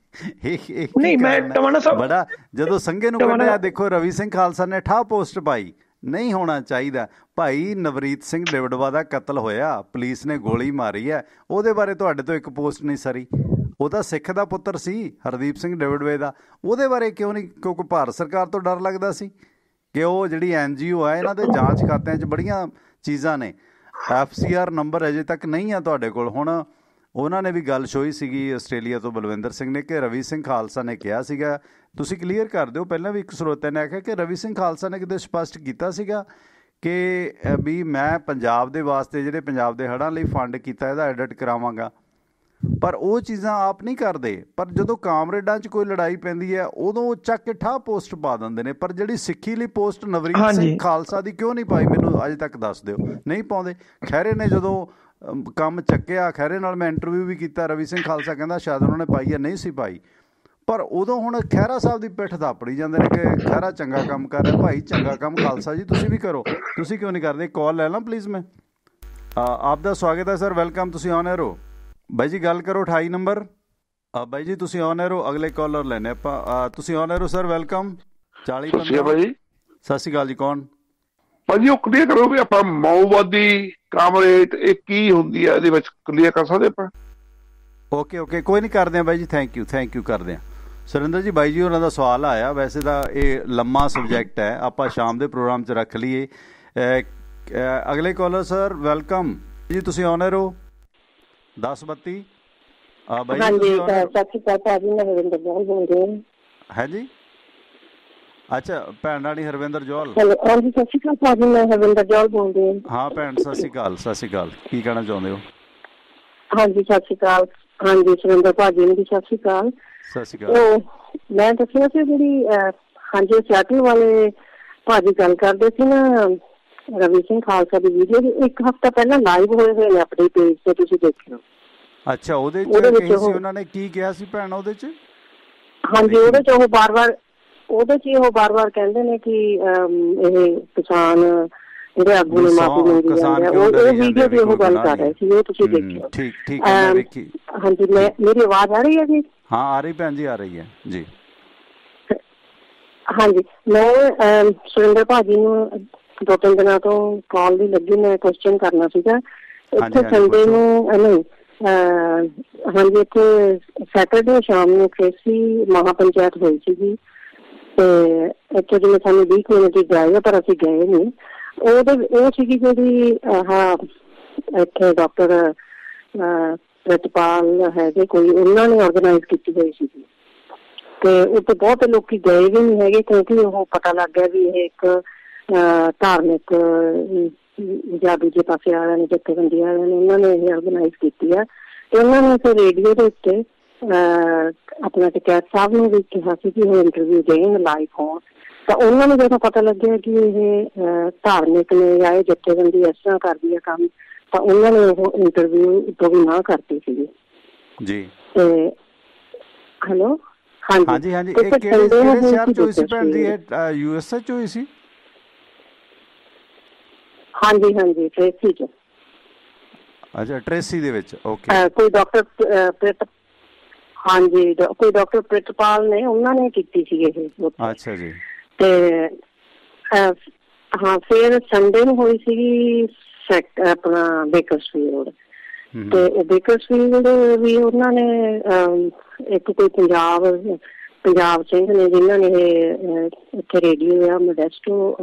[SPEAKER 10] ਨਹੀਂ ਮੈਂ ਟਵਾਣਾ ਸਾਹਿਬ
[SPEAKER 1] ਬੜਾ ਜਦੋਂ ਸੰਘੇ ਨੂੰ ਕੱਢਿਆ, ਦੇਖੋ ਰਵੀ ਸਿੰਘ ਖਾਲਸਾ ਨੇ ਠਾਹ ਪੋਸਟ ਪਾਈ, ਨਹੀਂ ਹੋਣਾ ਚਾਹੀਦਾ। ਭਾਈ ਨਵਰੀਤ ਸਿੰਘ ਡਿਵਡਵਾ ਦਾ ਕਤਲ ਹੋਇਆ, ਪੁਲਿਸ ਨੇ ਗੋਲੀ ਮਾਰੀ ਹੈ, ਉਹਦੇ ਬਾਰੇ ਤੁਹਾਡੇ ਤੋਂ ਇੱਕ ਪੋਸਟ ਨਹੀਂ ਸਰੀ। ਉਹ ਤਾਂ ਸਿੱਖ ਦਾ ਪੁੱਤਰ ਸੀ ਹਰਦੀਪ ਸਿੰਘ ਡਿਵਡਵੇ ਦਾ, ਉਹਦੇ ਬਾਰੇ ਕਿਉਂ ਨਹੀਂ? ਕਿਉਂਕਿ ਭਾਰਤ ਸਰਕਾਰ ਤੋਂ ਡਰ ਲੱਗਦਾ ਸੀ ਕਿ ਉਹ ਜਿਹੜੀ NGO ਹੈ ਇਹਨਾਂ ਦੇ ਜਾਂਚ ਖਾਤਿਆਂ 'ਚ ਬੜੀਆਂ ਚੀਜ਼ਾਂ ਨੇ। FCR ਨੰਬਰ ਅਜੇ ਤੱਕ ਨਹੀਂ ਆ ਤੁਹਾਡੇ ਕੋਲ। ਹੁਣ ਉਹਨਾਂ ਨੇ ਵੀ ਗੱਲ ਛੋਈ ਸੀਗੀ ਆਸਟ੍ਰੇਲੀਆ ਤੋਂ ਬਲਵਿੰਦਰ ਸਿੰਘ ਨੇ ਕਿ ਰਵੀ ਸਿੰਘ ਖਾਲਸਾ ਨੇ ਕਿਹਾ ਸੀਗਾ, ਤੁਸੀਂ ਕਲੀਅਰ ਕਰ ਦਿਓ। ਪਹਿਲਾਂ ਵੀ ਇੱਕ ਸਰੋਤੇ ਨੇ ਆਖਿਆ ਕਿ ਰਵੀ ਸਿੰਘ ਖਾਲਸਾ ਨੇ ਕਿਤੇ ਸਪਸ਼ਟ ਕੀਤਾ ਸੀਗਾ ਕਿ ਵੀ ਮੈਂ ਪੰਜਾਬ ਦੇ ਵਾਸਤੇ ਜਿਹੜੇ ਪੰਜਾਬ ਦੇ ਹੜ੍ਹਾਂ ਲਈ ਫੰਡ ਕੀਤਾ ਇਹਦਾ ਐਡਿਟ ਕਰਾਵਾਂਗਾ, ਪਰ ਉਹ ਚੀਜ਼ਾਂ ਆਪ ਨਹੀਂ ਕਰਦੇ। ਪਰ ਜਦੋਂ ਕਾਮਰੇਡਾਂ 'ਚ ਕੋਈ ਲੜਾਈ ਪੈਂਦੀ ਹੈ ਉਦੋਂ ਉਹ ਚੱਕ ਕੇ ਠਾਹ ਪੋਸਟ ਪਾ ਦਿੰਦੇ ਨੇ। ਪਰ ਜਿਹੜੀ ਸਿੱਖੀ ਲਈ ਪੋਸਟ ਨਵਰੀਤ ਸਿੰਘ ਖਾਲਸਾ ਦੀ ਕਿਉਂ ਨਹੀਂ ਪਾਈ, ਮੈਨੂੰ ਅਜੇ ਤੱਕ ਦੱਸ ਦਿਓ। ਨਹੀਂ ਪਾਉਂਦੇ। ਖਹਿਰੇ ਨੇ ਜਦੋਂ ਕੰਮ ਚੱਕਿਆ, ਖਹਿਰੇ ਨਾਲ ਮੈਂ ਇੰਟਰਵਿਊ ਵੀ ਕੀਤਾ, ਰਵੀ ਸਿੰਘ ਖਾਲਸਾ ਕਹਿੰਦਾ ਸ਼ਾਇਦ ਉਹਨਾਂ ਨੇ ਪਾਈ ਹੈ, ਨਹੀਂ ਸੀ ਪਾਈ। ਪਰ ਉਦੋਂ ਹੁਣ ਖਹਿਰਾ ਸਾਹਿਬ ਦੀ ਪਿੱਠ ਥਾਪੜੀ ਜਾਂਦੇ ਨੇ ਕਿ ਖਹਿਰਾ ਚੰਗਾ ਕੰਮ ਕਰ ਰਿਹਾ। ਭਾਈ ਚੰਗਾ ਕੰਮ ਖਾਲਸਾ ਜੀ ਤੁਸੀਂ ਵੀ ਕਰੋ, ਤੁਸੀਂ ਕਿਉਂ ਨਹੀਂ ਕਰਦੇ? ਕਾਲ ਲੈ ਲਾਂ ਪਲੀਜ਼। ਮੈਂ ਆਪ ਦਾ ਸਵਾਗਤ ਹੈ ਸਰ, ਵੈਲਕਮ। ਤੁਸੀਂ ਔਨ 에ਅਰ ਹੋ ਬਾਈ ਜੀ, ਗੱਲ ਕਰੋ 28 ਨੰਬਰ। ਬਾਈ ਜੀ ਤੁਸੀਂ ਔਨ 에ਅਰ ਹੋ, ਅਗਲੇ ਕਾਲਰ ਲੈਣੇ ਆਪਾਂ। ਤੁਸੀਂ ਔਨ 에ਅਰ ਹੋ ਸਰ, ਵੈਲਕਮ। 40
[SPEAKER 11] ਸਤਿ ਸ਼੍ਰੀ
[SPEAKER 1] ਅਕਾਲ ਜੀ। ਕੌਣ
[SPEAKER 11] ਭਾਜੀ? ਉਹ ਕਲੀਅਰ ਕਰੋ ਵੀ ਆਪਾਂ ਮਾਓਵਾਦੀ ਕਾਮਰੇਡ ਇਹ ਕੀ ਹੁੰਦੀ ਹੈ, ਇਹਦੇ ਵਿੱਚ ਕਲੀਅਰ ਕਰ ਸਕਦੇ ਆਪਾਂ?
[SPEAKER 1] ਓਕੇ ਕੋਈ ਨਹੀਂ, ਕਰਦੇ ਆ ਬਾਈ ਜੀ। ਥੈਂਕ ਯੂ ਕਰਦੇ ਆ। ਸੁਰਿੰਦਰ ਜੀ, ਬਾਈ ਜੀ ਉਹਨਾਂ ਦਾ ਸਵਾਲ ਆਇਆ। ਵੈਸੇ ਤਾਂ ਇਹ ਲੰਮਾ ਸਬਜੈਕਟ ਹੈ, ਆਪਾਂ ਸ਼ਾਮ ਦੇ ਪ੍ਰੋਗਰਾਮ 'ਚ ਰੱਖ ਲਈਏ। ਅਗਲੇ ਕਾਲਰ ਸਰ, ਵੈਲਕਮ ਜੀ। ਤੁਸੀਂ ਔਨ 에ਅਰ ਹੋ 10:32। ਬਾਈ ਜੀ ਸਤਿ ਸ਼੍ਰੀ ਅਕਾਲ ਭਾਜੀ, ਮੈਂ ਹਰਵਿੰਦਰ ਜੋਹਲ ਬੋਲ ਰਿਹਾ। ਹੈ ਜੀ? ਅੱਛਾ ਭੈਣ ਰਾਣੀ ਹਰਵਿੰਦਰ ਜੋਹਲ।
[SPEAKER 12] ਹਾਂਜੀ ਸਤਿ ਸ਼੍ਰੀ ਅਕਾਲ ਭਾਜੀ, ਮੈਂ ਹਰਵਿੰਦਰ ਜੋਹਲ ਬੋਲ ਰਹੀ ਹਾਂ।
[SPEAKER 1] ਹਾਂ ਭੈਣ ਸਤਿ ਸ਼੍ਰੀ ਅਕਾਲ। ਕੀ ਕਹਿਣਾ ਚਾਹੁੰਦੇ ਹੋ?
[SPEAKER 12] ਹਾਂਜੀ ਸਤਿ ਸ਼੍ਰੀ ਅਕਾਲ। ਹਾਂਜੀ ਸੁਰਿੰਦਰ ਭਾਜੀ ਨੂੰ ਵੀ ਸਤਿ ਸ਼੍ਰੀ ਅਕਾਲ। ਮੈਂ ਦੱਸਿਆ ਸੀ ਜਿਹੜੀ ਹਾਂਜੀ ਸਿਆਟਲ ਵਾਲੇ ਭਾਜੀ ਗੱਲ ਕਰਦੇ ਸੀ ਨਾ ਰਵੀ ਸਿੰਘ ਖਾਲਸਾ ਦੀ ਵੀਡੀਓ, 1 ਹਫ਼ਤਾ ਪਹਿਲਾਂ ਲਾਈਵ ਹੋਏ ਨੇ ਆਪਣੇ ਪੇਜ ਤੇ, ਤੁਸੀਂ ਦੇਖਿਓ।
[SPEAKER 1] ਅੱਛਾ ਉਹਦੇ ਚ ਉਹਨਾਂ ਨੇ ਕੀ ਕਿਹਾ ਸੀ ਭੈਣ? ਉਹਦੇ ਚ
[SPEAKER 12] ਹਾਂਜੀ ਉਹਦੇ ਚ ਉਹ ਬਾਰ-ਬਾਰ ਕਹਿੰਦੇ ਨੇ ਕਿ ਇਹ ਕਿਸਾਨ ਜਿਹੜੇ ਆਗੂ ਨੇ ਮਾਫੀ ਮੰਗੀ ਜਾਂਦੇ ਆ। ਉਹ ਵੀਡੀਓ ਤੇ ਉਹ ਗੱਲ ਕਰ ਰਹੇ ਸੀ, ਉਹ ਤੁਸੀਂ ਦੇਖਿਓ।
[SPEAKER 1] ਠੀਕ ਹੈ ਦੇਖੀ।
[SPEAKER 12] ਹਾਂਜੀ ਮੇਰੀ ਆਵਾਜ਼ ਆ ਰਹੀ ਹੈ ਜੀ?
[SPEAKER 1] ਹਾਂ ਆ ਰਹੀ ਭੈਣ ਜੀ, ਆ ਰਹੀ ਹੈ ਜੀ।
[SPEAKER 12] ਹਾਂਜੀ ਮੈਂ ਸੁਰਿੰਦਰ ਭਾਜੀ ਨੂੰ 2-3 ਦਿਨਾਂ ਤੋਂ ਕਾਲ ਵੀ ਲੱਗੀ, ਮੈਂ ਕੁਐਸਚਨ ਕਰਨਾ ਸੀਗਾ। ਇੱਥੇ ਸੰਡੇ ਨੂੰ ਨਹੀਂ ਹਾਂਜੀ ਇੱਥੇ ਸੈਟਰਡੇ ਸ਼ਾਮ ਨੂੰ ਖੇਸੀ ਮਹਾਪੰਚਾਇਤ ਹੋਈ ਸੀਗੀ ਤੇ ਇੱਥੇ ਜਿਵੇਂ ਸਾਨੂੰ 20 ਕਿਲੋਮੀਟਰ ਜਾਏਗਾ ਪਰ ਅਸੀਂ ਗਏ ਨਹੀਂ। ਉਹ ਸੀਗੀ ਜਿਹੜੀ ਇੱਥੇ ਡਾਕਟਰ ਪ੍ਰਿਤਪਾਲ ਹੈਗੇ ਕੋਈ, ਉਹਨਾਂ ਨੇ ਔਰਗਨਾਈਜ਼ ਕੀਤੀ ਹੋਈ ਸੀਗੀ ਤੇ ਉੱਥੇ ਬਹੁਤ ਲੋਕੀ ਗਏ ਵੀ ਨਹੀਂ ਹੈਗੇ ਕਿਉਂਕਿ ਉਹ ਪਤਾ ਲੱਗ ਗਿਆ ਵੀ ਇਹ ਇੱਕ ਧਾਰਮਿਕ ਜਾਂ ਦੂਜੇ ਪਾਸੇ ਵਾਲਿਆਂ ਨੇ, ਜਥੇਬੰਦੀ ਵਾਲਿਆਂ ਨੇ, ਉਹਨਾਂ ਨੇ ਇਹ ਔਰਗਨਾਈਜ਼ ਕੀਤੀ ਆ। ਤੇ ਉਹਨਾਂ ਨੇ ਫਿਰ ਰੇਡੀਓ ਦੇ ਉੱਤੇ ਆਪਣਾ ਟਕੈਤ ਸਾਹਿਬ ਨੂੰ ਵੀ ਕਿਹਾ ਸੀ ਕਿ ਉਹ ਇੰਟਰਵਿਊ ਦੇਣ ਲਾਈਵ ਹੋਣ। ਤਾਂ ਉਹਨਾਂ ਨੂੰ ਜਦੋਂ ਪਤਾ ਲੱਗਿਆ ਕਿ ਇਹ ਧਾਰਮਿਕ ਨੇ ਜਾਂ ਇਹ ਜਥੇਬੰਦੀ ਇਸ ਤਰ੍ਹਾਂ ਕਰਦੀ ਹੈ ਕੰਮ, ਤਾਂ ਉਹਨਾਂ ਨੇ ਉਹ ਇੰਟਰਵਿਊ ਤੋਂ ਵੀ ਨਾ ਕਰਤੀ ਸੀਗੀ
[SPEAKER 1] ਜੀ।
[SPEAKER 12] ਤੇ ਹੈਲੋ
[SPEAKER 1] ਹਾਂਜੀ ਕਿਹੜੇ ਸ਼ਹਿਰ ਚ ਹੋਈ ਸੀ ਭੈਣ ਜੀ? USA ਚ ਹੋਈ ਸੀ?
[SPEAKER 12] ਹਾਂਜੀ ਟ੍ਰੇਸੀ ਚ।
[SPEAKER 1] ਅੱਛਾ ਟ੍ਰੇਸੀ ਦੇ ਵਿੱਚ। ਓਕੇ
[SPEAKER 12] ਕੋਈ ਡਾਕਟਰ ਪ੍ਰਿਤਪਾਲ ਨੇ, ਉਹਨਾਂ ਨੇ ਕੀਤੀ ਸੀ ਇਹ।
[SPEAKER 1] ਅੱਛਾ ਜੀ।
[SPEAKER 12] ਤੇ ਹਾਂ ਫਿਰ ਸੰਡੇ ਨੂੰ ਹੋਈ ਸੀਗੀ ਆਪਣਾ ਬੇਕਰਸਫੀਲਡ। ਤੇ ਬੇਕਰਸਫੀਲਡ ਵੀ ਉਹਨਾਂ ਨੇ ਇੱਕ ਕੋਈ ਪੰਜਾਬ ਸਿੰਘ ਨੇ ਜਿਨ੍ਹਾਂ ਨੇ ਇੱਥੇ ਰੇਡੀਓ ਆ ਮੋਡੈਸਟੋ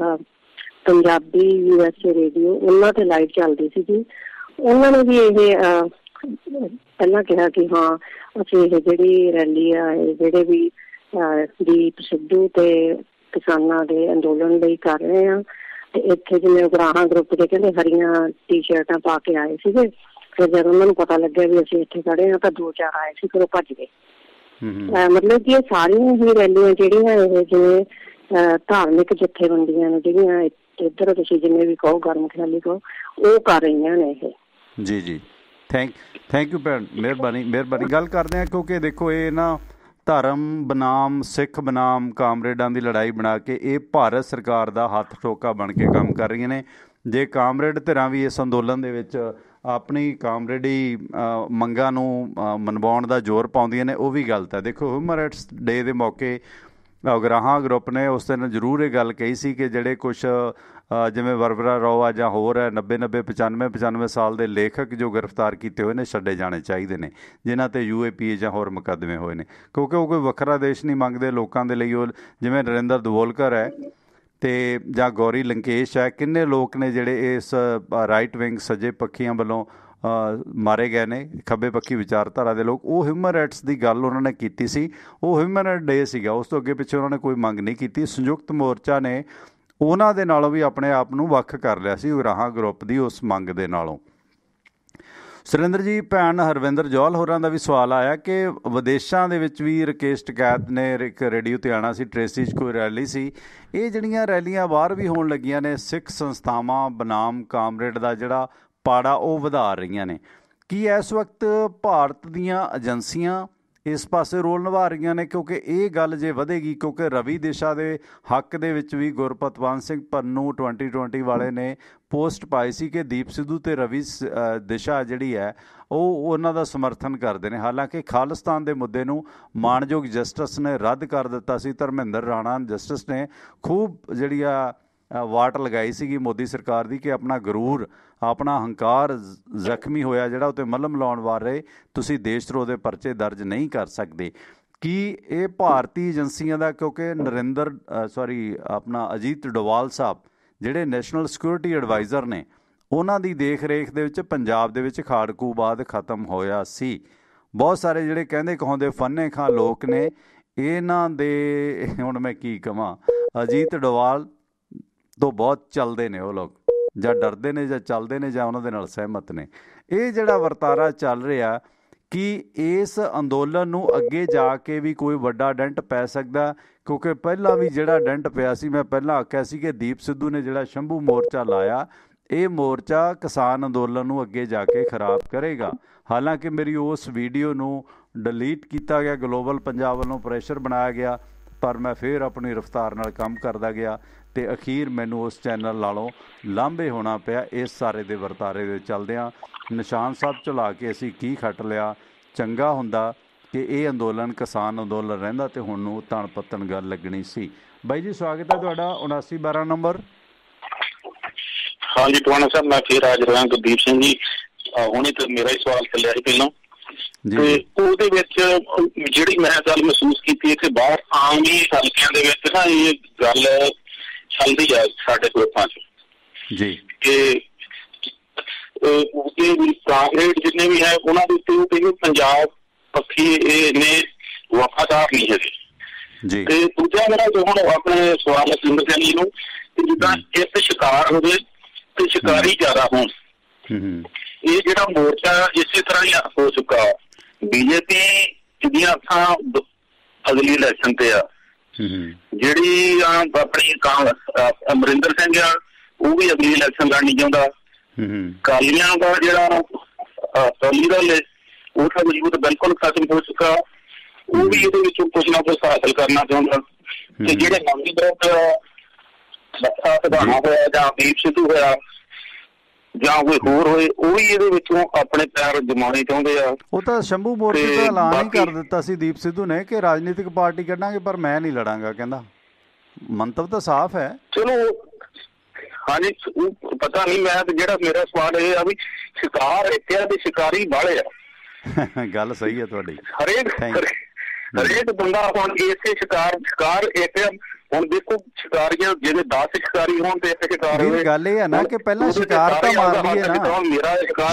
[SPEAKER 12] ਪੰਜਾਬੀ USA ਰੇਡੀਓ, ਉਹਨਾਂ ਤੇ ਲਾਈਵ ਚੱਲਦੀ ਸੀਗੀ। ਉਹਨਾਂ ਨੇ ਵੀ ਇਹ ਪਹਿਲਾਂ ਕਿਹਾ ਕਿ ਹਾਂ ਅਸੀਂ ਇਹ ਜਿਹੜੀ ਰੈਲੀ ਆ ਜਿਹੜੇ ਵੀ ਦੀਪ ਸਿੱਧੂ ਤੇ ਕਿਸਾਨਾਂ ਦੇ ਅੰਦੋਲਨ ਲਈ ਕਰ ਰਹੇ ਆ। ਤੇ ਇੱਥੇ ਜਿਵੇਂ ਉਗਰਾਹਾਂ ਗਰੁੱਪ ਦੇ ਕਹਿੰਦੇ ਹਰੀਆਂ ਟੀ-ਸ਼ਰਟਾਂ ਪਾ ਕੇ ਆਏ ਸੀਗੇ। ਫਿਰ ਜਦ ਉਹਨਾਂ ਨੂੰ ਪਤਾ ਲੱਗਿਆ ਵੀ ਅਸੀਂ ਇੱਥੇ ਖੜੇ ਹਾਂ ਤਾਂ 2-4 ਆਏ ਸੀ, ਫਿਰ ਉਹ ਭੱਜ ਗਏ। ਮਤਲਬ ਕਿ ਇਹ ਸਾਰੀਆਂ ਹੀ ਰੈਲੀਆਂ ਜਿਹੜੀਆਂ ਇਹ ਜਿਵੇਂ ਧਾਰਮਿਕ ਜਥੇਬੰਦੀਆਂ ਨੇ ਜਿਹੜੀਆਂ ਇੱਧਰ ਤੁਸੀਂ ਜਿੰਨੇ ਵੀ ਕਹੋ ਗਰਮ ਖਿਆਲੀ ਕਹੋ, ਉਹ ਕਰ ਰਹੀਆਂ ਨੇ ਇਹ।
[SPEAKER 1] ਜੀ ਜੀ, ਥੈਂਕ ਯੂ ਭੈਣ, ਮਿਹਰਬਾਨੀ। ਗੱਲ ਕਰਦੇ ਹਾਂ ਕਿਉਂਕਿ ਦੇਖੋ ਇਹ ਨਾ ਧਰਮ ਬਨਾਮ ਸਿੱਖ ਬਨਾਮ ਕਾਮਰੇਡਾਂ ਦੀ ਲੜਾਈ ਬਣਾ ਕੇ ਇਹ ਭਾਰਤ ਸਰਕਾਰ ਦਾ ਹੱਥ ਠੋਕਾ ਬਣ ਕੇ ਕੰਮ ਕਰ ਰਹੀਆਂ ਨੇ। ਜੇ ਕਾਮਰੇਡ ਧਿਰਾਂ ਵੀ ਇਸ ਅੰਦੋਲਨ ਦੇ ਵਿੱਚ ਆਪਣੀ ਕਾਮਰੇਡੀ ਮੰਗਾਂ ਨੂੰ ਮਨਵਾਉਣ ਦਾ ਜ਼ੋਰ ਪਾਉਂਦੀਆਂ ਨੇ, ਉਹ ਵੀ ਗਲਤ ਹੈ। ਦੇਖੋ ਹਿਊਮਨ ਰਾਈਟਸ ਡੇ ਦੇ ਮੌਕੇ ਉਗਰਾਹਾਂ ਗਰੁੱਪ ਨੇ ਉਸ ਦਿਨ ਜ਼ਰੂਰ ਇਹ ਗੱਲ ਕਹੀ ਸੀ ਕਿ ਜਿਹੜੇ ਕੁਛ ਜਿਵੇਂ ਵਰਵਰਾ ਰਾਓ ਆ ਜਾਂ ਹੋਰ ਹੈ 95 ਸਾਲ ਦੇ ਲੇਖਕ ਜੋ ਗ੍ਰਿਫਤਾਰ ਕੀਤੇ ਹੋਏ ਨੇ ਛੱਡੇ ਜਾਣੇ ਚਾਹੀਦੇ ਨੇ, ਜਿਨ੍ਹਾਂ 'ਤੇ UAPA ਜਾਂ ਹੋਰ ਮੁਕੱਦਮੇ ਹੋਏ ਨੇ, ਕਿਉਂਕਿ ਉਹ ਕੋਈ ਵੱਖਰਾ ਦੇਸ਼ ਨਹੀਂ ਮੰਗਦੇ ਲੋਕਾਂ ਦੇ ਲਈ। ਉਹ ਜਿਵੇਂ ਨਰਿੰਦਰ ਦਵੋਲਕਰ ਹੈ ਅਤੇ ਜਾਂ ਗੌਰੀ ਲੰਕੇਸ਼ ਹੈ, ਕਿੰਨੇ ਲੋਕ ਨੇ ਜਿਹੜੇ ਇਸ ਰਾਈਟ ਵਿੰਗ ਸੱਜੇ ਪੱਖੀਆਂ ਵੱਲੋਂ ਮਾਰੇ ਗਏ ਨੇ, ਖੱਬੇ ਪੱਖੀ ਵਿਚਾਰਧਾਰਾ ਦੇ ਲੋਕ। ਉਹ ਹਿਊਮਨ ਰਾਈਟਸ ਦੀ ਗੱਲ ਉਹਨਾਂ ਨੇ ਕੀਤੀ ਸੀ, ਉਹ ਹਿਊਮਨ ਰਾਈਟ ਡੇ ਸੀਗਾ। ਉਸ ਤੋਂ ਅੱਗੇ ਪਿੱਛੇ ਉਹਨਾਂ ਨੇ ਕੋਈ ਮੰਗ ਨਹੀਂ ਕੀਤੀ। ਸੰਯੁਕਤ ਮੋਰਚਾ ਨੇ ਉਹਨਾਂ ਦੇ ਨਾਲੋਂ ਵੀ ਆਪਣੇ ਆਪ ਨੂੰ ਵੱਖ ਕਰ ਲਿਆ ਸੀ ਉਗਰਾਹਾਂ ਗਰੁੱਪ ਦੀ ਉਸ ਮੰਗ ਦੇ ਨਾਲੋਂ। ਸੁਰਿੰਦਰ ਜੀ, ਭੈਣ ਹਰਵਿੰਦਰ ਜੌਹਲ ਹੋਰਾਂ ਦਾ ਵੀ ਸਵਾਲ ਆਇਆ ਕਿ ਵਿਦੇਸ਼ਾਂ ਦੇ ਵਿੱਚ ਵੀ ਰਕੇਸ਼ ਟਕੈਤ ਨੇ ਇੱਕ ਰੇਡੀਓ 'ਤੇ ਆਉਣਾ ਸੀ, ਟਰੇਸੀ 'ਚ ਕੋਈ ਰੈਲੀ ਸੀ। ਇਹ ਜਿਹੜੀਆਂ ਰੈਲੀਆਂ ਬਾਹਰ ਵੀ ਹੋਣ ਲੱਗੀਆਂ ਨੇ, ਸਿੱਖ ਸੰਸਥਾਵਾਂ ਬਨਾਮ ਕਾਮਰੇਡ ਦਾ ਜਿਹੜਾ ਪਾੜਾ ਉਹ ਵਧਾ ਰਹੀਆਂ ਨੇ। ਕੀ ਇਸ ਵਕਤ ਭਾਰਤ ਦੀਆਂ ਏਜੰਸੀਆਂ ਇਸ ਪਾਸੇ ਰੋਲ ਨਿਭਾ ਰਹੀਆਂ ਨੇ? ਕਿਉਂਕਿ ਇਹ ਗੱਲ ਜੇ ਵਧੇਗੀ, ਕਿਉਂਕਿ ਰਵੀ ਦਿਸ਼ਾ ਦੇ ਹੱਕ ਦੇ ਵਿੱਚ ਵੀ ਗੁਰਪਤਵੰਤ ਸਿੰਘ ਪੰਨੂ 2020 ਵਾਲੇ ਨੇ ਪੋਸਟ ਪਾਈ ਸੀ ਕਿ ਦੀਪ ਸਿੱਧੂ ਅਤੇ ਰਵੀ ਦਿਸ਼ਾ ਜਿਹੜੀ ਹੈ ਉਹ ਉਹਨਾਂ ਦਾ ਸਮਰਥਨ ਕਰਦੇ ਨੇ। ਹਾਲਾਂਕਿ ਖਾਲਿਸਤਾਨ ਦੇ ਮੁੱਦੇ ਨੂੰ ਮਾਣਯੋਗ ਜਸਟਿਸ ਨੇ ਰੱਦ ਕਰ ਦਿੱਤਾ ਸੀ। ਧਰਮਿੰਦਰ ਰਾਣਾ ਜਸਟਿਸ ਨੇ ਖੂਬ ਜਿਹੜੀ ਆ ਵਾਟ ਲਗਾਈ ਸੀਗੀ ਮੋਦੀ ਸਰਕਾਰ ਦੀ ਕਿ ਆਪਣਾ ਗਰੂਰ, ਆਪਣਾ ਹੰਕਾਰ ਜ਼ਖਮੀ ਹੋਇਆ ਜਿਹੜਾ ਉੱਤੇ ਮੱਲਮ ਲਾਉਣ ਬਾਰੇ ਤੁਸੀਂ ਦੇਸ਼ ਧਰੋਹ ਦੇ ਪਰਚੇ ਦਰਜ ਨਹੀਂ ਕਰ ਸਕਦੇ। ਕੀ ਇਹ ਭਾਰਤੀ ਏਜੰਸੀਆਂ ਦਾ, ਕਿਉਂਕਿ ਆਪਣਾ ਅਜੀਤ ਡੋਵਾਲ ਸਾਹਿਬ ਜਿਹੜੇ ਨੈਸ਼ਨਲ ਸਿਕਿਉਰਿਟੀ ਐਡਵਾਈਜ਼ਰ ਨੇ, ਉਹਨਾਂ ਦੀ ਦੇਖ ਰੇਖ ਦੇ ਵਿੱਚ ਪੰਜਾਬ ਦੇ ਵਿੱਚ ਖਾੜਕੂਬਾਦ ਖਤਮ ਹੋਇਆ ਸੀ। ਬਹੁਤ ਸਾਰੇ ਜਿਹੜੇ ਕਹਿੰਦੇ ਕਹਾਉਂਦੇ ਫੰਨੇ ਖਾਂ ਲੋਕ ਨੇ, ਇਹਨਾਂ ਦੇ ਹੁਣ ਮੈਂ ਕੀ ਕਹਾਂ, ਅਜੀਤ ਡੋਵਾਲ ਤੋਂ ਬਹੁਤ ਚੱਲਦੇ ਨੇ ਉਹ ਲੋਕ, ਜਾਂ ਡਰਦੇ ਨੇ ਜਾਂ ਚੱਲਦੇ ਨੇ ਜਾਂ ਉਹਨਾਂ ਦੇ ਨਾਲ ਸਹਿਮਤ ਨੇ। ਇਹ ਜਿਹੜਾ ਵਰਤਾਰਾ ਚੱਲ ਰਿਹਾ, ਕਿ ਇਸ ਅੰਦੋਲਨ ਨੂੰ ਅੱਗੇ ਜਾ ਕੇ ਵੀ ਕੋਈ ਵੱਡਾ ਡੈਂਟ ਪੈ ਸਕਦਾ? ਕਿਉਂਕਿ ਪਹਿਲਾਂ ਵੀ ਜਿਹੜਾ ਡੈਂਟ ਪਿਆ ਸੀ, ਮੈਂ ਪਹਿਲਾਂ ਆਖਿਆ ਸੀ ਕਿ ਦੀਪ ਸਿੱਧੂ ਨੇ ਜਿਹੜਾ ਸ਼ੰਭੂ ਮੋਰਚਾ ਲਾਇਆ, ਇਹ ਮੋਰਚਾ ਕਿਸਾਨ ਅੰਦੋਲਨ ਨੂੰ ਅੱਗੇ ਜਾ ਕੇ ਖਰਾਬ ਕਰੇਗਾ। ਹਾਲਾਂਕਿ ਮੇਰੀ ਉਸ ਵੀਡੀਓ ਨੂੰ ਡਿਲੀਟ ਕੀਤਾ ਗਿਆ, ਗਲੋਬਲ ਪੰਜਾਬ ਵੱਲੋਂ ਪ੍ਰੈਸ਼ਰ ਬਣਾਇਆ ਗਿਆ, ਪਰ ਮੈਂ ਫਿਰ ਆਪਣੀ ਰਫਤਾਰ ਨਾਲ ਕੰਮ ਕਰਦਾ ਗਿਆ ਅਤੇ ਅਖੀਰ ਮੈਨੂੰ ਉਸ ਚੈਨਲ ਨਾਲੋਂ ਲਾਂਭੇ ਹੋਣਾ ਪਿਆ। ਇਸ ਸਾਰੇ ਦੇ ਵਰਤਾਰੇ ਦੇ ਚੱਲਦਿਆਂ ਨਿਸ਼ਾਨ ਸਾਹਿਬ ਝੁਲਾ ਕੇ ਅਸੀਂ ਕੀ ਖੱਟ ਲਿਆ। ਚੰਗਾ ਹੁੰਦਾ ਕਿ ਇਹ ਅੰਦੋਲਨ ਕਿਸਾਨ ਅੰਦੋਲਨ ਰਹਿੰਦਾ ਅਤੇ ਹੁਣ ਨੂੰ ਤਣ ਪੱਤਣ ਗੱਲ ਲੱਗਣੀ ਸੀ। ਬਾਈ ਜੀ ਸਵਾਗਤ ਹੈ ਤੁਹਾਡਾ 7912 ਨੰਬਰ।
[SPEAKER 8] ਹਾਂਜੀ ਟਵਾਣਾ ਸਾਹਿਬ, ਮੈਂ ਫਿਰ ਹਾਜ਼ਰ ਹੋਇਆ। ਗੁਰਦੀਪ ਸਿੰਘ ਜੀ, ਹੁਣੇ ਤਾਂ ਮੇਰਾ ਹੀ ਸਵਾਲ ਚੱਲਿਆ ਸੀ ਪਹਿਲਾਂ, ਤੇ ਉਹਦੇ ਵਿੱਚ ਜਿਹੜੀ ਮੈਂ ਗੱਲ ਮਹਿਸੂਸ ਕੀਤੀ ਹੈ ਕਿ ਬਾਹਰ ਆਮ ਹੀ ਹਲਕਿਆਂ ਦੇ ਵਿੱਚ ਨਾ ਇਹ ਗੱਲ ਚੱਲਦੀ ਆ ਸਾਡੇ ਗਰੁੱਪਾਂ 'ਚ ਜੀ ਕਿ ਕਾਂਗਰੇਡ ਜਿੰਨੇ ਵੀ ਹੈ ਉਹਨਾਂ ਦੇ ਉੱਤੇ ਪੰਜਾਬ ਪੱਖੀ ਇਹਨੇ ਵਫਾਦਾਰ ਨਹੀਂ ਹੈਗੇ ਜੀ। ਤੇ ਦੂਜਾ ਮੇਰਾ ਹੁਣ ਆਪਣੇ ਸਵਾਲ ਹੈ ਸੁਰਿੰਦਰ ਸਿੰਘ ਜੀ ਨੂੰ ਕਿ ਜਿੱਦਾਂ ਇੱਕ ਸ਼ਿਕਾਰ ਹੋਵੇ ਤੇ ਸ਼ਿਕਾਰੀ ਜ਼ਿਆਦਾ ਹੋਣ, ਇਹ ਜਿਹੜਾ ਮੋਰਚਾ ਇਸੇ ਤਰ੍ਹਾਂ ਹੀ ਹੋ ਚੁੱਕਾ। BJP ਦੀਆਂ ਅੱਖਾਂ ਅਗਲੀ ਇਲੈਕਸ਼ਨ ਤੇ ਆ, ਜਿਹੜੀ ਆਪਣੀ ਅਮਰਿੰਦਰ ਸਿੰਘ ਆ ਉਹ ਵੀ ਅਗਲੀ ਇਲੈਕਸ਼ਨ ਲੜਨੀ ਚਾਹੁੰਦਾ। ਅਕਾਲੀਆਂ ਦਾ ਜਿਹੜਾ ਅਕਾਲੀ ਦਲ ਹੈ ਉਹਦਾ ਵਜੂਦ ਬਿਲਕੁਲ ਖਤਮ ਹੋ ਚੁੱਕਾ, ਉਹ ਵੀ ਇਹਦੇ ਵਿੱਚੋਂ ਕੁਛ ਨਾ ਕੁਛ ਹਾਸਲ ਕਰਨਾ ਚਾਹੁੰਦਾ। ਤੇ ਜਿਹੜੇ ਨਵੀਂ ਗਰੁੱਪ ਲੱਖਾ ਸਧਾਣਾ ਹੋਇਆ ਜਾਂ ਦੀਪ ਸਿੱਧੂ ਹੋਇਆ ਜਾਂ ਕੋਈ ਹੋਰ ਹੋਏ, ਉਹ ਵੀ ਇਹਦੇ ਵਿੱਚੋਂ ਆਪਣੇ ਪੈਰ ਜਮਾਉਣੇ ਚਾਹੁੰਦੇ ਆ।
[SPEAKER 1] ਉਹ ਤਾਂ ਸ਼ੰਭੂ ਮੋਰਚੇ ਦਾ ਐਲਾਨ ਹੀ ਕਰ ਦਿੱਤਾ ਸੀ ਦੀਪ ਸਿੱਧੂ ਨੇ ਕਿ ਰਾਜਨੀਤਿਕ ਪਾਰਟੀ ਕੱਢਾਂਗੇ ਪਰ ਮੈਂ ਨਹੀਂ ਲੜਾਂਗਾ, ਕਹਿੰਦਾ। ਮੰਤਵ ਤਾਂ ਸਾਫ਼ ਹੈ।
[SPEAKER 8] ਚਲੋ ਹਾਂਜੀ ਪਤਾ ਨਹੀਂ, ਮੈਂ ਤੇ ਜਿਹੜਾ ਮੇਰਾ ਸਵਾਲ ਇਹ ਆ ਵੀ ਸ਼ਿਕਾਰ ਇੱਥੇ ਆ ਤੇ ਸ਼ਿਕਾਰੀ ਬਾਹਲੇ ਆ।
[SPEAKER 1] ਗੱਲ ਸਹੀ ਹੈ ਤੁਹਾਡੀ।
[SPEAKER 8] ਹਰੇਕ ਬੰਦਾ ਹੁਣ ਇਸੇ ਸ਼ਿਕਾਰ ਇੱਥੇ ਹੁਣ ਦੇਖੋ ਸ਼ਿਕਾਰੀਆਂ ਜਿਵੇਂ 10 ਸ਼ਿਕਾਰੀ ਹੋਣ ਤੇ ਇੱਕ ਸ਼ਿਕਾਰ ਹੋਵੇ।
[SPEAKER 1] ਗੱਲ ਇਹ ਹੈ ਨਾ ਕਿ ਪਹਿਲਾਂ ਸ਼ਿਕਾਰ ਤਾਂ ਮਾਰ ਲਈਏ ਨਾ,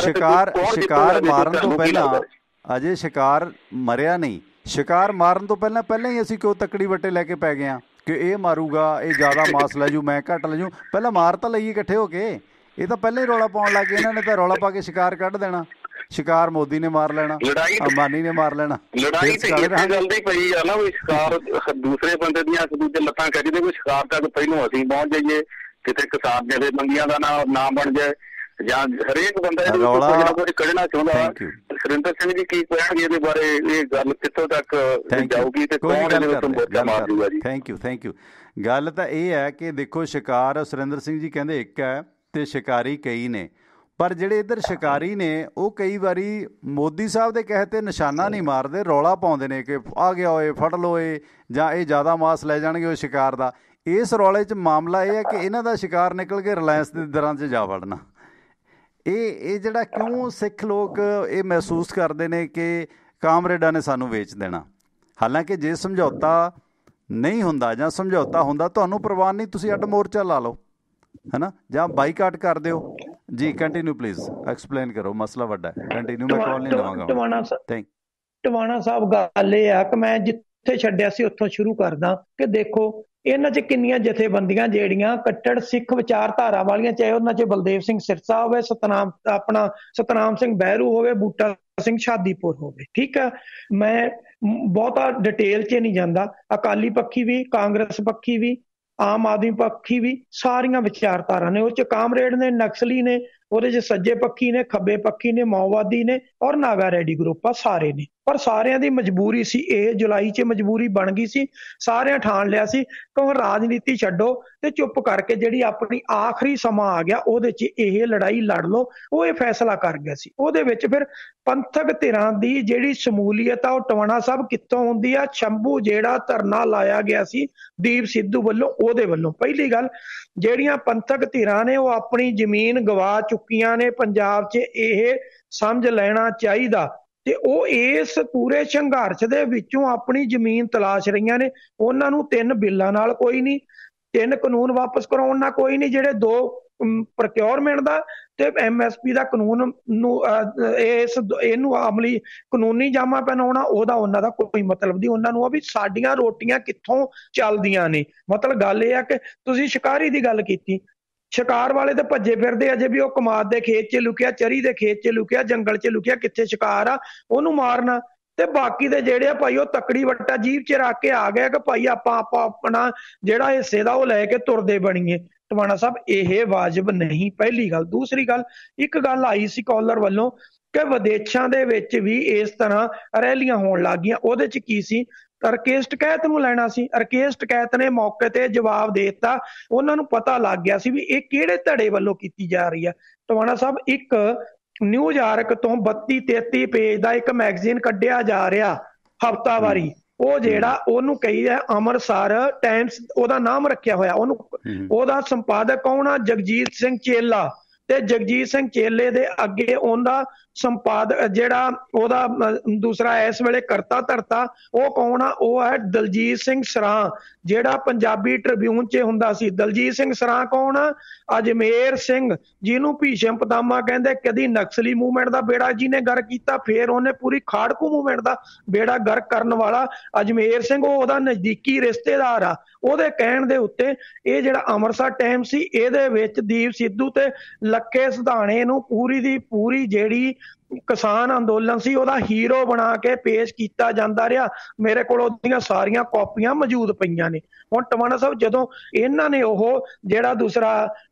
[SPEAKER 1] ਸ਼ਿਕਾਰ ਮਾਰਨ ਤੋਂ ਪਹਿਲਾਂ ਅਜੇ ਸ਼ਿਕਾਰ ਮਰਿਆ ਨਹੀਂ, ਸ਼ਿਕਾਰ ਮਾਰਨ ਤੋਂ ਪਹਿਲਾਂ ਹੀ ਅਸੀਂ ਕਿਉਂ ਤੱਕੜੀ ਵੱਟੇ ਲੈ ਕੇ ਪੈ ਗਏ ਹਾਂ ਕਿ ਇਹ ਮਾਰੂਗਾ, ਇਹ ਜ਼ਿਆਦਾ ਮਾਸ ਲੈ ਜੂ, ਮੈਂ ਘੱਟ ਲੈ ਜੂ। ਪਹਿਲਾਂ ਮਾਰ ਤਾਂ ਲਈਏ ਇਕੱਠੇ ਹੋ ਕੇ। ਇਹ ਤਾਂ ਪਹਿਲਾਂ ਹੀ ਰੌਲਾ ਪਾਉਣ ਲੱਗ ਗਏ, ਇਹਨਾਂ ਨੇ ਤਾਂ ਰੌਲਾ ਪਾ ਕੇ ਸ਼ਿਕਾਰ ਕੱਢ ਦੇਣਾ। ਸ਼ਿਕਾਰ ਮੋਦੀ ਨੇ ਮਾਰ ਲੈਣਾ, ਅੰਬਾਨੀ ਨੇ ਮਾਰ ਲੈਣਾ।
[SPEAKER 8] ਲੜਾਈ ਤੇ ਇਸੇ ਗੱਲ ਦੀ ਪਈ ਆ ਨਾ ਵੀ ਸ਼ਿਕਾਰ ਦੂਸਰੇ ਬੰਦੇ ਦੀਆਂ ਇੱਕ ਦੂਜੇ ਲੱਤਾਂ ਖਿੱਚਦੇ, ਕੋਈ ਸ਼ਿਕਾਰ ਤੱਕ ਪਹਿਲੋਂ ਅਸੀਂ ਪਹੁੰਚ ਜਾਈਏ, ਕਿਤੇ ਕਿਸਾਨ ਜਥੇਬੰਦੀਆਂ ਦਾ ਨਾ ਬਣ ਜਾਏ, ਜਾਂ ਹਰੇਕ ਬੰਦਾ ਕੁਝ ਕੱਢਣਾ ਚਾਹੁੰਦਾ। ਸੁਰਿੰਦਰ ਸਿੰਘ ਜੀ ਕੀ ਕਹਿਣਗੇ ਇਹਦੇ ਬਾਰੇ, ਇਹ ਗੱਲ ਕਿੱਥੋਂ ਤੱਕ ਜਾਊਗੀ ਤੇ ਕੌਣ ਇਹਦੇ ਵਿੱਚ ਮੋਰਚਾ ਮਾਰ ਜੂਗਾ ਜੀ?
[SPEAKER 1] Thank you. ਗੱਲ ਤਾਂ ਇਹ ਹੈ ਕਿ ਦੇਖੋ ਸ਼ਿਕਾਰ ਸੁਰਿੰਦਰ ਸਿੰਘ ਜੀ ਕਹਿੰਦੇ ਇੱਕ ਹੈ ਤੇ ਸ਼ਿਕਾਰੀ ਕਈ ਨੇ, ਪਰ ਜਿਹੜੇ ਇੱਧਰ ਸ਼ਿਕਾਰੀ ਨੇ ਉਹ ਕਈ ਵਾਰੀ ਮੋਦੀ ਸਾਹਿਬ ਦੇ ਕਹੇ 'ਤੇ ਨਿਸ਼ਾਨਾ ਨਹੀਂ ਮਾਰਦੇ, ਰੌਲਾ ਪਾਉਂਦੇ ਨੇ ਕਿ ਆ ਗਿਆ ਓਏ ਫੜ ਲਓ ਏ, ਜਾਂ ਇਹ ਜ਼ਿਆਦਾ ਮਾਸ ਲੈ ਜਾਣਗੇ ਉਹ ਸ਼ਿਕਾਰ ਦਾ। ਇਸ ਰੌਲੇ 'ਚ ਮਾਮਲਾ ਇਹ ਹੈ ਕਿ ਇਹਨਾਂ ਦਾ ਸ਼ਿਕਾਰ ਨਿਕਲ ਕੇ ਰਿਲਾਇੰਸ ਦੇ ਦਰਾਂ 'ਚ ਜਾ ਵੜਨਾ। ਇਹ ਜਿਹੜਾ ਕਿਉਂ ਸਿੱਖ ਲੋਕ ਇਹ ਮਹਿਸੂਸ ਕਰਦੇ ਨੇ ਕਿ ਕਾਮਰੇਡਾਂ ਨੇ ਸਾਨੂੰ ਵੇਚ ਦੇਣਾ, ਹਾਲਾਂਕਿ ਜੇ ਸਮਝੌਤਾ ਨਹੀਂ ਹੁੰਦਾ ਜਾਂ ਸਮਝੌਤਾ ਹੁੰਦਾ ਤੁਹਾਨੂੰ ਪ੍ਰਵਾਨ ਨਹੀਂ, ਤੁਸੀਂ ਅੱਡ ਮੋਰਚਾ ਲਾ ਲਓ, ਹੈ ਨਾ, ਜਾਂ ਬਾਈਕਾਟ ਕਰ ਦਿਓ। ਜੀ ਕੰਟੀਨਿਊ ਪਲੀਜ਼, ਐਕਸਪਲੇਨ ਕਰੋ, ਮਸਲਾ ਵੱਡਾ ਹੈ। ਕੰਟੀਨਿਊ, ਮੈਂ ਕਾਲ ਨਹੀਂ ਲਵਾਂਗਾ।
[SPEAKER 10] ਟਵਾਣਾ ਸਾਹਿਬ ਗੱਲ ਇਹ ਆ ਕਿ ਮੈਂ ਜਿੱਥੇ ਛੱਡਿਆ ਸੀ ਉੱਥੋਂ ਸ਼ੁਰੂ ਕਰਦਾ ਕਿ ਦੇਖੋ ਇਹਨਾਂ 'ਚ ਕਿੰਨੀਆਂ ਜਥੇਬੰਦੀਆਂ ਜਿਹੜੀਆਂ ਕੱਟੜ ਸਿੱਖ ਵਿਚਾਰਧਾਰਾ ਵਾਲੀਆਂ, ਚਾਹੇ ਉਹਨਾਂ 'ਚ ਬਲਦੇਵ ਸਿੰਘ ਸਿਰਸਾ ਹੋਵੇ, ਸਤਨਾਮ ਸਿੰਘ ਬਹਿਰੂ ਹੋਵੇ, ਬੂਟਾ ਸਿੰਘ ਸ਼ਾਦੀਪੁਰ ਹੋਵੇ, ਠੀਕ ਆ। ਮੈਂ ਬਹੁਤਾ ਡਿਟੇਲ 'ਚ ਨਹੀਂ ਜਾਂਦਾ। ਅਕਾਲੀ ਪੱਖੀ ਵੀ, ਕਾਂਗਰਸ ਪੱਖੀ ਵੀ, ਆਮ ਆਦਮੀ ਪੱਖੀ ਵੀ, ਸਾਰੀਆਂ ਵਿਚਾਰਧਾਰਾ ਨੇ। ਉਹ 'ਚ ਕਾਮਰੇਡ ਨੇ, ਨਕਸਲੀ ਨੇ, ਉਹਦੇ 'ਚ ਸੱਜੇ ਪੱਖੀ ਨੇ, ਖੱਬੇ ਪੱਖੀ ਨੇ, ਮਾਓਵਾਦੀ ਨੇ ਔਰ ਨਾਗਾ ਰੈਡੀ ਗਰੁੱਪ ਆ, ਸਾਰੇ ਨੇ। ਪਰ ਸਾਰਿਆਂ ਦੀ ਮਜਬੂਰੀ ਸੀ, ਇਹ ਜੁਲਾਈ 'ਚ ਮਜਬੂਰੀ ਬਣ ਗਈ ਸੀ। ਸਾਰਿਆਂ ਠਾਣ ਲਿਆ ਸੀ ਕਿ ਹੁਣ ਰਾਜਨੀਤੀ ਛੱਡੋ ਤੇ ਚੁੱਪ ਕਰਕੇ ਜਿਹੜੀ ਆਪਣੀ ਆਖਰੀ ਸਮਾਂ ਆ ਗਿਆ ਉਹਦੇ 'ਚ ਇਹ ਲੜਾਈ ਲੜ ਲਓ। ਉਹ ਇਹ ਫੈਸਲਾ ਕਰ ਗਿਆ ਸੀ। ਉਹਦੇ ਵਿੱਚ ਫਿਰ ਪੰਥਕ ਧਿਰਾਂ ਦੀ ਜਿਹੜੀ ਸ਼ਮੂਲੀਅਤ ਆ ਉਹ ਟਵਾਣਾ ਸਾਹਿਬ ਕਿੱਥੋਂ ਹੁੰਦੀ ਆ? ਸ਼ੰਭੂ ਜਿਹੜਾ ਧਰਨਾ ਲਾਇਆ ਗਿਆ ਸੀ ਦੀਪ ਸਿੱਧੂ ਵੱਲੋਂ, ਉਹਦੇ ਵੱਲੋਂ। ਪਹਿਲੀ ਗੱਲ, ਜਿਹੜੀਆਂ ਪੰਥਕ ਧਿਰਾਂ ਨੇ ਉਹ ਆਪਣੀ ਜ਼ਮੀਨ ਗਵਾ ਚੁੱਕੀਆਂ ਨੇ ਪੰਜਾਬ 'ਚ, ਇਹ ਸਮਝ ਲੈਣਾ ਚਾਹੀਦਾ। ਤੇ ਉਹ ਇਸ ਪੂਰੇ ਸੰਘਰਸ਼ ਦੇ ਵਿੱਚੋਂ ਆਪਣੀ ਜ਼ਮੀਨ ਤਲਾਸ਼ ਰਹੀਆਂ ਨੇ। ਉਹਨਾਂ ਨੂੰ 3 ਬਿੱਲਾਂ ਨਾਲ ਕੋਈ ਨਹੀਂ, 3 ਕਾਨੂੰਨ ਵਾਪਸ ਕਰਾਉਣ ਨਾਲ ਕੋਈ ਨਹੀਂ, ਜਿਹੜੇ 2 ਪ੍ਰੋਕਿਉਰਮੈਂਟ ਦਾ ਤੇ MSP ਦਾ ਕਾਨੂੰਨ ਨੂੰ ਇਹਨੂੰ ਅਮਲੀ ਕਾਨੂੰਨੀ ਜਾਮਾ ਪਹਿਨਾਉਣਾ, ਉਹਦਾ ਉਹਨਾਂ ਦਾ ਕੋਈ ਮਤਲਬ ਨਹੀਂ। ਉਹਨਾਂ ਨੂੰ ਆ ਵੀ ਸਾਡੀਆਂ ਰੋਟੀਆਂ ਕਿੱਥੋਂ ਚੱਲਦੀਆਂ ਨੇ। ਮਤਲਬ ਗੱਲ ਇਹ ਆ ਕਿ ਤੁਸੀਂ ਸ਼ਿਕਾਰੀ ਦੀ ਗੱਲ ਕੀਤੀ, ਸ਼ਿਕਾਰ ਵਾਲੇ ਤੇ ਭੱਜੇ ਫਿਰਦੇ, ਅਜੇ ਵੀ ਉਹ ਕਮਾਦ ਦੇ ਖੇਤ 'ਚ ਲੁਕਿਆ, ਚਰੀ ਦੇ ਖੇਤ 'ਚ ਲੁਕਿਆ, ਜੰਗਲ 'ਚ ਲੁਕਿਆ, ਕਿੱਥੇ ਸ਼ਿਕਾਰ ਆ ਉਹਨੂੰ ਮਾਰਨਾ। ਤੇ ਬਾਕੀ ਦੇ ਜਿਹੜੇ ਆ ਭਾਈ ਉਹ ਤੱਕੜੀ ਵੱਟਾ ਜੀਭ 'ਚ ਰੱਖ ਕੇ ਆ ਗਿਆ ਕਿ ਭਾਈ ਆਪਾਂ ਆਪਣਾ ਜਿਹੜਾ ਹਿੱਸੇ ਦਾ ਉਹ ਲੈ ਕੇ ਤੁਰਦੇ ਬਣੀਏ। ਟਵਾਣਾ ਸਾਹਿਬ ਇਹ ਵਾਜਬ ਨਹੀਂ, ਪਹਿਲੀ ਗੱਲ। ਦੂਸਰੀ ਗੱਲ, ਇੱਕ ਗੱਲ ਆਈ ਸੀ ਕਾਲਰ ਵੱਲੋਂ ਕਿ ਵਿਦੇਸ਼ਾਂ ਦੇ ਵਿੱਚ ਵੀ ਇਸ ਤਰ੍ਹਾਂ ਰੈਲੀਆਂ ਹੋਣ ਲੱਗ ਗਈਆਂ। ਉਹਦੇ 'ਚ ਕੀ ਸੀ? ਰਕੇਸ਼ ਟਕੈਤ ਨੂੰ ਲੈਣਾ ਸੀ। ਰਕੇਸ਼ ਟਕੈਤ ਨੇ ਮੌਕੇ ਤੇ ਜਵਾਬ ਦੇ ਦਿੱਤਾ। ਉਹਨਾਂ ਨੂੰ ਪਤਾ ਲੱਗ ਗਿਆ ਸੀ ਵੀ ਇਹ ਕਿਹੜੇ ਧੜੇ ਵੱਲੋਂ ਕੀਤੀ ਜਾ ਰਹੀ ਹੈ। ਟਵਾਣਾ ਸਾਹਿਬ ਇੱਕ ਨਿਊਯਾਰਕ ਤੋਂ 32-33 ਪੇਜ ਦਾ ਇੱਕ ਮੈਗਜ਼ੀਨ ਕੱਢਿਆ ਜਾ ਰਿਹਾ ਹਫ਼ਤਾਵਾਰੀ, ਉਹ ਜਿਹੜਾ ਉਹਨੂੰ ਕਹੀ ਹੈ ਅੰਮ੍ਰਿਤਸਰ ਟਾਈਮਸ, ਉਹਦਾ ਨਾਮ ਰੱਖਿਆ ਹੋਇਆ। ਉਹਦਾ ਸੰਪਾਦਕ ਕੌਣ ਆ? ਜਗਜੀਤ ਸਿੰਘ ਚੇਲਾ। ਤੇ ਜਗਜੀਤ ਸਿੰਘ ਚੇਲੇ ਦੇ ਅੱਗੇ ਉਹਦਾ ਸੰਪਾਦਕ ਜਿਹੜਾ ਉਹਦਾ ਦੂਸਰਾ ਇਸ ਵੇਲੇ ਕਰਤਾ ਧਰਤਾ ਉਹ ਕੌਣ ਆ? ਉਹ ਹੈ ਦਲਜੀਤ ਸਿੰਘ ਸਰਾਂ, ਜਿਹੜਾ ਪੰਜਾਬੀ ਟ੍ਰਿਬਿਊਨ 'ਚ ਹੁੰਦਾ ਸੀ। ਦਲਜੀਤ ਸਿੰਘ ਸਰਾਂ ਕੌਣ ਆ? ਅਜਮੇਰ ਸਿੰਘ, ਜਿਹਨੂੰ ਭੀਸ਼ਮ ਪਿਤਾਮਾ ਕਹਿੰਦੇ, ਕਦੀ ਨਕਸਲੀ ਮੂਵਮੈਂਟ ਦਾ ਬੇੜਾ ਜਿਹਨੇ ਗਰਕ ਕੀਤਾ, ਫਿਰ ਉਹਨੇ ਪੂਰੀ ਖਾੜਕੂ ਮੂਵਮੈਂਟ ਦਾ ਬੇੜਾ ਗਰਕ ਕਰਨ ਵਾਲਾ ਅਜਮੇਰ ਸਿੰਘ, ਉਹ ਉਹਦਾ ਨਜ਼ਦੀਕੀ ਰਿਸ਼ਤੇਦਾਰ ਆ। ਉਹਦੇ ਕਹਿਣ ਦੇ ਉੱਤੇ ਇਹ ਜਿਹੜਾ ਅੰਮ੍ਰਿਤਸਰ ਟਾਈਮ ਸੀ, ਇਹਦੇ ਵਿੱਚ ਦੀਪ ਸਿੱਧੂ ਤੇ ਲੱਖੇ ਸਿਧਾਣੇ ਨੂੰ ਪੂਰੀ ਦੀ ਪੂਰੀ ਜਿਹੜੀ ਕਿਸਾਨ ਅੰਦੋਲਨ ਸੀ ਉਹਦਾ ਹੀਰੋ ਬਣਾ ਕੇ ਪੇਸ਼ ਕੀਤਾ ਜਾਂਦਾ ਰਿਹਾ। ਮੇਰੇ ਕੋਲ ਉਹਦੀਆਂ ਸਾਰੀਆਂ ਕਾਪੀਆਂ ਮੌਜੂਦ ਪਈਆਂ ਨੇ। ਹੁਣ ਟਵਾਣਾ ਸਾਹਿਬ ਜਦੋਂ ਇਹਨਾਂ ਨੇ ਉਹ ਜਿਹੜਾ ਦੂਸਰਾ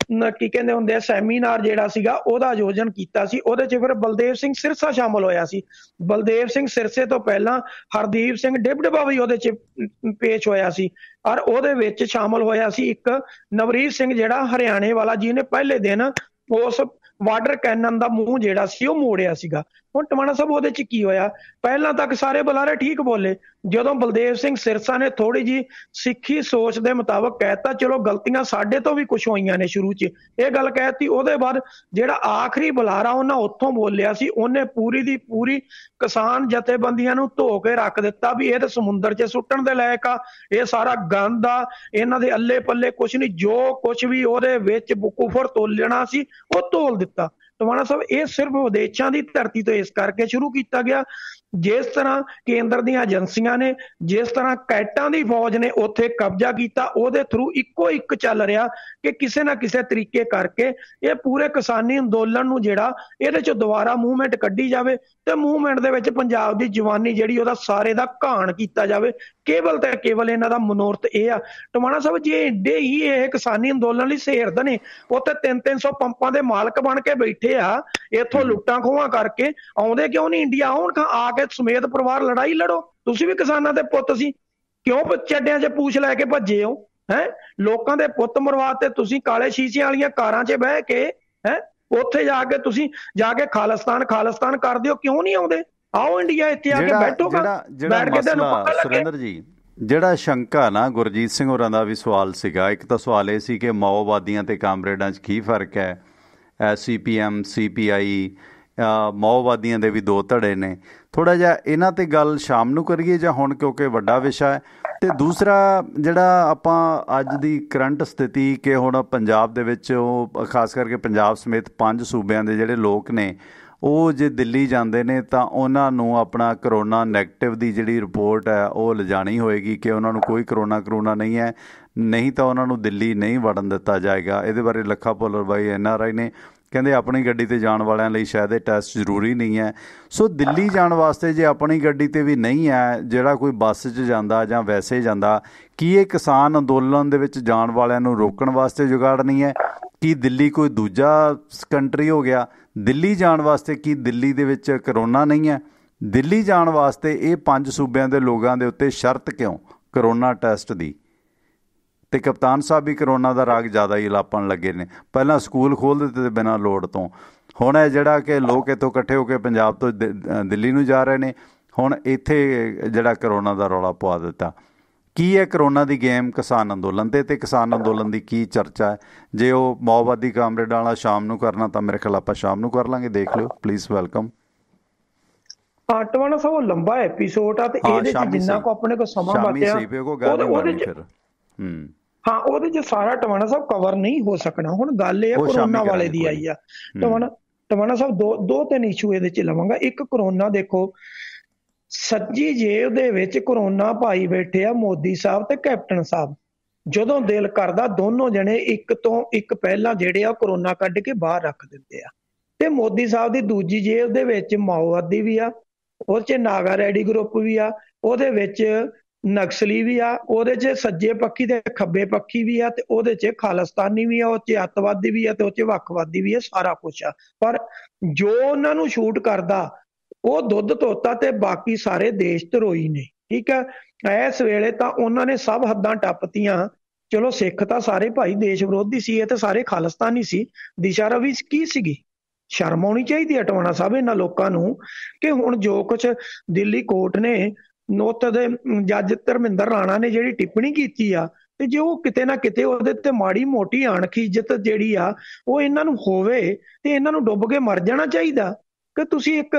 [SPEAKER 10] ਕੀ ਕਹਿੰਦੇ ਹੁੰਦੇ ਆ ਸੈਮੀਨਾਰ ਜਿਹੜਾ ਸੀਗਾ ਉਹਦਾ ਆਯੋਜਨ ਕੀਤਾ ਸੀ, ਉਹਦੇ 'ਚ ਫਿਰ ਬਲਦੇਵ ਸਿੰਘ ਸਿਰਸਾ ਸ਼ਾਮਲ ਹੋਇਆ ਸੀ। ਬਲਦੇਵ ਸਿੰਘ ਸਿਰਸੇ ਤੋਂ ਪਹਿਲਾਂ ਹਰਦੀਪ ਸਿੰਘ ਡਿਬਡਬਾ ਵੀ ਉਹਦੇ 'ਚ ਪੇਸ਼ ਹੋਇਆ ਸੀ। ਔਰ ਉਹਦੇ ਵਿੱਚ ਸ਼ਾਮਲ ਹੋਇਆ ਸੀ ਇੱਕ ਨਵਰੀਤ ਸਿੰਘ ਜਿਹੜਾ ਹਰਿਆਣੇ ਵਾਲਾ, ਜਿਹਨੇ ਪਹਿਲੇ ਦਿਨ ਉਸ ਵਾਟਰ ਕੈਨਨ ਦਾ ਮੂੰਹ ਜਿਹੜਾ ਸੀ ਉਹ ਮੋੜਿਆ ਸੀਗਾ। ਹੁਣ ਟਵਾਣਾ ਸਾਹਿਬ ਉਹਦੇ ਚ ਕੀ ਹੋਇਆ, ਪਹਿਲਾਂ ਤੱਕ ਸਾਰੇ ਬੁਲਾਰੇ ਠੀਕ ਬੋਲੇ, ਜਦੋਂ ਬਲਦੇਵ ਸਿੰਘ ਸਿਰਸਾ ਨੇ ਥੋੜੀ ਜੀ ਸਿੱਖੀ ਸੋਚ ਦੇ ਮੁਤਾਬਕ ਕਹਿਤਾ ਚਲੋ ਗਲਤੀਆਂ ਸਾਡੇ ਤੋਂ ਵੀ ਕੁਝ ਹੋਈਆਂ ਨੇ ਸ਼ੁਰੂ ਚ, ਇਹ ਗੱਲ ਕਹਿਤੀ, ਉਹਦੇ ਬਾਅਦ ਜਿਹੜਾ ਆਖਰੀ ਬੁਲਾਰਾ ਉਹਨਾਂ ਉੱਥੋਂ ਬੋਲਿਆ ਸੀ ਉਹਨੇ ਪੂਰੀ ਦੀ ਪੂਰੀ ਕਿਸਾਨ ਜਥੇਬੰਦੀਆਂ ਨੂੰ ਧੋ ਕੇ ਰੱਖ ਦਿੱਤਾ ਵੀ ਇਹ ਤਾਂ ਸਮੁੰਦਰ 'ਚ ਸੁੱਟਣ ਦੇ ਲਾਇਕ ਆ, ਇਹ ਸਾਰਾ ਗੰਦ ਆ, ਇਹਨਾਂ ਦੇ ਅੱਲੇ ਪੱਲੇ ਕੁਛ ਨਹੀਂ, ਜੋ ਕੁਛ ਵੀ ਉਹਦੇ ਵਿੱਚ ਕੁਫਰ ਤੋਲਣਾ ਸੀ ਉਹ ਤੋਲ ਦਿੱਤਾ। ਟਵਾਣਾ ਸਾਹਿਬ ਇਹ ਸਿਰਫ ਵਿਦੇਸ਼ਾਂ ਦੀ ਧਰਤੀ ਤੋਂ ਇਸ ਕਰਕੇ ਸ਼ੁਰੂ ਕੀਤਾ ਗਿਆ, ਜਿਸ ਤਰ੍ਹਾਂ ਕੇਂਦਰ ਦੀਆਂ ਏਜੰਸੀਆਂ ਨੇ, ਜਿਸ ਤਰ੍ਹਾਂ ਕੈਟਾਂ ਦੀ ਫੌਜ ਨੇ ਉੱਥੇ ਕਬਜ਼ਾ ਕੀਤਾ, ਉਹਦੇ ਥਰੂ ਇੱਕੋ ਇੱਕ ਚੱਲ ਰਿਹਾ ਕਿ ਕਿਸੇ ਨਾ ਕਿਸੇ ਤਰੀਕੇ ਕਰਕੇ ਇਹ ਪੂਰੇ ਕਿਸਾਨੀ ਅੰਦੋਲਨ ਨੂੰ ਜਿਹੜਾ ਇਹਦੇ ਚ ਦੁਬਾਰਾ ਮੂਵਮੈਂਟ ਕੱਢੀ ਜਾਵੇ ਤੇ ਮੂਵਮੈਂਟ ਦੇ ਵਿੱਚ ਪੰਜਾਬ ਦੀ ਜਵਾਨੀ ਜਿਹੜੀ ਉਹਦਾ ਸਾਰੇ ਦਾ ਘਾਣ ਕੀਤਾ ਜਾਵੇ। ਕੇਵਲ ਤੇ ਕੇਵਲ ਇਹਨਾਂ ਦਾ ਮਨੋਰਥ ਇਹ ਆ। ਟਵਾਣਾ ਸਾਹਿਬ ਜੇ ਏਡੇ ਹੀ ਇਹ ਕਿਸਾਨੀ ਅੰਦੋਲਨ ਲਈ ਸੇਰਦ ਨੇ, ਉੱਥੇ 300 ਪੰਪਾਂ ਦੇ ਮਾਲਕ ਬਣ ਕੇ ਬੈਠੇ ਆ, ਇੱਥੋਂ ਲੁੱਟਾਂ ਖੋਹਾਂ ਕਰਕੇ ਆਉਂਦੇ ਕਿਉਂ ਨਹੀਂ ਇੰਡੀਆ? ਆਉਣ ਆ ਕੇ ਸਮੇਤ ਪਰਿਵਾਰ ਲੜਾਈ ਲੜੋ, ਤੁਸੀਂ ਵੀ ਕਿਸਾਨਾਂ ਦੇ ਪੁੱਤ ਸੀ, ਕਿਉਂ ਚੱਡਿਆਂ 'ਚ ਪੂਛ ਲੈ ਕੇ ਭੱਜੇ ਹੋ? ਲੋਕਾਂ ਦੇ ਪੁੱਤ ਮਰਵਾ ਤੇ ਤੁਸੀਂ ਕਾਲੇ ਸ਼ੀਸ਼ਿਆਂ ਵਾਲੀਆਂ ਕਾਰਾਂ 'ਚ ਬਹਿ ਕੇ ਉੱਥੇ ਜਾ ਕੇ ਤੁਸੀਂ ਜਾ ਕੇ ਖਾਲਿਸਤਾਨ ਕਰਦੇ ਹੋ, ਕਿਉਂ ਨਹੀਂ ਆਉਂਦੇ? ਆਓ ਇੰਡੀਆ ਇੱਥੇ ਆ ਕੇ ਬੈਠੋਗਾ, ਬੈਠ ਕੇ ਤੁਹਾਨੂੰ ਪਤਾ ਲੱਗੇ।
[SPEAKER 1] ਸੁਰਿੰਦਰ ਜੀ, ਜਿਹੜਾ ਸ਼ੰਕਾ ਨਾ ਗੁਰਜੀਤ ਸਿੰਘ ਹੋਰਾਂ ਦਾ ਵੀ ਸਵਾਲ ਸੀਗਾ, ਇੱਕ ਤਾਂ ਸਵਾਲ ਇਹ ਸੀ ਕਿ ਮਾਓਵਾਦੀਆਂ ਤੇ ਕਾਮਰੇਡਾਂ 'ਚ ਕੀ ਫਰਕ ਹੈ, CPM CPI ਮਾਓਵਾਦੀਆਂ ਦੇ ਵੀ ਦੋ ਧੜੇ ਨੇ, ਥੋੜ੍ਹਾ ਜਿਹਾ ਇਹਨਾਂ 'ਤੇ ਗੱਲ ਸ਼ਾਮ ਨੂੰ ਕਰੀਏ ਜਾਂ ਹੁਣ, ਕਿਉਂਕਿ ਵੱਡਾ ਵਿਸ਼ਾ ਹੈ। ਅਤੇ ਦੂਸਰਾ ਜਿਹੜਾ ਆਪਾਂ ਅੱਜ ਦੀ ਕਰੰਟ ਸਥਿਤੀ ਕਿ ਹੁਣ ਪੰਜਾਬ ਦੇ ਵਿੱਚ ਉਹ ਖਾਸ ਕਰਕੇ ਪੰਜਾਬ ਸਮੇਤ 5 ਸੂਬਿਆਂ ਦੇ ਜਿਹੜੇ ਲੋਕ ਨੇ ਉਹ ਜੇ ਦਿੱਲੀ ਜਾਂਦੇ ਨੇ ਤਾਂ ਉਹਨਾਂ ਨੂੰ ਆਪਣਾ ਕਰੋਨਾ ਨੈਗੇਟਿਵ ਦੀ ਜਿਹੜੀ ਰਿਪੋਰਟ ਹੈ ਉਹ ਲਿਜਾਣੀ ਹੋਏਗੀ ਕਿ ਉਹਨਾਂ ਨੂੰ ਕੋਈ ਕਰੋਨਾ ਨਹੀਂ ਹੈ, ਨਹੀਂ ਤਾਂ ਉਹਨਾਂ ਨੂੰ ਦਿੱਲੀ ਨਹੀਂ ਵੜਨ ਦਿੱਤਾ ਜਾਏਗਾ। ਇਹਦੇ ਬਾਰੇ ਲੱਖਾ ਭੁੱਲਰ ਬਾਈ NRI ਨੇ ਕਹਿੰਦੇ ਆਪਣੀ ਗੱਡੀ 'ਤੇ ਜਾਣ ਵਾਲਿਆਂ ਲਈ ਸ਼ਾਇਦ ਇਹ ਟੈਸਟ ਜ਼ਰੂਰੀ ਨਹੀਂ ਹੈ। ਸੋ ਦਿੱਲੀ ਜਾਣ ਵਾਸਤੇ ਜੇ ਆਪਣੀ ਗੱਡੀ 'ਤੇ ਵੀ ਨਹੀਂ ਹੈ, ਜਿਹੜਾ ਕੋਈ ਬੱਸ 'ਚ ਜਾਂਦਾ ਜਾਂ ਵੈਸੇ ਜਾਂਦਾ, ਕੀ ਇਹ ਕਿਸਾਨ ਅੰਦੋਲਨ ਦੇ ਵਿੱਚ ਜਾਣ ਵਾਲਿਆਂ ਨੂੰ ਰੋਕਣ ਵਾਸਤੇ ਜੁਗਾੜ ਨਹੀਂ ਹੈ? ਕੀ ਦਿੱਲੀ ਕੋਈ ਦੂਜਾ ਕੰਟਰੀ ਹੋ ਗਿਆ? ਦਿੱਲੀ ਜਾਣ ਵਾਸਤੇ ਕੀ ਦਿੱਲੀ ਦੇ ਵਿੱਚ ਕਰੋਨਾ ਨਹੀਂ ਹੈ? ਦਿੱਲੀ ਜਾਣ ਵਾਸਤੇ ਇਹ 5 ਸੂਬਿਆਂ ਦੇ ਲੋਕਾਂ ਦੇ ਉੱਤੇ ਸ਼ਰਤ ਕਿਉਂ ਕਰੋਨਾ ਟੈਸਟ ਦੀ? ਅਤੇ ਕਪਤਾਨ ਸਾਹਿਬ ਵੀ ਕਰੋਨਾ ਦਾ ਰਾਗ ਜ਼ਿਆਦਾ ਹੀ ਲਾਪਣ ਲੱਗੇ ਨੇ। ਪਹਿਲਾਂ ਸਕੂਲ ਖੋਲ੍ਹ ਦਿੱਤੇ ਬਿਨਾਂ ਲੋੜ ਤੋਂ, ਹੁਣ ਇਹ ਜਿਹੜਾ ਕਿ ਲੋਕ ਇੱਥੋਂ ਇਕੱਠੇ ਹੋ ਕੇ ਪੰਜਾਬ ਤੋਂ ਦਿੱਲੀ ਨੂੰ ਜਾ ਰਹੇ ਨੇ, ਹੁਣ ਇੱਥੇ ਜਿਹੜਾ ਕਰੋਨਾ ਦਾ ਰੌਲਾ ਪਵਾ ਦਿੱਤਾ। ਕੀ ਹੈ ਕਰੋਨਾ ਦੀ ਗੇਮ ਕਿਸਾਨ ਅੰਦੋਲਨ 'ਤੇ, ਅਤੇ ਕਿਸਾਨ ਅੰਦੋਲਨ ਦੀ ਕੀ ਚਰਚਾ ਹੈ? ਜੇ ਉਹ ਮਾਓਵਾਦੀ ਕਾਮਰੇਡਾਂ ਵਾਲਾ ਸ਼ਾਮ ਨੂੰ ਕਰਨਾ ਤਾਂ ਮੇਰੇ ਖਿਆਲ ਆਪਾਂ ਸ਼ਾਮ ਨੂੰ ਕਰ ਲਾਂਗੇ, ਦੇਖ ਲਿਓ ਪਲੀਜ਼। ਵੈਲਕਮ।
[SPEAKER 10] ਟਵਾਣਾ ਸਾਹਿਬ ਲੰਬਾ ਐਪੀਸੋਡ ਆ ਤੇ ਇਹਦੇ 'ਚ ਜਿੰਨਾ ਕੋ ਆਪਣੇ ਕੋਲ ਸਮਾਂ ਬਚਿਆ ਉਹਦੇ 'ਚ ਸਾਰਾ ਟਵਾਣਾ ਸਾਹਿਬ ਕਵਰ ਨਹੀਂ ਹੋ ਸਕਣਾ। ਹੁਣ ਗੱਲ ਇਹ ਕਰੋਨਾ ਵਾਲੇ ਦੀ ਆਈ ਆ। ਟਵਾਣਾ ਸਾਹਿਬ ਦੋ ਤਿੰਨ ਇਸ਼ੂ ਇਹਦੇ 'ਚ ਲਵਾਂਗਾ। ਇੱਕ ਕਰੋਨਾ, ਦੇਖੋ ਸੱਜੀ ਜੇਬ ਦੇ ਵਿੱਚ ਕਰੋਨਾ ਭਾਈ ਬੈਠੇ ਆ ਮੋਦੀ ਸਾਹਿਬ ਤੇ ਕੈਪਟਨ ਸਾਹਿਬ। ਜਦੋਂ ਦਿਲ ਕਰਦਾ ਦੋਨੋਂ ਜਣੇ ਇੱਕ ਤੋਂ ਇੱਕ ਪਹਿਲਾਂ ਜਿਹੜੇ ਆ ਕਰੋਨਾ ਕੱਢ ਕੇ ਬਾਹਰ ਰੱਖ ਦਿੰਦੇ ਆ। ਤੇ ਮੋਦੀ ਸਾਹਿਬ ਦੀ ਦੂਜੀ ਜੇਬ ਦੇ ਵਿੱਚ ਮਾਓਵਾਦੀ ਵੀ ਆ, ਉਹਦੇ 'ਚ ਨਾਗਾ ਰੈਡੀ ਗਰੁੱਪ ਵੀ ਆ, ਉਹਦੇ ਵਿੱਚ ਨਕਸਲੀ ਵੀ ਆ, ਉਹਦੇ 'ਚ ਸੱਜੇ ਪੱਖੀ ਤੇ ਖੱਬੇ ਪੱਖੀ ਵੀ ਆ, ਤੇ ਉਹਦੇ 'ਚ ਖਾਲਿਸਤਾਨੀ ਵੀ ਆ, ਉਹ 'ਚ ਅੱਤਵਾਦੀ ਵੀ ਆ, ਤੇ ਉਹ 'ਚ ਵੱਖਵਾਦੀ ਵੀ ਆ, ਸਾਰਾ ਕੁਛ ਆ। ਪਰ ਜੋ ਉਹਨਾਂ ਨੂੰ ਸ਼ੂਟ ਕਰਦਾ ਉਹ ਦੁੱਧ ਧੋਤਾ ਤੇ ਬਾਕੀ ਸਾਰੇ ਦੇਸ਼ ਧਰੋਈ ਨੇ। ਠੀਕ ਹੈ। ਇਸ ਵੇਲੇ ਤਾਂ ਉਹਨਾਂ ਨੇ ਸਭ ਹੱਦਾਂ ਟੱਪਤੀਆਂ। ਚਲੋ ਸਿੱਖ ਤਾਂ ਸਾਰੇ ਭਾਈ ਦੇਸ਼ ਵਿਰੋਧੀ ਸੀ, ਇਹ ਤੇ ਸਾਰੇ ਖਾਲਿਸਤਾਨੀ ਸੀ। ਦਿਸ਼ਾ ਰਵੀ ਕੀ ਸੀਗੀ? ਸ਼ਰਮ ਆਉਣੀ ਚਾਹੀਦੀ ਹੈ ਟਵਾਣਾ ਸਾਹਿਬ ਇਹਨਾਂ ਲੋਕਾਂ ਨੂੰ ਕਿ ਹੁਣ ਜੋ ਕੁਛ ਦਿੱਲੀ ਕੋਰਟ ਨੇ ਨੋਤ ਦੇ ਜੱਜ ਧਰਮਿੰਦਰ ਰਾਣਾ ਨੇ ਜਿਹੜੀ ਟਿੱਪਣੀ ਕੀਤੀ ਆ, ਤੇ ਜੇ ਉਹ ਕਿਤੇ ਨਾ ਕਿਤੇ ਉਹਦੇ ਤੇ ਮਾੜੀ ਮੋਟੀ ਅਣਖ ਇੱਜ਼ਤ ਜਿਹੜੀ ਆ ਉਹ ਇਹਨਾਂ ਨੂੰ ਹੋਵੇ ਤੇ ਇਹਨਾਂ ਨੂੰ ਡੁੱਬ ਕੇ ਮਰ ਜਾਣਾ ਚਾਹੀਦਾ। ਕਿ ਤੁਸੀਂ ਇੱਕ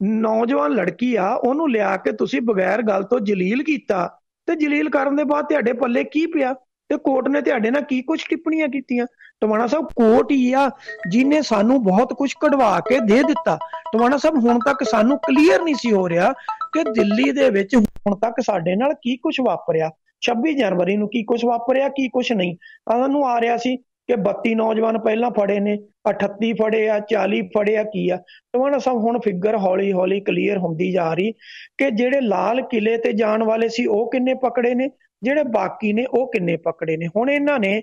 [SPEAKER 10] ਨੌਜਵਾਨ ਲੜਕੀ ਆ, ਉਹਨੂੰ ਲਿਆ ਕੇ ਤੁਸੀਂ ਬਗੈਰ ਗੱਲ ਤੋਂ ਜਲੀਲ ਕੀਤਾ, ਤੇ ਜਲੀਲ ਕਰਨ ਦੇ ਬਾਅਦ ਤੁਹਾਡੇ ਪੱਲੇ ਕੀ ਪਿਆ? ਤੇ ਕੋਰਟ ਨੇ ਤੁਹਾਡੇ ਨਾਲ ਕੀ ਕੁਛ ਟਿੱਪਣੀਆਂ ਕੀਤੀਆਂ? ਟਵਾਣਾ ਸਾਹਿਬ ਕੋਰਟ ਹੀ ਆ ਜਿਹਨੇ ਸਾਨੂੰ ਬਹੁਤ ਕੁਝ ਕਢਵਾ ਕੇ ਦੇ ਦਿੱਤਾ। ਟਵਾਣਾ ਸਾਹਿਬ ਹੁਣ ਤੱਕ ਸਾਨੂੰ ਕਲੀਅਰ ਨਹੀਂ ਸੀ ਹੋ ਰਿਹਾ ਕਿ ਦਿੱਲੀ ਦੇ ਵਿੱਚ ਹੁਣ ਤੱਕ ਸਾਡੇ ਨਾਲ ਕੀ ਕੁਛ ਵਾਪਰਿਆ, 26 ਜਨਵਰੀ ਨੂੰ ਕੀ ਕੁਛ ਵਾਪਰਿਆ, ਕੀ ਕੁਛ ਨਹੀਂ। ਸਾਨੂੰ ਆ ਰਿਹਾ ਸੀ ਕਿ 32 ਨੌਜਵਾਨ ਪਹਿਲਾਂ ਫੜੇ ਨੇ, 38 ਫੜੇ ਆ, 40 ਫੜੇ ਆ, ਕੀ ਆ। ਟਵਾਣਾ ਸਾਹਿਬ ਹੁਣ ਫਿਗਰ ਹੌਲੀ ਹੌਲੀ ਕਲੀਅਰ ਹੁੰਦੀ ਜਾ ਰਹੀ ਕਿ ਜਿਹੜੇ ਲਾਲ ਕਿਲੇ ਤੇ ਜਾਣ ਵਾਲੇ ਸੀ ਉਹ ਕਿੰਨੇ ਪਕੜੇ ਨੇ, ਜਿਹੜੇ ਬਾਕੀ ਨੇ ਉਹ ਕਿੰਨੇ ਪਕੜੇ ਨੇ। ਹੁਣ ਇਹਨਾਂ ਨੇ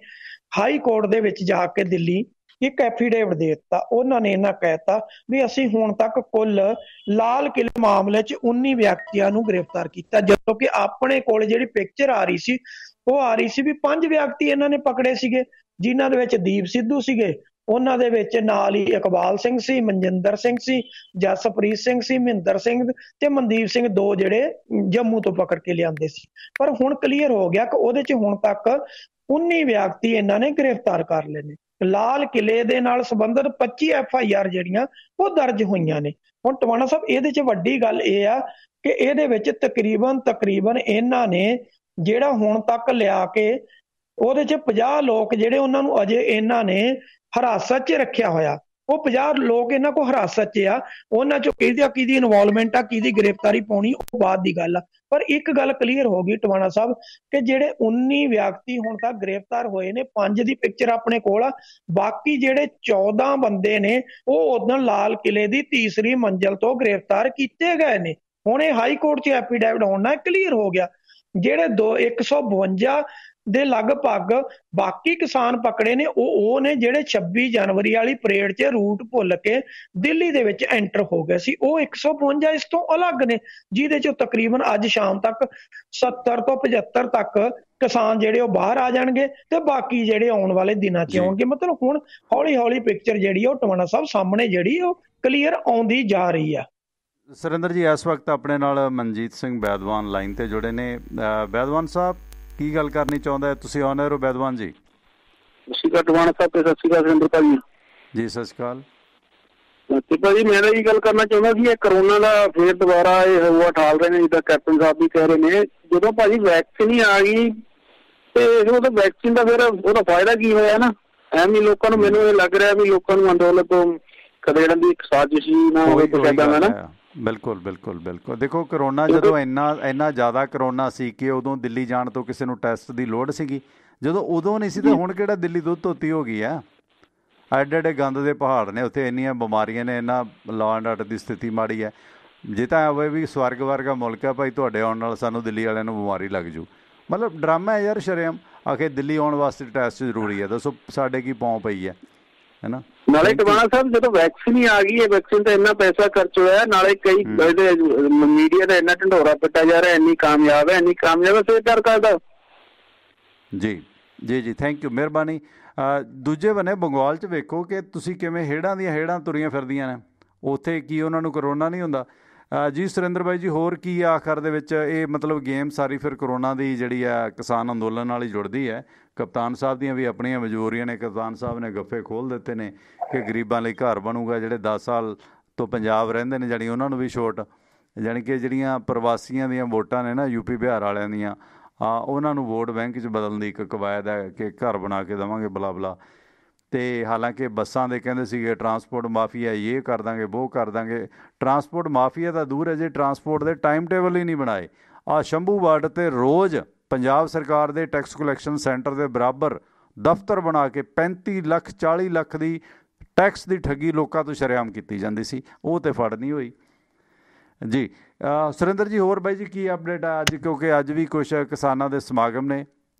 [SPEAKER 10] ਹਾਈ ਕੋਰਟ ਦੇ ਵਿੱਚ ਜਾ ਕੇ ਦਿੱਲੀ ਇੱਕ ਐਫੀਡੇਵਿਟ ਦੇ ਦਿੱਤਾ। ਉਹਨਾਂ ਨੇ ਇਹਨਾਂ ਕਹਿਤਾ ਵੀ ਅਸੀਂ ਹੁਣ ਤੱਕ ਕੁੱਲ ਲਾਲ ਕਿਲੇ ਮਾਮਲੇ 'ਚ 19 ਵਿਅਕਤੀਆਂ ਨੂੰ ਗ੍ਰਿਫਤਾਰ ਕੀਤਾ, ਜਦੋਂ ਕਿ ਆਪਣੇ ਕੋਲ ਜਿਹੜੀ ਪਿਕਚਰ ਆ ਰਹੀ ਸੀ ਉਹ ਆ ਰਹੀ ਸੀ ਵੀ 5 ਵਿਅਕਤੀ ਇਹਨਾਂ ਨੇ ਪਕੜੇ ਸੀਗੇ, ਜਿਨ੍ਹਾਂ ਦੇ ਵਿੱਚ ਦੀਪ ਸਿੱਧੂ ਸੀਗੇ, ਉਹਨਾਂ ਦੇ ਵਿੱਚ ਨਾਲ ਹੀ ਇਕਬਾਲ ਸਿੰਘ ਸੀ, ਮਨਜਿੰਦਰ ਸਿੰਘ ਸੀ, ਜਸਪ੍ਰੀਤ ਸਿੰਘ ਸੀ, ਮਹਿੰਦਰ ਸਿੰਘ ਤੇ ਮਨਦੀਪ ਸਿੰਘ, 2 ਜਿਹੜੇ ਜੰਮੂ ਤੋਂ ਪਕੜ ਕੇ ਲਿਆਂਦੇ ਸੀ। ਪਰ ਹੁਣ ਕਲੀਅਰ ਹੋ ਗਿਆ ਕਿ ਉਹਦੇ 'ਚ ਹੁਣ ਤੱਕ 19 ਵਿਅਕਤੀ ਇਹਨਾਂ ਨੇ ਗ੍ਰਿਫਤਾਰ ਕਰ ਲਏ ਨੇ। ਲਾਲ ਕਿਲੇ ਦੇ ਨਾਲ ਸੰਬੰਧਿਤ 25 FIR ਜਿਹੜੀਆਂ ਉਹ ਦਰਜ ਹੋਈਆਂ ਨੇ। ਹੁਣ ਟਵਾਣਾ ਸਾਹਿਬ ਇਹਦੇ 'ਚ ਵੱਡੀ ਗੱਲ ਇਹ ਆ ਕਿ ਇਹਦੇ ਵਿੱਚ ਤਕਰੀਬਨ ਇਹਨਾਂ ਨੇ ਜਿਹੜਾ ਹੁਣ ਤੱਕ ਲਿਆ ਕੇ ਉਹਦੇ 'ਚ 50 ਲੋਕ ਜਿਹੜੇ ਉਹਨਾਂ ਨੂੰ ਅਜੇ ਇਹਨਾਂ ਨੇ ਹਿਰਾਸਤ 'ਚ ਰੱਖਿਆ ਹੋਇਆ। ਉਹ 50 ਲੋਕ ਇਹਨਾਂ ਕੋਲ ਹਿਰਾਸਤ 'ਚ ਆ। ਉਹਨਾਂ 'ਚੋਂ ਕਿਹਦੀ ਇਨਵੋਲਵਮੈਂਟ ਆ, ਕਿਹਦੀ ਗ੍ਰਿਫਤਾਰੀ ਪਾਉਣੀ, ਉਹ ਬਾਅਦ ਦੀ ਗੱਲ ਆ। ਪਰ ਇੱਕ ਗੱਲ ਕਲੀਅਰ ਹੋ ਗਈ ਟਵਾਣਾ ਸਾਹਿਬ ਕਿ ਜਿਹੜੇ 19 ਵਿਅਕਤੀ ਹੁਣ ਤੱਕ ਗ੍ਰਿਫਤਾਰ ਹੋਏ ਨੇ, 5 ਦੀ ਪਿਕਚਰ ਆਪਣੇ ਕੋਲ ਆ। ਬਾਕੀ ਜਿਹੜੇ 14 ਬੰਦੇ ਨੇ ਉਹ ਉਦੋਂ ਲਾਲ ਕਿਲੇ ਦੀ ਤੀਸਰੀ ਮੰਜ਼ਿਲ ਤੋਂ ਗ੍ਰਿਫਤਾਰ ਕੀਤੇ ਗਏ ਨੇ। ਹੁਣ ਇਹ ਹਾਈ ਕੋਰਟ 'ਚ ਐਫੀਡੈਵਿਟ ਹੋਣ ਨਾਲ ਕਲੀਅਰ ਹੋ ਗਿਆ। ਜਿਹੜੇ 152 ਦੇ ਲਗਭਗ ਬਾਕੀ ਕਿਸਾਨ ਪਕੜੇ ਨੇ ਉਹ ਨੇ ਜਿਹੜੇ 26 ਜਨਵਰੀ ਵਾਲੀ ਪਰੇਡ 'ਚ ਰੂਟ ਭੁੱਲ ਕੇ ਦਿੱਲੀ ਦੇ ਵਿੱਚ ਐਂਟਰ ਹੋ ਗਏ ਸੀ। ਉਹ 152 ਇਸ ਤੋਂ ਅਲੱਗ ਨੇ, ਜਿਹਦੇ 'ਚੋਂ ਤਕਰੀਬਨ ਅੱਜ ਸ਼ਾਮ ਤੱਕ 70 ਤੋਂ 75 ਤੱਕ ਕਿਸਾਨ ਜਿਹੜੇ ਉਹ ਬਾਹਰ ਆ ਜਾਣਗੇ ਤੇ ਬਾਕੀ ਜਿਹੜੇ ਆਉਣ ਵਾਲੇ ਦਿਨਾਂ 'ਚ ਆਉਣਗੇ। ਮਤਲਬ ਹੁਣ ਹੌਲੀ ਹੌਲੀ ਪਿਕਚਰ ਜਿਹੜੀ ਉਹ ਟਵਾਣਾ ਸਾਹਿਬ ਸਾਹਮਣੇ ਜਿਹੜੀ ਉਹ ਕਲੀਅਰ ਆਉਂਦੀ ਜਾ ਰਹੀ ਆ।
[SPEAKER 1] ਸੁਰਿੰਦਰ ਜੀ, ਇਸ ਵਕਤ ਆਪਣੇ ਨਾਲ ਮਨਜੀਤ ਸਿੰਘ ਬੈਦਵਾਨ ਲਾਈਨ ਤੇ ਜੁੜੇ ਨੇ। ਬੈਦਵਾਨ ਸਾਹਿਬ, ਕੀ ਗੱਲ ਕਰਨੀ ਚਾਹੁੰਦਾ ਹੈ? ਤੁਸੀਂ ਆਨ 에ਅਰ ਹੋ ਬੈਦਵਾਨ ਜੀ।
[SPEAKER 8] ਸਤਿ ਸ਼੍ਰੀ ਅਕਾਲ ਟਵਾਣਾ ਸਾਹਿਬ ਤੇ ਸਤਿ ਸ਼੍ਰੀ ਅਕਾਲ ਸੁਰਿੰਦਰ ਭਾਜੀ
[SPEAKER 1] ਜੀ। ਸਤਿ ਸ਼੍ਰੀ ਅਕਾਲ
[SPEAKER 8] ਤੇ ਭਾਜੀ, ਮੈਂ ਤਾਂ ਇਹ ਗੱਲ ਕਰਨਾ ਚਾਹੁੰਦਾ ਸੀ, ਇਹ ਕਰੋਨਾ ਦਾ ਫੇਰ ਦੁਬਾਰਾ ਇਹ ਹਵਾ ਠਾਲ ਰਹੇ ਨੇ, ਜਿੱਦਾਂ ਕੈਪਟਨ ਸਾਹਿਬ ਵੀ ਕਹਿ ਰਹੇ ਨੇ। ਜਦੋਂ ਭਾਜੀ ਵੈਕਸੀਨ ਹੀ ਆ ਗਈ ਤੇ ਉਹਦਾ ਵੈਕਸੀਨ ਦਾ ਫਿਰ ਉਹਦਾ ਫਾਇਦਾ ਕੀ ਹੋਇਆ ਨਾ? ਐਵੇਂ ਲੋਕਾਂ ਨੂੰ, ਮੈਨੂੰ ਇਹ ਲੱਗ ਰਿਹਾ ਵੀ ਲੋਕਾਂ ਨੂੰ ਅੰਦੋਲਨ ਤੋਂ ਖਦੇੜਨ ਦੀ ਇੱਕ ਸਾਜ਼ਿਸ਼ ਹੀ ਨਾ ਹੋਵੇ ਕੁਛ ਏਦਾਂ ਦਾ ਨਾ।
[SPEAKER 1] ਬਿਲਕੁਲ ਬਿਲਕੁਲ ਬਿਲਕੁਲ। ਦੇਖੋ, ਕਰੋਨਾ ਜਦੋਂ ਇੰਨਾ ਜ਼ਿਆਦਾ ਕਰੋਨਾ ਸੀ ਕਿ ਉਦੋਂ ਦਿੱਲੀ ਜਾਣ ਤੋਂ ਕਿਸੇ ਨੂੰ ਟੈਸਟ ਦੀ ਲੋੜ ਸੀਗੀ। ਜਦੋਂ ਉਦੋਂ ਨਹੀਂ ਸੀ ਤਾਂ ਹੁਣ ਕਿਹੜਾ ਦਿੱਲੀ ਦੁੱਧ ਧੋਤੀ ਹੋ ਗਈ ਆ? ਐਡੇ ਐਡੇ ਗੰਦ ਦੇ ਪਹਾੜ ਨੇ ਉੱਥੇ, ਇੰਨੀਆਂ ਬਿਮਾਰੀਆਂ ਨੇ, ਇੰਨਾ ਲਾਅ ਐਂਡ ਆਰਡਰ ਦੀ ਸਥਿਤੀ ਮਾੜੀ ਹੈ। ਜੇ ਤਾਂ ਹੋਵੇ ਵੀ ਸਵਰਗ ਵਰਗਾ ਮੁਲਕ ਹੈ ਭਾਈ, ਤੁਹਾਡੇ ਆਉਣ ਨਾਲ ਸਾਨੂੰ ਦਿੱਲੀ ਵਾਲਿਆਂ ਨੂੰ ਬਿਮਾਰੀ ਲੱਗ ਜੂ। ਮਤਲਬ ਡਰਾਮਾ ਹੈ ਯਾਰ, ਸ਼ਰੇਆਮ। ਆਖੇ ਦਿੱਲੀ ਆਉਣ ਵਾਸਤੇ ਟੈਸਟ ਜ਼ਰੂਰੀ ਹੈ। ਦੱਸੋ ਸਾਡੇ ਕੀ ਪੌਂ ਪਈ ਹੈ ਨਾ?
[SPEAKER 8] ਨਾਲੇ ਟਵਾਣਾ ਸਾਹਿਬ, ਜਦੋਂ ਵੈਕਸੀਨ ਹੀ ਆ ਗਈ ਹੈ, ਵੈਕਸੀਨ ਤੇ ਇੰਨਾ ਪੈਸਾ ਖਰਚ ਹੋਇਆ, ਨਾਲੇ ਕਈ ਮੀਡੀਆ ਦਾ ਇੰਨਾ ਢੰਡੋਰਾ ਪਿੱਟਿਆ ਜਾ ਰਿਹਾ, ਇੰਨੀ ਕਾਮਯਾਬ ਹੈ ਫਿਰ ਡਰ ਕਰਦਾ।
[SPEAKER 1] ਜੀ ਜੀ ਜੀ, ਥੈਂਕ ਯੂ, ਮਿਹਰਬਾਨੀ। ਦੂਜੇ ਬੰਨੇ ਬੰਗਾਲ 'ਚ ਵੇਖੋ ਕਿ ਤੁਸੀਂ ਕਿਵੇਂ ਹੇੜਾਂ ਦੀਆਂ ਹੇੜਾਂ ਤੁਰੀਆਂ ਫਿਰਦੀਆਂ ਨੇ। ਉੱਥੇ ਕੀ ਉਹਨਾਂ ਨੂੰ ਕਰੋਨਾ ਨਹੀਂ ਹੁੰਦਾ? ਜੀ ਸੁਰਿੰਦਰ ਬਾਈ ਜੀ, ਹੋਰ ਕੀ ਆਖਰ ਦੇ ਵਿੱਚ ਇਹ ਮਤਲਬ ਗੇਮ ਸਾਰੀ ਫਿਰ ਕਰੋਨਾ ਦੀ ਜਿਹੜੀ ਆ ਕਿਸਾਨ ਅੰਦੋਲਨ ਨਾਲ ਹੀ ਜੁੜਦੀ ਹੈ? ਕਪਤਾਨ ਸਾਹਿਬ ਦੀਆਂ ਵੀ ਆਪਣੀਆਂ ਮਜਬੂਰੀਆਂ ਨੇ। ਕਪਤਾਨ ਸਾਹਿਬ ਨੇ ਗੱਫੇ ਖੋਲ੍ਹ ਦਿੱਤੇ ਨੇ ਕਿ ਗਰੀਬਾਂ ਲਈ ਘਰ ਬਣੂਗਾ। ਜਿਹੜੇ 10 ਸਾਲ ਤੋਂ ਪੰਜਾਬ ਰਹਿੰਦੇ ਨੇ ਜਾਣੀ ਉਹਨਾਂ ਨੂੰ ਵੀ ਛੋਟ, ਜਾਣੀ ਕਿ ਜਿਹੜੀਆਂ ਪ੍ਰਵਾਸੀਆਂ ਦੀਆਂ ਵੋਟਾਂ ਨੇ ਨਾ, ਯੂਪੀ ਬਿਹਾਰ ਵਾਲਿਆਂ ਦੀਆਂ, ਉਹਨਾਂ ਨੂੰ ਵੋਟ ਬੈਂਕ 'ਚ ਬਦਲਣ ਦੀ ਇੱਕ ਕਵਾਇਦ ਹੈ ਕਿ ਘਰ ਬਣਾ ਕੇ ਦੇਵਾਂਗੇ ਬਲਾ ਬਲਾ। ਅਤੇ ਹਾਲਾਂਕਿ ਬੱਸਾਂ ਦੇ ਕਹਿੰਦੇ ਸੀਗੇ ਟਰਾਂਸਪੋਰਟ ਮਾਫੀਆ, ਇਹ ਕਰ ਦਾਂਗੇ ਵੋ ਕਰ ਦਾਂਗੇ। ਟਰਾਂਸਪੋਰਟ ਮਾਫੀਆ ਤਾਂ ਦੂਰ ਹੈ, ਜੇ ਟਰਾਂਸਪੋਰਟ ਦੇ ਟਾਈਮ ਟੇਬਲ ਹੀ ਨਹੀਂ ਬਣਾਏ। ਸ਼ੰਭੂ ਬਾਰਡਰ 'ਤੇ ਰੋਜ਼ ਪੰਜਾਬ ਸਰਕਾਰ ਦੇ ਟੈਕਸ ਕਲੈਕਸ਼ਨ ਸੈਂਟਰ ਦੇ ਬਰਾਬਰ ਦਫ਼ਤਰ ਬਣਾ ਕੇ 35 ਲੱਖ 40 ਲੱਖ ਦੀ ਟੈਕਸ ਦੀ ਠੱਗੀ ਲੋਕਾਂ ਤੋਂ ਸ਼ਰੇਆਮ ਕੀਤੀ ਜਾਂਦੀ ਸੀ। ਉਹ ਤਾਂ ਫੜ ਨਹੀਂ ਹੋਈ ਜੀ। ਸੁਰਿੰਦਰ ਜੀ, ਹੋਰ ਬਾਈ ਜੀ ਕੀ ਅਪਡੇਟ ਆ ਅੱਜ? ਕਿਉਂਕਿ ਅੱਜ ਵੀ ਕੁਛ ਕਿਸਾਨਾਂ ਦੇ ਸਮਾਗਮ ਨੇ।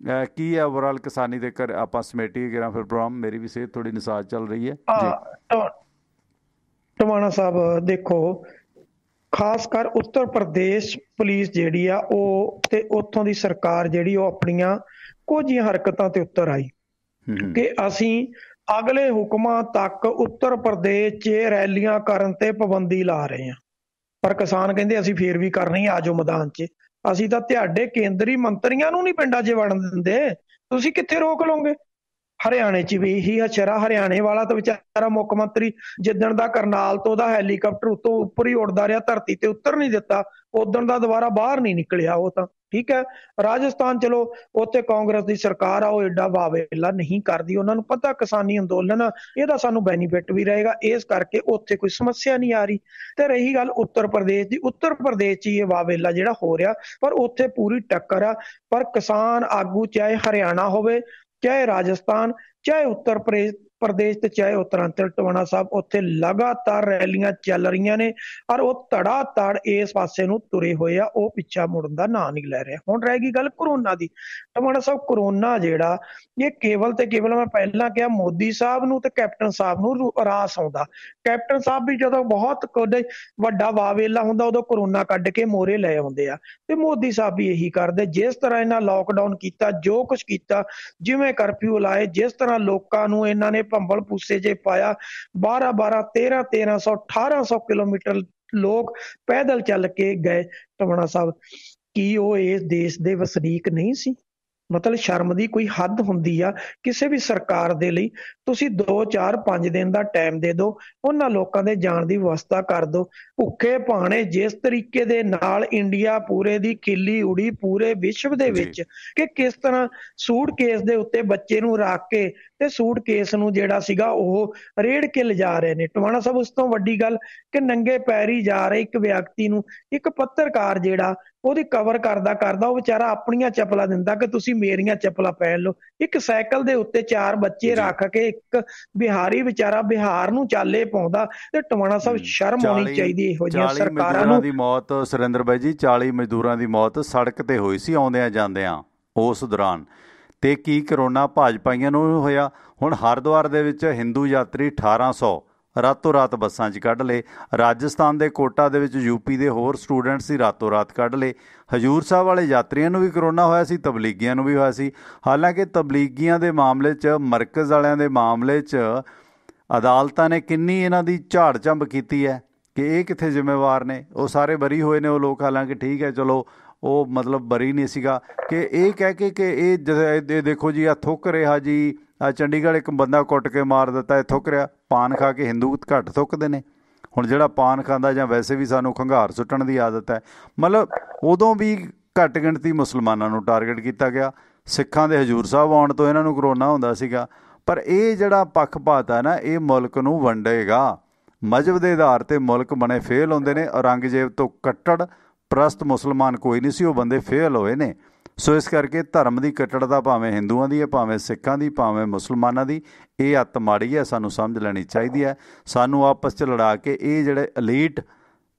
[SPEAKER 1] ਕੀ ਹੈ ਓਵਰਆਲ ਕਿਸਾਨੀ ਦੇ ਘਰ? ਆਪਾਂ ਸਮੇਟੀਏ ਗਿਰਾਂ ਫਿਰ ਪ੍ਰੋਗਰਾਮ। ਮੇਰੀ ਵੀ ਸਿਹਤ ਥੋੜੀ ਨਿਸਾਜ ਚੱਲ ਰਹੀ ਹੈ ਜੀ।
[SPEAKER 10] ਟਵਾਣਾ ਸਾਹਿਬ ਦੇਖੋ, ਖਾਸ ਕਰ ਉੱਤਰ ਪ੍ਰਦੇਸ਼ ਪੁਲਿਸ ਜਿਹੜੀ ਆ ਉਹ ਤੇ ਉੱਥੋਂ ਦੀ ਸਰਕਾਰ ਜਿਹੜੀ ਉਹ ਆਪਣੀਆਂ ਕੁਝ ਹਰਕਤਾਂ ਤੇ ਉੱਤਰ ਆਈ ਕਿ ਅਸੀਂ ਅਗਲੇ ਹੁਕਮਾਂ ਤੱਕ ਉੱਤਰ ਪ੍ਰਦੇਸ਼ 'ਚ ਰੈਲੀਆਂ ਕਰਨ ਤੇ ਪਾਬੰਦੀ ਲਾ ਰਹੇ ਹਾਂ। ਪਰ ਕਿਸਾਨ ਕਹਿੰਦੇ ਅਸੀਂ ਫੇਰ ਵੀ ਕਰਨੀ, ਆ ਜਾਓ ਮੈਦਾਨ 'ਚ। ਅਸੀਂ ਤਾਂ ਤੁਹਾਡੇ ਕੇਂਦਰੀ ਮੰਤਰੀਆਂ ਨੂੰ ਨਹੀਂ ਪਿੰਡਾਂ 'ਚ ਵੜਨ ਦਿੰਦੇ, ਤੁਸੀਂ ਕਿੱਥੇ ਰੋਕ ਲਓਗੇ? ਹਰਿਆਣੇ 'ਚ ਵੀ ਇਹੀ ਹਸ਼ਰਾ। ਹਰਿਆਣੇ ਵਾਲਾ ਤਾਂ ਵਿਚਾਰਾ ਮੁੱਖ ਮੰਤਰੀ ਜਿੱਦਣ ਦਾ ਕਰਨਾਲ ਤੋਂ ਉਹਦਾ ਹੈਲੀਕਾਪਟਰ ਉੱਤੋਂ ਉੱਪਰ ਹੀ ਉੱਡਦਾ ਰਿਹਾ, ਧਰਤੀ ਤੇ ਉਤਰ ਨਹੀਂ ਦਿੱਤਾ, ਉਦਣ ਦਾ ਦੁਬਾਰਾ ਬਾਹਰ ਨਹੀਂ ਨਿਕਲਿਆ ਉਹ ਤਾਂ। ਠੀਕ ਹੈ, ਰਾਜਸਥਾਨ ਚਲੋ ਉੱਥੇ ਕਾਂਗਰਸ ਦੀ ਸਰਕਾਰ ਆ, ਉਹ ਏਡਾ ਵਾਵੇਲਾ ਨਹੀਂ ਕਰਦੀ। ਉਹਨਾਂ ਨੂੰ ਪਤਾ ਕਿਸਾਨੀ ਅੰਦੋਲਨ ਆ, ਇਹਦਾ ਸਾਨੂੰ ਬੈਨੀਫਿਟ ਵੀ ਰਹੇਗਾ, ਇਸ ਕਰਕੇ ਉੱਥੇ ਕੋਈ ਸਮੱਸਿਆ ਨਹੀਂ ਆ ਰਹੀ। ਤੇ ਰਹੀ ਗੱਲ ਉੱਤਰ ਪ੍ਰਦੇਸ਼ ਦੀ, ਉੱਤਰ ਪ੍ਰਦੇਸ਼ 'ਚ ਹੀ ਇਹ ਵਾਵੇਲਾ ਜਿਹੜਾ ਹੋ ਰਿਹਾ, ਪਰ ਉੱਥੇ ਪੂਰੀ ਟੱਕਰ ਆ। ਪਰ ਕਿਸਾਨ ਆਗੂ ਚਾਹੇ ਹਰਿਆਣਾ ਹੋਵੇ, ਚਾਹੇ ਰਾਜਸਥਾਨ, ਚਾਹੇ ਉੱਤਰ ਪ੍ਰਦੇਸ਼ ਤੇ ਚਾਹੇ ਉੱਤਰਾਂਚਲ, ਟਵਾਣਾ ਸਾਹਿਬ ਉੱਥੇ ਲਗਾਤਾਰ ਰੈਲੀਆਂ ਚੱਲ ਰਹੀਆਂ ਨੇ ਔਰ ਉਹ ਧੜਾ ਧੜ ਇਸ ਪਾਸੇ ਨੂੰ ਤੁਰੇ ਹੋਏ ਆ, ਉਹ ਪਿੱਛਾ ਮੁੜਨ ਦਾ ਨਾਂ ਨਹੀਂ ਲੈ ਰਿਹਾ। ਹੁਣ ਰਹਿ ਗਈ ਗੱਲ ਕਰੋਨਾ ਦੀ। ਟਵਾਣਾ ਸਾਹਿਬ, ਕਰੋਨਾ ਜਿਹੜਾ ਇਹ ਕੇਵਲ ਤੇ ਕੇਵਲ, ਮੈਂ ਪਹਿਲਾਂ ਕਿਹਾ, ਮੋਦੀ ਸਾਹਿਬ ਨੂੰ ਤੇ ਕੈਪਟਨ ਸਾਹਿਬ ਨੂੰ ਰਾਸ ਆਉਂਦਾ। ਕੈਪਟਨ ਸਾਹਿਬ ਵੀ ਜਦੋਂ ਬਹੁਤ ਵੱਡਾ ਵਾਵੇਲਾ ਹੁੰਦਾ ਉਦੋਂ ਕਰੋਨਾ ਕੱਢ ਕੇ ਮੋਹਰੇ ਲੈ ਆਉਂਦੇ ਆ, ਤੇ ਮੋਦੀ ਸਾਹਿਬ ਵੀ ਇਹੀ ਕਰਦੇ। ਜਿਸ ਤਰ੍ਹਾਂ ਇਹਨਾਂ ਲੋਕਡਾਊਨ ਕੀਤਾ, ਜੋ ਕੁਛ ਕੀਤਾ, ਜਿਵੇਂ ਕਰਫਿਊ ਲਾਏ, ਜਿਸ ਤਰ੍ਹਾਂ ਲੋਕਾਂ ਨੂੰ ਇਹਨਾਂ ਨੇ ਭੰਬਲ ਪੂਸੇ 'ਚ ਪਾਇਆ। 12-12, 13-1300, 1800 ਕਿਲੋਮੀਟਰ ਲੋਕ ਪੈਦਲ ਚੱਲ ਕੇ ਗਏ ਟਵਾਣਾ ਸਾਹਿਬ। ਕੀ ਉਹ ਇਸ ਦੇਸ਼ ਦੇ ਵਸਨੀਕ ਨਹੀਂ ਸੀ? ਮਤਲਬ ਸ਼ਰਮ ਦੀ ਕੋਈ ਹੱਦ ਹੁੰਦੀ ਆ ਕਿਸੇ ਵੀ ਸਰਕਾਰ ਦੇ ਲਈ। ਤੁਸੀਂ 2-4-5 ਦਿਨ ਦਾ ਟਾਈਮ ਦੇ ਦਿਓ, ਉਹਨਾਂ ਲੋਕਾਂ ਦੇ ਜਾਣ ਦੀ ਵਿਵਸਥਾ ਕਰ ਦਿਓ। ਭੁੱਖੇ ਭਾਣੇ ਜਿਸ ਤਰੀਕੇ ਦੇ ਨਾਲ ਇੰਡੀਆ ਪੂਰੇ ਦੀ ਖਿੱਲੀ ਉੜੀ ਪੂਰੇ ਵਿਸ਼ਵ ਦੇ ਵਿੱਚ ਕਿ ਕਿਸ ਤਰ੍ਹਾਂ ਸੂਟਕੇਸ ਦੇ ਉੱਤੇ ਬੱਚੇ ਨੂੰ ਰੱਖ ਕੇ ਤੇ ਸੂਟਕੇਸ ਨੂੰ ਜਿਹੜਾ ਸੀਗਾ ਉਹ ਰੇੜ ਕੇ ਲਿਜਾ ਰਹੇ ਨੇ ਟਵਾਣਾ ਸਾਹਿਬ। ਉਸ ਤੋਂ ਵੱਡੀ ਗੱਲ ਕਿ ਨੰਗੇ ਪੈਰੀ ਜਾ ਰਹੇ ਇੱਕ ਵਿਅਕਤੀ ਨੂੰ ਇੱਕ ਪੱਤਰਕਾਰ ਜਿਹੜਾ ਉਹਦੀ ਕਵਰ ਕਰਦਾ ਉਹ ਵਿਚਾਰਾ ਆਪਣੀਆਂ ਚੱਪਲਾਂ ਦਿੰਦਾ ਕਿ ਤੁਸੀਂ ਮੇਰੀਆਂ ਚੱਪਲਾਂ ਪਹਿਨ ਲਓ। ਇੱਕ ਸਾਈਕਲ ਦੇ ਉੱਤੇ 4 ਬੱਚੇ ਰੱਖ ਕੇ ਇੱਕ ਬਿਹਾਰੀ ਵਿਚਾਰਾ ਬਿਹਾਰ ਨੂੰ ਚਾਲੇ ਪਾਉਂਦਾ। ਤੇ ਟਵਾਣਾ ਸਾਹਿਬ ਸ਼ਰਮ ਹੋਣੀ ਚਾਹੀਦੀ ਇਹੋ ਜਿਹੀਆਂ ਸਰਕਾਰਾਂ ਨੂੰ।
[SPEAKER 1] ਦੀ ਮੌਤ ਸੁਰਿੰਦਰ ਬਾਈ ਜੀ, 40 ਮਜ਼ਦੂਰਾਂ ਦੀ ਮੌਤ ਸੜਕ ਤੇ ਹੋਈ ਸੀ ਆਉਂਦਿਆਂ ਜਾਂਦਿਆਂ ਉਸ ਦੌਰਾਨ। ਤੇ ਕੀ ਕਰੋਨਾ ਭਾਜਪਾਈਆਂ ਨੂੰ ਹੋਇਆ? ਹੁਣ ਹਰਿਦੁਆਰ ਦੇ ਵਿੱਚ ਹਿੰਦੂ ਯਾਤਰੀ 1800 ਰਾਤੋਂ ਰਾਤ ਬੱਸਾਂ 'ਚ ਕੱਢ ਲਏ। ਰਾਜਸਥਾਨ ਦੇ ਕੋਟਾ ਦੇ ਵਿੱਚ ਯੂਪੀ ਦੇ ਹੋਰ ਸਟੂਡੈਂਟਸ ਹੀ ਰਾਤੋਂ ਰਾਤ ਕੱਢ ਲਏ। ਹਜ਼ੂਰ ਸਾਹਿਬ ਵਾਲੇ ਯਾਤਰੀਆਂ ਨੂੰ ਵੀ ਕਰੋਨਾ ਹੋਇਆ ਸੀ, ਤਬਲੀਗੀਆਂ ਨੂੰ ਵੀ ਹੋਇਆ ਸੀ। ਹਾਲਾਂਕਿ ਤਬਲੀਗੀਆਂ ਦੇ ਮਾਮਲੇ 'ਚ, ਮਰਕਜ਼ ਵਾਲਿਆਂ ਦੇ ਮਾਮਲੇ 'ਚ ਅਦਾਲਤਾਂ ਨੇ ਕਿੰਨੀ ਇਹਨਾਂ ਦੀ ਝਾੜ ਝੰਬ ਕੀਤੀ ਹੈ ਕਿ ਇਹ ਕਿੱਥੇ ਜ਼ਿੰਮੇਵਾਰ ਨੇ। ਉਹ ਸਾਰੇ ਬਰੀ ਹੋਏ ਨੇ ਉਹ ਲੋਕ। ਹਾਲਾਂਕਿ ਠੀਕ ਹੈ, ਚਲੋ ਉਹ ਮਤਲਬ ਬਰੀ ਨਹੀਂ ਸੀਗਾ ਕਿ ਇਹ ਕਹਿ ਕੇ ਕਿ ਇਹ ਦੇਖੋ ਜੀ, ਆ ਥੁੱਕ ਰਿਹਾ ਜੀ, ਆ ਚੰਡੀਗੜ੍ਹ ਇੱਕ ਬੰਦਾ ਕੁੱਟ ਕੇ ਮਾਰ ਦਿੱਤਾ, ਇਹ ਥੁੱਕ ਰਿਹਾ। ਪਾਨ ਖਾ ਕੇ ਹਿੰਦੂ ਘੱਟ ਥੁੱਕਦੇ ਨੇ। ਹੁਣ ਜਿਹੜਾ ਪਾਨ ਖਾਂਦਾ ਜਾਂ ਵੈਸੇ ਵੀ ਸਾਨੂੰ ਖੰਘਾਰ ਸੁੱਟਣ ਦੀ ਆਦਤ ਹੈ, ਮਤਲਬ ਉਦੋਂ ਵੀ ਘੱਟ ਗਿਣਤੀ ਮੁਸਲਮਾਨਾਂ ਨੂੰ ਟਾਰਗੇਟ ਕੀਤਾ ਗਿਆ। ਸਿੱਖਾਂ ਦੇ ਹਜ਼ੂਰ ਸਾਹਿਬ ਆਉਣ ਤੋਂ ਇਹਨਾਂ ਨੂੰ ਕਰੋਨਾ ਹੁੰਦਾ ਸੀਗਾ। ਪਰ ਇਹ ਜਿਹੜਾ ਪੱਖਪਾਤ ਹੈ ਨਾ, ਇਹ ਮੁਲਕ ਨੂੰ ਵੰਡੇਗਾ। ਮਜ਼ਹਬ ਦੇ ਆਧਾਰ 'ਤੇ ਮੁਲਕ ਬਣੇ ਫੇਲ ਹੁੰਦੇ ਨੇ। ਔਰੰਗਜ਼ੇਬ ਤੋਂ ਕੱਟੜ ਪ੍ਰਸਤ ਮੁਸਲਮਾਨ ਕੋਈ ਨਹੀਂ ਸੀ, ਉਹ ਬੰਦੇ ਫੇਲ ਹੋਏ ਨੇ। ਸੋ ਇਸ ਕਰਕੇ ਧਰਮ ਦੀ ਕੱਟੜਤਾ ਭਾਵੇਂ ਹਿੰਦੂਆਂ ਦੀ ਹੈ, ਭਾਵੇਂ ਸਿੱਖਾਂ ਦੀ, ਭਾਵੇਂ ਮੁਸਲਮਾਨਾਂ ਦੀ, ਇਹ ਅੱਤ ਮਾੜੀ ਹੈ। ਸਾਨੂੰ ਸਮਝ ਲੈਣੀ ਚਾਹੀਦੀ ਹੈ। ਸਾਨੂੰ ਆਪਸ 'ਚ ਲੜਾ ਕੇ ਇਹ ਜਿਹੜੇ ਅਲੀਟ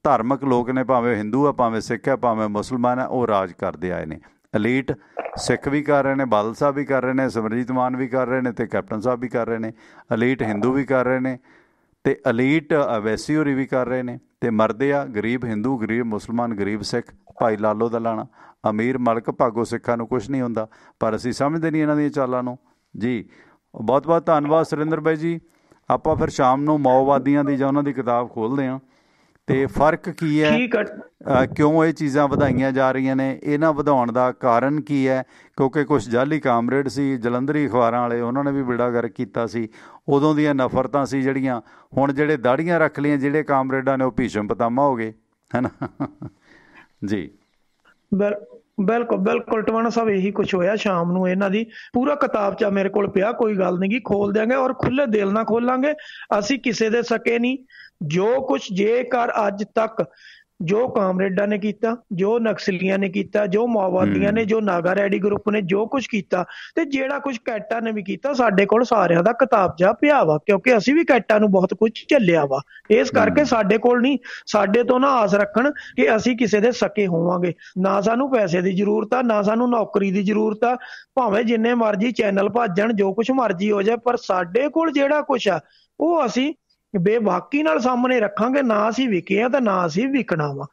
[SPEAKER 1] ਧਾਰਮਿਕ ਲੋਕ ਨੇ, ਭਾਵੇਂ ਹਿੰਦੂ ਆ, ਭਾਵੇਂ ਸਿੱਖ ਹੈ, ਭਾਵੇਂ ਮੁਸਲਮਾਨ ਹੈ, ਉਹ ਰਾਜ ਕਰਦੇ ਆਏ ਨੇ। ਅਲੀਟ ਸਿੱਖ ਵੀ ਕਰ ਰਹੇ ਨੇ, ਬਾਦਲ ਸਾਹਿਬ ਵੀ ਕਰ ਰਹੇ ਨੇ, ਸਿਮਰਜੀਤ ਮਾਨ ਵੀ ਕਰ ਰਹੇ ਨੇ, ਅਤੇ ਕੈਪਟਨ ਸਾਹਿਬ ਵੀ ਕਰ ਰਹੇ ਨੇ। ਅਲੀਟ ਹਿੰਦੂ ਵੀ ਕਰ ਰਹੇ ਨੇ, ਅਤੇ ਅਲੀਟ ਅਵੈਸੀ ਹੋਰੀ ਵੀ ਕਰ ਰਹੇ ਨੇ। ਅਤੇ ਮਰਦੇ ਆ ਗਰੀਬ ਹਿੰਦੂ, ਗਰੀਬ ਮੁਸਲਮਾਨ, ਗਰੀਬ ਸਿੱਖ, ਭਾਈ ਲਾਲੋ ਦਾ ਲਾਣਾ, ਅਮੀਰ ਮਲਕ, ਭਾਗੋ ਸਿੱਖਾਂ ਨੂੰ ਕੁਛ ਨਹੀਂ ਹੁੰਦਾ। ਪਰ ਅਸੀਂ ਸਮਝਦੇ ਨਹੀਂ ਇਹਨਾਂ ਦੀਆਂ ਚਾਲਾਂ ਨੂੰ ਜੀ। ਬਹੁਤ ਬਹੁਤ ਧੰਨਵਾਦ ਸੁਰਿੰਦਰ ਬਾਈ ਜੀ। ਆਪਾਂ ਫਿਰ ਸ਼ਾਮ ਨੂੰ ਮਾਓਵਾਦੀਆਂ ਦੀ ਜਾਂ ਉਹਨਾਂ ਦੀ ਕਿਤਾਬ ਖੋਲ੍ਹਦੇ ਹਾਂ ਅਤੇ ਫ਼ਰਕ ਕੀ ਹੈ, ਕਿਉਂ ਇਹ ਚੀਜ਼ਾਂ ਵਧਾਈਆਂ ਜਾ ਰਹੀਆਂ ਨੇ, ਇਹਨਾਂ ਵਧਾਉਣ ਦਾ ਕਾਰਨ ਕੀ ਹੈ। ਕਿਉਂਕਿ ਕੁਛ ਜਾਅਲੀ ਕਾਮਰੇਡ ਸੀ ਜਲੰਧਰੀ ਅਖਬਾਰਾਂ ਵਾਲੇ, ਉਹਨਾਂ ਨੇ ਵੀ ਬੇੜਾ ਗਰਕ ਕੀਤਾ ਸੀ। ਉਦੋਂ ਦੀਆਂ ਨਫ਼ਰਤਾਂ ਸੀ ਜਿਹੜੀਆਂ। ਹੁਣ ਜਿਹੜੇ ਦਾੜੀਆਂ ਰੱਖ ਲਈਆਂ ਜਿਹੜੇ ਕਾਮਰੇਡਾਂ ਨੇ, ਉਹ ਭੀਸ਼ਮ ਪਿਤਾਮਾ ਹੋ ਗਏ, ਹੈ ਨਾ ਜੀ।
[SPEAKER 10] ਬਿਲਕੁਲ ਟਵਾਣਾ ਸਾਹਿਬ, ਇਹੀ ਕੁਛ ਹੋਇਆ। ਸ਼ਾਮ ਨੂੰ ਇਹਨਾਂ ਦੀ ਪੂਰਾ ਕਿਤਾਬਚਾ ਮੇਰੇ ਕੋਲ ਪਿਆ, ਕੋਈ ਗੱਲ ਨਹੀਂ ਗੀ, ਖੋਲ ਦਿਆਂਗੇ ਔਰ ਖੁੱਲੇ ਦਿਲ ਨਾਲ ਖੋਲਾਂਗੇ। ਅਸੀਂ ਕਿਸੇ ਦੇ ਸਕੇ ਨਹੀਂ। ਜੋ ਕੁਛ ਜੇਕਰ ਅੱਜ ਤੱਕ ਜੋ ਕਾਮਰੇਡਾਂ ਨੇ ਕੀਤਾ, ਜੋ ਨਕਸਲੀਆਂ ਨੇ ਕੀਤਾ, ਜੋ ਮਾਓਵਾਦੀਆਂ ਨੇ, ਜੋ ਨਾਗਾ ਰੈਡੀ ਗਰੁੱਪ ਨੇ ਜੋ ਕੁਛ ਕੀਤਾ, ਤੇ ਜਿਹੜਾ ਕੁਛ ਕੈਟਾਂ ਨੇ ਵੀ ਕੀਤਾ, ਸਾਡੇ ਕੋਲ ਸਾਰਿਆਂ ਦਾ ਕਿਤਾਬਚਾ ਪਿਆ ਵਾ। ਕਿਉਂਕਿ ਅਸੀਂ ਵੀ ਕੈਟਾਂ ਨੂੰ ਬਹੁਤ ਕੁਛ ਝੱਲਿਆ ਵਾ। ਇਸ ਕਰਕੇ ਸਾਡੇ ਕੋਲ ਨਹੀਂ, ਸਾਡੇ ਤੋਂ ਨਾ ਆਸ ਰੱਖਣ ਕਿ ਅਸੀਂ ਕਿਸੇ ਦੇ ਸਕੇ ਹੋਵਾਂਗੇ। ਨਾ ਸਾਨੂੰ ਪੈਸੇ ਦੀ ਜ਼ਰੂਰਤ ਆ, ਨਾ ਸਾਨੂੰ ਨੌਕਰੀ ਦੀ ਜ਼ਰੂਰਤ ਆ। ਭਾਵੇਂ ਜਿੰਨੇ ਮਰਜ਼ੀ ਚੈਨਲ ਭੱਜਣ, ਜੋ ਕੁਛ ਮਰਜ਼ੀ ਹੋ ਜਾਏ, ਪਰ ਸਾਡੇ ਕੋਲ ਜਿਹੜਾ ਕੁਛ ਆ ਉਹ ਅਸੀਂ ਬੇਬਾਕੀ ਨਾਲ ਸਾਹਮਣੇ ਰੱਖਾਂਗੇ। ਨਾ ਅਸੀਂ ਵਿਕੇ ਆ ਤਾਂ ਨਾ ਅਸੀਂ ਵਿਕਣਾ ਵਾ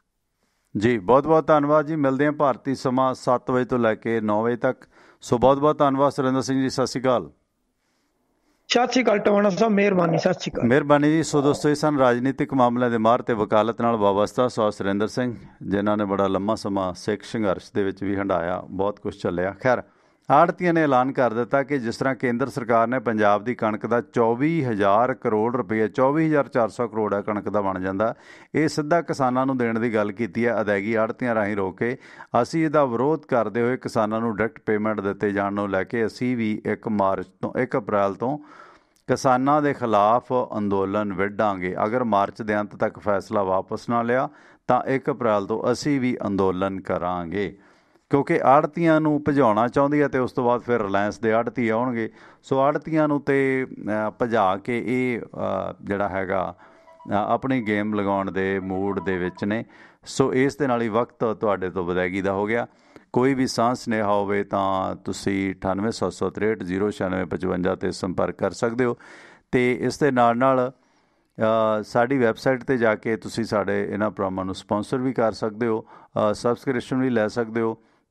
[SPEAKER 1] ਜੀ। ਬਹੁਤ ਬਹੁਤ ਧੰਨਵਾਦ ਜੀ। ਮਿਲਦੇ ਹਾਂ ਭਾਰਤੀ ਸਮਾਂ 7 ਵਜੇ ਤੋਂ ਲੈ ਕੇ 9 ਵਜੇ ਤੱਕ। ਸੋ ਬਹੁਤ ਬਹੁਤ ਧੰਨਵਾਦ ਸੁਰਿੰਦਰ ਸਿੰਘ ਜੀ। ਸਤਿ ਸ਼੍ਰੀ ਅਕਾਲ।
[SPEAKER 10] ਸਤਿ ਸ਼੍ਰੀ ਅਕਾਲ ਟਵਾਣਾ ਸਾਹਿਬ, ਮਿਹਰਬਾਨੀ। ਸਤਿ ਸ਼੍ਰੀ ਅਕਾਲ।
[SPEAKER 1] ਮਿਹਰਬਾਨੀ ਜੀ। ਸੋ ਦੋਸਤੋ, ਇਹ ਸਨ ਰਾਜਨੀਤਿਕ ਮਾਮਲਿਆਂ ਦੇ ਮਾਹਰ ਤੇ ਵਕਾਲਤ ਨਾਲ ਵਾਬਸਤਾ ਸੋ ਸੁਰਿੰਦਰ ਸਿੰਘ, ਜਿਨ੍ਹਾਂ ਨੇ ਬੜਾ ਲੰਮਾ ਸਮਾਂ ਸਿੱਖ ਸੰਘਰਸ਼ ਦੇ ਵਿੱਚ ਵੀ ਹੰਢਾਇਆ, ਬਹੁਤ ਕੁਛ ਚੱਲਿਆ। ਖੈਰ, ਆੜ੍ਹਤੀਆਂ ਨੇ ਐਲਾਨ ਕਰ ਦਿੱਤਾ ਕਿ ਜਿਸ ਤਰ੍ਹਾਂ ਕੇਂਦਰ ਸਰਕਾਰ ਨੇ ਪੰਜਾਬ ਦੀ ਕਣਕ ਦਾ 24,000 ਕਰੋੜ ਰੁਪਏ, 24,400 ਕਰੋੜ ਹੈ ਕਣਕ ਦਾ ਬਣ ਜਾਂਦਾ, ਇਹ ਸਿੱਧਾ ਕਿਸਾਨਾਂ ਨੂੰ ਦੇਣ ਦੀ ਗੱਲ ਕੀਤੀ ਹੈ ਅਦਾਇਗੀ ਆੜ੍ਹਤੀਆਂ ਰਾਹੀਂ ਰੋਕ ਕੇ। ਅਸੀਂ ਇਹਦਾ ਵਿਰੋਧ ਕਰਦੇ ਹੋਏ ਕਿਸਾਨਾਂ ਨੂੰ ਡਾਇਰੈਕਟ ਪੇਮੈਂਟ ਦਿੱਤੇ ਜਾਣ ਨੂੰ ਲੈ ਕੇ ਅਸੀਂ ਵੀ 1 ਅਪ੍ਰੈਲ ਤੋਂ ਕਿਸਾਨਾਂ ਦੇ ਖਿਲਾਫ ਅੰਦੋਲਨ ਵਿੱਢਾਂਗੇ। ਅਗਰ ਮਾਰਚ ਦੇ ਅੰਤ ਤੱਕ ਫੈਸਲਾ ਵਾਪਸ ਨਾ ਲਿਆ ਤਾਂ 1 ਅਪ੍ਰੈਲ ਤੋਂ ਅਸੀਂ ਵੀ ਅੰਦੋਲਨ ਕਰਾਂਗੇ। ਕਿਉਂਕਿ ਆੜ੍ਹਤੀਆਂ ਨੂੰ ਭਜਾਉਣਾ ਚਾਹੁੰਦੀ ਹੈ ਅਤੇ ਉਸ ਤੋਂ ਬਾਅਦ ਫਿਰ ਰਿਲਾਇੰਸ ਦੇ ਆੜ੍ਹਤੀ ਆਉਣਗੇ। ਸੋ ਆੜ੍ਹਤੀਆਂ ਨੂੰ ਤਾਂ ਭਜਾ ਕੇ ਇਹ ਜਿਹੜਾ ਹੈਗਾ ਆਪਣੀ ਗੇਮ ਲਗਾਉਣ ਦੇ ਮੂਡ ਦੇ ਵਿੱਚ ਨੇ। ਸੋ ਇਸ ਦੇ ਨਾਲ ਹੀ ਵਕਤ ਤੁਹਾਡੇ ਤੋਂ ਵਿਦਾਇਗੀ ਦਾ ਹੋ ਗਿਆ। ਕੋਈ ਵੀ ਸਾਂਝ ਸੁਨੇਹਾ ਹੋਵੇ ਤਾਂ ਤੁਸੀਂ 9876309655 'ਤੇ ਸੰਪਰਕ ਕਰ ਸਕਦੇ ਹੋ। ਅਤੇ ਇਸ ਦੇ ਨਾਲ ਨਾਲ ਸਾਡੀ ਵੈਬਸਾਈਟ 'ਤੇ ਜਾ ਕੇ ਤੁਸੀਂ ਸਾਡੇ ਇਹਨਾਂ ਪ੍ਰੋਗਰਾਮਾਂ ਨੂੰ ਸਪੋਂਸਰ ਵੀ ਕਰ ਸਕਦੇ ਹੋ, ਸਬਸਕ੍ਰਿਪਸ਼ਨ ਵੀ ਲੈ ਸਕਦੇ ਹੋ।